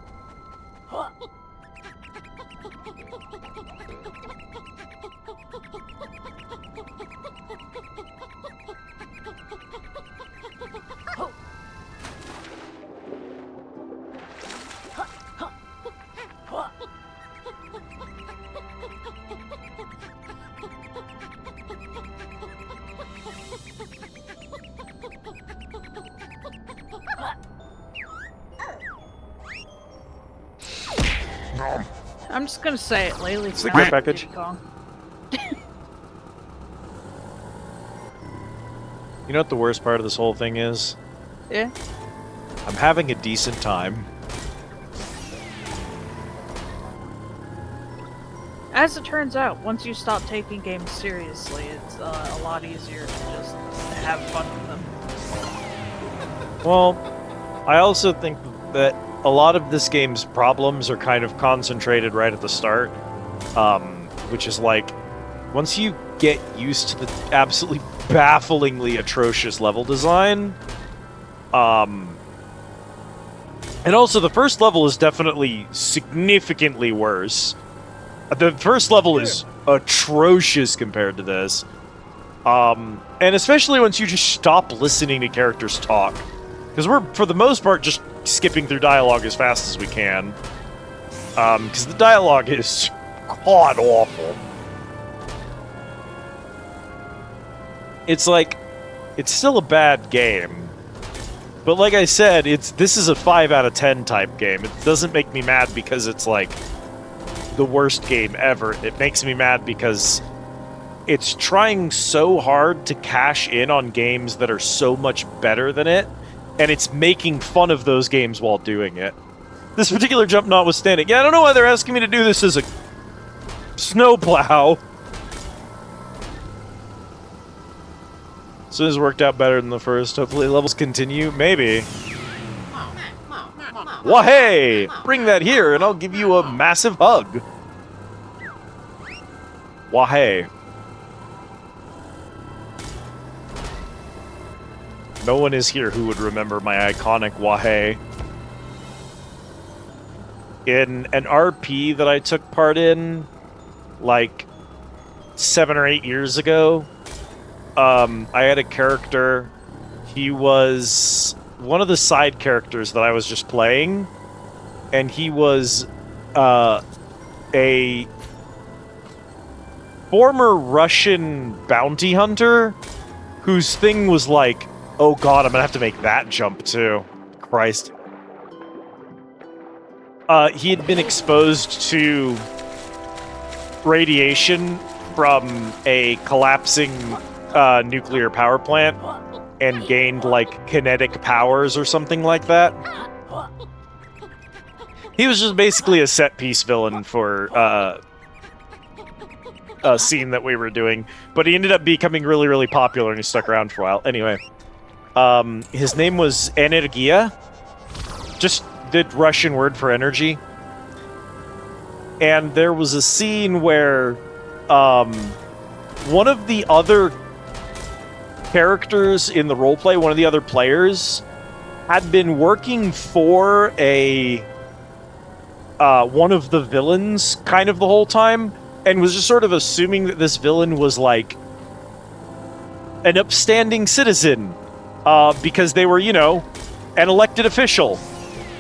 I'm just gonna say it, Laylee. It's a good package. You know what the worst part of this whole thing is? Yeah? I'm having a decent time. As it turns out, once you stop taking games seriously, it's a lot easier to just have fun with them. Well, I also think that a lot of this game's problems are kind of concentrated right at the start, which is like, once you get used to the absolutely bafflingly atrocious level design, and also the first level is definitely significantly worse. The first level is atrocious compared to this, and especially once you just stop listening to characters talk. Because we're, for the most part, just skipping through dialogue as fast as we can. Because the dialogue is god-awful. It's like, it's still a bad game. But like I said, this is a 5 out of 10 type game. It doesn't make me mad because it's like the worst game ever. It makes me mad because it's trying so hard to cash in on games that are so much better than it. And it's making fun of those games while doing it. This particular jump notwithstanding. Yeah, I don't know why they're asking me to do this as a snowplow. So this worked out better than the first. Hopefully levels continue. Maybe. Wah-hey! Bring that here and I'll give you a massive hug. Wah-hey. No one is here who would remember my iconic wah-hey. In an RP that I took part in, like, 7 or 8 years ago, I had a character. He was one of the side characters that I was just playing, and he was a former Russian bounty hunter whose thing was like, oh god, I'm gonna have to make that jump too. Christ. He had been exposed to radiation from a collapsing nuclear power plant and gained, like, kinetic powers or something like that. He was just basically a set-piece villain for scene that we were doing, but he ended up becoming really, really popular, and he stuck around for a while. Anyway, his name was Energia, just the Russian word for energy. And there was a scene where one of the other characters in the roleplay, one of the other players, had been working for one of the villains kind of the whole time, and was just sort of assuming that this villain was like an upstanding citizen, because they were, you know, an elected official,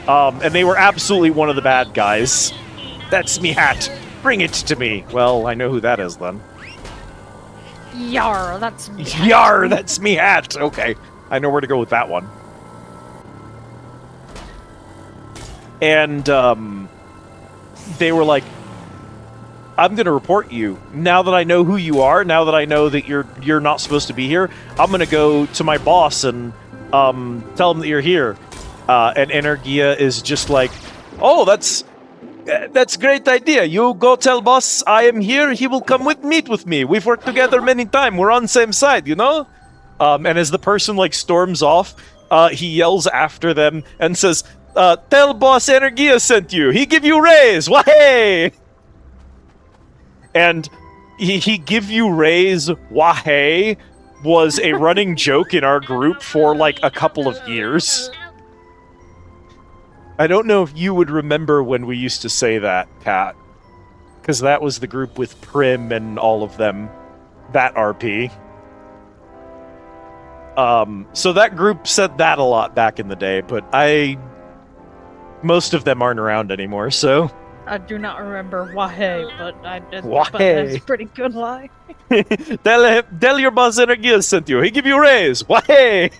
and they were absolutely one of the bad guys. That's me hat. Bring it to me. Well, I know who that is then. Yar, that's me. Yar, that's me hat. Okay, I know where to go with that one. And they were like, I'm gonna report you. Now that I know who you are, now that I know that you're not supposed to be here, I'm gonna go to my boss and tell him that you're here. And Energia is just like, oh, that's a great idea. You go tell boss I am here. He will come meet with me. We've worked together many times. We're on the same side, you know? And as the person like storms off, he yells after them and says, tell boss Energia sent you. He give you raise. Wahey! And he give you raise, wahey, was a running joke in our group for like a couple of years. I don't know if you would remember when we used to say that, Kat. Because that was the group with Prim and all of them. That RP. So that group said that a lot back in the day, but most of them aren't around anymore, so... I do not remember Wahey, but I did. Wahey. But that's a pretty good lie. Tell your boss Energia sent you. He give you raise. Wahey!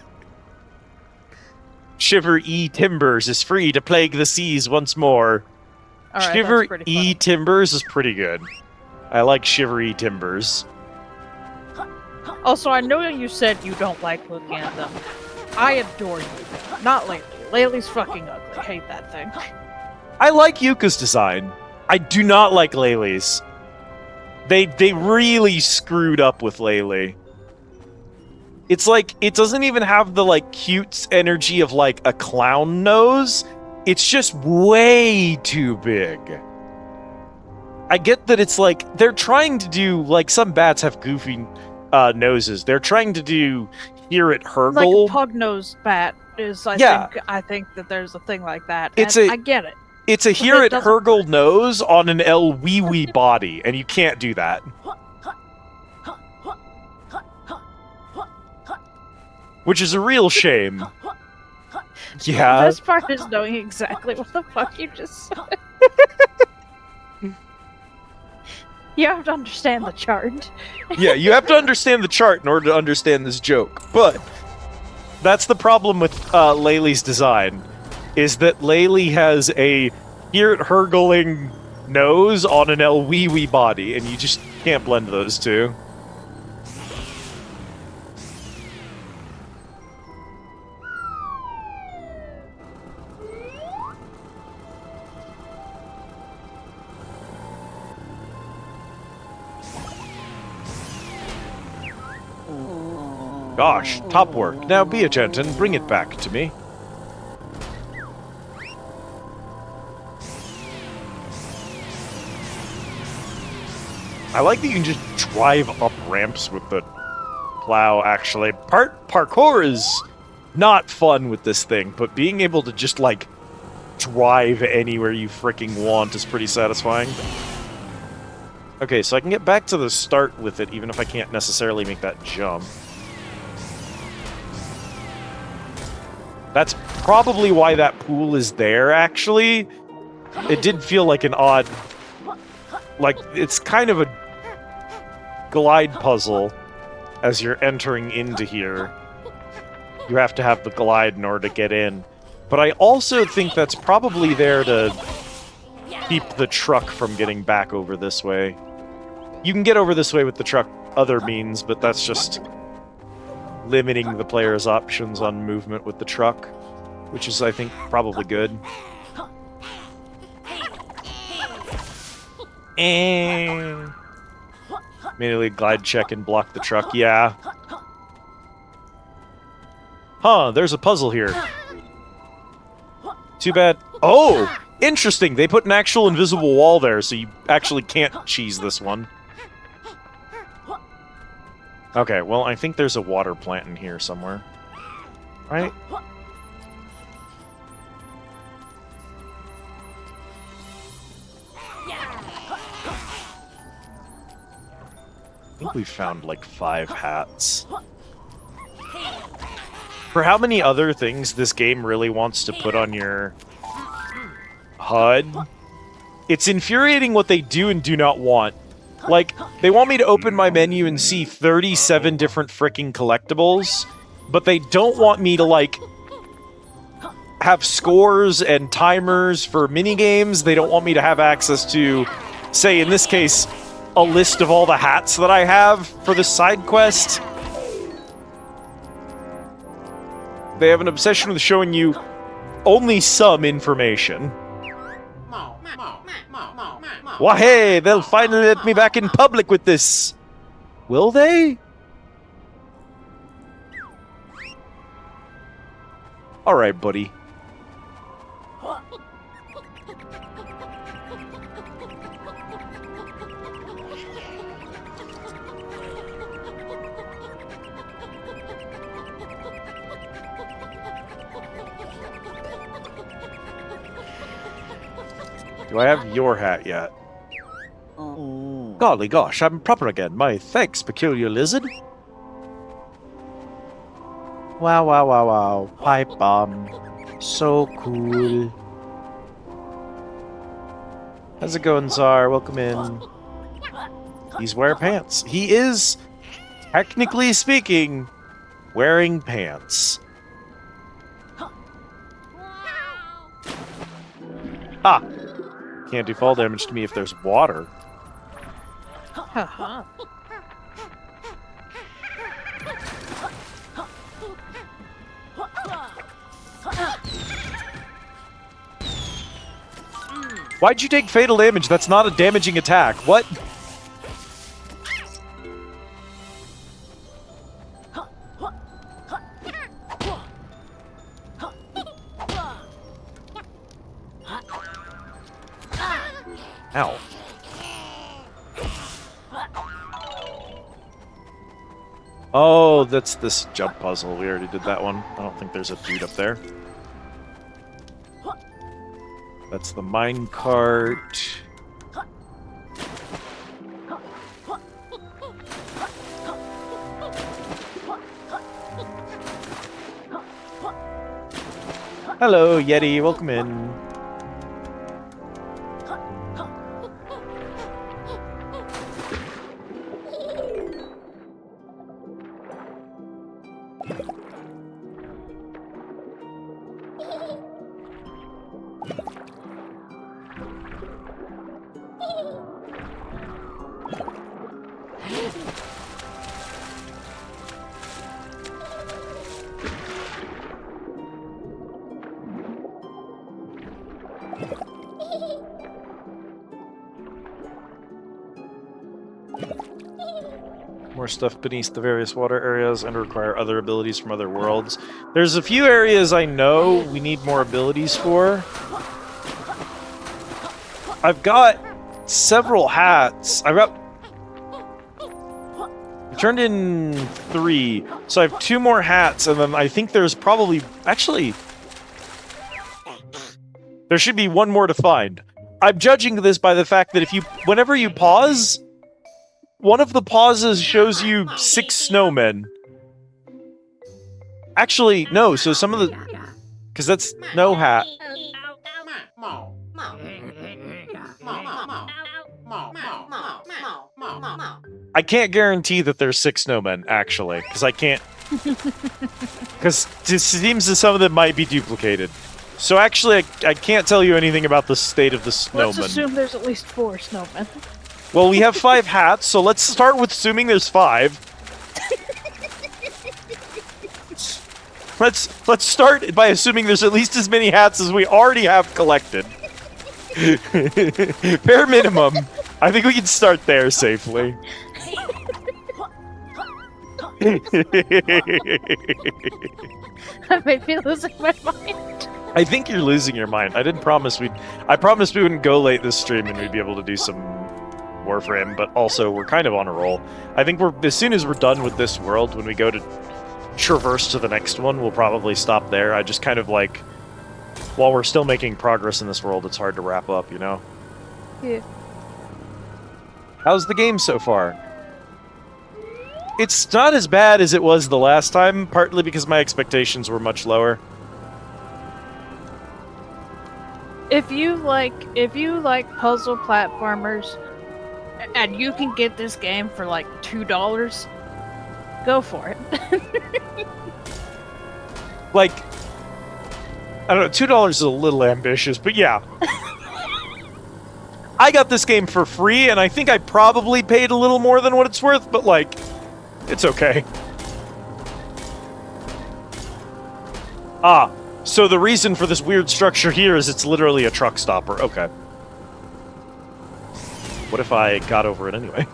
Shiver E. Timbers is free to plague the seas once more. All right, Shiver that's pretty E. funny. Timbers is pretty good. I like Shiver E. Timbers. Also, I know you said you don't like looking at them. I adore you. Not Laylee. Laylee's fucking ugly. Hate that thing. I like Yooka's design. I do not like Laylee's. They really screwed up with Laylee. It's like, it doesn't even have the, like, cute energy of, like, a clown nose. It's just way too big. I get that it's, like, they're trying to do, like, some bats have goofy noses. They're trying to do Here at Hergel. Like a pug-nosed bat is, I think that there's a thing like that. I get it. It's a Here at doesn't Hergel nose on an El Wee Wee body, and you can't do that. Which is a real shame. Yeah. The best part is knowing exactly what the fuck you just said. You have to understand the chart. Yeah, you have to understand the chart in order to understand this joke. But that's the problem with Laylee's design, is that Laylee has a Here at Hergeling nose on an El Wee Wee body, and you just can't blend those two. Gosh, top work. Now be a gent and bring it back to me. I like that you can just drive up ramps with the plow, actually. Parkour is not fun with this thing, but being able to just, like, drive anywhere you freaking want is pretty satisfying. Okay, so I can get back to the start with it, even if I can't necessarily make that jump. That's probably why that pool is there, actually. It did feel like an odd... Like, it's kind of a glide puzzle as you're entering into here. You have to have the glide in order to get in. But I also think that's probably there to keep the truck from getting back over this way. You can get over this way with the truck other means, but that's just limiting the player's options on movement with the truck, which is, I think, probably good. And Manually glide check and block the truck. Yeah. Huh, there's a puzzle here. Too bad. Oh! Interesting. They put an actual invisible wall there, so you actually can't cheese this one. Okay, well, I think there's a water plant in here somewhere. Right? I think we found like 5 hats. For how many other things this game really wants to put on your HUD, it's infuriating what they do and do not want. Like, they want me to open my menu and see 37 different frickin' collectibles, but they don't want me to, like, have scores and timers for minigames. They don't want me to have access to, say, in this case, a list of all the hats that I have for the side quest. They have an obsession with showing you only some information. Why, hey, they'll finally let me back in public with this. Will they? Alright, buddy. Do I have your hat yet? Golly gosh, I'm proper again. My thanks, peculiar lizard. Wow, wow, wow, wow. Pipe bomb. So cool. How's it going, Czar? Welcome in. He's wearing pants. He is, technically speaking, wearing pants. Ah! Can't do fall damage to me if there's water. Haha. Why'd you take fatal damage? That's not a damaging attack. What? Ow. Oh, that's this jump puzzle. We already did that one. I don't think there's a dude up there. That's the mine cart. Hello, Yeti. Welcome in. More stuff beneath the various water areas and require other abilities from other worlds. There's a few areas I know we need more abilities for. I've got several hats. I turned in 3, so I have 2 more hats, and then I think there's probably... Actually, there should be 1 more to find. I'm judging this by the fact that whenever you pause, one of the pauses shows you 6 snowmen. Actually, no, so some of the... Because that's no hat. I can't guarantee that there's 6 snowmen, actually, because I can't... Because it seems that some of them might be duplicated. So actually, I can't tell you anything about the state of the snowmen. Let's assume there's at least 4 snowmen. Well, we have 5 hats, so let's start with assuming there's 5. Let's start by assuming there's at least as many hats as we already have collected. Bare minimum. I think we can start there safely. That made me losing my mind. I think you're losing your mind. I promised we wouldn't go late this stream and we'd be able to do some Warframe, but also we're kind of on a roll. I think as soon as we're done with this world, when we go to traverse to the next one, we'll probably stop there. I just kind of like, while we're still making progress in this world, it's hard to wrap up, you know? Yeah. How's the game so far? It's not as bad as it was the last time, partly because my expectations were much lower. If you like puzzle platformers, and you can get this game for like $2, go for it. Like, I don't know, $2 is a little ambitious, but yeah. I got this game for free, and I think I probably paid a little more than what it's worth, but like, it's okay. Ah, so the reason for this weird structure here is it's literally a truck stopper. Okay. What if I got over it anyway?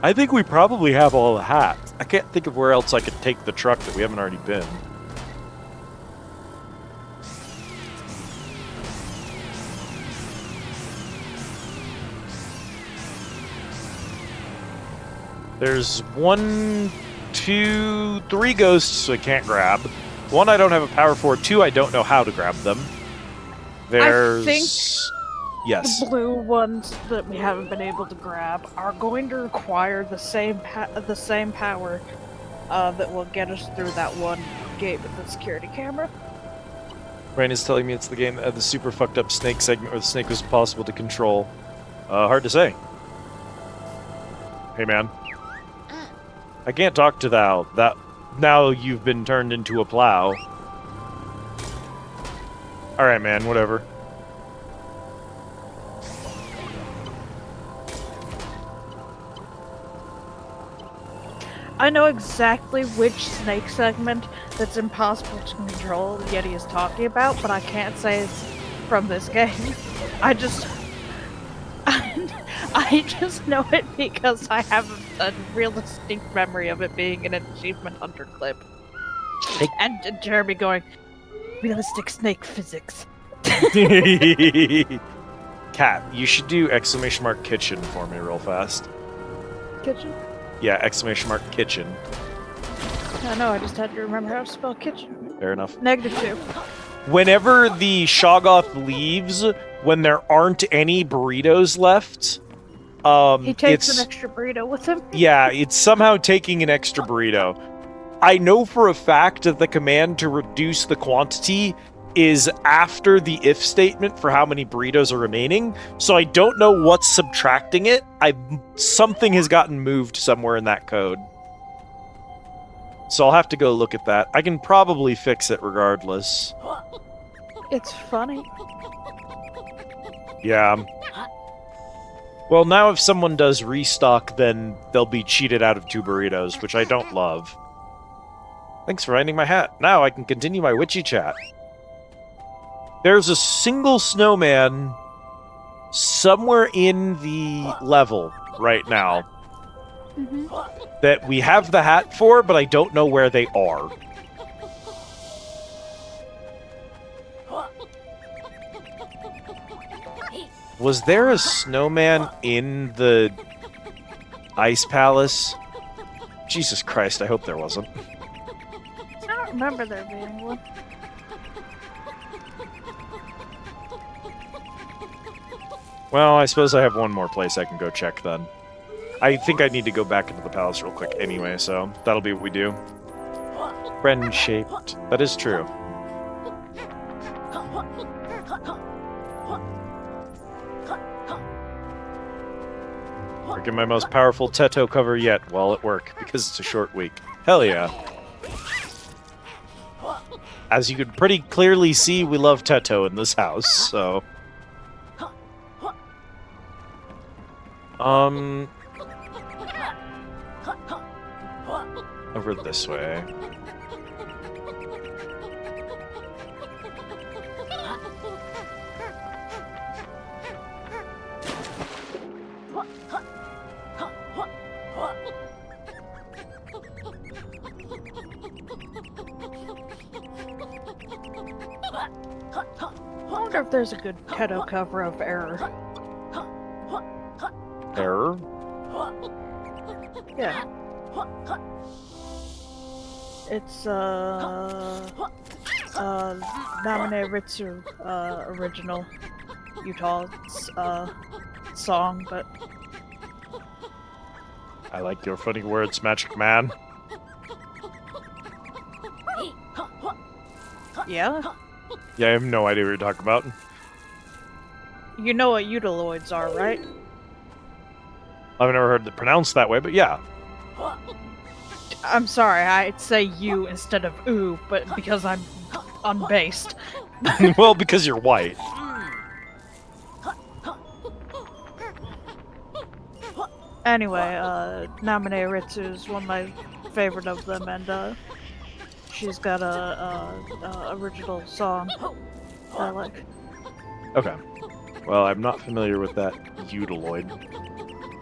I think we probably have all the hats. I can't think of where else I could take the truck that we haven't already been. There's 1, 2, 3 ghosts I can't grab. 1 I don't have a power for. 2 I don't know how to grab them. There's... I think yes. the blue ones that we haven't been able to grab are going to require the same power that will get us through that one gate with the security camera. Rain is telling me it's the game that had the super fucked up snake segment where the snake was impossible to control. Hard to say. Hey man. I can't talk to thou. Now you've been turned into a plow. Alright man, whatever. I know exactly which snake segment that's impossible to control Yeti is talking about, but I can't say it's from this game. I just know it because I have a real distinct memory of it being in an Achievement Hunter clip. Hey. And Jeremy going, realistic snake physics. Cat, you should do !kitchen for me real fast. Kitchen? Yeah, !kitchen. I know, I just had to remember how to spell kitchen. Fair enough. -2. Whenever the Shoggoth leaves, when there aren't any burritos left, He takes an extra burrito with him. yeah, it's somehow taking an extra burrito. I know for a fact that the command to reduce the quantity is after the if statement for how many burritos are remaining, so I don't know what's subtracting it. Something has gotten moved somewhere in that code. So I'll have to go look at that. I can probably fix it regardless. It's funny. Yeah. Well, now if someone does restock, then they'll be cheated out of 2 burritos, which I don't love. Thanks for finding my hat. Now I can continue my witchy chat. There's a single snowman somewhere in the level right now that we have the hat for, but I don't know where they are. Was there a snowman in the Ice Palace? Jesus Christ, I hope there wasn't. I don't remember there being one. Well, I suppose I have one more place I can go check then. I think I need to go back into the palace real quick anyway, so that'll be what we do. Friend-shaped. That is true. Working my most powerful Teto cover yet while at work, because it's a short week. Hell yeah. As you could pretty clearly see, we love Teto in this house, so... Over this way. wonder if there's a good Keto cover of Error. Error? Yeah. It's Namine Ritsu original Utah's song, but I like your funny words, Magic Man. yeah. Yeah, I have no idea what you're talking about. You know what Eutaloids are, right? I've never heard it pronounced that way, but yeah. I'm sorry, I'd say you instead of ooh, but because I'm unbased. Well, because you're white. Anyway, Namine Ritsu is one of my favorite of them, and she's got a original song that I like. Okay. Well, I'm not familiar with that Eutaloid.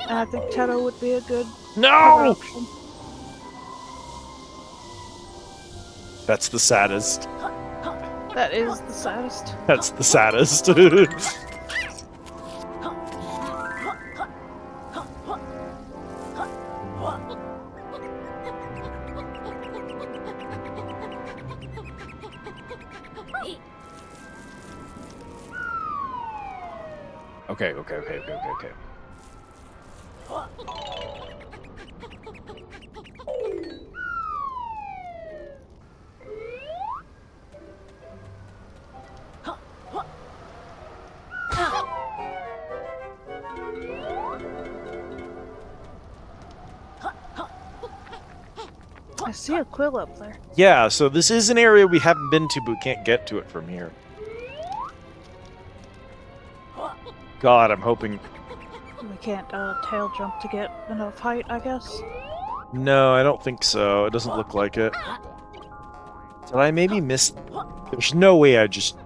And I think Teto would be a good cover No! option. That's the saddest. That is the saddest. That's the saddest. Okay. I see a quill up there. Yeah, so this is an area we haven't been to, but we can't get to it from here. God, I'm hoping... We can't tail jump to get enough height, I guess. No, I don't think so. It doesn't look like it. Did I maybe miss... There's no way I just...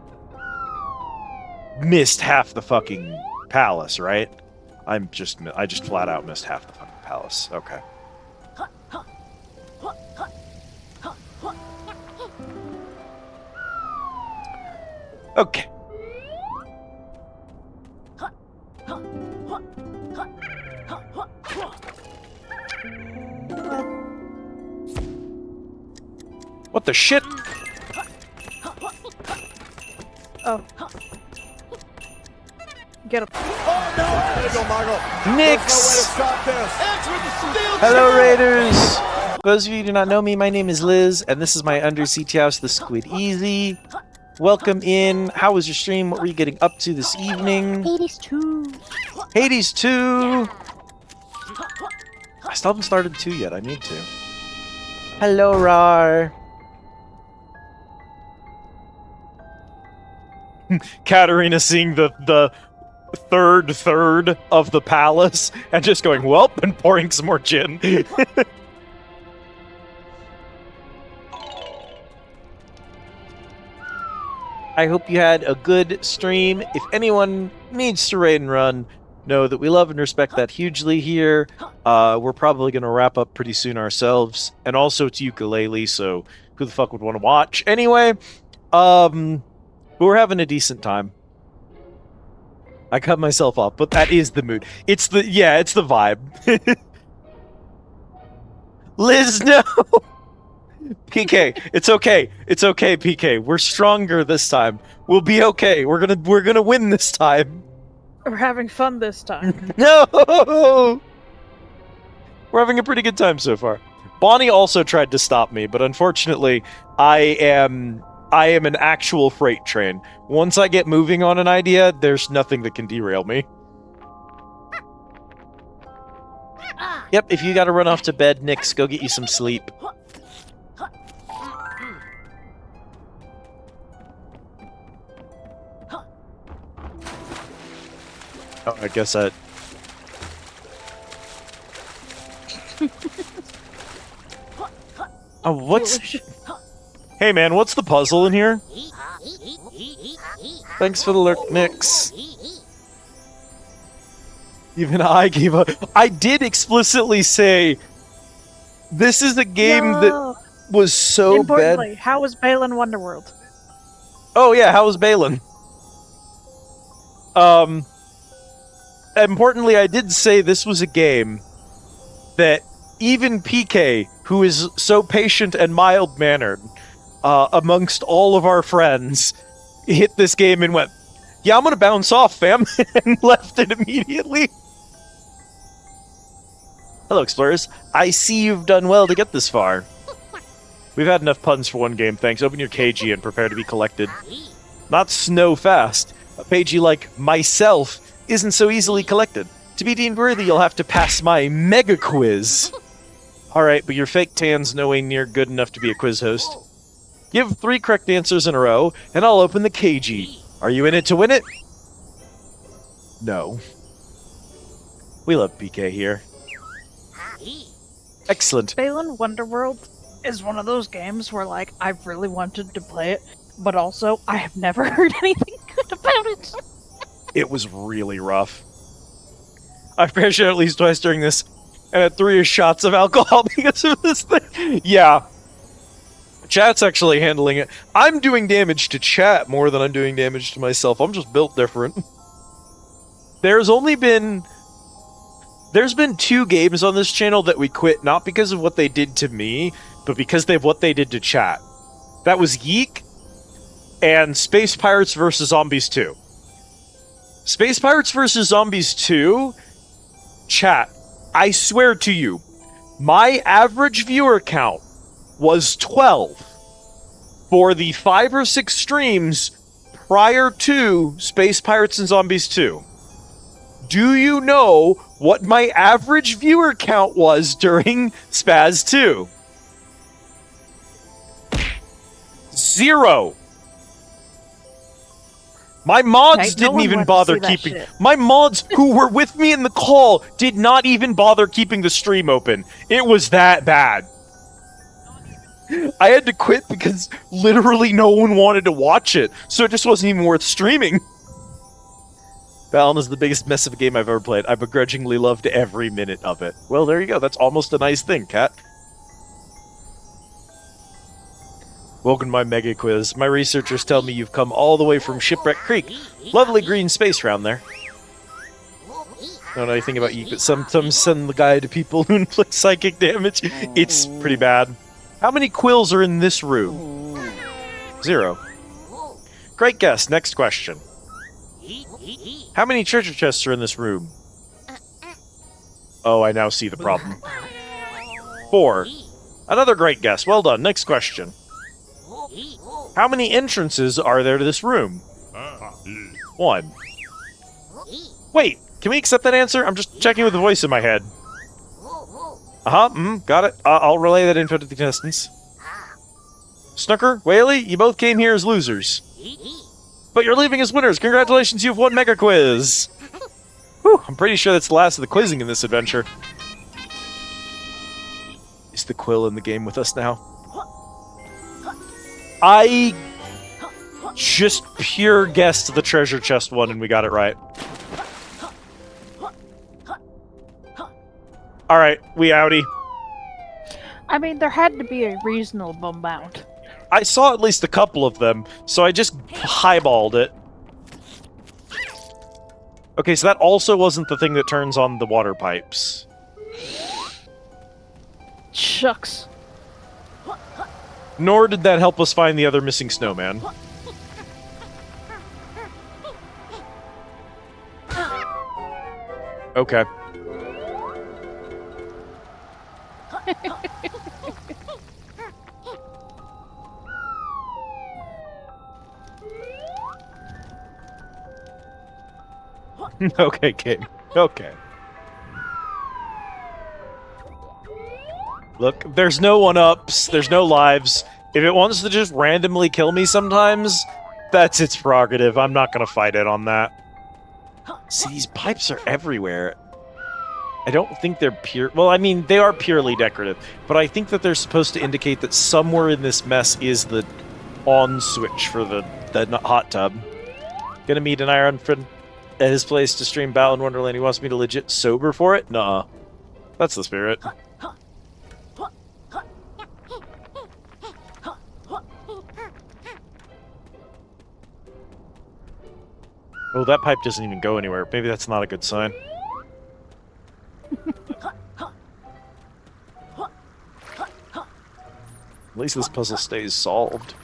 missed half the fucking palace, right? I just flat out missed half the fucking palace. Okay. Okay. What the shit? Oh. Get up. Nix! Hello, Raiders! For those of you who do not know me, my name is Liz, and this is my Undersea Tea House, the Squid Easy. Welcome in. How was your stream? What were you getting up to this evening? Hades 2. Hades 2! I still haven't started 2 yet. I need to. Hello, Rar. Katarina seeing the third of the palace and just going, welp, and pouring some more gin. I hope you had a good stream. If anyone needs to raid and run, know that we love and respect that hugely here. We're probably going to wrap up pretty soon ourselves. And also it's Yooka Laylee, so who the fuck would want to watch? Anyway, we're having a decent time. I cut myself off, but that is the mood. It's the vibe. Liz, no! PK, it's okay. It's okay, PK. We're stronger this time. We'll be okay. We're gonna win this time. We're having fun this time. No! We're having a pretty good time so far. Bonnie also tried to stop me, but unfortunately, I am an actual freight train. Once I get moving on an idea, there's nothing that can derail me. Yep, if you gotta run off to bed, Nix, go get you some sleep. Oh, I guess that... Oh, what's... Hey man, what's the puzzle in here? Thanks for the lurk, Nix. Even I gave up. I did explicitly say, this is a game that was so Importantly, bad. how was Balin Wonderworld? Oh yeah, how was Balin? Importantly, I did say this was a game that even PK, who is so patient and mild-mannered, amongst all of our friends, hit this game and went, yeah, I'm gonna bounce off, fam, and left it immediately. Hello, explorers. I see you've done well to get this far. We've had enough puns for one game, thanks. Open your KG and prepare to be collected. Not snow fast. A pagey like myself isn't so easily collected. To be deemed worthy, you'll have to pass my mega quiz. Alright, but your fake tan's no way near good enough to be a quiz host. Give 3 correct answers in a row, and I'll open the KG. Are you in it to win it? No. We love PK here. Excellent. Balan Wonderworld is one of those games where, like, I've really wanted to play it, but also I have never heard anything good about it. It was really rough. I've crashed out at least twice during this, and had 3 shots of alcohol because of this thing. Yeah. Chat's actually handling it. I'm doing damage to chat more than I'm doing damage to myself. I'm just built different. There's been 2 games on this channel that we quit, not because of what they did to me, but because of what they did to chat. That was Yeek and Space Pirates vs. Zombies 2. Space Pirates vs. Zombies 2, chat, I swear to you, my average viewer count was 12 for the 5 or 6 streams prior to Space Pirates and Zombies 2. Do you know what my average viewer count was during Spaz 2? 0. My mods didn't even bother keeping... My mods who were with me in the call did not even bother keeping the stream open. It was that bad. I had to quit because literally no one wanted to watch it, so it just wasn't even worth streaming. Balan is the biggest mess of a game I've ever played. I begrudgingly loved every minute of it. Well, there you go. That's almost a nice thing, Cat. Welcome to my mega quiz. My researchers tell me you've come all the way from Shipwreck Creek. Lovely green space around there. I don't know anything about you, but sometimes send the guy to people who inflict psychic damage. It's pretty bad. How many quills are in this room? 0. Great guess. Next question. How many treasure chests are in this room? Oh, I now see the problem. 4. Another great guess. Well done. Next question. How many entrances are there to this room? 1. Wait, can we accept that answer? I'm just checking with the voice in my head. Got it. I'll relay that info to the contestants. Snooker, Whaley, you both came here as losers. But you're leaving as winners. Congratulations, you've won Mega Quiz. Whew, I'm pretty sure that's the last of the quizzing in this adventure. Is the Quill in the game with us now? I just pure guessed the treasure chest one and we got it right. Alright, we outie. I mean, there had to be a reasonable amount. I saw at least a couple of them, so I just highballed it. Okay, so that also wasn't the thing that turns on the water pipes. Shucks. Nor did that help us find the other missing snowman. Okay. Okay, game. Okay. Look, there's no one-ups, there's no lives. If it wants to just randomly kill me sometimes, that's its prerogative. I'm not gonna fight it on that. See, these pipes are everywhere. I don't think they're pure... Well, I mean, they are purely decorative, but I think that they're supposed to indicate that somewhere in this mess is the on switch for the hot tub. Gonna meet an iron friend at his place to stream Balan Wonderland. He wants me to legit sober for it? Nuh-uh. That's the spirit. Oh, that pipe doesn't even go anywhere. Maybe that's not a good sign. At least this puzzle stays solved.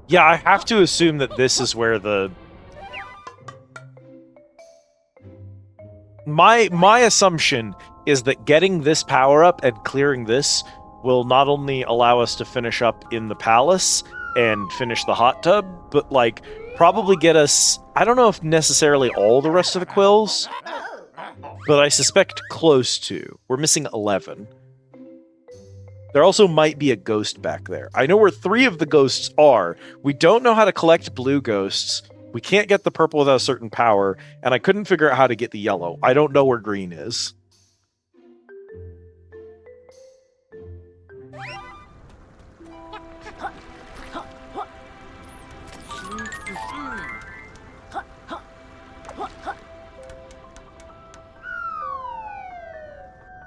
Yeah, I have to assume that this is where the... My assumption is that getting this power up and clearing this will not only allow us to finish up in the palace and finish the hot tub, but like probably get us, I don't know if necessarily all the rest of the quills, but I suspect close to. We're missing 11. There also might be a ghost back there. I know where 3 of the ghosts are. We don't know how to collect blue ghosts. We can't get the purple without a certain power, and I couldn't figure out how to get the yellow. I don't know where green is.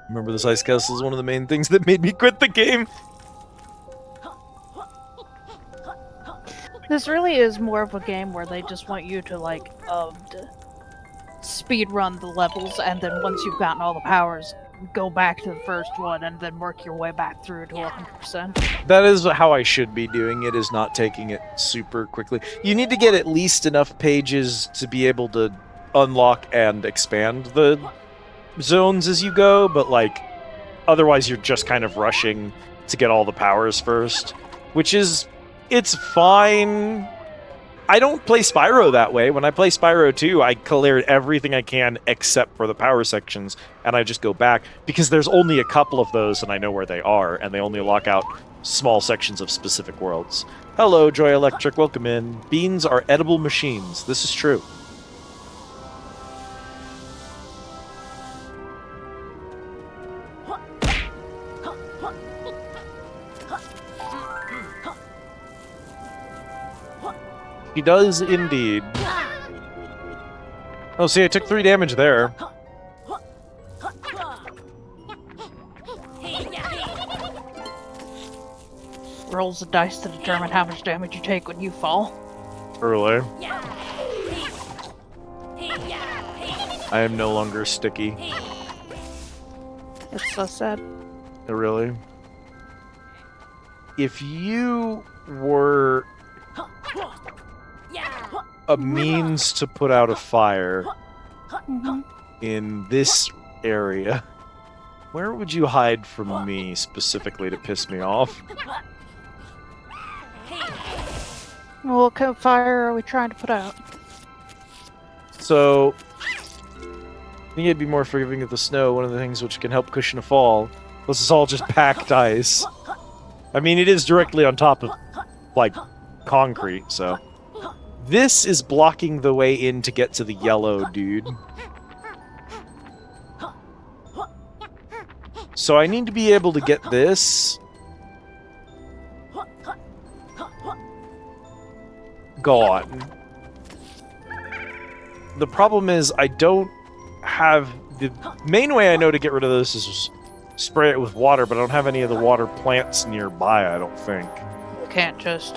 Remember, this ice castle is one of the main things that made me quit the game. This really is more of a game where they just want you to, like, speed run the levels, and then once you've gotten all the powers, go back to the first one, and then work your way back through to 100%. That is how I should be doing it, is not taking it super quickly. You need to get at least enough pages to be able to unlock and expand the zones as you go, but like otherwise you're just kind of rushing to get all the powers first, which is, it's fine. I don't play Spyro that way. When I play Spyro 2, I cleared everything I can except for the power sections, and I just go back because there's only a couple of those and I know where they are, and they only lock out small sections of specific worlds. Hello, Joy Electric, welcome in. Beans are edible machines. This is true. He does indeed. Oh, see, I took 3 damage there. Rolls the dice to determine how much damage you take when you fall. Early. I am no longer sticky. It's so sad. Really? If you were a means to put out a fire in this area, where would you hide from me specifically to piss me off? Well, what kind of fire are we trying to put out? So, I think it'd be more forgiving of the snow, one of the things which can help cushion a fall. This is all just packed ice. I mean, it is directly on top of, like, concrete, so... This is blocking the way in to get to the yellow dude. So I need to be able to get this gone. The problem is I don't have... The main way I know to get rid of this is just spray it with water, but I don't have any of the water plants nearby, I don't think. You can't just,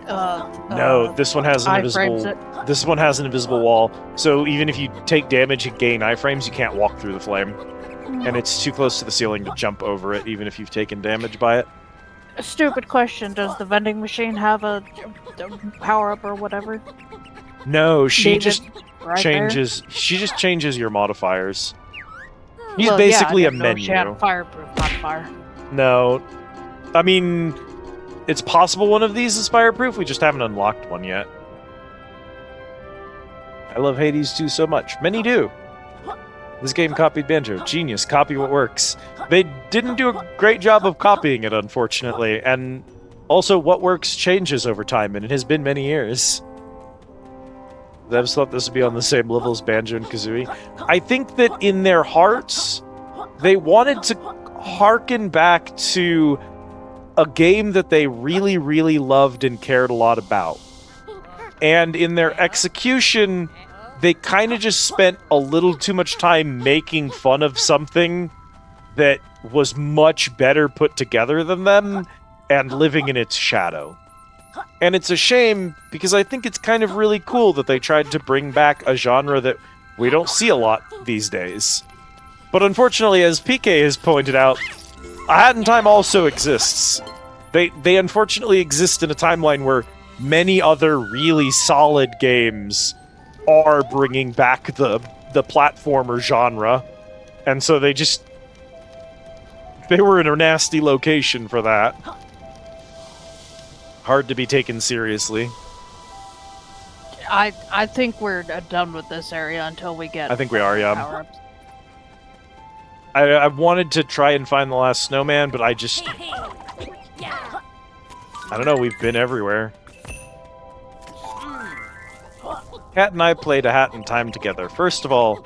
no, this one has an invisible... This one has an invisible wall, so even if you take damage and gain iframes, you can't walk through the flame. And it's too close to the ceiling to jump over it, even if you've taken damage by it. A stupid question, does the vending machine have a power-up or whatever? No, she just right changes... There? She just changes your modifiers. He's well, basically yeah, a menu. She had a fireproof modifier. No. I mean... It's possible one of these is fireproof, we just haven't unlocked one yet. I love Hades 2 so much. Many do. This game copied Banjo. Genius. Copy what works. They didn't do a great job of copying it, unfortunately. And also, what works changes over time, and it has been many years. I just thought this would be on the same level as Banjo and Kazooie. I think that in their hearts, they wanted to harken back to a game that they really, really loved and cared a lot about. And in their execution, they kind of just spent a little too much time making fun of something that was much better put together than them and living in its shadow. And it's a shame because I think it's kind of really cool that they tried to bring back a genre that we don't see a lot these days. But unfortunately, as PK has pointed out, A Hat in Time also exists. They unfortunately exist in a timeline where many other really solid games are bringing back the platformer genre. And so they were in a nasty location for that. Hard to be taken seriously. I think we're done with this area until we get. I think we are, yeah. Power-ups. I wanted to try and find the last snowman, but I don't know, we've been everywhere. Kat and I played A Hat in Time together. First of all,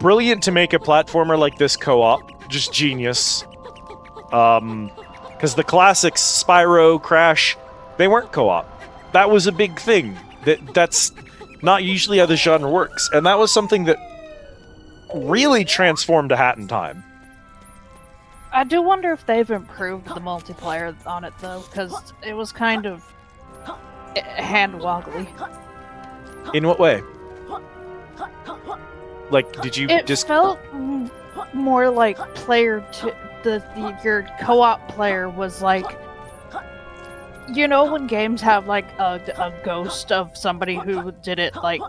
brilliant to make a platformer like this co-op. Just genius. Because the classics, Spyro, Crash, they weren't co-op. That was a big thing. That's not usually how the genre works. And that was something that really transformed A Hat in Time. I do wonder if they've improved the multiplayer on it, though, because it was kind of hand-woggly. In what way? Like, did you It just... felt more like your co-op player was like, you know, when games have like a ghost of somebody who did it, like,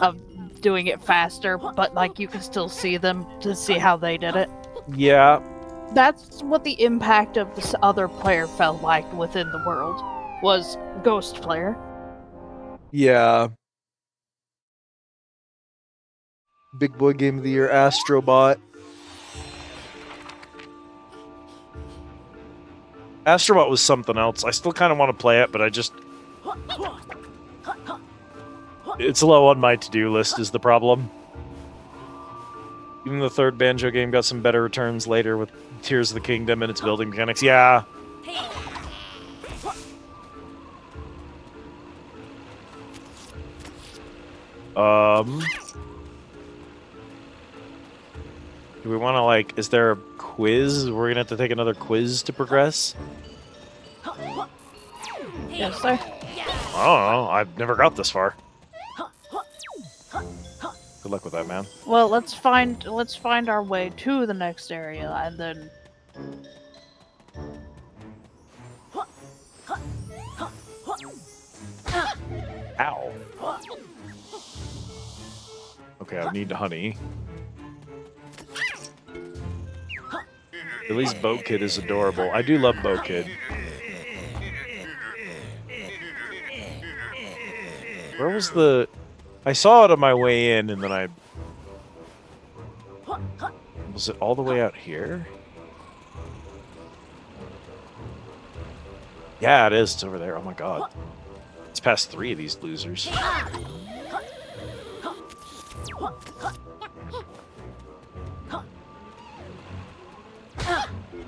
of doing it faster, but like you can still see them to see how they did it. Yeah. That's what the impact of this other player felt like within the world, was ghost player. Yeah. Big boy game of the year, Astrobot. Astrobot was something else. I still kind of want to play it, but it's low on my to-do list is the problem. Even the third Banjo game got some better returns later with Tears of the Kingdom and its building mechanics. Yeah. Do we want to, like, is there a quiz? We're gonna have to take another quiz to progress? Yes, sir. I don't know. I've never got this far. Good luck with that, man. Well, let's find our way to the next area, and then. Ow. Okay, I need honey. At least Boat Kid is adorable. I do love Boat Kid. Where was the... I saw it on my way in, and then I... Was it all the way out here? Yeah, it is. It's over there. Oh my god. It's past 3 of these losers.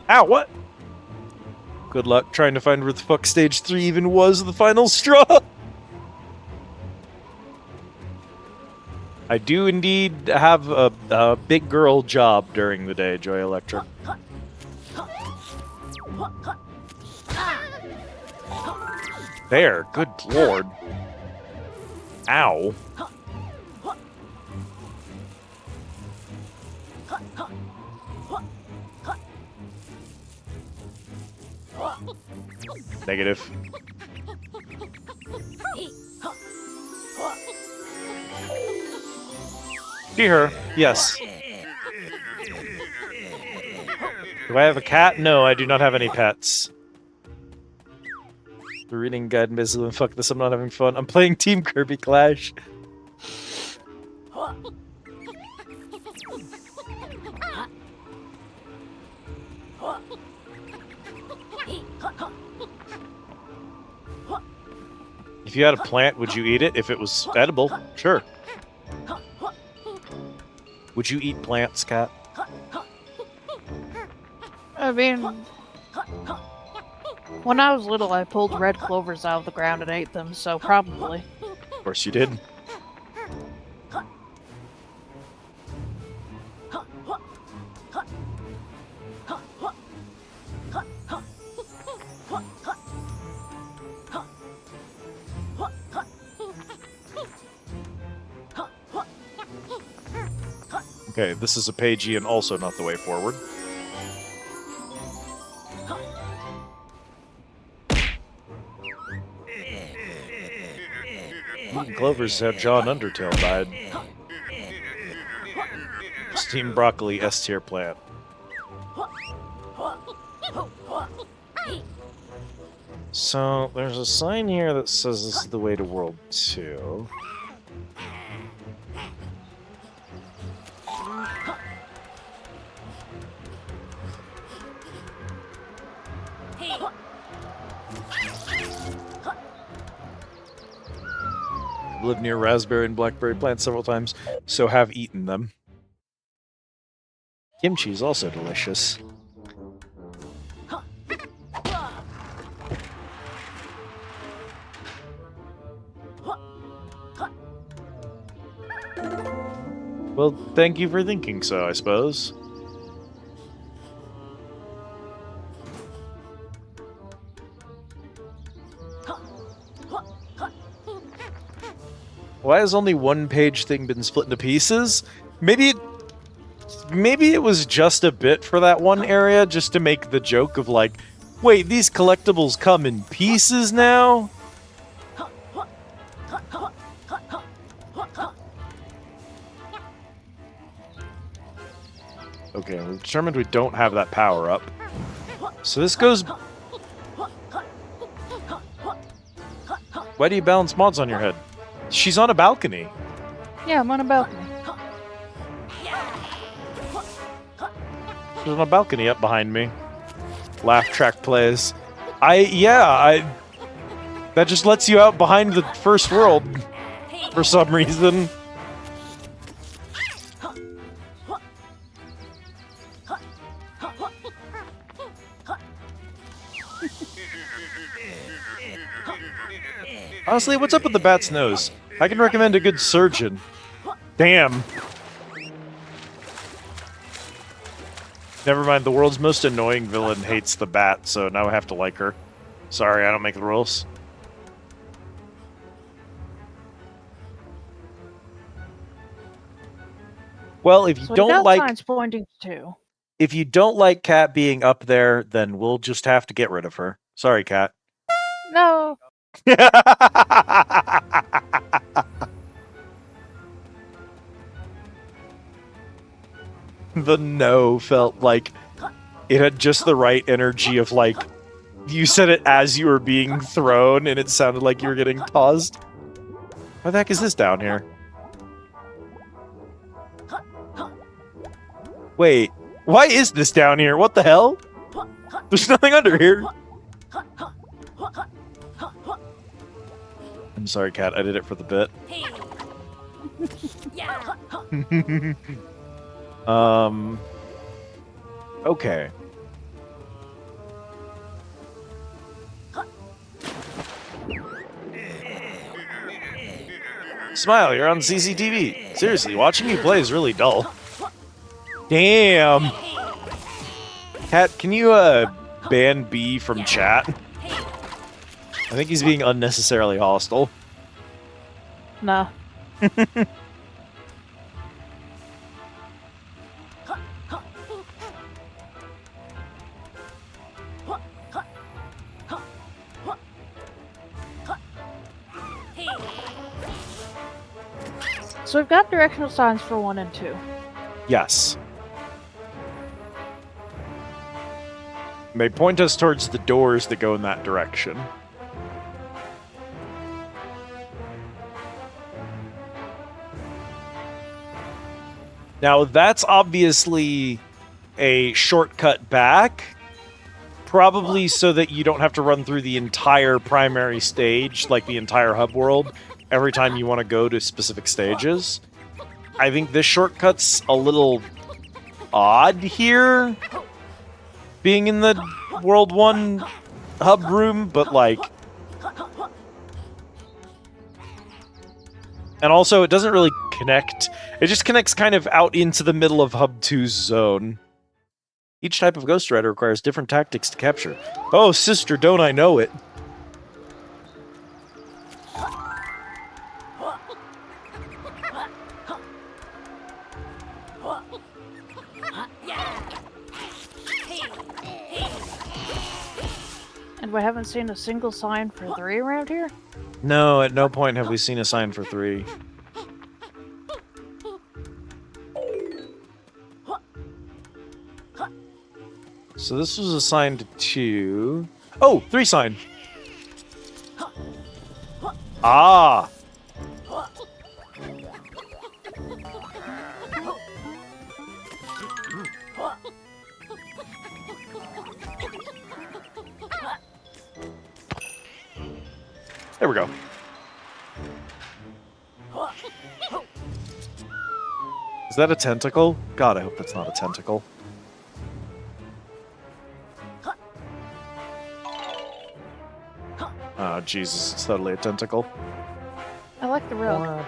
Ow, what? Good luck trying to find where the fuck stage 3 even was the final straw. I do indeed have a big girl job during the day, Joy Electric. There, good lord. Ow. Negative. See her? Yes. Do I have a cat? No, I do not have any pets. The reading guide and fuck this, I'm not having fun. I'm playing Team Kirby Clash. If you had a plant, would you eat it? If it was edible, sure. Would you eat plants, Cat? I mean, when I was little, I pulled red clovers out of the ground and ate them, so probably. Of course you did. Okay, this is a pagey and also not the way forward. Eating clovers how John Undertale died. Steamed broccoli S tier plant. So, there's a sign here that says this is the way to World 2. I've lived near raspberry and blackberry plants several times, so have eaten them. Kimchi is also delicious. Well, thank you for thinking so, I suppose. Why has only one page thing been split into pieces? Maybe it was just a bit for that one area, just to make the joke of like, wait, these collectibles come in pieces now? Okay, we've determined we don't have that power up. So this goes... Why do you balance mods on your head? She's on a balcony. Yeah, I'm on a balcony. There's a balcony up behind me. Laugh track plays. That just lets you out behind the first world for some reason. Honestly, what's up with the bat's nose? I can recommend a good surgeon. Damn. Never mind, the world's most annoying villain hates the bat, so now I have to like her. Sorry, I don't make the rules. Well, if you don't like... signs pointing to. If you don't like Cat being up there, then we'll just have to get rid of her. Sorry, Cat. No. The no felt like it had just the right energy of like, you said it as you were being thrown and it sounded like you were getting tossed. What the heck is this down here? Wait, why is this down here? What the hell? There's nothing under here. I'm sorry, Cat. I did it for the bit. Okay. Smile, you're on CCTV. Seriously, watching you play is really dull. Damn. Cat, can you, ban B from chat? I think he's being unnecessarily hostile. No. So we've got directional signs for 1 and 2. Yes. They point us towards the doors that go in that direction. Now, that's obviously a shortcut back, probably so that you don't have to run through the entire primary stage, like the entire hub world, every time you want to go to specific stages. I think this shortcut's a little odd here, being in the World 1 hub room, but like... And also, it doesn't really connect. It just connects kind of out into the middle of Hub 2's zone. Each type of Ghost Rider requires different tactics to capture. Oh, sister, don't I know it? And we haven't seen a single sign for 3 around here? No, at no point have we seen a sign for 3. So this was assigned to 2. Oh, 3 sign. Ah. There we go. Is that a tentacle? God, I hope that's not a tentacle. Oh, Jesus, it's totally a tentacle. I like the rogue.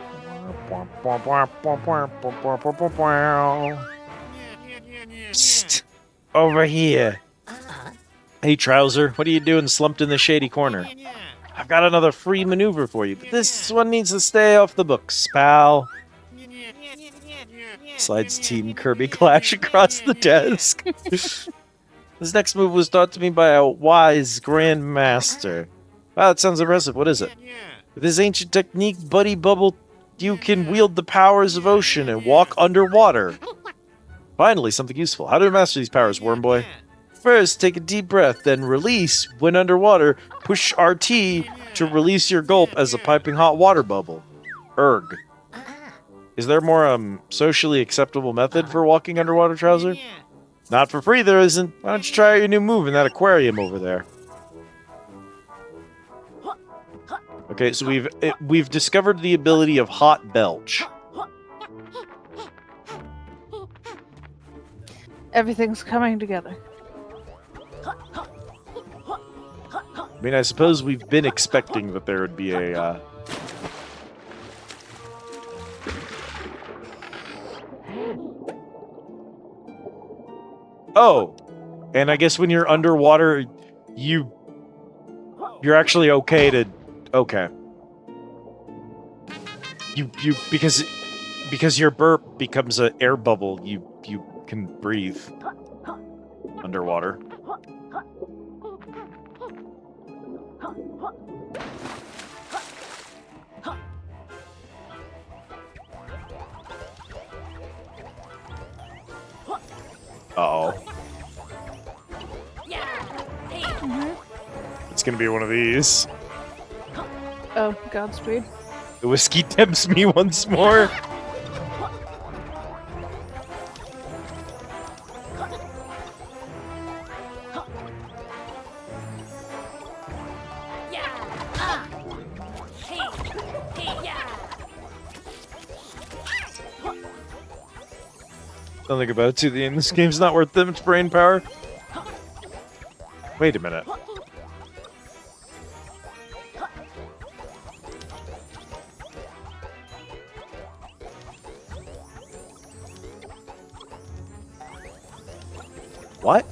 Psst. Over here. Hey, Trouser, what are you doing slumped in the shady corner? I've got another free maneuver for you, but this one needs to stay off the books, pal. Slides Team Kirby Clash across the desk. This next move was taught to me by a wise grandmaster. Wow, that sounds impressive. What is it? With this ancient technique, Buddy Bubble, you can wield the powers of ocean and walk underwater. Finally, something useful. How do I master these powers, Worm Boy? First, take a deep breath, then release. When underwater, push RT to release your gulp as a piping hot water bubble. Erg. Is there more, socially acceptable method for walking underwater, Trouser? Not for free, there isn't. Why don't you try out your new move in that aquarium over there? Okay, so we've discovered the ability of Hot Belch. Everything's coming together. I mean, I suppose we've been expecting that there would be a, Oh! And I guess when you're underwater, you're actually okay to... Okay. Because your burp becomes an air bubble, you can breathe underwater. Uh-oh. It's gonna be one of these. Oh, Godspeed. The whiskey tempts me once more. Don't think about it too. This game's not worth that much brain power. Wait a minute. What?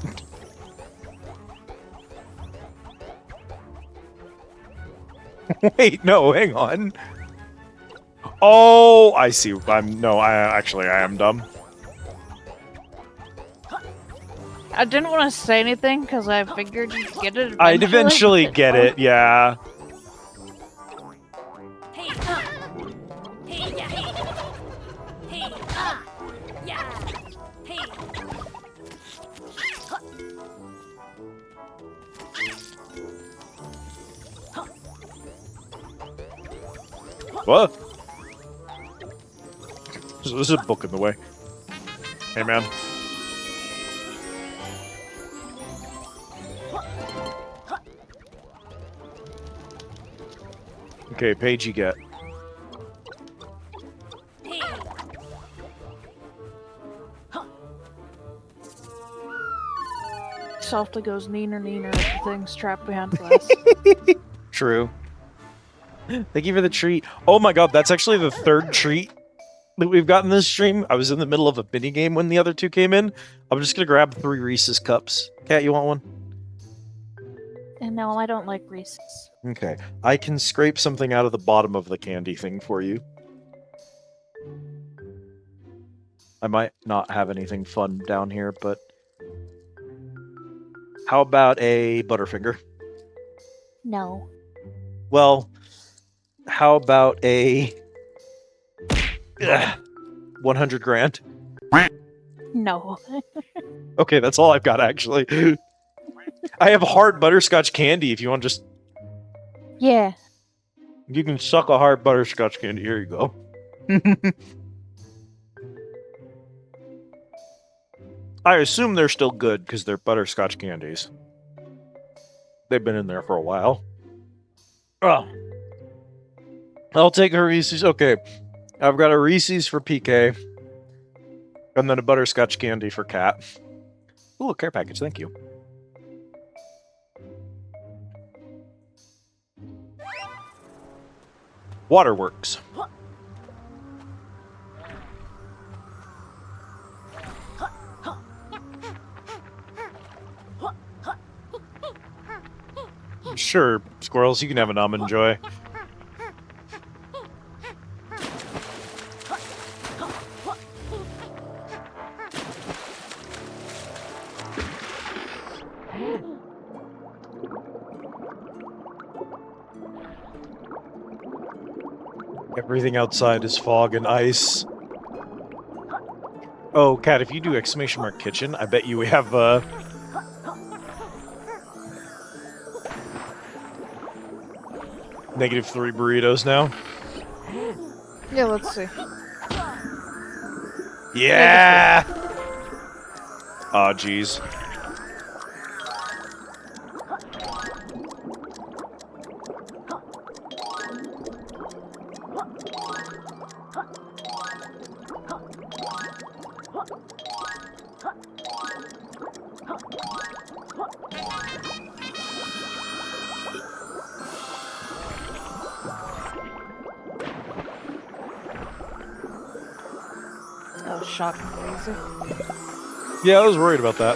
Wait, no, hang on. Oh, I see. I am dumb. I didn't want to say anything because I figured you'd get it eventually. I'd eventually get it, yeah. What? There's a book in the way. Hey, man. Okay, page you get. Softly goes neener neener at the things trapped behind glass. True. Thank you for the treat. Oh my god, that's actually the 3rd treat that we've gotten this stream. I was in the middle of a mini game when the other 2 came in. I'm just gonna grab 3 Reese's cups. Cat, you want one? And no, I don't like Reese's. Okay. I can scrape something out of the bottom of the candy thing for you. I might not have anything fun down here, but how about a Butterfinger? No. Well, how about a 100 grand? No. Okay, that's all I've got actually. I have hard butterscotch candy if you want just Yeah. you can suck a hard butterscotch candy. Here you go. I assume they're still good because they're butterscotch candies. They've been in there for a while. Oh. I'll take a Reese's. Okay. I've got a Reese's for PK. And then a butterscotch candy for Cat. Ooh, a care package. Thank you. Waterworks. Sure, squirrels, you can have an almond joy. Everything outside is fog and ice. Oh, Cat, if you do exclamation mark kitchen, I bet you we have, -3 burritos now. Yeah, let's see. Yeah! Aw, jeez. That was shockingly easy. Yeah, I was worried about that.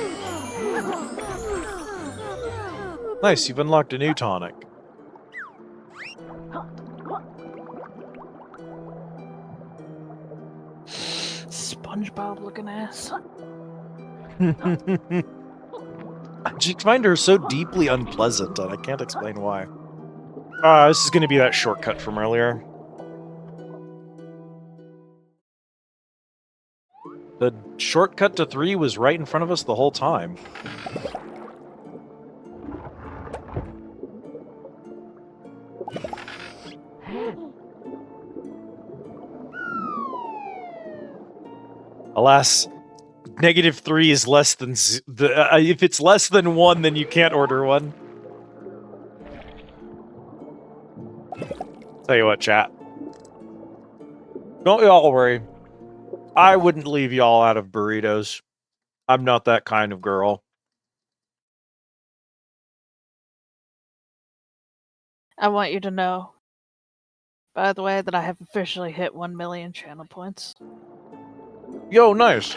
Nice, you've unlocked a new tonic. SpongeBob looking ass. I just find her so deeply unpleasant, and I can't explain why. This is gonna be that shortcut from earlier. The shortcut to 3 was right in front of us the whole time. Alas, -3 is less than if it's less than 1, then you can't order one. Tell you what, chat. Don't y'all worry. I wouldn't leave y'all out of burritos. I'm not that kind of girl. I want you to know, by the way, that I have officially hit 1 million channel points. Yo, nice.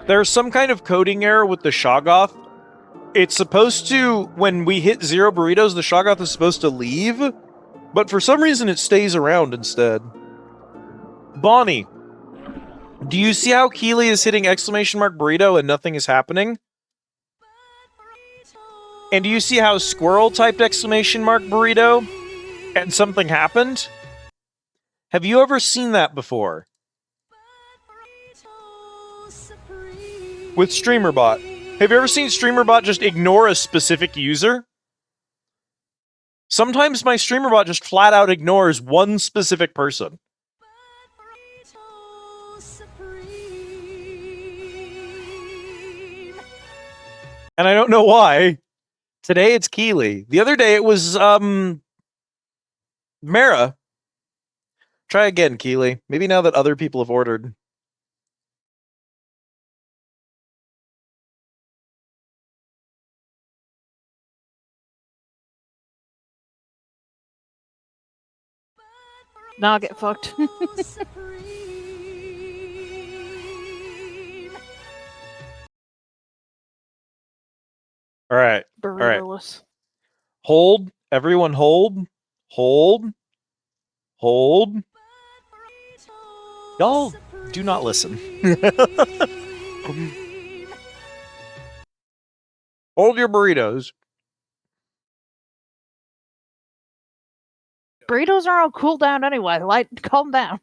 There's some kind of coding error with the Shoggoth. It's supposed to, when we hit 0 burritos, the Shoggoth is supposed to leave, but for some reason it stays around instead. Bonnie, do you see how Keeley is hitting exclamation mark burrito and nothing is happening? And do you see how Squirrel typed exclamation mark burrito and something happened? Have you ever seen that before? With StreamerBot. Have you ever seen StreamerBot just ignore a specific user? Sometimes my StreamerBot just flat out ignores one specific person. And I don't know why. Today it's Keeley. The other day it was, Mara. Try again, Keeley. Maybe now that other people have ordered. Now I'll get fucked. All right. Burrito-less. Hold. Everyone hold. Hold. Hold. Y'all do not listen. Hold your burritos. Burritos are on cooldown anyway. Like, calm down.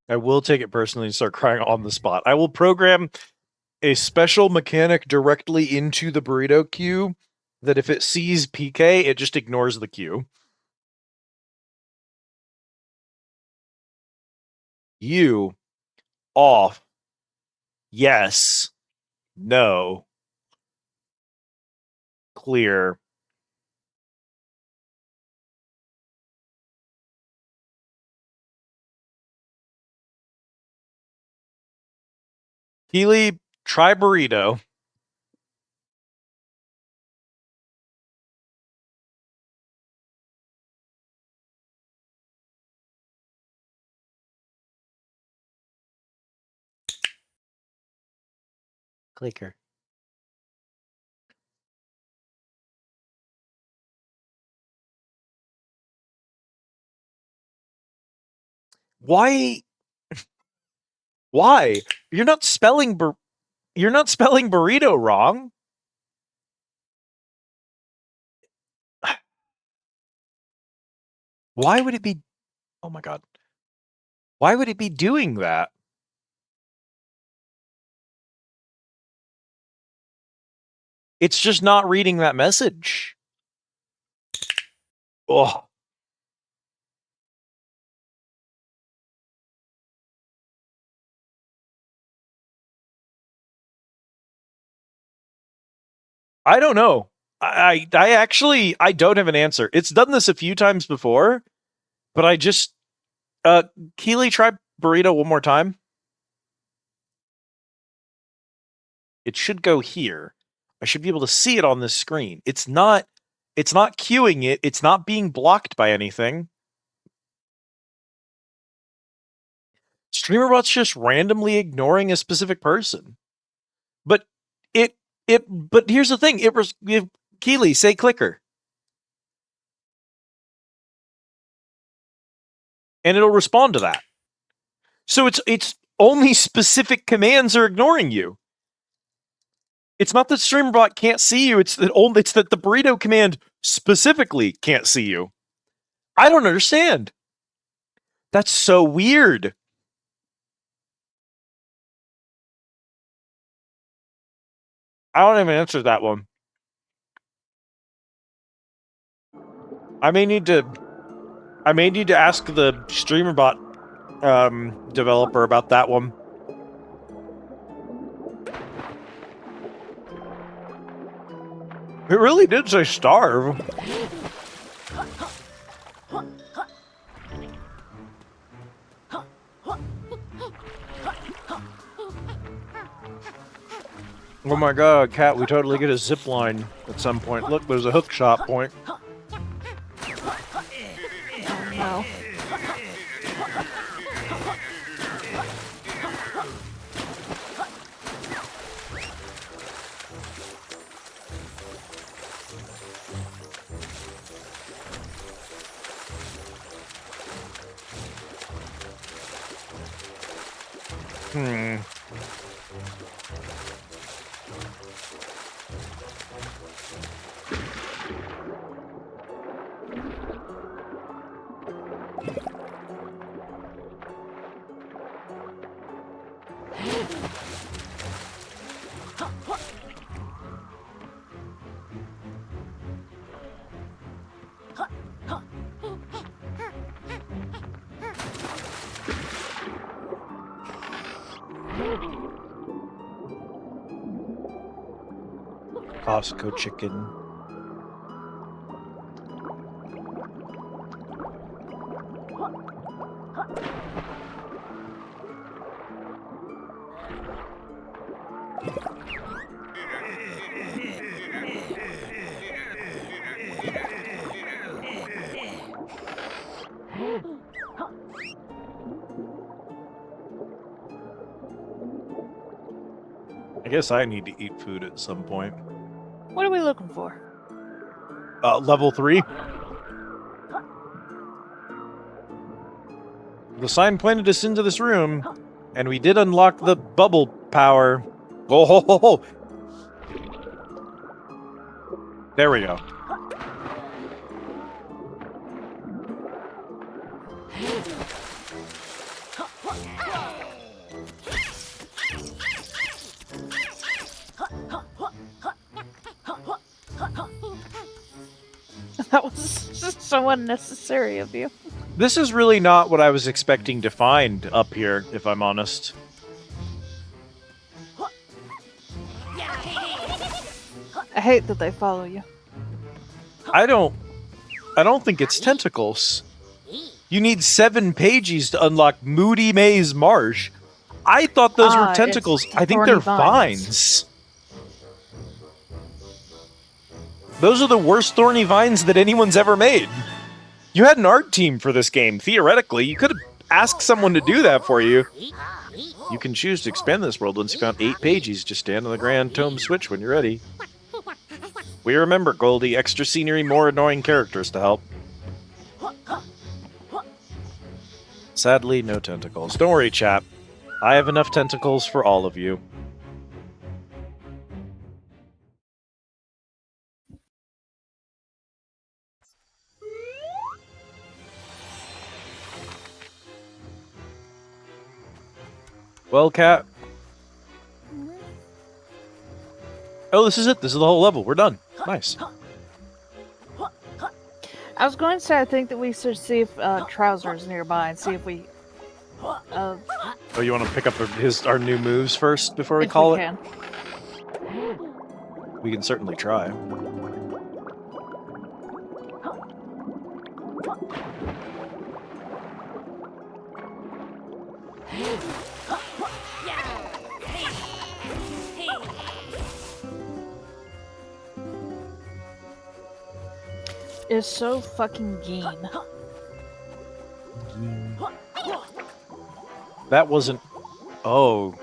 I will take it personally and start crying on the spot. I will program a special mechanic directly into the burrito queue that if it sees PK, it just ignores the queue. You off. Yes. No. Clear. Keely, try burrito. Clicker. Why? Why? You're not spelling burrito wrong. Why would it be? Oh my god. Why would it be doing that? It's just not reading that message. Oh. I don't know. I actually don't have an answer. It's done this a few times before, but I just Keely, try burrito one more time. It should go here. I should be able to see it on this screen. It's not queuing it. It's not being blocked by anything. StreamerBot's just randomly ignoring a specific person. But but here's the thing. Keely, say clicker. And it'll respond to that. So it's only specific commands are ignoring you. It's not that StreamerBot can't see you, it's that the burrito command specifically can't see you. I don't understand. That's so weird. I don't even answer that one. I may need to ask the StreamerBot developer about that one. It really did say starve. Oh my god, Cat, we totally get a zip line at some point. Look, there's a hook shot point. No. Costco chicken. I guess I need to eat food at some point. What are we looking for? Level 3. The sign pointed us into this room, and we did unlock the bubble power. Oh, ho, ho, ho. There we go. That was just so unnecessary of you. This is really not what I was expecting to find up here, if I'm honest. I hate that they follow you. I don't think it's tentacles. You need 7 pages to unlock Moody Maze Marsh. I thought those were tentacles. it's I think thorny they're vines. vines. Those are the worst thorny vines that anyone's ever made. You had an art team for this game. Theoretically, you could have asked someone to do that for you. You can choose to expand this world once you found 8 pages. Just stand on the Grand Tome switch when you're ready. We remember, Goldie. Extra scenery, more annoying characters to help. Sadly, no tentacles. Don't worry, chap. I have enough tentacles for all of you. Well, Cat. Oh, this is it. This is the whole level. We're done. Nice. I was going to say I think that we should see if Trouser's nearby and see if we. Oh, you want to pick up our new moves first before we if call we it? can. We can certainly try. It's so fucking geen. That wasn't... Oh.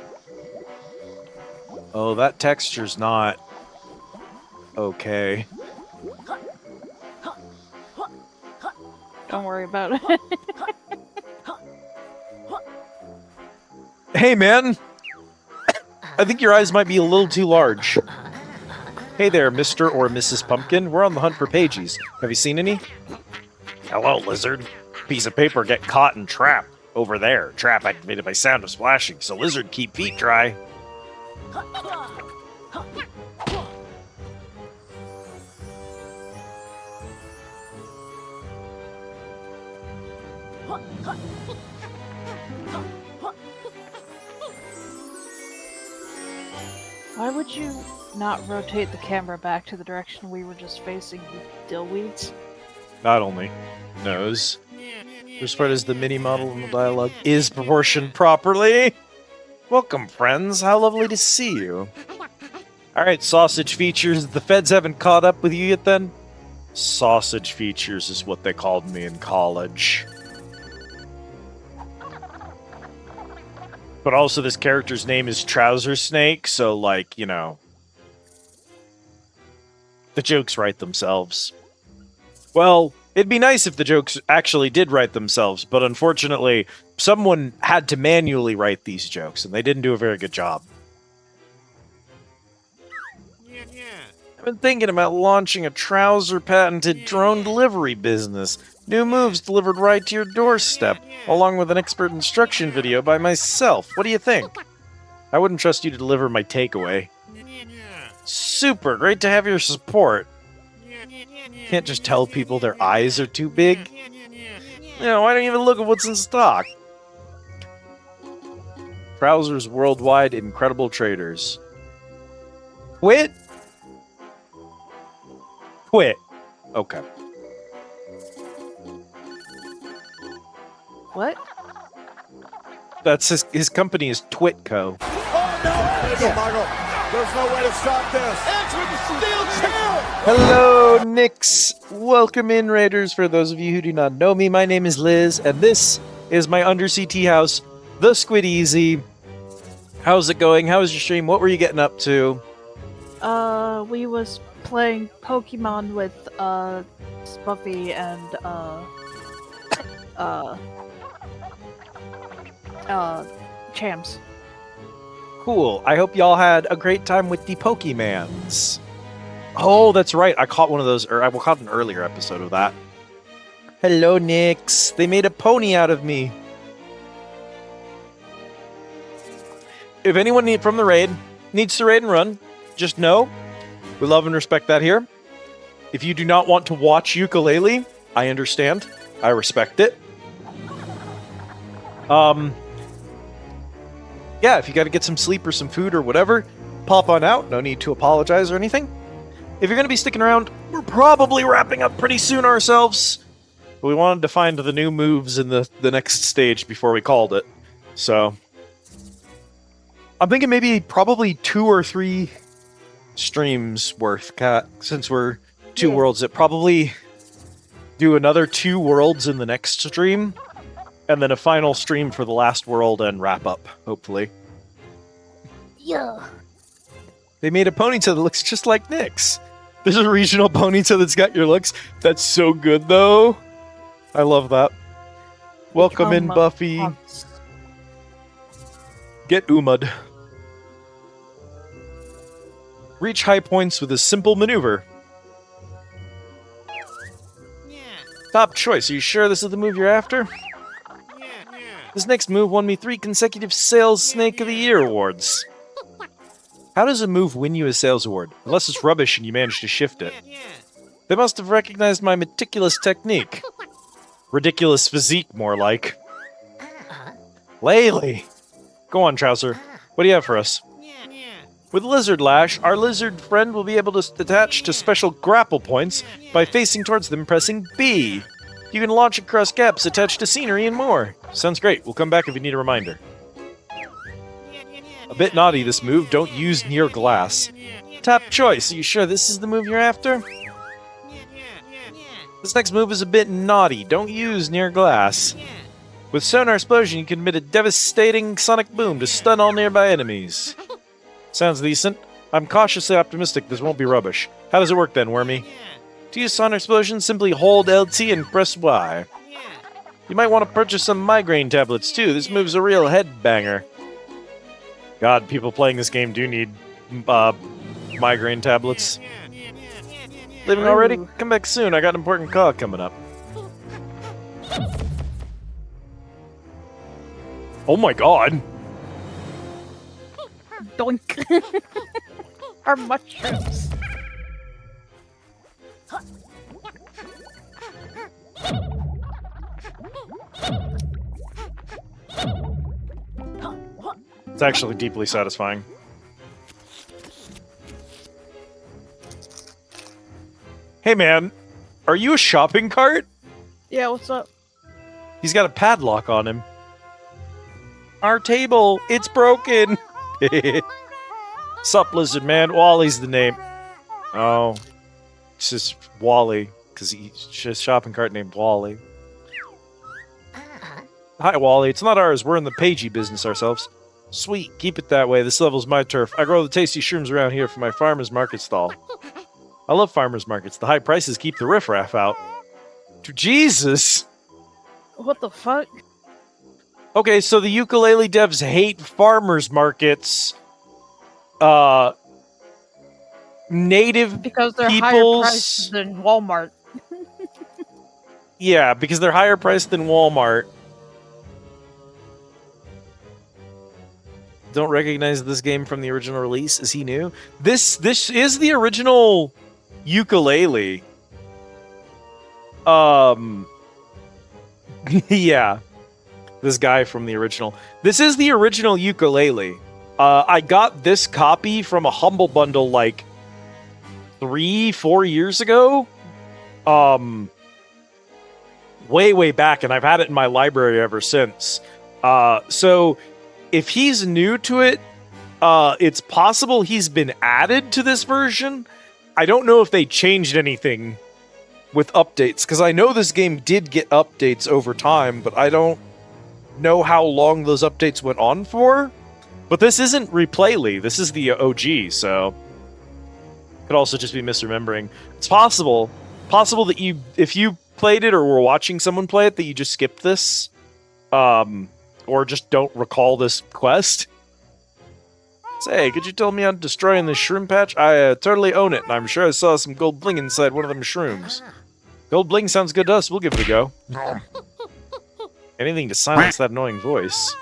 Oh, that texture's not... okay. Don't worry about it. Hey, man! I think your eyes might be a little too large. Hey there, Mr. or Mrs. Pumpkin. We're on the hunt for pages. Have you seen any? Hello, lizard. Piece of paper get caught and trapped. Over there. Trap activated by sound of splashing, so lizard keep feet dry. Why would you not rotate the camera back to the direction we were just facing, you dillweeds? Not only knows. First part is the mini model and the dialogue is proportioned properly. Welcome, friends. How lovely to see you. Alright, sausage features. The feds haven't caught up with you yet then? Sausage features is what they called me in college. But also this character's name is Trouser Snake, so like, you know, the jokes write themselves. Well, it'd be nice if the jokes actually did write themselves, but unfortunately, someone had to manually write these jokes, and they didn't do a very good job. I've been thinking about launching a trouser-patented drone delivery business. New moves delivered right to your doorstep, along with an expert instruction video by myself. What do you think? I wouldn't trust you to deliver my takeaway. Super, great to have your support. Can't just tell people their eyes are too big. You know, why don't you even look at what's in stock? Trousers worldwide, incredible traders. Quit? Quit. Okay. What? That's his company is Twitco. Oh no! It's a muggle. There's no way to stop this. X with the steel chair! Hello, Nix. Welcome in, Raiders. For those of you who do not know me, my name is Liz, and this is my undersea tea house, the Squid Easy. How's it going? How was your stream? What were you getting up to? We was playing Pokemon with, Spuffy and, Chams. Cool. I hope y'all had a great time with the Pokemans. Oh, that's right. I caught one of those, or I caught an earlier episode of that. Hello, Nyx. They made a pony out of me. If anyone from the raid needs to raid and run, just know we love and respect that here. If you do not want to watch Yooka Laylee, I understand. I respect it. Yeah, if you got to get some sleep or some food or whatever, pop on out. No need to apologize or anything. If you're going to be sticking around, we're probably wrapping up pretty soon ourselves. But we wanted to find the new moves in the next stage before we called it. So I'm thinking maybe probably 2 or 3 streams worth, Kat, since we're 2 worlds. It probably do another 2 worlds in the next stream, and then a final stream for the last world and wrap up, hopefully. Yeah. They made a ponytail that looks just like Nyx. There's a regional ponytail that's got your looks. That's so good, though. I love that. Welcome in, Buffy. Get Umud. Reach high points with a simple maneuver. Top choice. Are you sure this is the move you're after? This next move won me 3 consecutive Sales Snake of the Year awards. How does a move win you a sales award? Unless it's rubbish and you manage to shift it. They must have recognized my meticulous technique. Ridiculous physique, more like. Laylee! Go on, Trouser. What do you have for us? With Lizard Lash, our lizard friend will be able to attach to special grapple points by facing towards them pressing B. You can launch across gaps, attach to scenery, and more. Sounds great. We'll come back if you need a reminder. A bit naughty, this move. Don't use near glass. Top choice. Are you sure this is the move you're after? This next move is a bit naughty. Don't use near glass. With Sonar Explosion, you can emit a devastating sonic boom to stun all nearby enemies. Sounds decent. I'm cautiously optimistic this won't be rubbish. How does it work then, Wormy? To use Sonar Explosion, simply hold LT and press Y. You might want to purchase some migraine tablets too. This move's a real headbanger. God, people playing this game do need migraine tablets. Leaving already? Come back soon. I got an important call coming up. Oh my god. Doink. Our mushrooms. It's actually deeply satisfying. Hey man, are you a shopping cart? Yeah, what's up? He's got a padlock on him. Our table, it's broken. Sup, lizard man. Wally's the name. Oh, it's just Wally, because he's just a shopping cart named Wally. Hi, Wally. It's not ours. We're in the pagey business ourselves. Sweet. Keep it that way. This level's my turf. I grow the tasty shrooms around here for my farmer's market stall. I love farmer's markets. The high prices keep the riffraff out. Jesus! What the fuck? Okay, so the Yooka Laylee devs hate farmer's markets. Native Because they're higher peoples... priced than Walmart. Yeah, because they're higher priced than Walmart. Don't recognize this game from the original release. Is he new? This is the original Yooka Laylee. Yeah. This guy from the original. This is the original Yooka Laylee. I got this copy from a Humble Bundle like 3-4 years ago. Way back, and I've had it in my library ever since. So if he's new to it, it's possible he's been added to this version. I don't know if they changed anything with updates, because I know this game did get updates over time, but I don't know how long those updates went on for. But this isn't Replayly. This is the OG, so could also just be misremembering. It's possible that you, if you played it or were watching someone play it, that you just skipped this, or just don't recall this quest. Say, could you tell me I'm destroying this shroom patch? I totally own it, and I'm sure I saw some gold bling inside one of them shrooms. Gold bling sounds good to us. We'll give it a go. Anything to silence that annoying voice.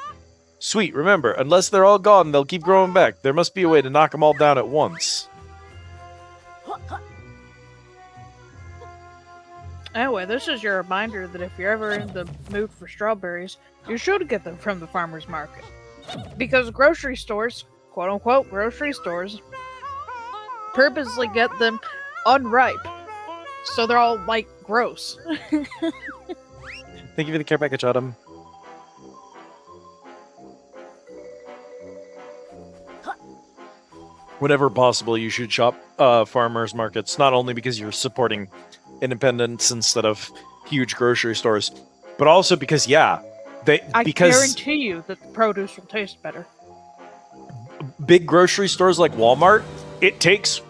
Sweet, remember, unless they're all gone, they'll keep growing back. There must be a way to knock them all down at once. Anyway, this is your reminder that if you're ever in the mood for strawberries, you should get them from the farmer's market. Because grocery stores, quote-unquote grocery stores, purposely get them unripe. So they're all, like, gross. Thank you for the care package, Autumn. Whenever possible, you should shop farmers markets, not only because you're supporting independents instead of huge grocery stores, but also because, yeah, I guarantee you that the produce will taste better. Big grocery stores like Walmart, it takes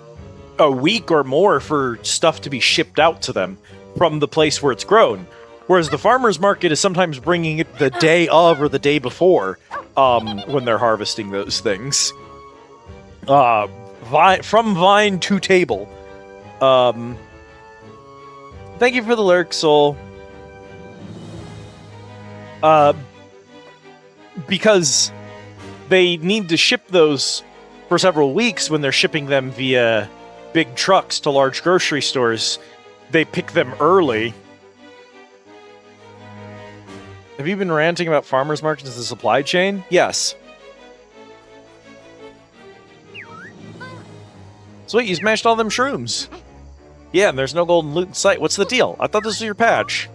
a week or more for stuff to be shipped out to them from the place where it's grown. Whereas the farmer's market is sometimes bringing it the day of or the day before when they're harvesting those things. From vine to table. Thank you for the lurk, Soul. Because they need to ship those for several weeks when they're shipping them via big trucks to large grocery stores. They pick them early. Have you been ranting about farmers markets as a supply chain? Yes. Sweet, you smashed all them shrooms. Yeah, and there's no golden loot in sight. What's the deal? I thought this was your patch.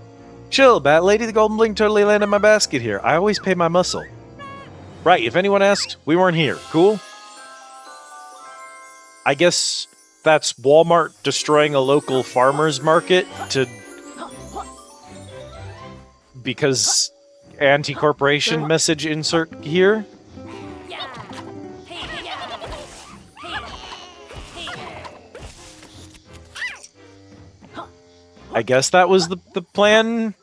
Chill, Bat Lady. The golden bling totally landed in my basket here. I always pay my muscle. Right, if anyone asked, we weren't here. Cool? I guess that's Walmart destroying a local farmer's market to... because anti-corporation message insert here? I guess that was the plan.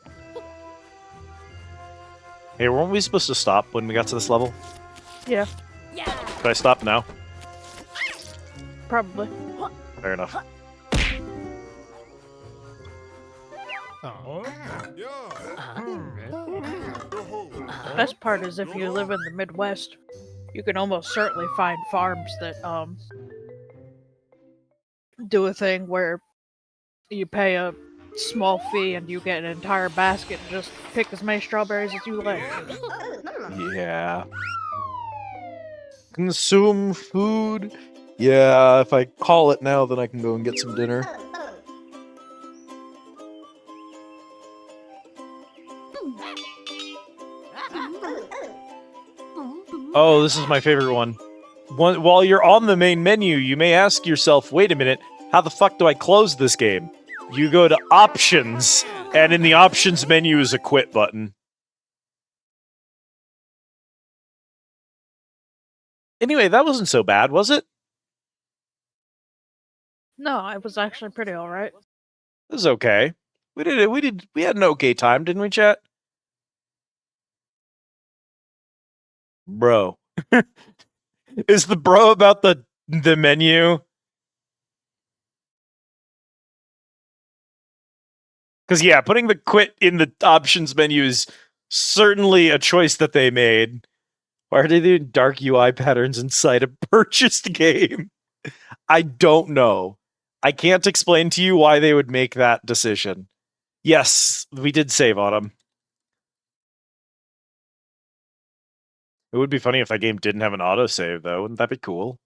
Hey, weren't we supposed to stop when we got to this level? Yeah, Should I stop now? probably. Fair enough. Best part is if you live in the Midwest, you can almost certainly find farms that do a thing where you pay a small fee and you get an entire basket and just pick as many strawberries as you like. Yeah. Consume food. Yeah, if I call it now, then I can go and get some dinner. Oh, this is my favorite one. While you're on the main menu, you may ask yourself, wait a minute, how the fuck do I close this game? You go to Options, and in the Options menu is a quit button. Anyway, that wasn't so bad, was it? No, it was actually pretty alright. It was okay. We had an okay time, didn't we, chat? Bro. Is the bro about the menu? Because, yeah, putting the quit in the options menu is certainly a choice that they made. Why are they doing dark UI patterns inside a purchased game? I don't know. I can't explain to you why they would make that decision. Yes, we did save Autumn. It would be funny if that game didn't have an autosave, though. Wouldn't that be cool?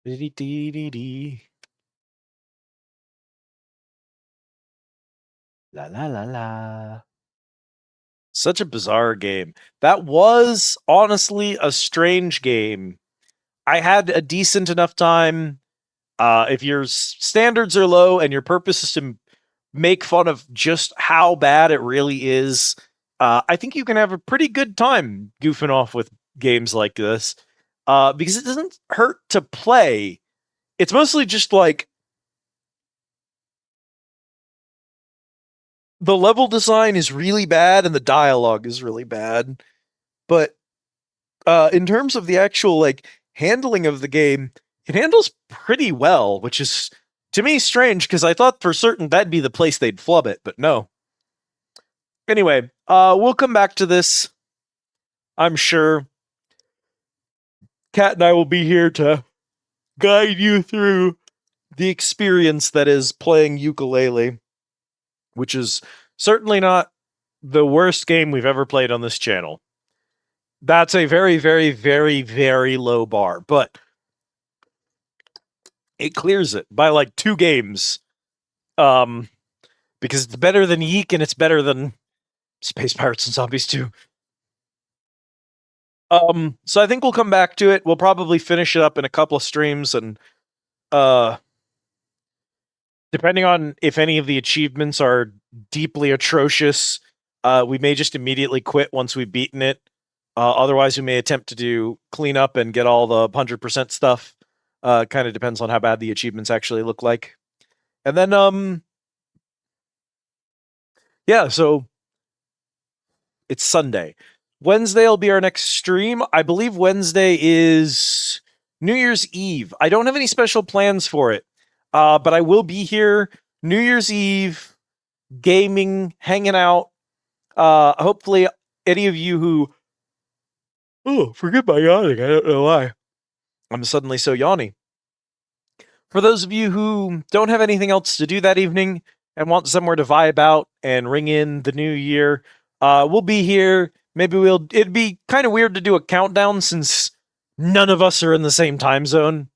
Dee-dee-dee-dee-dee. La la la la. Such a bizarre game. That was honestly a strange game. I had a decent enough time. If your standards are low and your purpose is to make fun of just how bad it really is, I think you can have a pretty good time goofing off with games like this, because it doesn't hurt to play. It's mostly just like the level design is really bad and the dialogue is really bad, but in terms of the actual like handling of the game, it handles pretty well, which is to me strange because I thought for certain that'd be the place they'd flub it, but no. Anyway, we'll come back to this, I'm sure. Kat and I will be here to guide you through the experience that is playing Yooka Laylee, which is certainly not the worst game we've ever played on this channel. That's a very, very, very, very low bar, but it clears it by like 2 games. Because it's better than Yeek and it's better than Space Pirates and Zombies 2. So I think we'll come back to it. We'll probably finish it up in a couple of streams, and depending on if any of the achievements are deeply atrocious, we may just immediately quit once we've beaten it. Otherwise, we may attempt to do cleanup and get all the 100% stuff. Kind of depends on how bad the achievements actually look like. And then, yeah, so it's Sunday. Wednesday will be our next stream. I believe Wednesday is New Year's Eve. I don't have any special plans for it, but I will be here New Year's Eve, gaming, hanging out. Hopefully, any of you who... Oh, forget my yawning. I don't know why. I'm suddenly so yawny. For those of you who don't have anything else to do that evening and want somewhere to vibe out and ring in the new year, we'll be here. Maybe it'd be kind of weird to do a countdown since none of us are in the same time zone.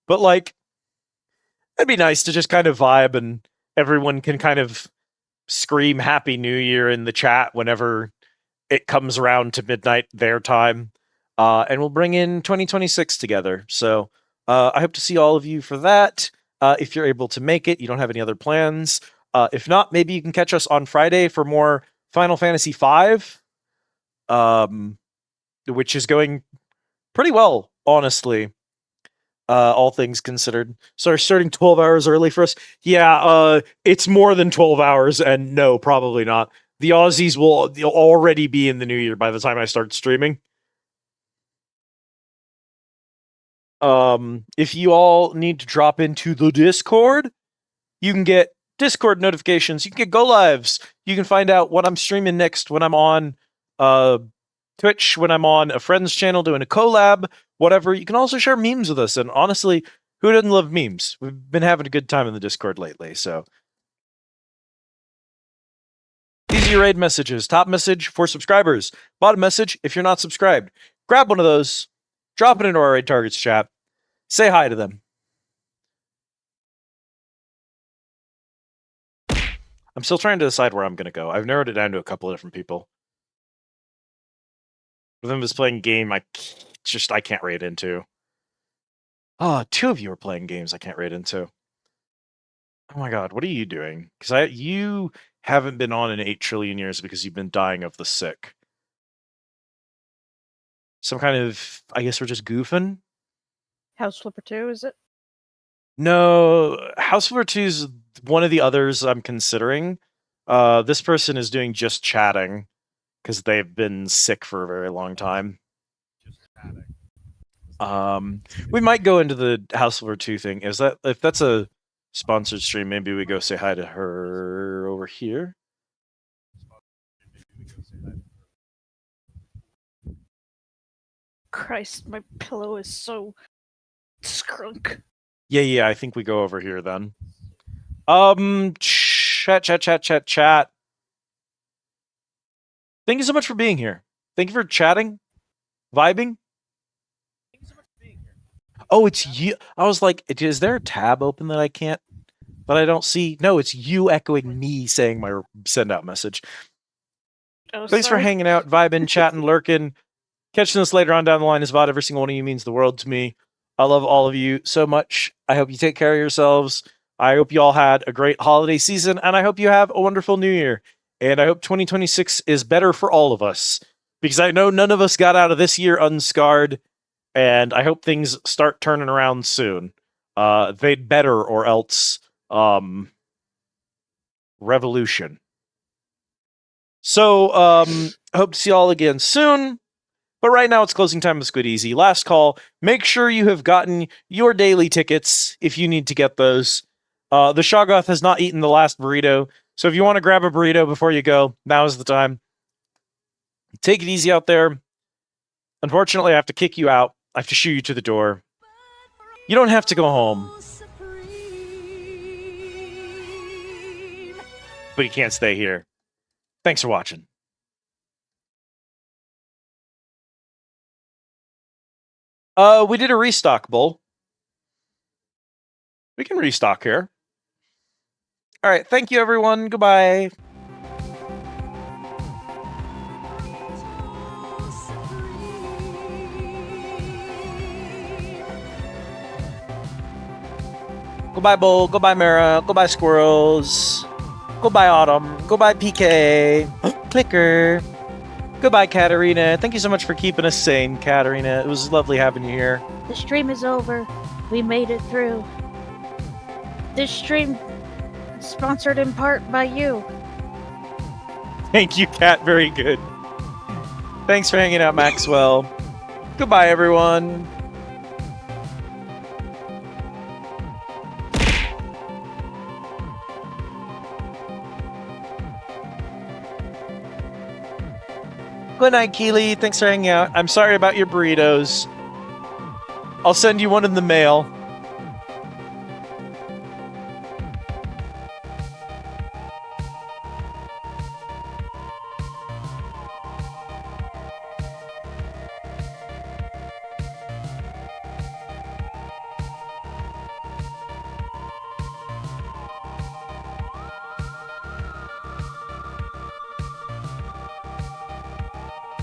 But like, it'd be nice to just kind of vibe and everyone can kind of scream Happy New Year in the chat whenever it comes around to midnight their time. And we'll bring in 2026 together. So I hope to see all of you for that. If you're able to make it, you don't have any other plans. If not, maybe you can catch us on Friday for more Final Fantasy V. Which is going pretty well, honestly, all things considered. So we're starting 12 hours early for us. Yeah, it's more than 12 hours, and no, probably not. The Aussies will already be in the new year by the time I start streaming. If you all need to drop into the Discord, you can get Discord notifications. You can get go lives. You can find out what I'm streaming next when I'm on Twitch, when I'm on a friend's channel doing a collab, whatever. You can also share memes with us. And honestly, who doesn't love memes? We've been having a good time in the Discord lately. So easy raid messages. Top message for subscribers. Bottom message if you're not subscribed. Grab one of those. Drop it into our raid targets chat. Say hi to them. I'm still trying to decide where I'm going to go. I've narrowed it down to a couple of different people. One of them is playing game I can't raid into. Oh, 2 of you are playing games I can't raid into. Oh my god, what are you doing? Because you haven't been on in 8 trillion years because you've been dying of the sick. Some kind of, I guess we're just goofing? House Flipper 2, is it? No, House Flipper 2 is one of the others I'm considering. This person is doing just chatting because they've been sick for a very long time. We might go into the House Flipper 2 thing. If that's a sponsored stream, maybe we go say hi to her over here. Christ, my pillow is so scrunk. Yeah, I think we go over here then. Chat. Thank you so much for being here. Thank you for chatting, vibing. Oh, it's you. I was like, is there a tab open that I don't see? No, it's you echoing me saying my send out message. Oh, Thanks for hanging out, vibing, chatting, lurking. Catching us later on down the line is VOD. Every single one of you means the world to me. I love all of you so much. I hope you take care of yourselves. I hope you all had a great holiday season, and I hope you have a wonderful new year. And I hope 2026 is better for all of us. Because I know none of us got out of this year unscarred. And I hope things start turning around soon. They'd better, or else revolution. So, I hope to see y'all again soon. But right now it's closing time with Squid Easy. Last call. Make sure you have gotten your daily tickets if you need to get those. The Shoggoth has not eaten the last burrito. So if you want to grab a burrito before you go, now is the time. Take it easy out there. Unfortunately, I have to kick you out. I have to shoo you to the door. You don't have to go home. But you can't stay here. Thanks for watching. We did a restock, Bull. We can restock here. All right, thank you, everyone. Goodbye. Goodbye, Bull. Goodbye, Mara. Goodbye, Squirrels. Goodbye, Autumn. Goodbye, PK. Clicker. Goodbye, Katarina. Thank you so much for keeping us sane, Katarina. It was lovely having you here. The stream is over. We made it through. This stream is sponsored in part by you. Thank you, Kat. Very good. Thanks for hanging out, Maxwell. Goodbye, everyone. Good night, Keely. Thanks for hanging out. I'm sorry about your burritos. I'll send you one in the mail.